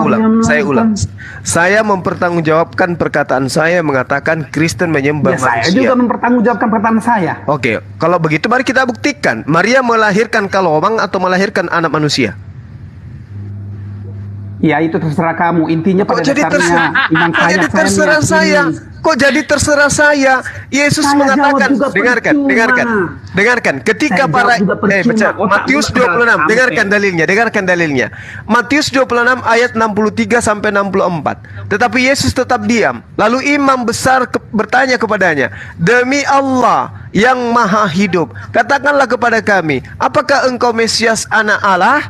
Speaker 4: ulang. Saya mempertanggungjawabkan perkataan saya mengatakan Kristen menyembah
Speaker 13: Ya, saya
Speaker 4: manusia.
Speaker 13: juga mempertanggungjawabkan perkataan saya.
Speaker 4: Oke, kalau begitu mari kita buktikan. Maria melahirkan kalawang atau melahirkan anak manusia?
Speaker 13: Ya itu terserah kamu. Intinya pada
Speaker 4: Kok jadi
Speaker 13: dasarnya iman
Speaker 4: Kok jadi
Speaker 13: saya
Speaker 4: terserah saya? Kok jadi terserah saya? Yesus
Speaker 13: Saya
Speaker 4: mengatakan,
Speaker 13: jawab juga percuma.
Speaker 4: dengarkan. Ketika
Speaker 13: Saya
Speaker 4: para
Speaker 13: jawab juga percuma. Otak
Speaker 4: Matius
Speaker 13: lu udah
Speaker 4: 26, dengarkan dalilnya. Matius 26 ayat 63 sampai 64. Tetapi Yesus tetap diam. Lalu imam besar bertanya kepadanya, "Demi Allah yang maha hidup, katakanlah kepada kami, apakah engkau Mesias anak Allah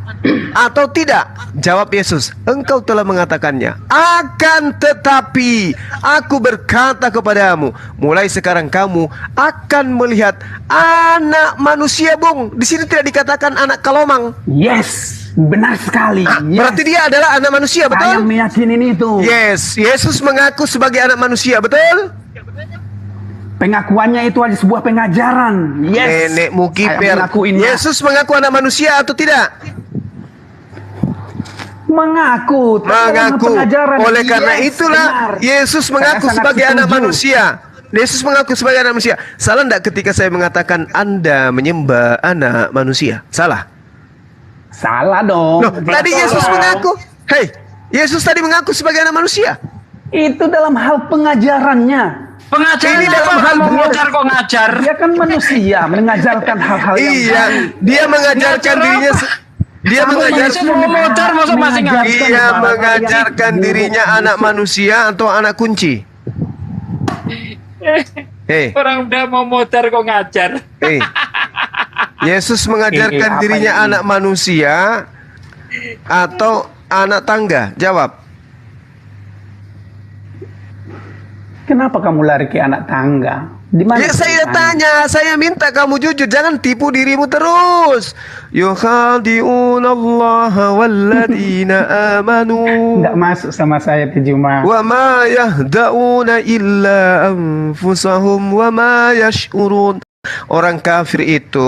Speaker 4: atau tidak?" Jawab Yesus, "Engkau telah mengatakannya. Akan tetapi aku berkata kepadamu, mulai sekarang kamu akan melihat anak manusia." Bung, di sini tidak dikatakan anak kalomang.
Speaker 13: Yes, benar sekali.
Speaker 4: Berarti dia adalah anak manusia, betul?
Speaker 13: Saya meyakini itu.
Speaker 4: Yes, Yesus mengaku sebagai anak manusia, betul?
Speaker 13: Pengakuannya itu adalah sebuah pengajaran. Yes.
Speaker 4: Nenekmu
Speaker 13: Saya
Speaker 4: kiper.
Speaker 13: mengakuinya.
Speaker 4: Yesus mengaku anak manusia atau tidak?
Speaker 13: Mengaku. Pengajaran.
Speaker 4: Oleh karena
Speaker 13: Yes,
Speaker 4: itulah
Speaker 13: benar.
Speaker 4: Yesus
Speaker 13: Saya
Speaker 4: mengaku
Speaker 13: sangat
Speaker 4: sebagai anak
Speaker 13: setuju.
Speaker 4: manusia. Yesus mengaku sebagai anak manusia. Salah enggak ketika saya mengatakan Anda menyembah anak manusia? Salah.
Speaker 13: Salah dong.
Speaker 4: Loh, tadi Yesus mengaku. Hei, Yesus tadi mengaku sebagai anak manusia.
Speaker 13: Itu dalam hal pengajarannya.
Speaker 7: Pengajaran
Speaker 4: Ini dalam hal
Speaker 7: mengajar kok ngajar.
Speaker 13: Dia kan manusia, mengajarkan hal-hal yang
Speaker 4: Iya,
Speaker 13: baik.
Speaker 4: dia mengajarkan dirinya. Dia mengajarkan dirinya anak manusia atau anak kunci.
Speaker 7: Orang udah mau modar kok ngajar.
Speaker 4: Yesus mengajarkan
Speaker 13: apa
Speaker 4: dirinya
Speaker 13: ini?
Speaker 4: anak manusia atau anak tangga? Jawab.
Speaker 13: Kenapa kamu lari ke anak tangga? Di mana?
Speaker 4: Ya saya tanya, saya minta kamu jujur, jangan tipu dirimu terus. Yukhadi'unallaha walladzina amanu.
Speaker 13: Enggak masuk sama saya Tijuma.
Speaker 4: Wa ma yahda'una illa anfusahum wa ma yash'urun. Orang kafir itu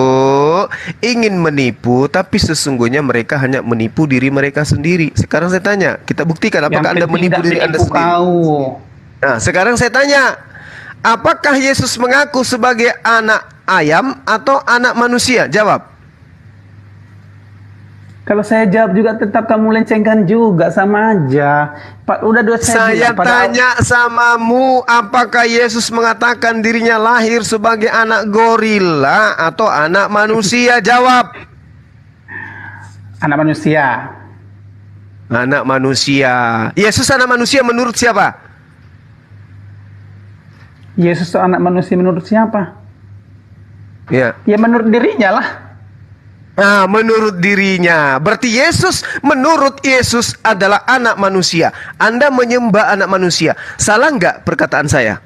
Speaker 4: ingin menipu, tapi sesungguhnya mereka hanya menipu diri mereka sendiri. Sekarang saya tanya, kita buktikan apakah Anda menipu diri Anda sendiri? Nah, sekarang saya tanya, apakah Yesus mengaku sebagai anak ayam atau anak manusia? Jawab.
Speaker 13: Kalau saya jawab juga tetap kamu lencengkan juga, sama aja. Pak, udah dua
Speaker 4: Saya tanya samamu, apakah Yesus mengatakan dirinya lahir sebagai anak gorila atau anak manusia? Jawab.
Speaker 13: Anak manusia.
Speaker 4: Anak manusia. Yesus anak manusia menurut siapa?
Speaker 13: Yesus itu anak manusia menurut siapa?
Speaker 4: Ya.
Speaker 13: Ya menurut dirinya lah.
Speaker 4: Nah, menurut dirinya. Berarti menurut Yesus adalah anak manusia. Anda menyembah anak manusia. Salah nggak perkataan saya?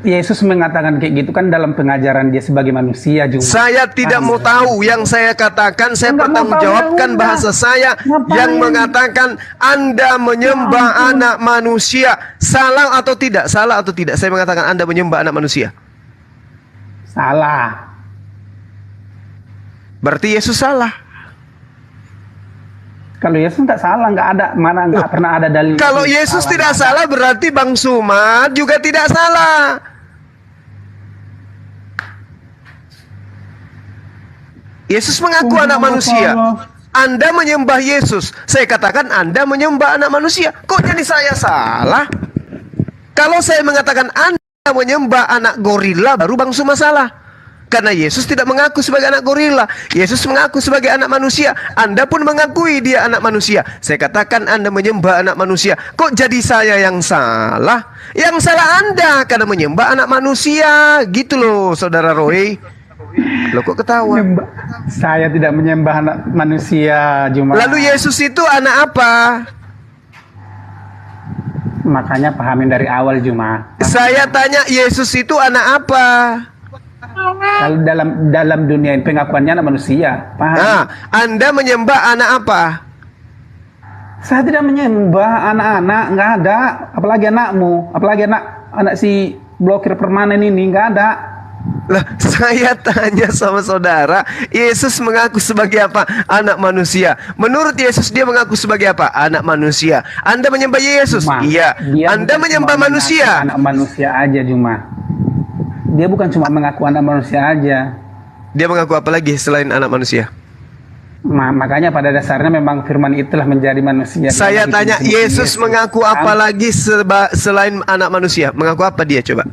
Speaker 13: Yesus mengatakan kayak gitu kan dalam pengajaran dia sebagai manusia juga.
Speaker 4: Saya tidak mau tahu. Yang saya katakan, saya bertanggungjawabkan bahasa saya yang mengatakan Anda menyembah anak manusia. Salah atau tidak? Salah atau tidak? Saya mengatakan Anda menyembah anak manusia.
Speaker 13: Salah.
Speaker 4: Berarti Yesus salah.
Speaker 13: Kalau Yesus nggak salah, nggak pernah ada dalil.
Speaker 4: Kalau Yesus tidak salah, berarti Bang Sumat juga tidak salah. Yesus mengaku anak manusia. Anda menyembah Yesus. Saya katakan Anda menyembah anak manusia. Kok jadi saya salah? Kalau saya mengatakan Anda menyembah anak gorila, baru Bang Suma salah. Karena Yesus tidak mengaku sebagai anak gorila. Yesus mengaku sebagai anak manusia. Anda pun mengakui dia anak manusia. Saya katakan Anda menyembah anak manusia. Kok jadi saya yang salah? Yang salah Anda karena menyembah anak manusia. Gitu loh, Saudara Roy. Loh kok ketawa?
Speaker 13: Saya tidak menyembah anak manusia, Juma.
Speaker 4: Lalu Yesus itu anak apa?
Speaker 13: Makanya pahamin dari awal, Juma.
Speaker 4: Saya tanya, Yesus itu anak apa?
Speaker 13: Kalau dalam dunia ini pengakuannya anak manusia, paham?
Speaker 4: Nah, Anda menyembah anak apa?
Speaker 13: Saya tidak menyembah anak-anak, nggak ada. Apalagi anakmu, apalagi anak si blokir permanen ini nggak ada.
Speaker 4: Lah, saya tanya sama saudara, Yesus mengaku sebagai apa? Anak manusia. Menurut Yesus dia mengaku sebagai apa? Anak manusia. Anda menyembah Yesus?
Speaker 13: Cuma,
Speaker 4: Iya.
Speaker 13: dia
Speaker 4: Anda
Speaker 13: bukan
Speaker 4: menyembah
Speaker 13: cuma
Speaker 4: manusia?
Speaker 13: mengaku anak manusia aja cuma. Dia bukan cuma mengaku anak manusia aja.
Speaker 4: Dia mengaku apa lagi selain anak manusia?
Speaker 13: Makanya pada dasarnya memang firman itulah menjadi manusia.
Speaker 4: Saya
Speaker 13: Dia
Speaker 4: tanya,
Speaker 13: disebut
Speaker 4: Yesus mengaku apa
Speaker 13: kan?
Speaker 4: lagi selain anak manusia? Mengaku apa dia coba?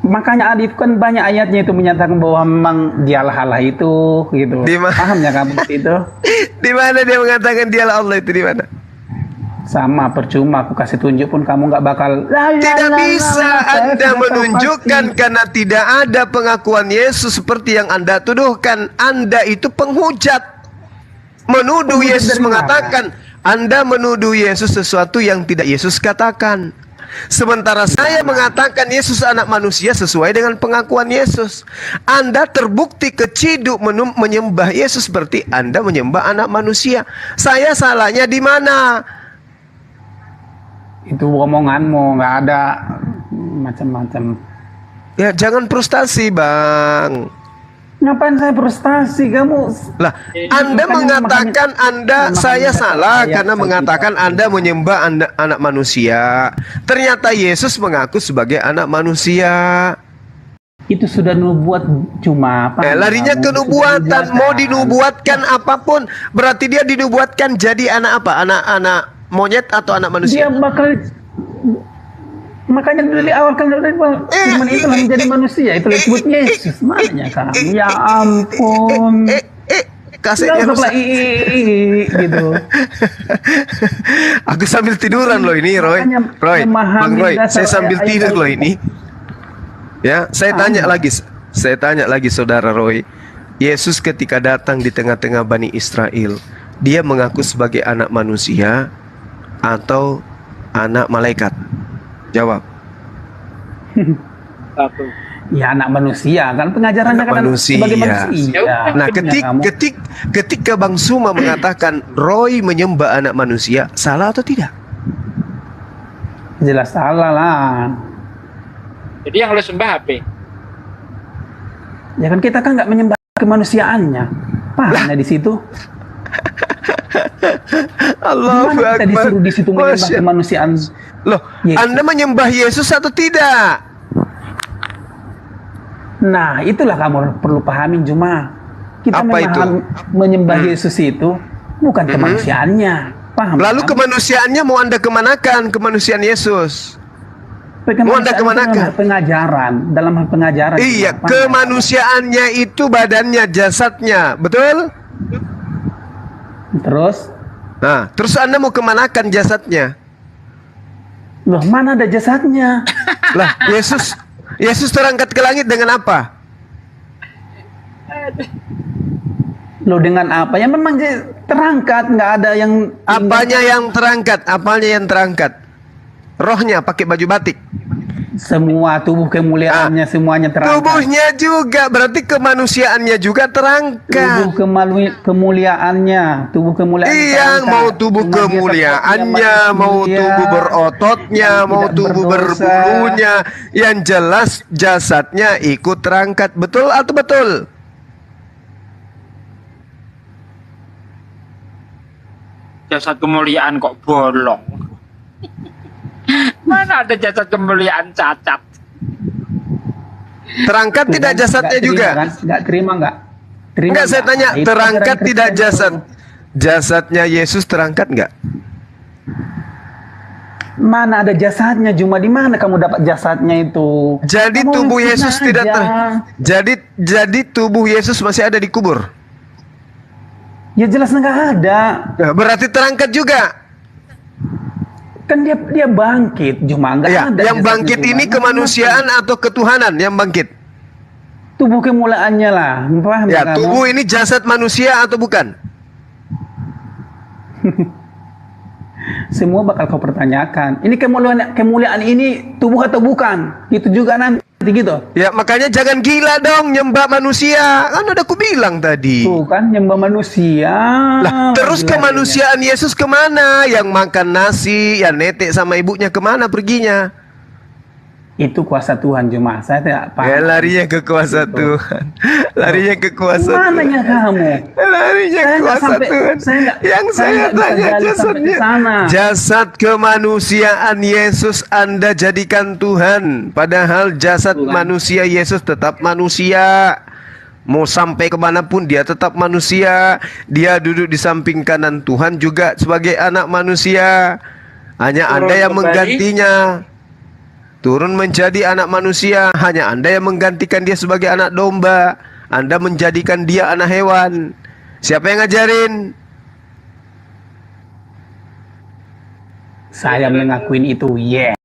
Speaker 13: Makanya Adif kan banyak ayatnya itu menyatakan bahwa memang dialah Allah itu gitu. Paham ya kamu itu?
Speaker 4: Di mana dia mengatakan dialah Allah itu, di mana?
Speaker 13: Sama, percuma aku kasih tunjuk pun kamu nggak bakal.
Speaker 4: Tidak bisa Anda menunjukkan karena tidak ada pengakuan Yesus seperti yang Anda tuduhkan. Anda itu penghujat. Menuduh Yesus mengatakan, Anda menuduh Yesus sesuatu yang tidak Yesus katakan. Sementara saya mengatakan Yesus anak manusia sesuai dengan pengakuan Yesus. Anda terbukti keciduk menyembah Yesus seperti Anda menyembah anak manusia. Saya salahnya di mana?
Speaker 13: Itu omonganmu, nggak ada macam-macam.
Speaker 4: Ya jangan frustasi bang.
Speaker 13: Ngapain saya frustasi kamu?
Speaker 4: Lah, Anda mengatakan saya salah karena mengatakan Anda menyembah anak manusia. Ternyata Yesus mengaku sebagai anak manusia.
Speaker 13: Itu sudah nubuat cuma apa?
Speaker 4: Larinya ke nubuatan. Mau dinubuatkan apapun, berarti dia dinubuatkan jadi anak apa? Anak monyet atau anak manusia?
Speaker 13: Dia bakal. Makanya dari awal kan firman itu menjadi manusia, itu disebut Yesus. Makanya kamu, ya ampun.
Speaker 4: Kasetnya rusak.
Speaker 13: Gitu.
Speaker 4: Aku sambil tiduran loh ini, Roy. Bang Roy, saya sambil tidur loh ini. Ya, saya tanya lagi saudara Roy. Yesus ketika datang di tengah-tengah Bani Israel, dia mengaku sebagai anak manusia atau anak malaikat? Jawab.
Speaker 13: Ya anak manusia kan pengajarannya kan sebagai manusia.
Speaker 4: Nah, ketika Bang Suma mengatakan Roy menyembah anak manusia, salah atau tidak?
Speaker 13: Jelas salah lah.
Speaker 7: Jadi yang lo sembah apa?
Speaker 13: Ya kan kita kan nggak menyembah kemanusiaannya. Pahamnya di situ.
Speaker 4: Allahu Akbar.
Speaker 13: Kita disuruh di situ menyembah kemanusiaan.
Speaker 4: Loh, Yesus. Anda menyembah Yesus atau tidak?
Speaker 13: Nah, itulah kamu perlu pahamin cuma kita
Speaker 4: apa itu?
Speaker 13: Menyembah Yesus itu bukan kemanusiaannya. Paham?
Speaker 4: Lalu kemanusiaannya mau Anda kemanakan? Kemanusiaan Yesus? Mau Anda kemanakan?
Speaker 13: Pengajaran, dalam hal pengajaran.
Speaker 4: Iya, kemanusiaannya itu badannya, jasadnya, betul?
Speaker 13: Terus?
Speaker 4: Nah, terus Anda mau kemanakan jasadnya?
Speaker 13: Loh, mana ada jasadnya?
Speaker 4: Lah, Yesus terangkat ke langit dengan apa?
Speaker 13: Loh, dengan apa? Ya memang terangkat, nggak ada yang.
Speaker 4: Apanya yang terangkat? Apanya yang terangkat? Rohnya pakai baju batik.
Speaker 13: Semua tubuh kemuliaannya semuanya terangkat.
Speaker 4: Tubuhnya juga, berarti kemanusiaannya juga terangkat.
Speaker 13: Tubuh kemuliaan.
Speaker 4: Iya, mau tubuh kemuliaannya, mau tubuh berototnya, mau tubuh berbulunya, yang jelas jasadnya ikut terangkat. Betul atau betul?
Speaker 7: Jasad kemuliaan kok bolong. Mana ada jasad kemuliaan cacat?
Speaker 4: Terangkat tidak jasadnya juga?
Speaker 13: Nggak terima nggak?
Speaker 4: Enggak, saya tanya, terangkat tidak jasadnya Yesus terangkat nggak?
Speaker 13: Mana ada jasadnya? Cuma di mana kamu dapat jasadnya itu?
Speaker 4: Jadi
Speaker 13: kamu
Speaker 4: tubuh Yesus tidak jadi tubuh Yesus masih ada di kubur?
Speaker 13: Ya jelas nggak ada.
Speaker 4: Nah, berarti terangkat juga.
Speaker 13: Kan dia bangkit, cuma nggak ada.
Speaker 4: Yang bangkit ini kemanusiaan atau ketuhanan yang bangkit?
Speaker 13: Tubuh kemuliaannya lah. Paham
Speaker 4: ya, tubuh ini jasad manusia atau bukan?
Speaker 13: Semua bakal kau pertanyakan. Ini kemuliaan ini tubuh atau bukan? Itu juga nanti gitu.
Speaker 4: Ya, makanya jangan gila dong nyembah manusia. Kan udah aku bilang tadi.
Speaker 13: Tuh kan nyembah manusia.
Speaker 4: Lah, terus kemanusiaan Yesus kemana? Yang makan nasi, yang netek sama ibunya kemana perginya?
Speaker 13: Itu kuasa Tuhan cuma saya tidak paham.
Speaker 4: Ya, larinya ke kuasa Tuhan. Larinya ke kuasa
Speaker 13: Mananya
Speaker 4: Tuhan.
Speaker 13: kamu?
Speaker 4: Larinya
Speaker 13: Saya
Speaker 4: ke
Speaker 13: nggak
Speaker 4: kuasa
Speaker 13: sampai-
Speaker 4: Tuhan. Yang saya
Speaker 13: nggak bisa
Speaker 4: tanya
Speaker 13: gali sampai
Speaker 4: jasadnya.
Speaker 13: ke sana.
Speaker 4: Jasad kemanusiaan Yesus Anda jadikan Tuhan. Padahal jasad manusia Yesus tetap manusia. Mau sampai kemanapun dia tetap manusia. Dia duduk di samping kanan Tuhan juga sebagai anak manusia. Hanya Anda yang menggantinya. Turun menjadi anak manusia. Hanya Anda yang menggantikan dia sebagai anak domba. Anda menjadikan dia anak hewan. Siapa yang ngajarin?
Speaker 13: Saya mengakuin itu, yes.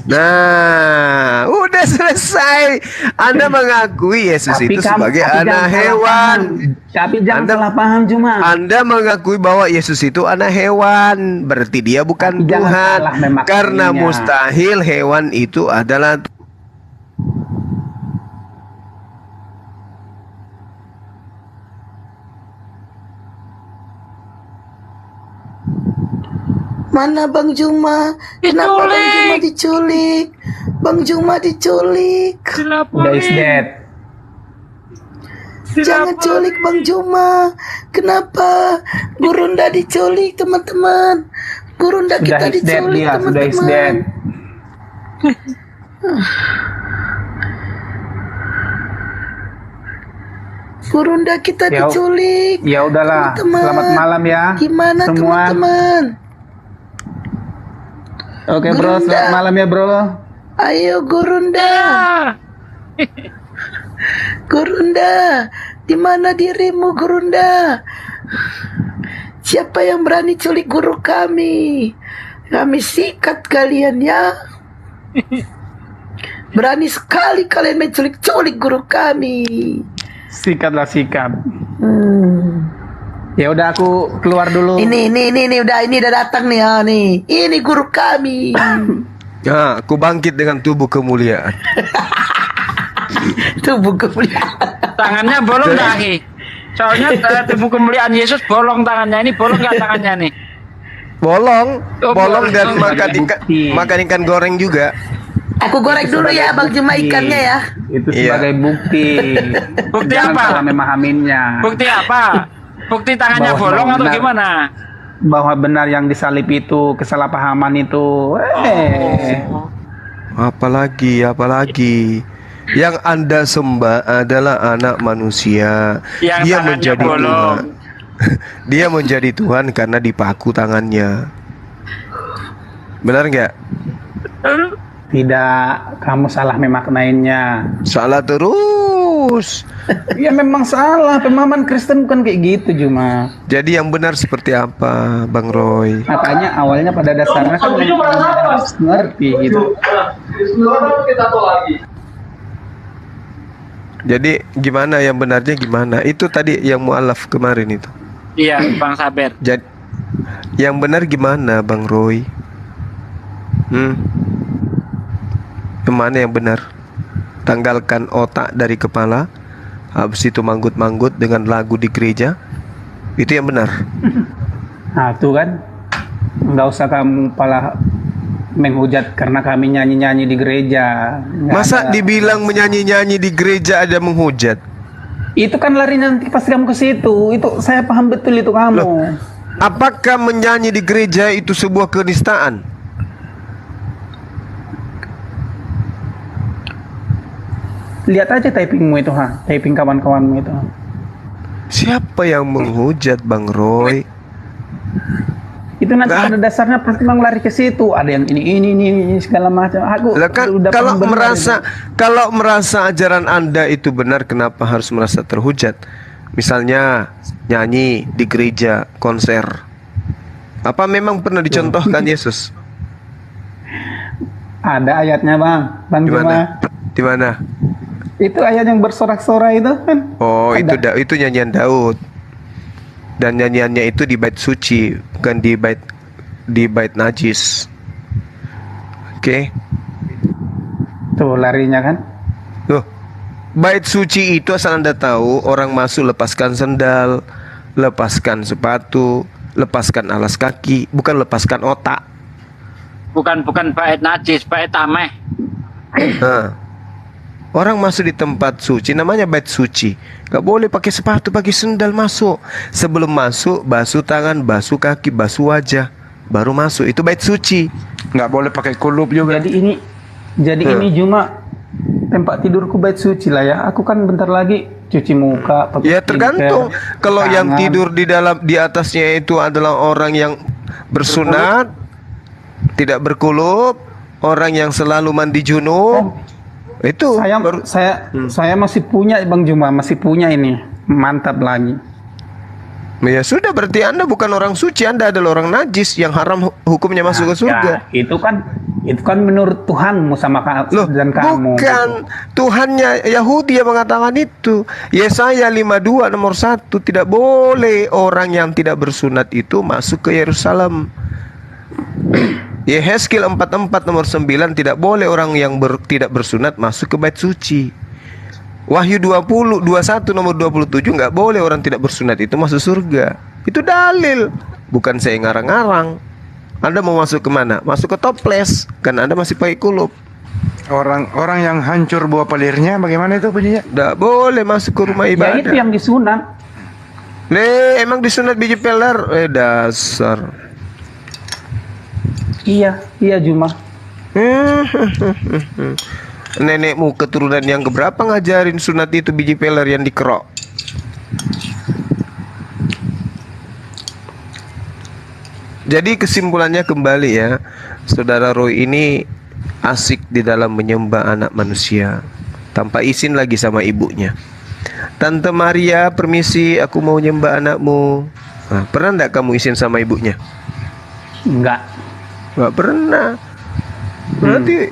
Speaker 4: Nah, udah selesai. Anda mengakui Yesus
Speaker 13: Tapi
Speaker 4: itu
Speaker 13: kamu-
Speaker 4: sebagai
Speaker 13: tapi
Speaker 4: anak
Speaker 13: jangan salah
Speaker 4: hewan.
Speaker 13: paham. Tapi jangan salah paham cuma.
Speaker 4: Anda mengakui bahwa Yesus itu anak hewan, berarti dia bukan
Speaker 13: Tapi jangan
Speaker 4: Tuhan.
Speaker 13: salah memaknainya.
Speaker 4: Karena mustahil hewan itu adalah
Speaker 3: Mana Bang Juma? Kenapa Bang Juma diculik? Bang Juma diculik.
Speaker 13: Udah is dead.
Speaker 3: Jangan culik Bang Juma. Kenapa? Gurunda diculik teman-teman. Gurunda
Speaker 13: Sudah
Speaker 3: kita
Speaker 13: is dead
Speaker 3: diculik
Speaker 13: dia, sudah is dead.
Speaker 3: teman-teman. Gurunda kita
Speaker 13: Ya-
Speaker 3: diculik.
Speaker 13: Ya udahlah.
Speaker 3: Teman-teman.
Speaker 13: Selamat malam ya.
Speaker 3: Gimana
Speaker 13: semua.
Speaker 3: teman-teman?
Speaker 13: Oke bro,
Speaker 3: Gurunda.
Speaker 13: selamat malam ya bro.
Speaker 3: Ayo Gurunda. Gurunda, di mana dirimu Gurunda? Siapa yang berani culik guru kami? Kami sikat kalian ya. Berani sekali kalian menculik-culik guru kami.
Speaker 13: Sikatlah sikap. Ya udah aku keluar dulu.
Speaker 3: Ini udah datang nih ya nih. Ini guru kami.
Speaker 4: Ya, aku bangkit dengan tubuh kemuliaan.
Speaker 3: Tubuh kemuliaan.
Speaker 7: Tangannya bolong nggak, Ki? Soalnya tubuh kemuliaan Yesus bolong tangannya. Ini bolong nggak tangannya nih?
Speaker 4: Bolong,
Speaker 7: Oh,
Speaker 4: bolong dan
Speaker 7: bolong.
Speaker 4: makan ikan goreng juga.
Speaker 3: Aku goreng dulu ya Bang Juma ikannya ya.
Speaker 13: Itu
Speaker 4: Iya.
Speaker 13: sebagai bukti.
Speaker 7: Bukti
Speaker 13: Jangan
Speaker 7: apa?
Speaker 13: salah memahaminya.
Speaker 7: Bukti apa? Bukti tangannya
Speaker 13: Bahwa
Speaker 7: bolong atau
Speaker 13: benar.
Speaker 7: gimana?
Speaker 13: Bahwa benar yang disalib itu kesalahpahaman itu.
Speaker 4: Apalagi yang Anda sembah adalah anak manusia.
Speaker 7: Yang
Speaker 4: Dia
Speaker 7: tangannya
Speaker 4: menjadi
Speaker 7: bolong.
Speaker 4: Tuhan. Dia menjadi Tuhan karena dipaku tangannya. Benar nggak?
Speaker 13: Tidak, kamu salah memaknainya.
Speaker 4: Salah terus.
Speaker 13: Ya memang salah. Pemahaman Kristen bukan kayak gitu cuma.
Speaker 4: Jadi yang benar seperti apa, Bang Roy?
Speaker 13: Makanya awalnya pada dasarnya kan harus ngerti gitu.
Speaker 4: Jadi gimana yang benarnya gimana? Itu tadi yang mualaf kemarin itu.
Speaker 7: Iya, Bang Saber.
Speaker 4: Jadi yang benar gimana, Bang Roy? Yang mana yang benar? Tanggalkan otak dari kepala, habis itu manggut-manggut dengan lagu di gereja. Itu yang benar.
Speaker 13: Nah tuh kan, nggak usah kamu malah menghujat karena kami nyanyi-nyanyi di gereja. Nggak
Speaker 4: Masa
Speaker 13: ada.
Speaker 4: dibilang menyanyi-nyanyi di gereja ada menghujat?
Speaker 13: Itu kan lari nanti pas kamu ke situ. Itu saya paham betul itu kamu.
Speaker 4: Apakah menyanyi di gereja itu sebuah kenistaan?
Speaker 13: Lihat aja typingmu itu, typing kawan-kawanmu itu.
Speaker 4: Siapa yang menghujat, Bang Roy?
Speaker 13: Itu nanti pada dasarnya pasti memang lari ke situ. Ada yang ini segala macam. Aku
Speaker 4: Lah kan,
Speaker 13: udah
Speaker 4: kalau
Speaker 13: paham benar
Speaker 4: merasa ajaran Anda itu benar, kenapa harus merasa terhujat? Misalnya nyanyi di gereja, konser. Apa memang pernah dicontohkan Yesus?
Speaker 13: Ada ayatnya Bang
Speaker 4: Di
Speaker 13: Juma.
Speaker 4: mana? Di mana?
Speaker 13: Itu ayat yang bersorak-sorai itu kan.
Speaker 4: Oh,
Speaker 13: Ada.
Speaker 4: itu nyanyian Daud. Dan nyanyiannya itu di bait suci, bukan di bait najis. Oke.
Speaker 13: Tuh larinya kan.
Speaker 4: Loh, bait suci itu asal Anda tahu, orang masuk lepaskan sendal, lepaskan sepatu, lepaskan alas kaki, bukan lepaskan otak.
Speaker 7: Bukan bait najis, bait tameh.
Speaker 4: Nah, orang masuk di tempat suci, namanya bait suci. Gak boleh pakai sepatu, pakai sendal masuk. Sebelum masuk, basuh tangan, basuh kaki, basuh wajah, baru masuk. Itu bait suci.
Speaker 5: Nggak boleh pakai kulup juga.
Speaker 13: Jadi ini cuma tempat tidurku bait suci lah ya. Aku kan bentar lagi cuci muka. Pakai
Speaker 4: Ya tergantung. Kalau yang tidur di atasnya itu adalah orang yang bersunat, tidak berkulup, orang yang selalu mandi junub. Itu
Speaker 13: saya masih punya Bang Juma, masih punya ini. Mantap lagi.
Speaker 4: Ya sudah, berarti Anda bukan orang suci, Anda adalah orang najis yang haram hukumnya masuk ke surga.
Speaker 13: Ya, itu kan menurut Tuhanmu sama dan kamu.
Speaker 4: Bukan, Tuhannya Yahudi yang mengatakan itu. Yesaya 52 nomor 1, tidak boleh orang yang tidak bersunat itu masuk ke Yerusalem. Yehezkiel 44 nomor 9, tidak boleh orang yang tidak bersunat masuk ke bait suci. Wahyu 21 nomor 27, nggak boleh orang tidak bersunat itu masuk surga. Itu dalil, bukan saya ngarang-ngarang. Anda mau masuk kemana? Masuk ke toples, kan Anda masih pakai kulup.
Speaker 5: Orang yang hancur buah pelirnya bagaimana itu bunyinya?
Speaker 4: Nggak boleh masuk ke rumah ibadah.
Speaker 13: Ya itu yang disunat.
Speaker 4: Emang disunat biji peler? Dasar.
Speaker 13: Iya Juma.
Speaker 4: Nenekmu keturunan yang keberapa ngajarin sunat itu biji peler yang dikerok? Jadi kesimpulannya kembali ya, Saudara Roy ini asik di dalam menyembah anak manusia tanpa izin lagi sama ibunya. Tante Maria, permisi, aku mau nyembah anakmu. Nah, pernah enggak kamu izin sama ibunya?
Speaker 13: Enggak
Speaker 4: pernah. Berarti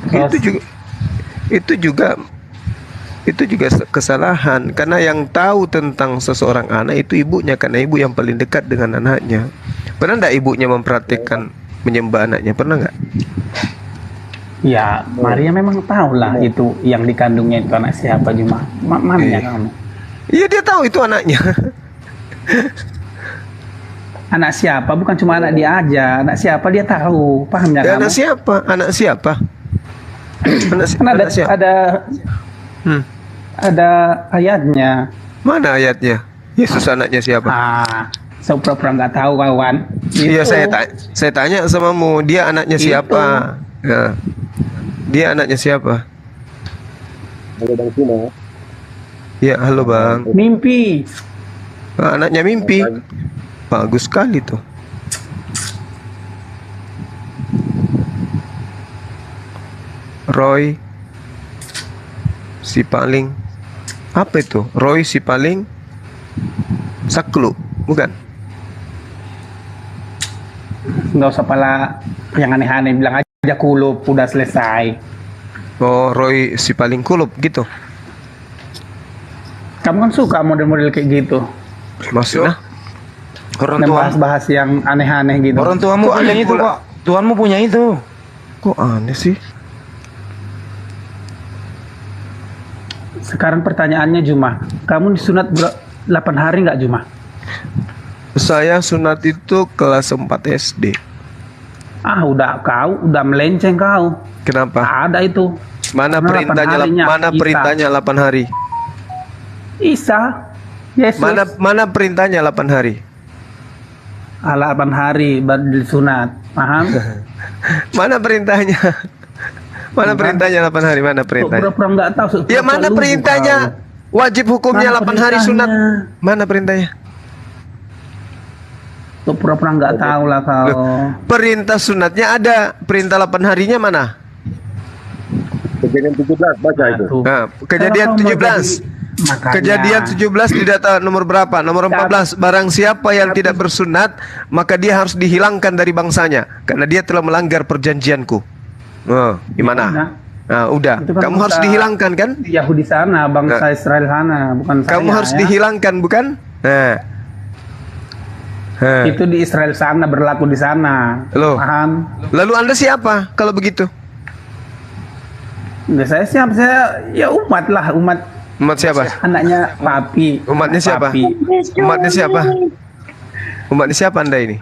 Speaker 4: itu juga kesalahan, karena yang tahu tentang seseorang anak itu ibunya, karena ibu yang paling dekat dengan anaknya. Pernah enggak ibunya memperhatikan menyembah anaknya? Pernah enggak?
Speaker 13: Ya, Maria memang tahu lah itu yang dikandungnya itu anak siapa Juma. Mamanya kamu.
Speaker 4: Iya, dia tahu itu anaknya.
Speaker 13: Anak siapa bukan cuma anak dia aja, anak siapa dia tahu, paham ya kamu?
Speaker 4: Anak siapa? Anak siapa?
Speaker 13: Ada ayatnya.
Speaker 4: Mana ayatnya? Yesus anaknya siapa?
Speaker 13: Saya pura-pura nggak tahu kawan.
Speaker 4: Iya, saya tanya samamu, dia anaknya siapa? Ya. Dia anaknya siapa?
Speaker 12: Halo Bang Cina.
Speaker 4: Ya, halo Bang.
Speaker 13: Mimpi.
Speaker 4: Anaknya Mimpi. Bagus sekali tuh. Roy si paling apa itu? Roy si paling Saklu, bukan?
Speaker 13: Nggak usah pala yang aneh-aneh, bilang aja kulup, udah selesai.
Speaker 4: Oh, Roy si paling kulup gitu.
Speaker 13: Kamu kan suka model-model kayak gitu.
Speaker 4: Maksudnya?
Speaker 5: Orang tua
Speaker 13: bahas yang aneh-aneh gitu.
Speaker 5: Orang tuamu punya itu kok. Tuanmu punya itu.
Speaker 4: Kok aneh sih?
Speaker 13: Sekarang pertanyaannya Juma, kamu disunat 8 hari nggak Juma?
Speaker 4: Saya sunat itu kelas 4 SD.
Speaker 13: Udah melenceng kau.
Speaker 4: Kenapa?
Speaker 13: Ada itu.
Speaker 4: Mana perintahnya 8 hari?
Speaker 13: Isa. Yesus.
Speaker 4: Mana perintahnya 8 hari?
Speaker 13: 8 hari baru disunat, paham?
Speaker 4: Mana perintahnya? Mana perintahnya 8 hari? Mana perintahnya?
Speaker 13: Pura-pura nggak tahu.
Speaker 4: Ya mana perintahnya? Wajib hukumnya 8 hari sunat. Mana perintahnya?
Speaker 13: Pura-pura nggak tahu lah kau.
Speaker 4: Perintah sunatnya ada, perintah 8 harinya mana?
Speaker 12: Kejadian 17 baca itu.
Speaker 4: Nah, kejadian 17. Kejadian 17 di data nomor berapa? Nomor 14. Barang siapa yang tidak bersunat, maka dia harus dihilangkan dari bangsanya, karena dia telah melanggar perjanjianku. Gimana? Nah, udah.
Speaker 13: Kan
Speaker 4: kamu harus dihilangkan kan?
Speaker 13: Yahudi sana, bangsa Israel sana, bukan saya.
Speaker 4: Kamu harus dihilangkan, bukan? Nah.
Speaker 13: Itu di Israel sana, berlaku di sana. Paham?
Speaker 4: Lalu Anda siapa kalau begitu?
Speaker 13: Saya siapa? Saya ya umat lah, umat.
Speaker 4: Umat siapa?
Speaker 13: Anaknya papi.
Speaker 4: Umatnya siapa?
Speaker 13: Papi.
Speaker 4: Umatnya siapa? Umatnya siapa Anda ini?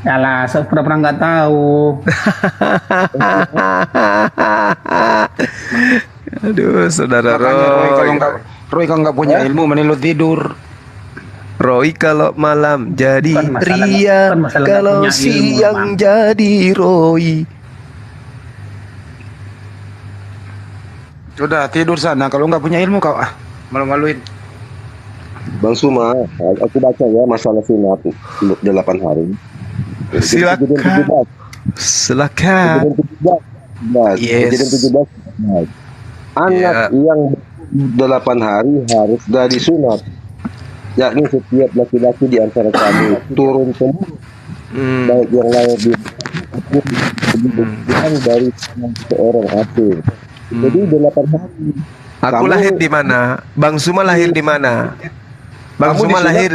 Speaker 13: Yalah, saya pura-pura nggak tahu.
Speaker 4: Aduh, saudara
Speaker 5: Roy kalau nggak punya ilmu mending lu tidur.
Speaker 4: Roy kalau malam jadi
Speaker 13: Bukan masalah
Speaker 4: Ria,
Speaker 13: bukan masalah nggak
Speaker 4: kalau
Speaker 13: punya ilmu,
Speaker 4: siang
Speaker 13: Bang.
Speaker 4: jadi Roy.
Speaker 5: Udah tidur sana, kalau nggak punya ilmu kau malu-maluin.
Speaker 12: Bang Suma, aku baca ya masalah sunat 8 hari.
Speaker 4: Silakan. Silakan.
Speaker 12: Kejadian 17. Anak yang 8 hari harus dari sunat, yakni setiap laki-laki di antara kami turun temurun, baik yang lahir di bukan dari seorang asing. Jadi 8 hari.
Speaker 4: Aku lahir di mana? Bang Suma lahir di mana? Bang
Speaker 12: Kamu
Speaker 4: Suma
Speaker 12: di
Speaker 4: lahir.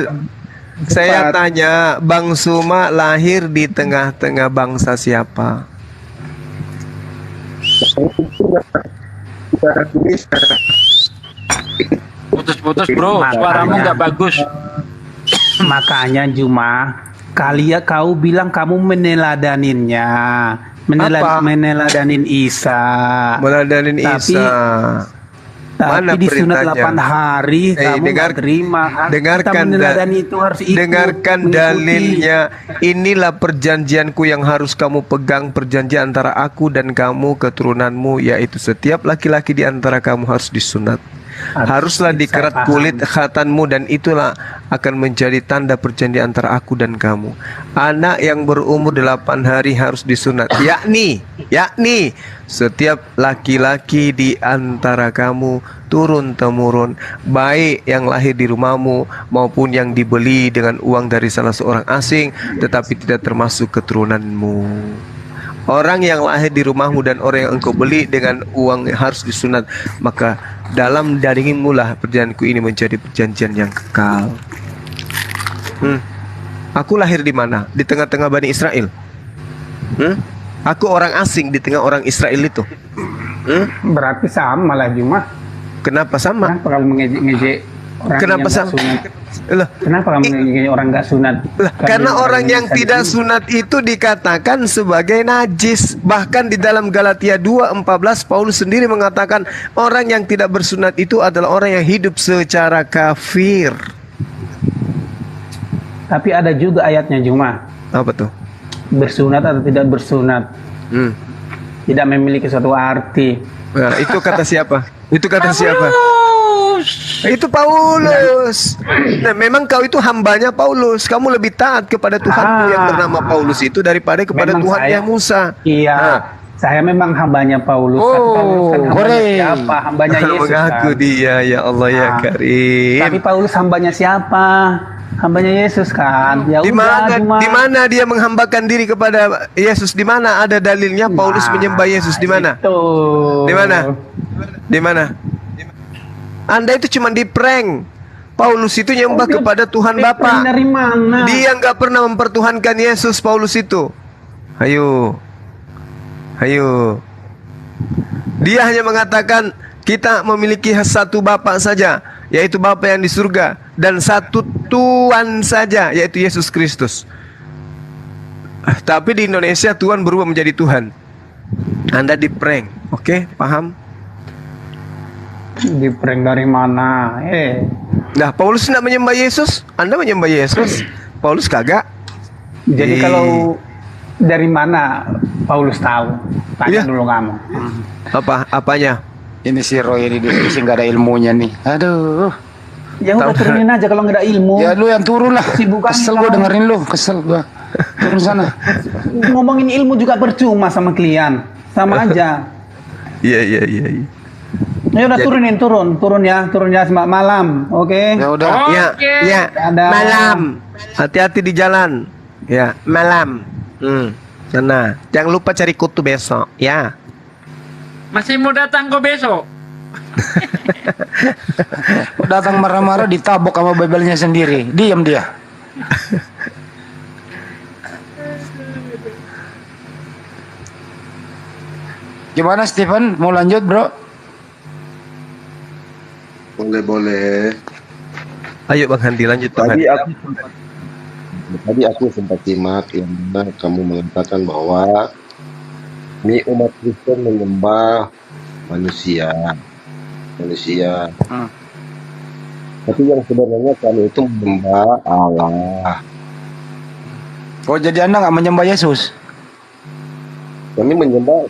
Speaker 4: Saya tanya, Bang Suma lahir di tengah-tengah bangsa siapa?
Speaker 7: Putus-putus bro, suaramu nggak bagus.
Speaker 13: Makanya Juma, kau bilang kamu meneladaninnya,
Speaker 4: Apa?
Speaker 13: meneladanin Isa.
Speaker 4: Meneladanin Isa. Mana
Speaker 13: Tapi di sunat
Speaker 4: perintahnya?
Speaker 13: 8 hari kamu nggak terima.
Speaker 4: Dengarkan,
Speaker 13: Kita meneladani itu harus ikut,
Speaker 4: dengarkan
Speaker 13: mengikuti.
Speaker 4: dalilnya. Inilah perjanjianku yang harus kamu pegang, perjanjian antara aku dan kamu keturunanmu, yaitu setiap laki-laki di antara kamu harus disunat. Haruslah dikerat kulit khatanmu, dan itulah akan menjadi tanda perjanjian antara aku dan kamu. Anak yang berumur 8 hari harus disunat, yakni setiap laki-laki di antara kamu turun temurun, baik yang lahir di rumahmu maupun yang dibeli dengan uang dari salah seorang asing, tetapi tidak termasuk keturunanmu. Orang yang lahir di rumahmu dan orang yang engkau beli dengan uang harus disunat. Maka dalam dagingmu lah perjanjianku ini menjadi perjanjian yang kekal. Aku lahir di mana? Di tengah-tengah Bani Israel. Aku orang asing di tengah orang Israel itu.
Speaker 13: Berarti sama lah Juma.
Speaker 4: Kenapa sama?
Speaker 13: Kenapa kamu ngejek orang
Speaker 4: Kenapa
Speaker 13: yang nggak
Speaker 4: sama?
Speaker 13: sunat?
Speaker 4: Lah,
Speaker 13: Kenapa kamu ngejek orang nggak sunat?
Speaker 4: karena orang yang tidak sunat itu dikatakan sebagai najis. Bahkan di dalam Galatia 2:14 Paulus sendiri mengatakan orang yang tidak bersunat itu adalah orang yang hidup secara kafir.
Speaker 13: Tapi ada juga ayatnya Juma.
Speaker 4: Apa tuh?
Speaker 13: Bersunat atau tidak bersunat tidak memiliki suatu arti.
Speaker 4: Nah, itu kata siapa? Itu kata siapa? Itu Paulus. Nah, memang kau itu hambanya Paulus. Kamu lebih taat kepada Tuhan yang bernama Paulus itu daripada kepada
Speaker 13: Memang
Speaker 4: Tuhan
Speaker 13: saya-
Speaker 4: yang Musa.
Speaker 13: Iya. Saya memang hambanya Paulus. Tapi Paulus kan hambanya siapa? Hambanya Yesus
Speaker 4: Mengaku
Speaker 13: kan.
Speaker 4: dia, ya Allah ya Karim.
Speaker 13: Tapi Paulus hambanya siapa? Hambanya Yesus kan. Ya
Speaker 4: Di
Speaker 13: udah,
Speaker 4: mana
Speaker 13: Juma.
Speaker 4: di mana dia menghambakan diri kepada Yesus? Di mana ada dalilnya Paulus menyembah Yesus? Di mana? Di mana? Di mana? Anda itu cuma di-prank. Paulus itu nyembah kepada Tuhan Bapa.
Speaker 13: Dari mana?
Speaker 4: Dia nggak pernah mempertuhankan Yesus, Paulus itu. Ayo. Dia hanya mengatakan kita memiliki satu Bapa saja, yaitu Bapa yang di surga, dan satu Tuhan saja, yaitu Yesus Kristus. Tapi di Indonesia Tuhan berubah menjadi Tuhan. Anda di-prank, oke? Paham?
Speaker 13: Di prank dari mana?
Speaker 4: Nah, Paulus tidak menyembah Yesus, Anda menyembah Yesus. Paulus kagak.
Speaker 13: Jadi kalau dari mana Paulus tahu? Tanya dulu kamu.
Speaker 4: Apanya?
Speaker 5: Ini si Roy ini diskusi nggak ada ilmunya nih. Aduh.
Speaker 13: Ya udah turunin aja kalau nggak ada ilmu.
Speaker 5: Ya lu yang turun lah.
Speaker 13: Sibukan
Speaker 5: Kesel gua dengerin lu, kesel gua. Turun sana.
Speaker 13: Ngomongin ilmu juga percuma sama klien. Sama aja.
Speaker 4: Iya.
Speaker 13: Ya udah turun ya malam, oke?
Speaker 4: Ya udah. Ya.
Speaker 13: Dadah.
Speaker 4: Malam. Hati-hati di jalan. Ya, malam. Sana. Jangan lupa cari kutu besok, ya.
Speaker 7: Masih mau datang kok besok?
Speaker 5: Datang marah-marah ditabok sama bebelnya sendiri. Diam dia. Gimana Stephen? Mau lanjut, Bro?
Speaker 12: Boleh.
Speaker 2: Ayo Bang Handi lanjut Bang
Speaker 12: Tadi
Speaker 2: Handi.
Speaker 12: aku Tadi aku sempat simak yang mana kamu mengatakan bahwa ini umat Kristen menyembah manusia. Tapi yang sebenarnya kami itu menyembah Allah.
Speaker 5: Oh, jadi Anda nggak menyembah Yesus?
Speaker 12: Kami menyembah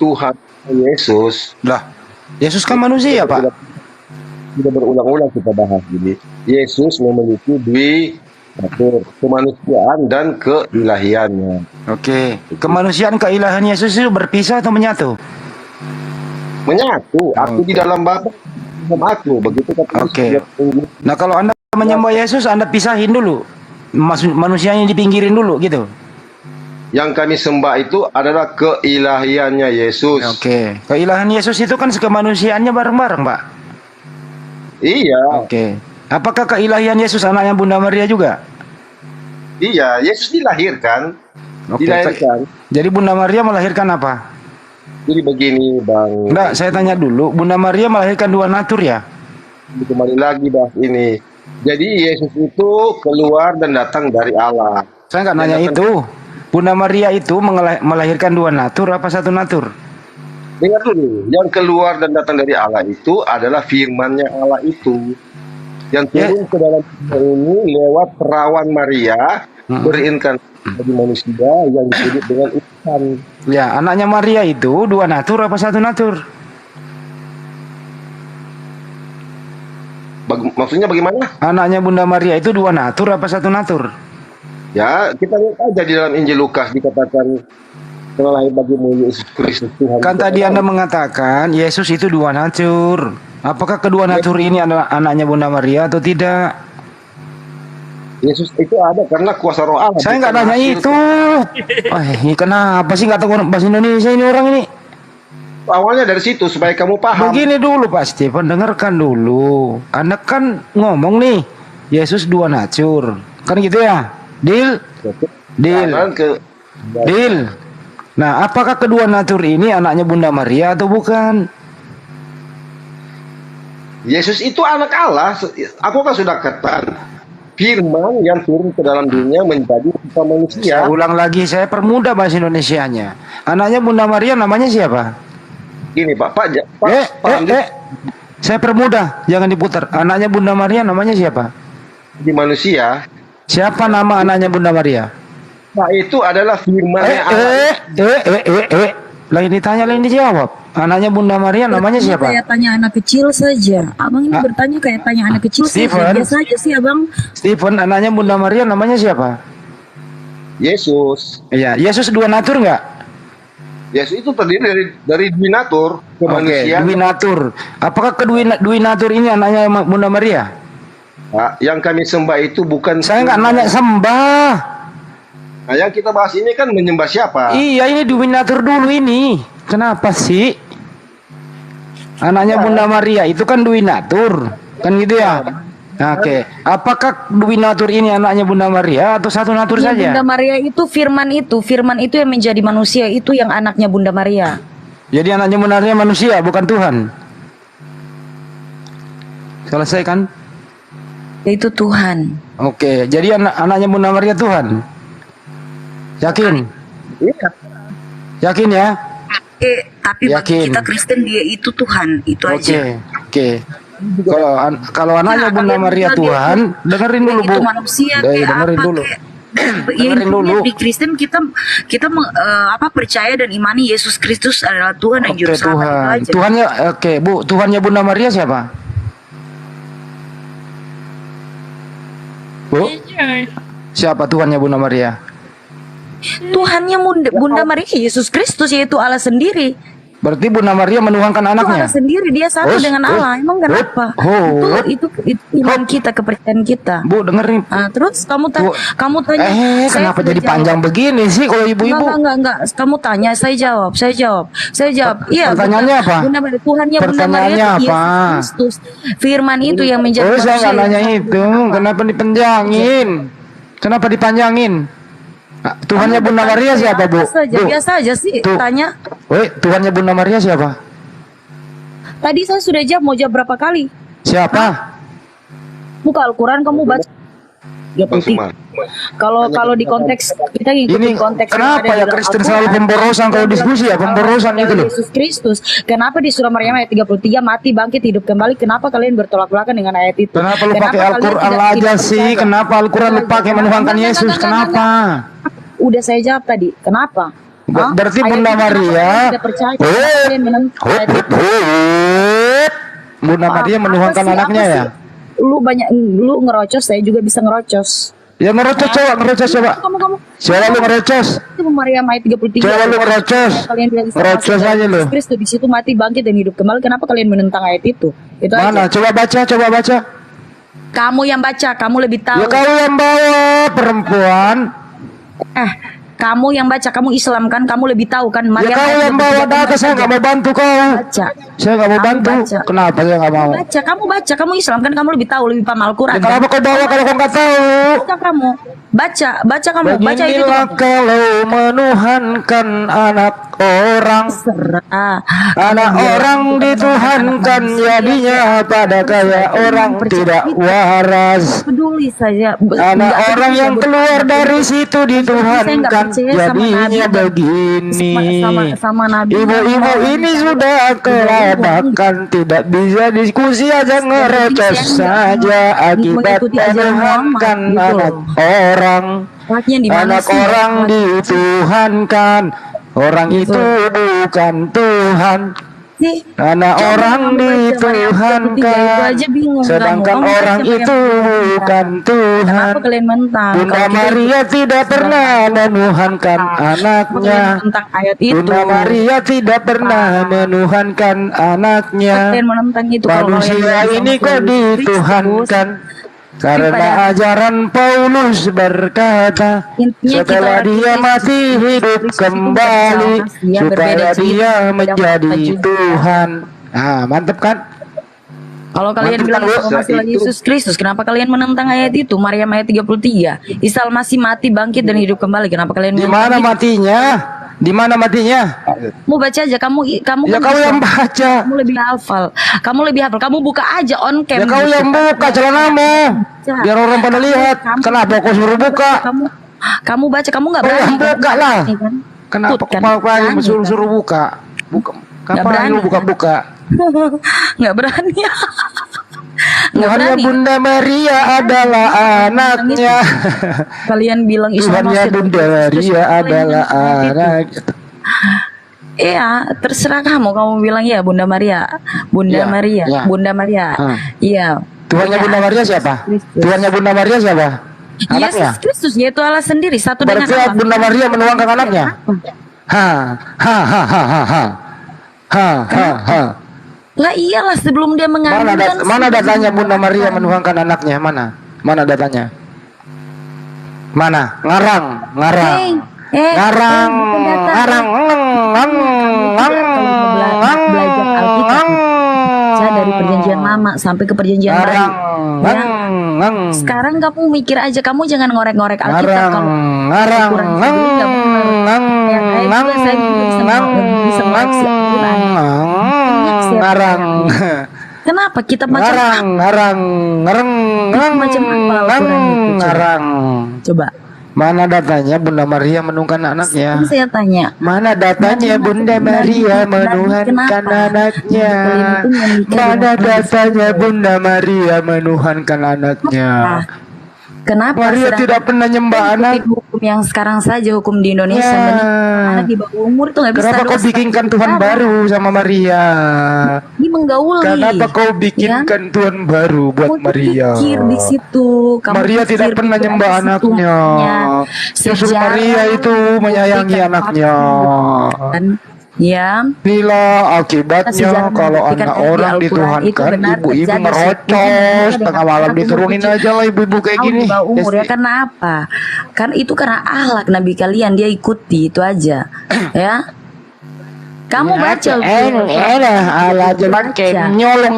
Speaker 12: Tuhan Yesus.
Speaker 5: Lah, Yesus kan manusia, Pak.
Speaker 12: Sudah berulang-ulang kita bahas ini. Yesus memiliki natur kemanusiaan dan keilahiannya.
Speaker 5: Oke. Kemanusiaan keilahian Yesus itu berpisah atau menyatu?
Speaker 12: Menyatu. Aku di dalam Bapa, dalam aku. Begitu kata
Speaker 5: Oke. Nah, kalau Anda menyembah Yesus, Anda pisahin dulu. Manusianya dipinggirin dulu gitu.
Speaker 12: Yang kami sembah itu adalah keilahiannya Yesus.
Speaker 5: Oke. Keilahian Yesus itu kan kemanusiaannya bareng-bareng, Pak.
Speaker 12: Iya.
Speaker 5: Oke. Apakah keilahian Yesus anaknya Bunda Maria juga?
Speaker 12: Iya, Yesus dilahirkan.
Speaker 5: Oke.
Speaker 12: Dilahirkan.
Speaker 5: Jadi Bunda Maria melahirkan apa?
Speaker 12: Jadi begini, Bang.
Speaker 5: Enggak, saya tanya dulu. Bunda Maria melahirkan dua natur ya?
Speaker 12: Kembali lagi bahas ini. Jadi Yesus itu keluar dan datang dari Allah.
Speaker 5: Saya nggak nanya itu. Bunda Maria itu melahirkan dua natur apa satu natur?
Speaker 12: Dengar dulu, yang keluar dan datang dari Allah itu adalah firman-Nya Allah itu. Yang turun ke dalam dunia ini lewat perawan Maria, berinkarnasi menjadi manusia yang disebut dengan ikan.
Speaker 5: Ya, anaknya Maria itu dua natur apa satu natur?
Speaker 12: Maksudnya bagaimana?
Speaker 5: Anaknya Bunda Maria itu dua natur apa satu natur?
Speaker 12: Ya, kita lihat aja di dalam Injil Lukas dikatakan telah lahir bagimu Yesus Kristus Tuhan.
Speaker 5: Kan tadi Anda mengatakan Yesus itu dua natur. Apakah kedua natur ini adalah anaknya Bunda Maria atau tidak?
Speaker 12: Yesus itu ada karena kuasa Roh Allah.
Speaker 5: Saya nggak nanya itu. Ini kenapa sih nggak tahu bahasa Indonesia ini orang ini?
Speaker 12: Awalnya dari situ supaya kamu paham.
Speaker 5: Begini dulu Pak Stephen, dengarkan dulu. Anda kan ngomong nih, Yesus dua natur. Kan gitu ya? Deal? Deal. Deal. Nah, apakah kedua natur ini anaknya Bunda Maria atau bukan?
Speaker 12: Yesus itu anak Allah. Aku kan sudah katakan. Firman yang turun ke dalam dunia menjadi manusia.
Speaker 5: Saya ulang lagi, saya permudah bahasa Indonesianya. Anaknya Bunda Maria namanya siapa?
Speaker 12: Gini Pak,
Speaker 5: saya permudah, jangan diputar. Anaknya Bunda Maria namanya siapa?
Speaker 12: Di manusia.
Speaker 5: Siapa nama anaknya Bunda Maria?
Speaker 12: Nah, itu adalah firman-Nya Allah.
Speaker 5: Lain ditanya, lain dijawab. Anaknya Bunda Maria namanya siapa?
Speaker 14: Kayak tanya anak kecil saja. Abang ini bertanya kayak tanya anak kecil saja. Biasa aja sih Abang.
Speaker 5: Stephen, anaknya Bunda Maria namanya siapa?
Speaker 12: Yesus.
Speaker 5: Iya, Yesus dua natur nggak?
Speaker 12: Yesus itu terdiri dari dwi natur kemanusiaan.
Speaker 5: Dwi natur. Apakah dwi natur ini anaknya Bunda Maria?
Speaker 12: Nah, yang kami sembah itu bukan.
Speaker 5: Saya nggak nanya sembah.
Speaker 12: Nah, yang kita bahas ini kan menyembah siapa?
Speaker 5: Iya, ini dwi natur dulu ini. Kenapa sih? Anaknya Bunda Maria itu kan dwi natur, kan gitu ya? Oke. Apakah dwi natur ini anaknya Bunda Maria atau satu natur
Speaker 14: Ya,
Speaker 5: saja?
Speaker 14: Bunda Maria itu firman itu yang menjadi manusia itu yang anaknya Bunda Maria.
Speaker 5: Jadi anaknya Bunda Maria manusia, bukan Tuhan. Selesai kan?
Speaker 14: Itu Tuhan.
Speaker 5: Oke, jadi anaknya Bunda Maria Tuhan. Yakin?
Speaker 12: Iya.
Speaker 5: Yakin ya?
Speaker 14: Tapi bagi kita Kristen dia itu Tuhan, itu aja.
Speaker 5: Oke. Kalau anaknya Bunda Maria Tuhan, dengerin dulu Bu.
Speaker 14: Itu manusia
Speaker 5: dengerin dulu.
Speaker 14: Dengerin dulu. Di Kristen kita percaya dan imani Yesus Kristus adalah Tuhan dan juru selamat itu aja.
Speaker 5: Tuhannya Bu, Tuhannya Bunda Maria siapa? Bu? Siapa Tuhannya Bunda Maria?
Speaker 14: Tuhannya Bunda Maria Yesus Kristus, yaitu Allah sendiri.
Speaker 5: Berarti Bunda Maria menuhankan anaknya.
Speaker 14: Allah sendiri, dia satu dengan Allah. Emang kenapa? Itu iman kita, kepercayaan kita.
Speaker 5: Bu, dengerin.
Speaker 14: Terus kamu tanya.
Speaker 5: Kenapa jadi panjang begini sih kalau ibu-ibu?
Speaker 14: Enggak. Kamu tanya, saya jawab. Iya.
Speaker 5: Pertanyaannya apa?
Speaker 14: Tuhannya Bunda Maria itu Yesus Kristus. Firman itu yang menjadi manusia.
Speaker 5: Saya nggak nanya itu. Kenapa dipanjangin? Tuhannya Bunda Maria siapa, Bu?
Speaker 14: Biasa aja sih tanya.
Speaker 5: Tuhannya Bunda Maria siapa?
Speaker 14: Tadi saya sudah jawab, mau jawab berapa kali?
Speaker 5: Siapa?
Speaker 14: Buka Al-Quran, kamu baca. Kalau di konteks kita ngikutin konteks yang
Speaker 5: Kenapa
Speaker 14: ada di
Speaker 5: ya
Speaker 14: dalam
Speaker 5: Kristen
Speaker 14: Al-Quran,
Speaker 5: selalu pemborosan kalau diskusi ya, pemborosan
Speaker 14: Tuhan
Speaker 5: itu loh.
Speaker 14: Yesus Kristus. Kenapa di surah Maryam ayat 33 mati bangkit hidup kembali? Kenapa kalian bertolak belakang dengan ayat itu?
Speaker 5: Kenapa lu pakai
Speaker 14: kalian
Speaker 5: Al-Quran
Speaker 14: tidak
Speaker 5: aja sih?
Speaker 14: percaya?
Speaker 5: Kenapa Al-Quran lu pakai menuhankan Yesus? Kenapa?
Speaker 14: Udah saya jawab tadi. Kenapa? Hah?
Speaker 5: Berarti
Speaker 14: Ayat
Speaker 5: Bunda
Speaker 14: itu kenapa
Speaker 5: Maria
Speaker 14: kalian tidak percaya? Kenapa kalian menentang ayat itu?
Speaker 5: Bunda Maria menuhankan
Speaker 14: Apa sih,
Speaker 5: anaknya
Speaker 14: apa
Speaker 5: ya?
Speaker 14: sih? Lu ngerocos, saya juga bisa ngerocos.
Speaker 5: Ya ngerocos coba, ngerocos coba.
Speaker 14: Kamu.
Speaker 5: Coba lu ngerocos.
Speaker 14: Itu Maria ayat 33.
Speaker 5: Coba lu ngerocos.
Speaker 14: Kalian bilang
Speaker 5: Ngerocos aja lu.
Speaker 14: Kristus di situ mati bangkit dan hidup kembali. Kenapa kalian menentang ayat itu? Itu
Speaker 5: Mana?
Speaker 14: aja.
Speaker 5: Coba baca.
Speaker 14: Kamu yang baca, kamu lebih tahu.
Speaker 5: Ya kau yang bawa perempuan.
Speaker 14: Kamu yang baca, kamu Islam kan, kamu lebih tahu kan.
Speaker 5: Ya kau yang bawa data, saya nggak mau bantu kau.
Speaker 14: Baca.
Speaker 5: Saya nggak mau
Speaker 14: Kamu
Speaker 5: bantu.
Speaker 14: baca.
Speaker 5: Kenapa saya nggak mau?
Speaker 14: Baca, kamu Islam kan, kamu lebih tahu, lebih paham Al-Quran.
Speaker 5: Ya, kenapa kau bawa kalau kau nggak tahu?
Speaker 14: Baca kamu, baca kamu, baca itu.
Speaker 5: Beginilah kalau menuhankan anak orang. Anak orang dituhankan jadinya pada kayak orang tidak waras.
Speaker 14: Peduli saja.
Speaker 5: Anak orang yang keluar dari situ dituhankan jadinya begini.
Speaker 14: Sama Nabi.
Speaker 5: Ibu-ibu ini sudah kelabakan, tidak bisa diskusi aja ngerocos saja akibat menuhankan anak orang. Anak orang dituhankan, orang itu bukan Tuhan. Anak orang dituhankan, sedangkan orang itu bukan Tuhan. Bunda Maria tidak pernah menuhankan anaknya. Bunda Maria tidak pernah menuhankan anaknya. Manusia ini kok dituhankan? Karena ajaran Paulus berkata, setelah dia mati hidup kembali, supaya dia menjadi Tuhan. Ah, mantep kan?
Speaker 14: Kalau kalian bilang masih lagi Yesus Kristus, kenapa kalian menentang ayat itu? Maryam ayat 33. Isa masih mati bangkit dan hidup kembali. Kenapa kalian
Speaker 5: Di mana matinya? Di mana matinya?
Speaker 14: Mau baca aja kamu
Speaker 5: Ya
Speaker 14: kan
Speaker 5: kau
Speaker 14: bisa.
Speaker 5: yang baca.
Speaker 14: Kamu lebih hafal. Kamu buka aja on cam.
Speaker 5: Ya kau yang buka celanamu. Biar orang pada lihat. Kenapa kau suruh buka?
Speaker 14: Kamu baca, kamu nggak
Speaker 5: Kau
Speaker 14: berani.
Speaker 5: yang buka lah. Kenapa
Speaker 14: Takut
Speaker 5: kau
Speaker 14: kan?
Speaker 5: mau suruh buka? Kapan lu buka-buka?
Speaker 14: Nggak berani.
Speaker 5: Tuhannya Bunda Maria adalah anaknya.
Speaker 14: Kalian bilang Islam
Speaker 5: Tuhannya Bunda Maria adalah anak.
Speaker 14: Iya, terserah kamu. Kamu bilang ya Bunda Maria,
Speaker 5: Ya, ya.
Speaker 14: Bunda Maria. Iya.
Speaker 5: Tuhannya Bunda Maria siapa? Tuhannya Bunda Maria siapa? Anaknya.
Speaker 14: Yesus Kristus, yaitu Allah sendiri, satu
Speaker 5: Berarti
Speaker 14: dengan Allah.
Speaker 5: Bunda Maria menuangkan anaknya. Ha.
Speaker 14: Lah iyalah sebelum dia mengandung.
Speaker 5: Mana datanya Bunda Maria menuangkan anaknya? Mana datanya? Mana? Ngarang.
Speaker 14: Belajar Alkitab. Saya dari perjanjian lama sampai ke perjanjian baru. Ya. Sekarang kamu mikir aja, kamu jangan ngorek-ngorek Alkitab kalau Al-Quran sendiri nggak benar. Ya, itu saya juga bisa ngoreksi Al-Quran.
Speaker 5: Ngarang.
Speaker 14: Kenapa kita macam
Speaker 5: Ngarang.
Speaker 14: macam apa Al-Quran itu?
Speaker 5: Ngarang.
Speaker 14: Coba.
Speaker 5: Mana datanya Bunda Maria menuangkan anaknya?
Speaker 14: Saya tanya.
Speaker 5: Mana datanya Bunda Maria menuhankan anaknya? Mana datanya Bunda Maria menuhankan anaknya?
Speaker 14: Kenapa
Speaker 5: Maria tidak pernah nyembah anak?
Speaker 14: Hukum yang sekarang saja, hukum di Indonesia menikah anak di bawah umur itu nggak bisa.
Speaker 5: Kenapa kau bikinkan Tuhan baru sama Maria?
Speaker 14: Ini menggauli.
Speaker 5: Kenapa kau bikinkan Tuhan baru buat Maria?
Speaker 14: Pikir di situ.
Speaker 5: Maria tidak pernah nyembah anaknya. Justru Maria itu menyayangi anaknya.
Speaker 14: Ya.
Speaker 5: Inilah akibatnya kalau anak orang dituhankan, ibu-ibu merocos, tengah malam diturunin aja lah ibu-ibu kayak gini.
Speaker 14: Umur ya karena apa? Kan itu karena akhlak Nabi kalian, dia ikuti itu aja. Ya. Kamu baca.
Speaker 5: Nyolong.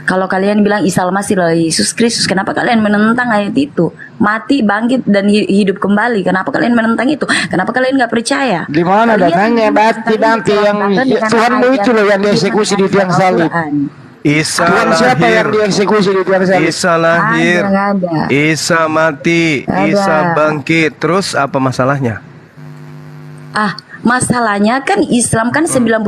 Speaker 14: Kalau kalian bilang Isa masih loh Yesus Kristus, kenapa kalian menentang ayat itu? Mati, bangkit dan hidup kembali. Kenapa kalian menentang itu? Kenapa kalian nggak percaya?
Speaker 5: Di mana datanya nanti yang Tuhanmu itu loh yang dieksekusi di tiang salib.
Speaker 4: Isa
Speaker 5: Tuhan siapa yang
Speaker 4: lahir,
Speaker 5: dieksekusi di luar sana?
Speaker 4: Isa lahir,
Speaker 14: Nggak ada.
Speaker 4: Isa mati,
Speaker 14: Nggak
Speaker 4: Isa
Speaker 14: ada.
Speaker 4: bangkit. Terus apa masalahnya?
Speaker 14: Masalahnya kan Islam kan 90%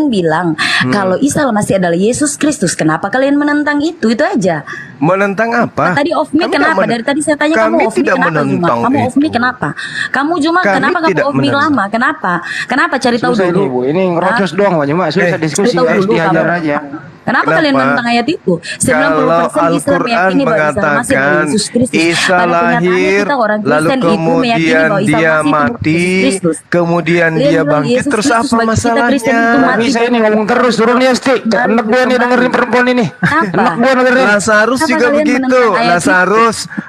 Speaker 14: bilang kalau Isa masih adalah Yesus Kristus. Kenapa kalian menentang itu? Itu aja.
Speaker 4: Menentang apa?
Speaker 14: Tadi off me
Speaker 4: Kami
Speaker 14: kenapa?
Speaker 4: tidak
Speaker 14: Dari tadi saya tanya
Speaker 4: kami
Speaker 14: kamu off me
Speaker 4: tidak
Speaker 14: kenapa Juma?
Speaker 4: menentang
Speaker 14: Kamu off me
Speaker 4: itu.
Speaker 14: kenapa? Kamu Juma
Speaker 4: Kami
Speaker 14: kenapa kamu
Speaker 4: tidak
Speaker 14: off me
Speaker 4: menentang.
Speaker 14: lama? Kenapa? Kenapa cari tahu
Speaker 5: Susah ini
Speaker 14: dulu?
Speaker 5: Bu, ini ngerocos doang Pak, cuma susah diskusi,
Speaker 14: Cari tahu
Speaker 5: harus
Speaker 14: dulu
Speaker 5: dihajar
Speaker 14: kamu.
Speaker 5: aja.
Speaker 14: Kenapa kalian menentang ayat itu? 90%
Speaker 4: Kalau
Speaker 14: Islam
Speaker 4: Al-Quran
Speaker 14: meyakini bahwa Isa masih adalah
Speaker 4: mengatakan
Speaker 14: Yesus Kristus.
Speaker 4: Isa
Speaker 14: Pada kenyataannya
Speaker 4: lahir,
Speaker 14: kita orang
Speaker 4: lalu
Speaker 14: Kristen itu meyakini
Speaker 4: kemudian
Speaker 14: bahwa Isa
Speaker 4: dia
Speaker 14: masih itu bukan
Speaker 4: mati,
Speaker 14: Yesus Kristus.
Speaker 4: kemudian
Speaker 14: Kalian
Speaker 4: dia
Speaker 14: bilang
Speaker 4: bangkit.
Speaker 14: Yesus
Speaker 4: Terus
Speaker 14: Kristus
Speaker 4: apa
Speaker 14: bagi kita Kristen itu
Speaker 4: masalahnya?
Speaker 14: mati.
Speaker 5: Bisa ini ngomong terus, turun ya Sti. Enak gua nih dengerin perempuan ini. Enak gua dengerin.
Speaker 4: Lazarus
Speaker 14: Kenapa
Speaker 4: juga
Speaker 14: kalian
Speaker 4: begitu.
Speaker 14: menentang ayat itu?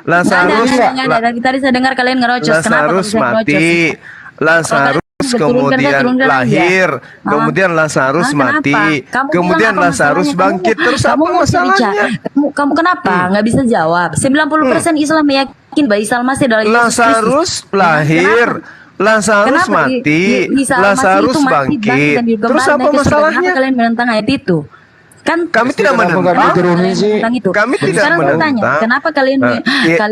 Speaker 4: Lazarus
Speaker 14: Nggak ada. Dari tadi saya dengar kalian ngerocos. Kenapa kok
Speaker 4: Lazarus
Speaker 14: bisa ngerocos?
Speaker 4: mati. Lazarus kemudian lahir, kemudian Lazarus mati, kemudian Lazarus bangkit. Terus apa masalahnya?
Speaker 14: Kamu kenapa nggak bisa jawab? 90% Islam meyakini bahwa Isa masih adalah Yesus Kristus.
Speaker 4: Lazarus lahir, Lazarus
Speaker 14: Kenapa
Speaker 4: mati,
Speaker 14: Isa Masih
Speaker 4: Lazarus
Speaker 14: itu mati,
Speaker 4: bangkit.
Speaker 14: dan juga
Speaker 4: Terus
Speaker 14: kembali
Speaker 4: apa
Speaker 14: naik ke surga?
Speaker 4: masalahnya?
Speaker 14: Kenapa kalian menentang ayat itu? Kan
Speaker 4: Kami tidak menentang.
Speaker 14: tentang itu.
Speaker 4: Kami tidak
Speaker 14: Sekarang saya tanya,
Speaker 4: menentang.
Speaker 14: kenapa kalian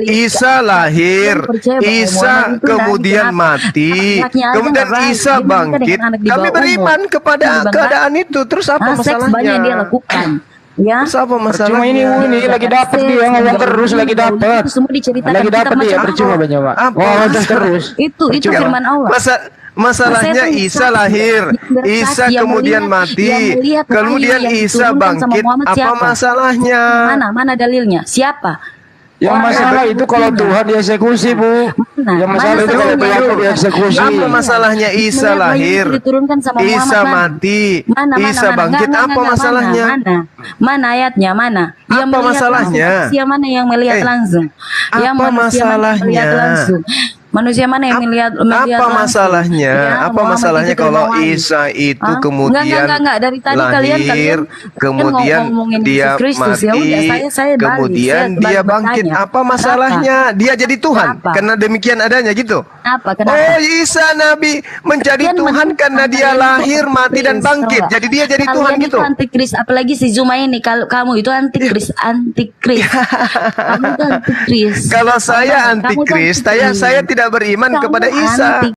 Speaker 4: Isa lahir,
Speaker 14: percaya bahwa
Speaker 4: Isa
Speaker 14: Muhammad itu
Speaker 4: kemudian
Speaker 14: nabi,
Speaker 4: mati,
Speaker 14: anaknya aja
Speaker 4: kemudian
Speaker 14: nggak baik.
Speaker 4: Isa
Speaker 14: Dia menikah dengan
Speaker 4: bangkit.
Speaker 14: anak di
Speaker 4: Kami
Speaker 14: bawah
Speaker 4: beriman
Speaker 14: umur.
Speaker 4: kepada
Speaker 14: Dia bangga.
Speaker 4: keadaan itu. Terus apa
Speaker 14: Seks banyak
Speaker 4: masalahnya?
Speaker 14: dia lakukan. Ya.
Speaker 4: Terus apa
Speaker 5: Percuma
Speaker 4: masalahnya?
Speaker 5: ini lagi dapat dia ngomong terus, lagi dapat.
Speaker 14: Itu semua diceritakan
Speaker 5: Lagi
Speaker 14: kitab
Speaker 5: dapat dia,
Speaker 14: macam
Speaker 5: percuma
Speaker 14: apa?
Speaker 5: banyak Pak.
Speaker 4: Apa?
Speaker 5: Ngomong terus.
Speaker 14: Itu firman Allah.
Speaker 4: Masalahnya
Speaker 14: Saya tuh
Speaker 4: Isa
Speaker 14: saksi,
Speaker 4: lahir,
Speaker 14: yang bersaksi,
Speaker 4: Isa
Speaker 14: yang
Speaker 4: kemudian
Speaker 14: melihat-
Speaker 4: mati,
Speaker 14: yang melihat
Speaker 4: kemudian
Speaker 14: wahyu yang
Speaker 4: Isa
Speaker 14: diturunkan sama
Speaker 4: bangkit.
Speaker 14: Muhammad
Speaker 4: Apa
Speaker 14: siapa?
Speaker 4: masalahnya?
Speaker 14: Mana dalilnya? Siapa?
Speaker 5: Yang masalah itu kalau Tuhan dieksekusi Bu. Yang masalah itu kalau Tuhan dieksekusi.
Speaker 4: Apa masalahnya Isa
Speaker 14: Melihat wahyu
Speaker 4: lahir,
Speaker 14: itu diturunkan sama
Speaker 4: Isa
Speaker 14: Muhammad,
Speaker 4: mati,
Speaker 14: Mana?
Speaker 4: Isa bangkit?
Speaker 14: Enggak,
Speaker 4: Apa masalahnya?
Speaker 14: Mana ayatnya? Mana? Yang
Speaker 4: Apa
Speaker 14: melihat
Speaker 4: masalahnya?
Speaker 14: langsung. Manusia mana yang melihat langsung? Yang
Speaker 4: apa
Speaker 14: manusia mana yang melihat
Speaker 4: masalahnya?
Speaker 14: langsung? Manusia mana yang melihat
Speaker 4: Apa
Speaker 14: langsung?
Speaker 4: masalahnya?
Speaker 14: Ya,
Speaker 4: Apa
Speaker 14: Muhammad
Speaker 4: masalahnya
Speaker 14: itu
Speaker 4: kalau
Speaker 14: terbawa.
Speaker 4: Isa itu
Speaker 14: Hah?
Speaker 4: kemudian
Speaker 14: Enggak. Dari tadi kalian
Speaker 4: lahir, kemudian
Speaker 14: ngomongin
Speaker 4: dia
Speaker 14: Yesus Kristus. Ya
Speaker 4: mati,
Speaker 14: udah, saya balik.
Speaker 4: kemudian
Speaker 14: Saya
Speaker 4: dia
Speaker 14: balik
Speaker 4: bangkit.
Speaker 14: bertanya.
Speaker 4: Apa masalahnya? Dia jadi Tuhan
Speaker 14: Kenapa?
Speaker 4: karena demikian adanya gitu.
Speaker 14: Kenapa?
Speaker 4: Oh, Isa Nabi menjadi
Speaker 14: Kalian
Speaker 4: Tuhan karena dia
Speaker 14: kalian
Speaker 4: lahir,
Speaker 14: itu
Speaker 4: mati dan
Speaker 14: antikris,
Speaker 4: bangkit.
Speaker 14: tau nggak?
Speaker 4: Jadi dia jadi
Speaker 14: Kalian
Speaker 4: Tuhan
Speaker 14: itu
Speaker 4: gitu.
Speaker 14: antikris, apalagi si Zuma ini. Kalau kamu itu antikris. Kamu itu antikris.
Speaker 4: Kalau saya
Speaker 14: Kamu tuh
Speaker 4: antikris, saya tidak beriman
Speaker 14: Kamu
Speaker 4: kepada Isa.
Speaker 14: antikris.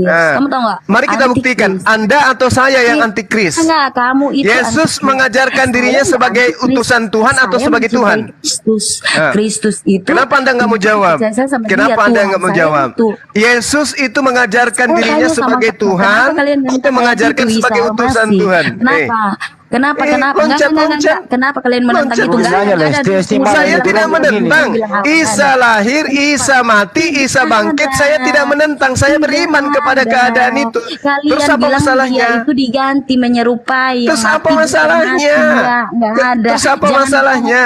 Speaker 14: Kamu tahu nggak?
Speaker 4: Mari kita buktikan, Anda atau saya yang antikris.
Speaker 14: Enggak, kamu itu
Speaker 4: Yesus
Speaker 14: antikris.
Speaker 4: mengajarkan dirinya
Speaker 14: Saya
Speaker 4: sebagai
Speaker 14: antikris.
Speaker 4: utusan Tuhan atau
Speaker 14: Saya
Speaker 4: sebagai
Speaker 14: mencintai
Speaker 4: Tuhan?
Speaker 14: Kristus.
Speaker 4: Ah.
Speaker 14: Kristus itu.
Speaker 4: Kenapa Anda nggak mau jawab?
Speaker 14: Saya sama
Speaker 4: Kenapa
Speaker 14: dia,
Speaker 4: Anda
Speaker 14: Tuhan.
Speaker 4: nggak mau
Speaker 14: Saya
Speaker 4: jawab?
Speaker 14: itu.
Speaker 4: Yesus itu mengajarkan
Speaker 14: Saya
Speaker 4: dirinya
Speaker 14: tanya sama
Speaker 4: sebagai
Speaker 14: kamu,
Speaker 4: Tuhan
Speaker 14: kenapa kalian
Speaker 4: atau
Speaker 14: minta
Speaker 4: mengajarkan
Speaker 14: itu
Speaker 4: sebagai
Speaker 14: Isa
Speaker 4: utusan
Speaker 14: Masih?
Speaker 4: Tuhan?
Speaker 14: Kenapa? Kenapa?
Speaker 4: loncat.
Speaker 14: Kenapa kalian menentang itu? Nggak
Speaker 5: Misalnya,
Speaker 14: ada
Speaker 5: Lesti,
Speaker 14: diskusi.
Speaker 4: Saya
Speaker 14: Bilang
Speaker 4: tidak
Speaker 14: apa?
Speaker 4: menentang.
Speaker 14: Bilang apa?
Speaker 4: Isa lahir, Isa mati, Isa bangkit. Saya tidak menentang. Saya beriman kepada keadaan itu.
Speaker 14: Kalian
Speaker 4: Terus apa
Speaker 14: bilang
Speaker 4: masalahnya?
Speaker 14: dia itu diganti menyerupai.
Speaker 4: Terus
Speaker 14: yang
Speaker 4: apa
Speaker 14: mati bukan
Speaker 4: masalahnya?
Speaker 14: mati. Nggak ada.
Speaker 4: Terus apa
Speaker 14: Jangan
Speaker 4: masalahnya?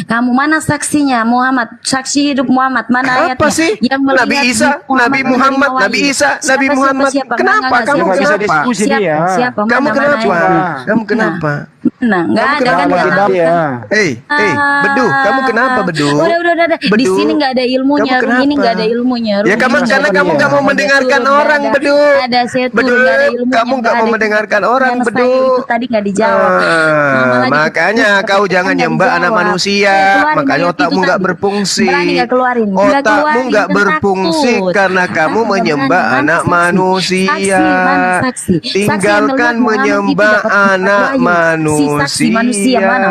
Speaker 14: Kamu mana saksinya? Muhammad, saksi hidup Muhammad. Mana ayatnya?
Speaker 4: Apa sih?
Speaker 14: Yang
Speaker 4: Nabi
Speaker 14: melihat
Speaker 4: Isa, Nabi Muhammad,
Speaker 14: menerima
Speaker 4: Nabi
Speaker 14: wahyu.
Speaker 4: Isa, Nabi
Speaker 14: Siapa,
Speaker 4: Muhammad.
Speaker 14: siapa?
Speaker 4: Kenapa?
Speaker 14: Nggak,
Speaker 4: Kamu
Speaker 14: siapa?
Speaker 4: kenapa?
Speaker 14: Siapa?
Speaker 4: Kamu
Speaker 14: Mana
Speaker 4: kenapa?
Speaker 14: ayatnya?
Speaker 4: Kamu kenapa?
Speaker 14: Nah, nggak ada kan
Speaker 5: Kenapa
Speaker 14: yang
Speaker 5: tidak
Speaker 14: tahu,
Speaker 5: ya?
Speaker 14: kan?
Speaker 4: Bedu, kamu kenapa Bedu?
Speaker 14: Udah. Di
Speaker 4: Bedu.
Speaker 14: sini nggak ada ilmunya,
Speaker 4: Kamu
Speaker 14: Rum ini nggak ada
Speaker 4: kenapa?
Speaker 14: ilmunya.
Speaker 4: Ya
Speaker 14: Rum
Speaker 4: kamu
Speaker 14: ini
Speaker 4: karena
Speaker 14: nggak
Speaker 4: kamu
Speaker 14: ada
Speaker 4: nggak mau
Speaker 14: ilmunya.
Speaker 4: mendengarkan
Speaker 14: Betul, nggak
Speaker 4: orang,
Speaker 14: ada.
Speaker 4: Bedu.
Speaker 14: Ada setur,
Speaker 4: Bedu,
Speaker 14: nggak ada ilmunya.
Speaker 4: kamu nggak mau
Speaker 14: ada.
Speaker 4: mendengarkan orang,
Speaker 14: Yang
Speaker 4: Bedu.
Speaker 14: saya itu tadi nggak dijawab. Malah
Speaker 4: Makanya
Speaker 14: dikutuk,
Speaker 4: kau
Speaker 14: tapi
Speaker 4: jangan
Speaker 14: nggak
Speaker 4: nyembah anak
Speaker 14: dijawab.
Speaker 4: manusia.
Speaker 14: Keluarin
Speaker 4: Makanya
Speaker 14: ayat
Speaker 4: otakmu
Speaker 14: itu
Speaker 4: nggak
Speaker 14: tadi.
Speaker 4: berfungsi.
Speaker 14: Berani nggak keluarin? Nggak
Speaker 4: Otakmu
Speaker 14: keluarin,
Speaker 4: nggak
Speaker 14: kan
Speaker 4: berfungsi
Speaker 14: takut.
Speaker 4: karena kamu
Speaker 14: Nggak
Speaker 4: menyembah
Speaker 14: berani.
Speaker 4: anak
Speaker 14: Mana saksi?
Speaker 4: manusia.
Speaker 14: Saksi, mana saksi? Saksi yang
Speaker 4: Tinggalkan
Speaker 14: melihat Muhammad itu
Speaker 4: menyembah
Speaker 14: dapat
Speaker 4: anak
Speaker 14: wahyu. Si saksi manusia mana?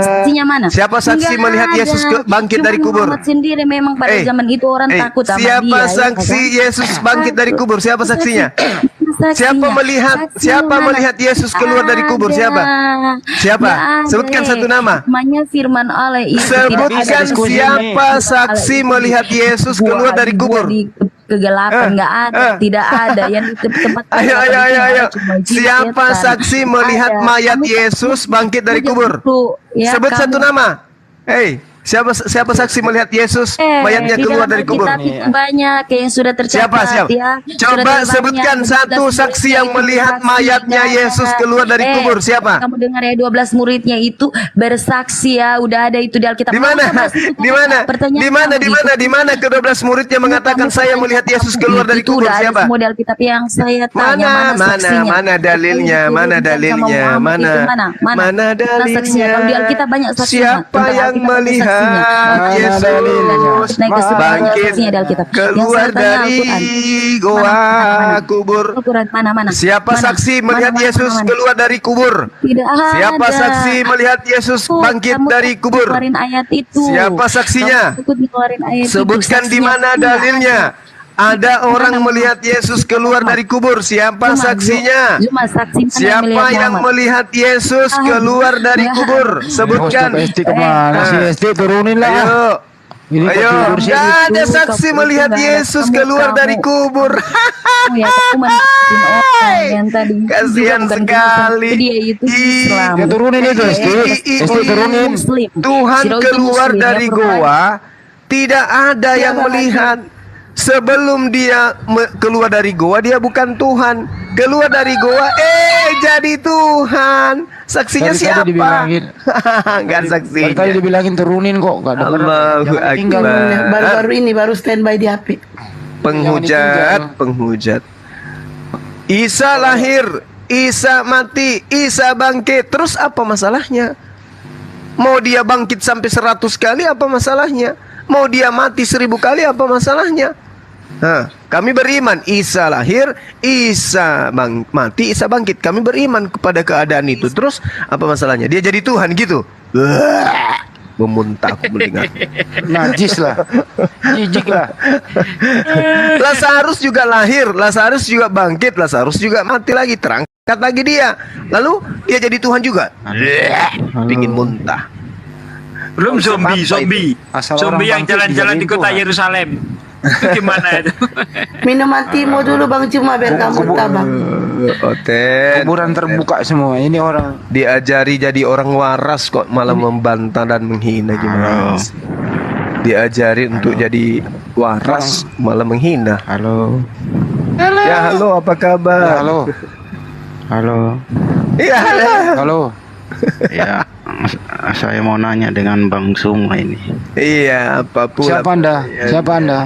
Speaker 14: Saksinya mana?
Speaker 4: Siapa saksi
Speaker 14: Nggak
Speaker 4: melihat
Speaker 14: ada.
Speaker 4: Yesus bangkit
Speaker 14: Cuma
Speaker 4: dari kubur?
Speaker 14: Muhammad sendiri memang pada zaman itu orang takut sama
Speaker 4: Siapa
Speaker 14: dia. ya,
Speaker 4: saksi
Speaker 14: kan?
Speaker 4: Yesus bangkit dari kubur? Siapa saksinya? Siapa melihat? Siapa melihat Yesus keluar dari kubur? Siapa? Siapa? Sebutkan satu nama.
Speaker 14: Namanya firman Allah itu tidak ada
Speaker 4: Sebutkan
Speaker 14: diskusi.
Speaker 4: siapa saksi melihat Yesus keluar dari kubur?
Speaker 14: Di kegelapan nggak ada, tidak ada yang di tempat.
Speaker 4: Ayo. Siapa saksi melihat mayat Yesus bangkit dari kubur?
Speaker 14: Ya,
Speaker 4: Sebut
Speaker 14: kamu-
Speaker 4: satu nama. Siapa saksi melihat Yesus mayatnya
Speaker 14: di
Speaker 4: keluar
Speaker 14: dalam
Speaker 4: dari kubur?
Speaker 14: Alkitab itu banyak yang sudah tercatat
Speaker 4: Siapa?
Speaker 14: ya. Sudah
Speaker 4: Coba
Speaker 14: terbanyak,
Speaker 4: sebutkan
Speaker 14: 12
Speaker 4: satu saksi yang
Speaker 14: muridnya
Speaker 4: melihat
Speaker 14: itu
Speaker 4: mayatnya
Speaker 14: bersaksi,
Speaker 4: Yesus
Speaker 14: ada.
Speaker 4: keluar dari kubur. Siapa?
Speaker 14: Kamu dengar ya, 12 muridnya itu bersaksi ya, udah ada itu di Alkitab.
Speaker 4: Di mana? Di mana ke-12 muridnya mengatakan saya melihat Yesus keluar dari kubur?
Speaker 14: Udah ada
Speaker 4: Siapa?
Speaker 14: semua di Alkitab yang saya tanya.
Speaker 4: Mana dalilnya? Mana dalilnya? Mana dalilnya?
Speaker 14: Kalau di Alkitab banyak saksinya.
Speaker 4: Siapa yang melihat Yesus bangkit keluar dari goa kubur?
Speaker 14: Mana?
Speaker 4: Siapa saksi melihat Yesus keluar dari kubur?
Speaker 14: Tidak ada.
Speaker 4: Siapa saksi melihat Yesus bangkit dari kubur?
Speaker 14: Keluarin ayat itu.
Speaker 4: Siapa saksinya?
Speaker 14: Ayat
Speaker 4: Sebutkan
Speaker 14: itu,
Speaker 4: di mana dalilnya. Ada orang melihat Yesus keluar dari kubur. Siapa saksinya? Siapa yang melihat Yesus keluar dari kubur? Sebutkan.
Speaker 5: SD turunin lah.
Speaker 4: Ayo, gak ada saksi melihat Yesus keluar dari kubur. Kasihan sekali.
Speaker 5: Ya turunin itu SD turunin.
Speaker 4: Tuhan keluar dari goa, tidak ada yang melihat. Sebelum dia keluar dari goa, dia bukan Tuhan. Keluar dari goa, jadi Tuhan. Saksinya siapa? Gak saksinya.
Speaker 5: Tadi dibilangin turunin kok. Gak ada.
Speaker 4: Allahu Akbar.
Speaker 3: Baru-baru ini baru standby di HP.
Speaker 4: Penghujat. Isa lahir, Isa mati, Isa bangkit. Terus apa masalahnya? Mau dia bangkit sampai 100 kali apa masalahnya? Mau dia mati 1000 kali apa masalahnya? Kami beriman Isa lahir, Isa mati, Isa bangkit. Kami beriman kepada keadaan itu. Terus apa masalahnya? Dia jadi Tuhan gitu. Memuntah aku mendengar.
Speaker 5: Najis lah. Jijik lah.
Speaker 4: Lazarus juga lahir, Lazarus juga bangkit, Lazarus juga mati lagi, terangkat lagi dia. Lalu dia jadi Tuhan juga. Pingin muntah.
Speaker 7: Belum zombie yang jalan-jalan di kota Yerusalem. Itu gimana itu?
Speaker 3: Minum antimo dulu Bang Cuma biar kamu tabah.
Speaker 5: Kuburan terbuka semua. Ini orang
Speaker 4: diajari jadi orang waras kok malah membantah dan menghina gimana? Diajari untuk jadi waras malah menghina.
Speaker 5: Halo.
Speaker 4: Ya halo, apa kabar?
Speaker 5: Ya, halo.
Speaker 4: Iya
Speaker 5: halo.
Speaker 8: Ya, saya mau nanya dengan Bang Suma ini.
Speaker 4: Iya, apapun.
Speaker 5: Siapa Anda? Siapa Anda?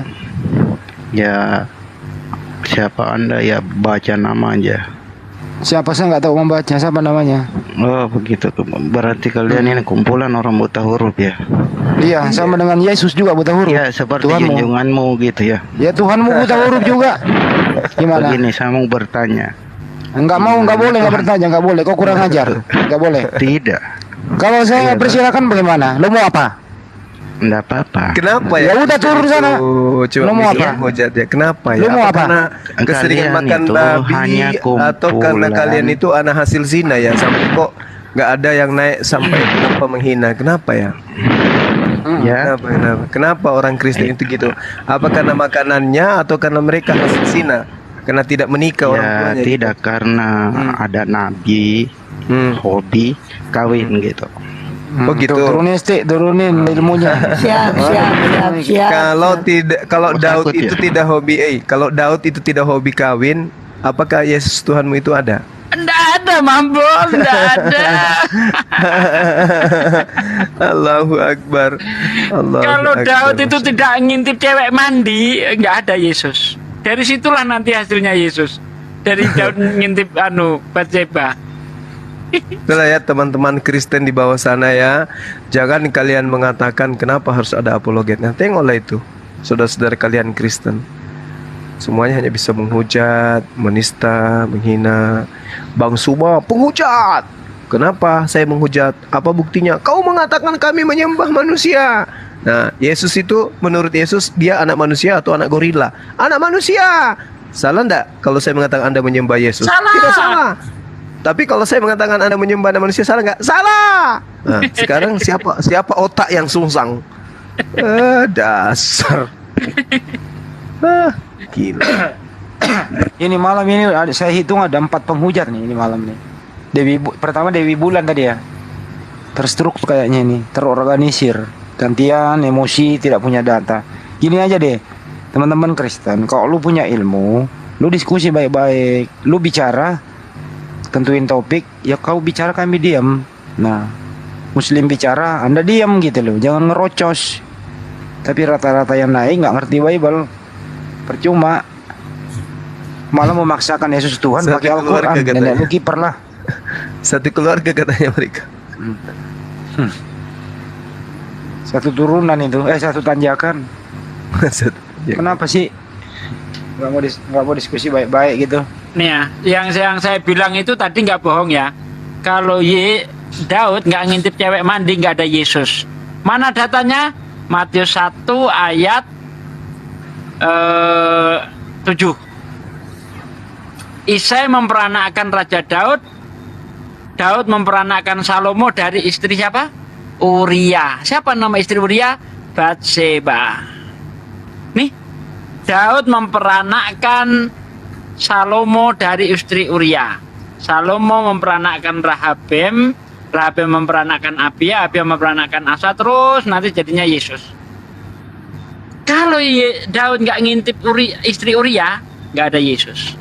Speaker 8: Ya, siapa Anda? Ya, baca nama aja.
Speaker 5: Siapa, saya nggak tahu membaca. Siapa namanya?
Speaker 8: Oh, begitu. Berarti kalian ini kumpulan orang buta huruf ya?
Speaker 5: Iya, sama dengan Yesus juga buta huruf.
Speaker 8: Ya, seperti junjunganmu gitu ya.
Speaker 5: Ya, Tuhanmu buta huruf juga. Gimana?
Speaker 8: Begini, saya mau bertanya.
Speaker 5: Enggak boleh nggak bertanya, nggak boleh. Kau kurang ajar, nggak boleh.
Speaker 8: Tidak.
Speaker 5: Kalau saya persilakan bagaimana? Lo mau apa?
Speaker 8: Enggak apa-apa.
Speaker 4: Kenapa ya?
Speaker 5: Ya udah turun sana.
Speaker 4: Lo mau apa? Ya. Kenapa ya?
Speaker 5: Lo mau apa?
Speaker 4: Karena keseringan makan babi atau karena kalian itu anak hasil zina ya? Sampai kok nggak ada yang naik sampai kenapa menghina? Kenapa ya?
Speaker 8: Ya.
Speaker 4: Kenapa orang Kristen itu gitu? Apa karena makanannya atau karena mereka hasil zina? Karena tidak menikah orang tuanya?
Speaker 8: Tidak, karena ada nabi hobi kawin gitu.
Speaker 4: Oh gitu.
Speaker 5: Turunin ilmunya.
Speaker 3: Siap.
Speaker 4: Kalau Daud itu tidak hobi, kalau Daud itu tidak hobi kawin, apakah Yesus Tuhanmu itu ada?
Speaker 7: Enggak ada, Mambo, enggak ada.
Speaker 4: Allahu Akbar.
Speaker 7: Kalau Daud itu tidak ngintip cewek mandi, enggak ada Yesus. Dari situlah nanti hasilnya Yesus. Dari Daud ngintip Batseba.
Speaker 4: Itulah ya teman-teman Kristen di bawah sana ya. Jangan kalian mengatakan kenapa harus ada apologetnya. Tengoklah itu saudara-saudara kalian Kristen. Semuanya hanya bisa menghujat, menista, menghina. Bang Suma penghujat. Kenapa saya menghujat? Apa buktinya? Kau mengatakan kami menyembah manusia. Nah, Yesus itu menurut Yesus dia anak manusia atau anak gorila? Anak manusia. Salah enggak kalau saya mengatakan Anda menyembah Yesus?
Speaker 7: Salah.
Speaker 4: Tidak salah. Tapi kalau saya mengatakan Anda menyembah manusia, salah nggak? Salah. Nah, sekarang siapa otak yang sungsang? Dasar. Gila.
Speaker 5: Ini malam ini saya hitung ada 4 penghujat nih ini malam nih. Pertama Dewi Bulan tadi ya. Terstruktur kayaknya ini, terorganisir. gantian emosi, tidak punya data. Gini aja deh, teman-teman Kristen, kalau lu punya ilmu, lu diskusi baik-baik, lu bicara, tentuin topik, ya kau bicara kami diam. Nah, Muslim bicara, Anda diam gitu loh, jangan ngerocos. Tapi rata-rata yang naik nggak ngerti Bible, percuma. Malah memaksakan Yesus Tuhan
Speaker 4: Satu
Speaker 5: pakai
Speaker 4: keluarga
Speaker 5: Al-Quran,
Speaker 4: katanya.
Speaker 5: nenek lu kiper lah.
Speaker 4: Satu keluarga katanya mereka.
Speaker 5: Satu turunan itu, satu tanjakan. Kenapa sih nggak mau diskusi baik-baik gitu?
Speaker 7: Nih ya, yang saya bilang itu tadi nggak bohong ya. Kalau Daud nggak ngintip cewek mandi, nggak ada Yesus. Mana datanya? Matius 1 ayat 7. Isai memperanakkan Raja Daud. Daud memperanakkan Salomo dari istri siapa? Uria. Siapa nama istri Uria? Batseba. Nih, Daud memperanakkan Salomo dari istri Uria. Salomo memperanakkan Rahabem, Rahabem memperanakkan Abia, Abia memperanakkan Asa, terus nanti jadinya Yesus. Kalau Daud nggak ngintip istri Uria, nggak ada Yesus.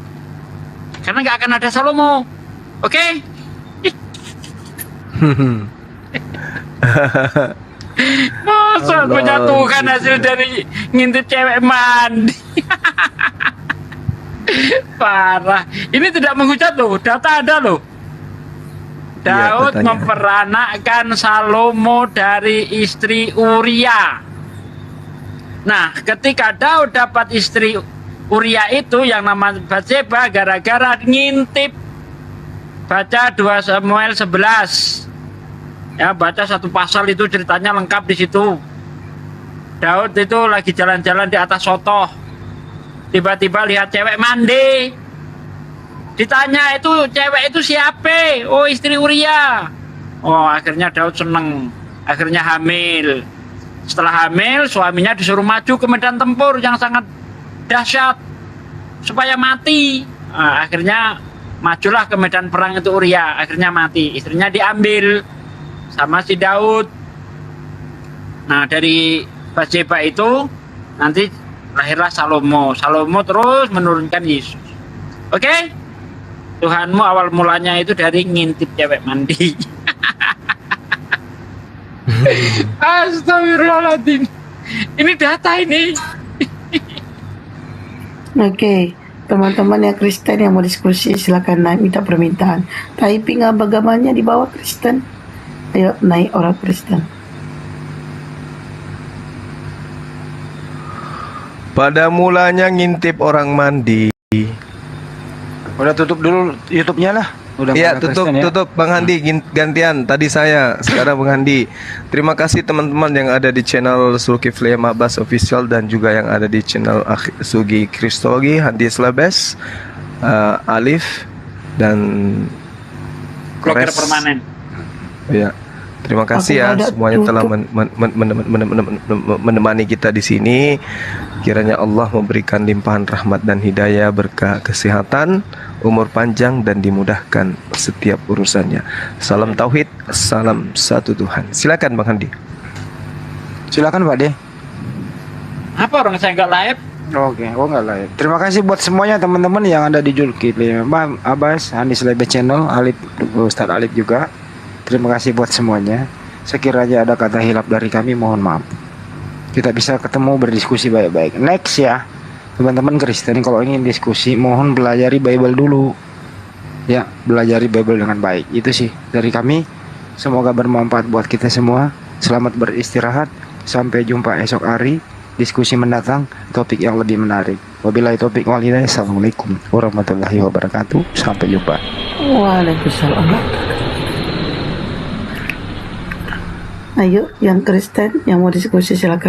Speaker 7: Karena nggak akan ada Salomo. Oke? Masa punya Tuhan hasil dari ngintip cewek mandi. Parah. Ini tidak menghujat loh, data ada loh. Daud memperanakkan Salomo dari istri Uria. Nah, ketika Daud dapat istri Uria itu yang nama Batseba gara-gara ngintip. Baca 2 Samuel 11. Ya, baca satu pasal itu ceritanya lengkap di situ. Daud itu lagi jalan-jalan di atas sotoh. Tiba-tiba lihat cewek mandi. Ditanya itu cewek itu siapa? Oh, istri Uria. Oh, akhirnya Daud seneng. Akhirnya hamil. Setelah hamil, suaminya disuruh maju ke medan tempur yang sangat dahsyat supaya mati. Nah, akhirnya majulah ke medan perang itu Uria. Akhirnya mati. Istrinya diambil sama si Daud. Nah, dari Batseba itu nanti lahirlah Salomo. Salomo terus menurunkan Yesus. Oke? Tuhanmu awal mulanya itu dari ngintip cewek mandi. Astagfirullahaladzim. Ini data ini.
Speaker 3: Oke, teman-teman yang Kristen yang mau diskusi silakan naik minta permintaan. Typing agamanya di bawah Kristen. Ayo naik orang Kristen.
Speaker 4: Pada mulanya ngintip orang mandi.
Speaker 5: Udah tutup dulu YouTube-nya lah. Udah
Speaker 4: Iya,
Speaker 5: pada
Speaker 4: tutup
Speaker 5: Kristen, ya.
Speaker 4: tutup Bang Handi gantian. Tadi saya, sekarang Bang Handi. Terima kasih teman-teman yang ada di channel Zulkifli Mabas Official dan juga yang ada di channel Sugi Kristologi, Handi Slabes, Alif dan
Speaker 7: Blogger
Speaker 4: Kores.
Speaker 7: permanen.
Speaker 4: Ya. Terima kasih ya semuanya telah menemani kita di sini. Kiranya Allah memberikan limpahan rahmat dan hidayah, berkah kesehatan, umur panjang dan dimudahkan setiap urusannya. Salam tauhid, salam satu Tuhan. Silakan Bang Handi.
Speaker 5: Silakan Pak De.
Speaker 7: Apa orang saya nggak live?
Speaker 5: Oke, nggak live. Terima kasih buat semuanya teman-teman yang ada di Zulkifli Abbas, Handi Slebe Channel, Alif, Ustadz Alif juga. Terima kasih buat semuanya. Sekiranya ada kata hilap dari kami, mohon maaf. Kita bisa ketemu berdiskusi baik-baik. Next ya, teman-teman Kristen kalau ingin diskusi, mohon belajari Bible dulu. Ya, belajari Bible dengan baik. Itu sih dari kami. Semoga bermanfaat buat kita semua. Selamat beristirahat. Sampai jumpa esok hari. Diskusi mendatang, topik yang lebih menarik. Wabillahi taufiq wal hidayah. Assalamualaikum warahmatullahi wabarakatuh. Sampai jumpa.
Speaker 3: Waalaikumsalam. Ayo yang Kristen yang mau diskusi silakan.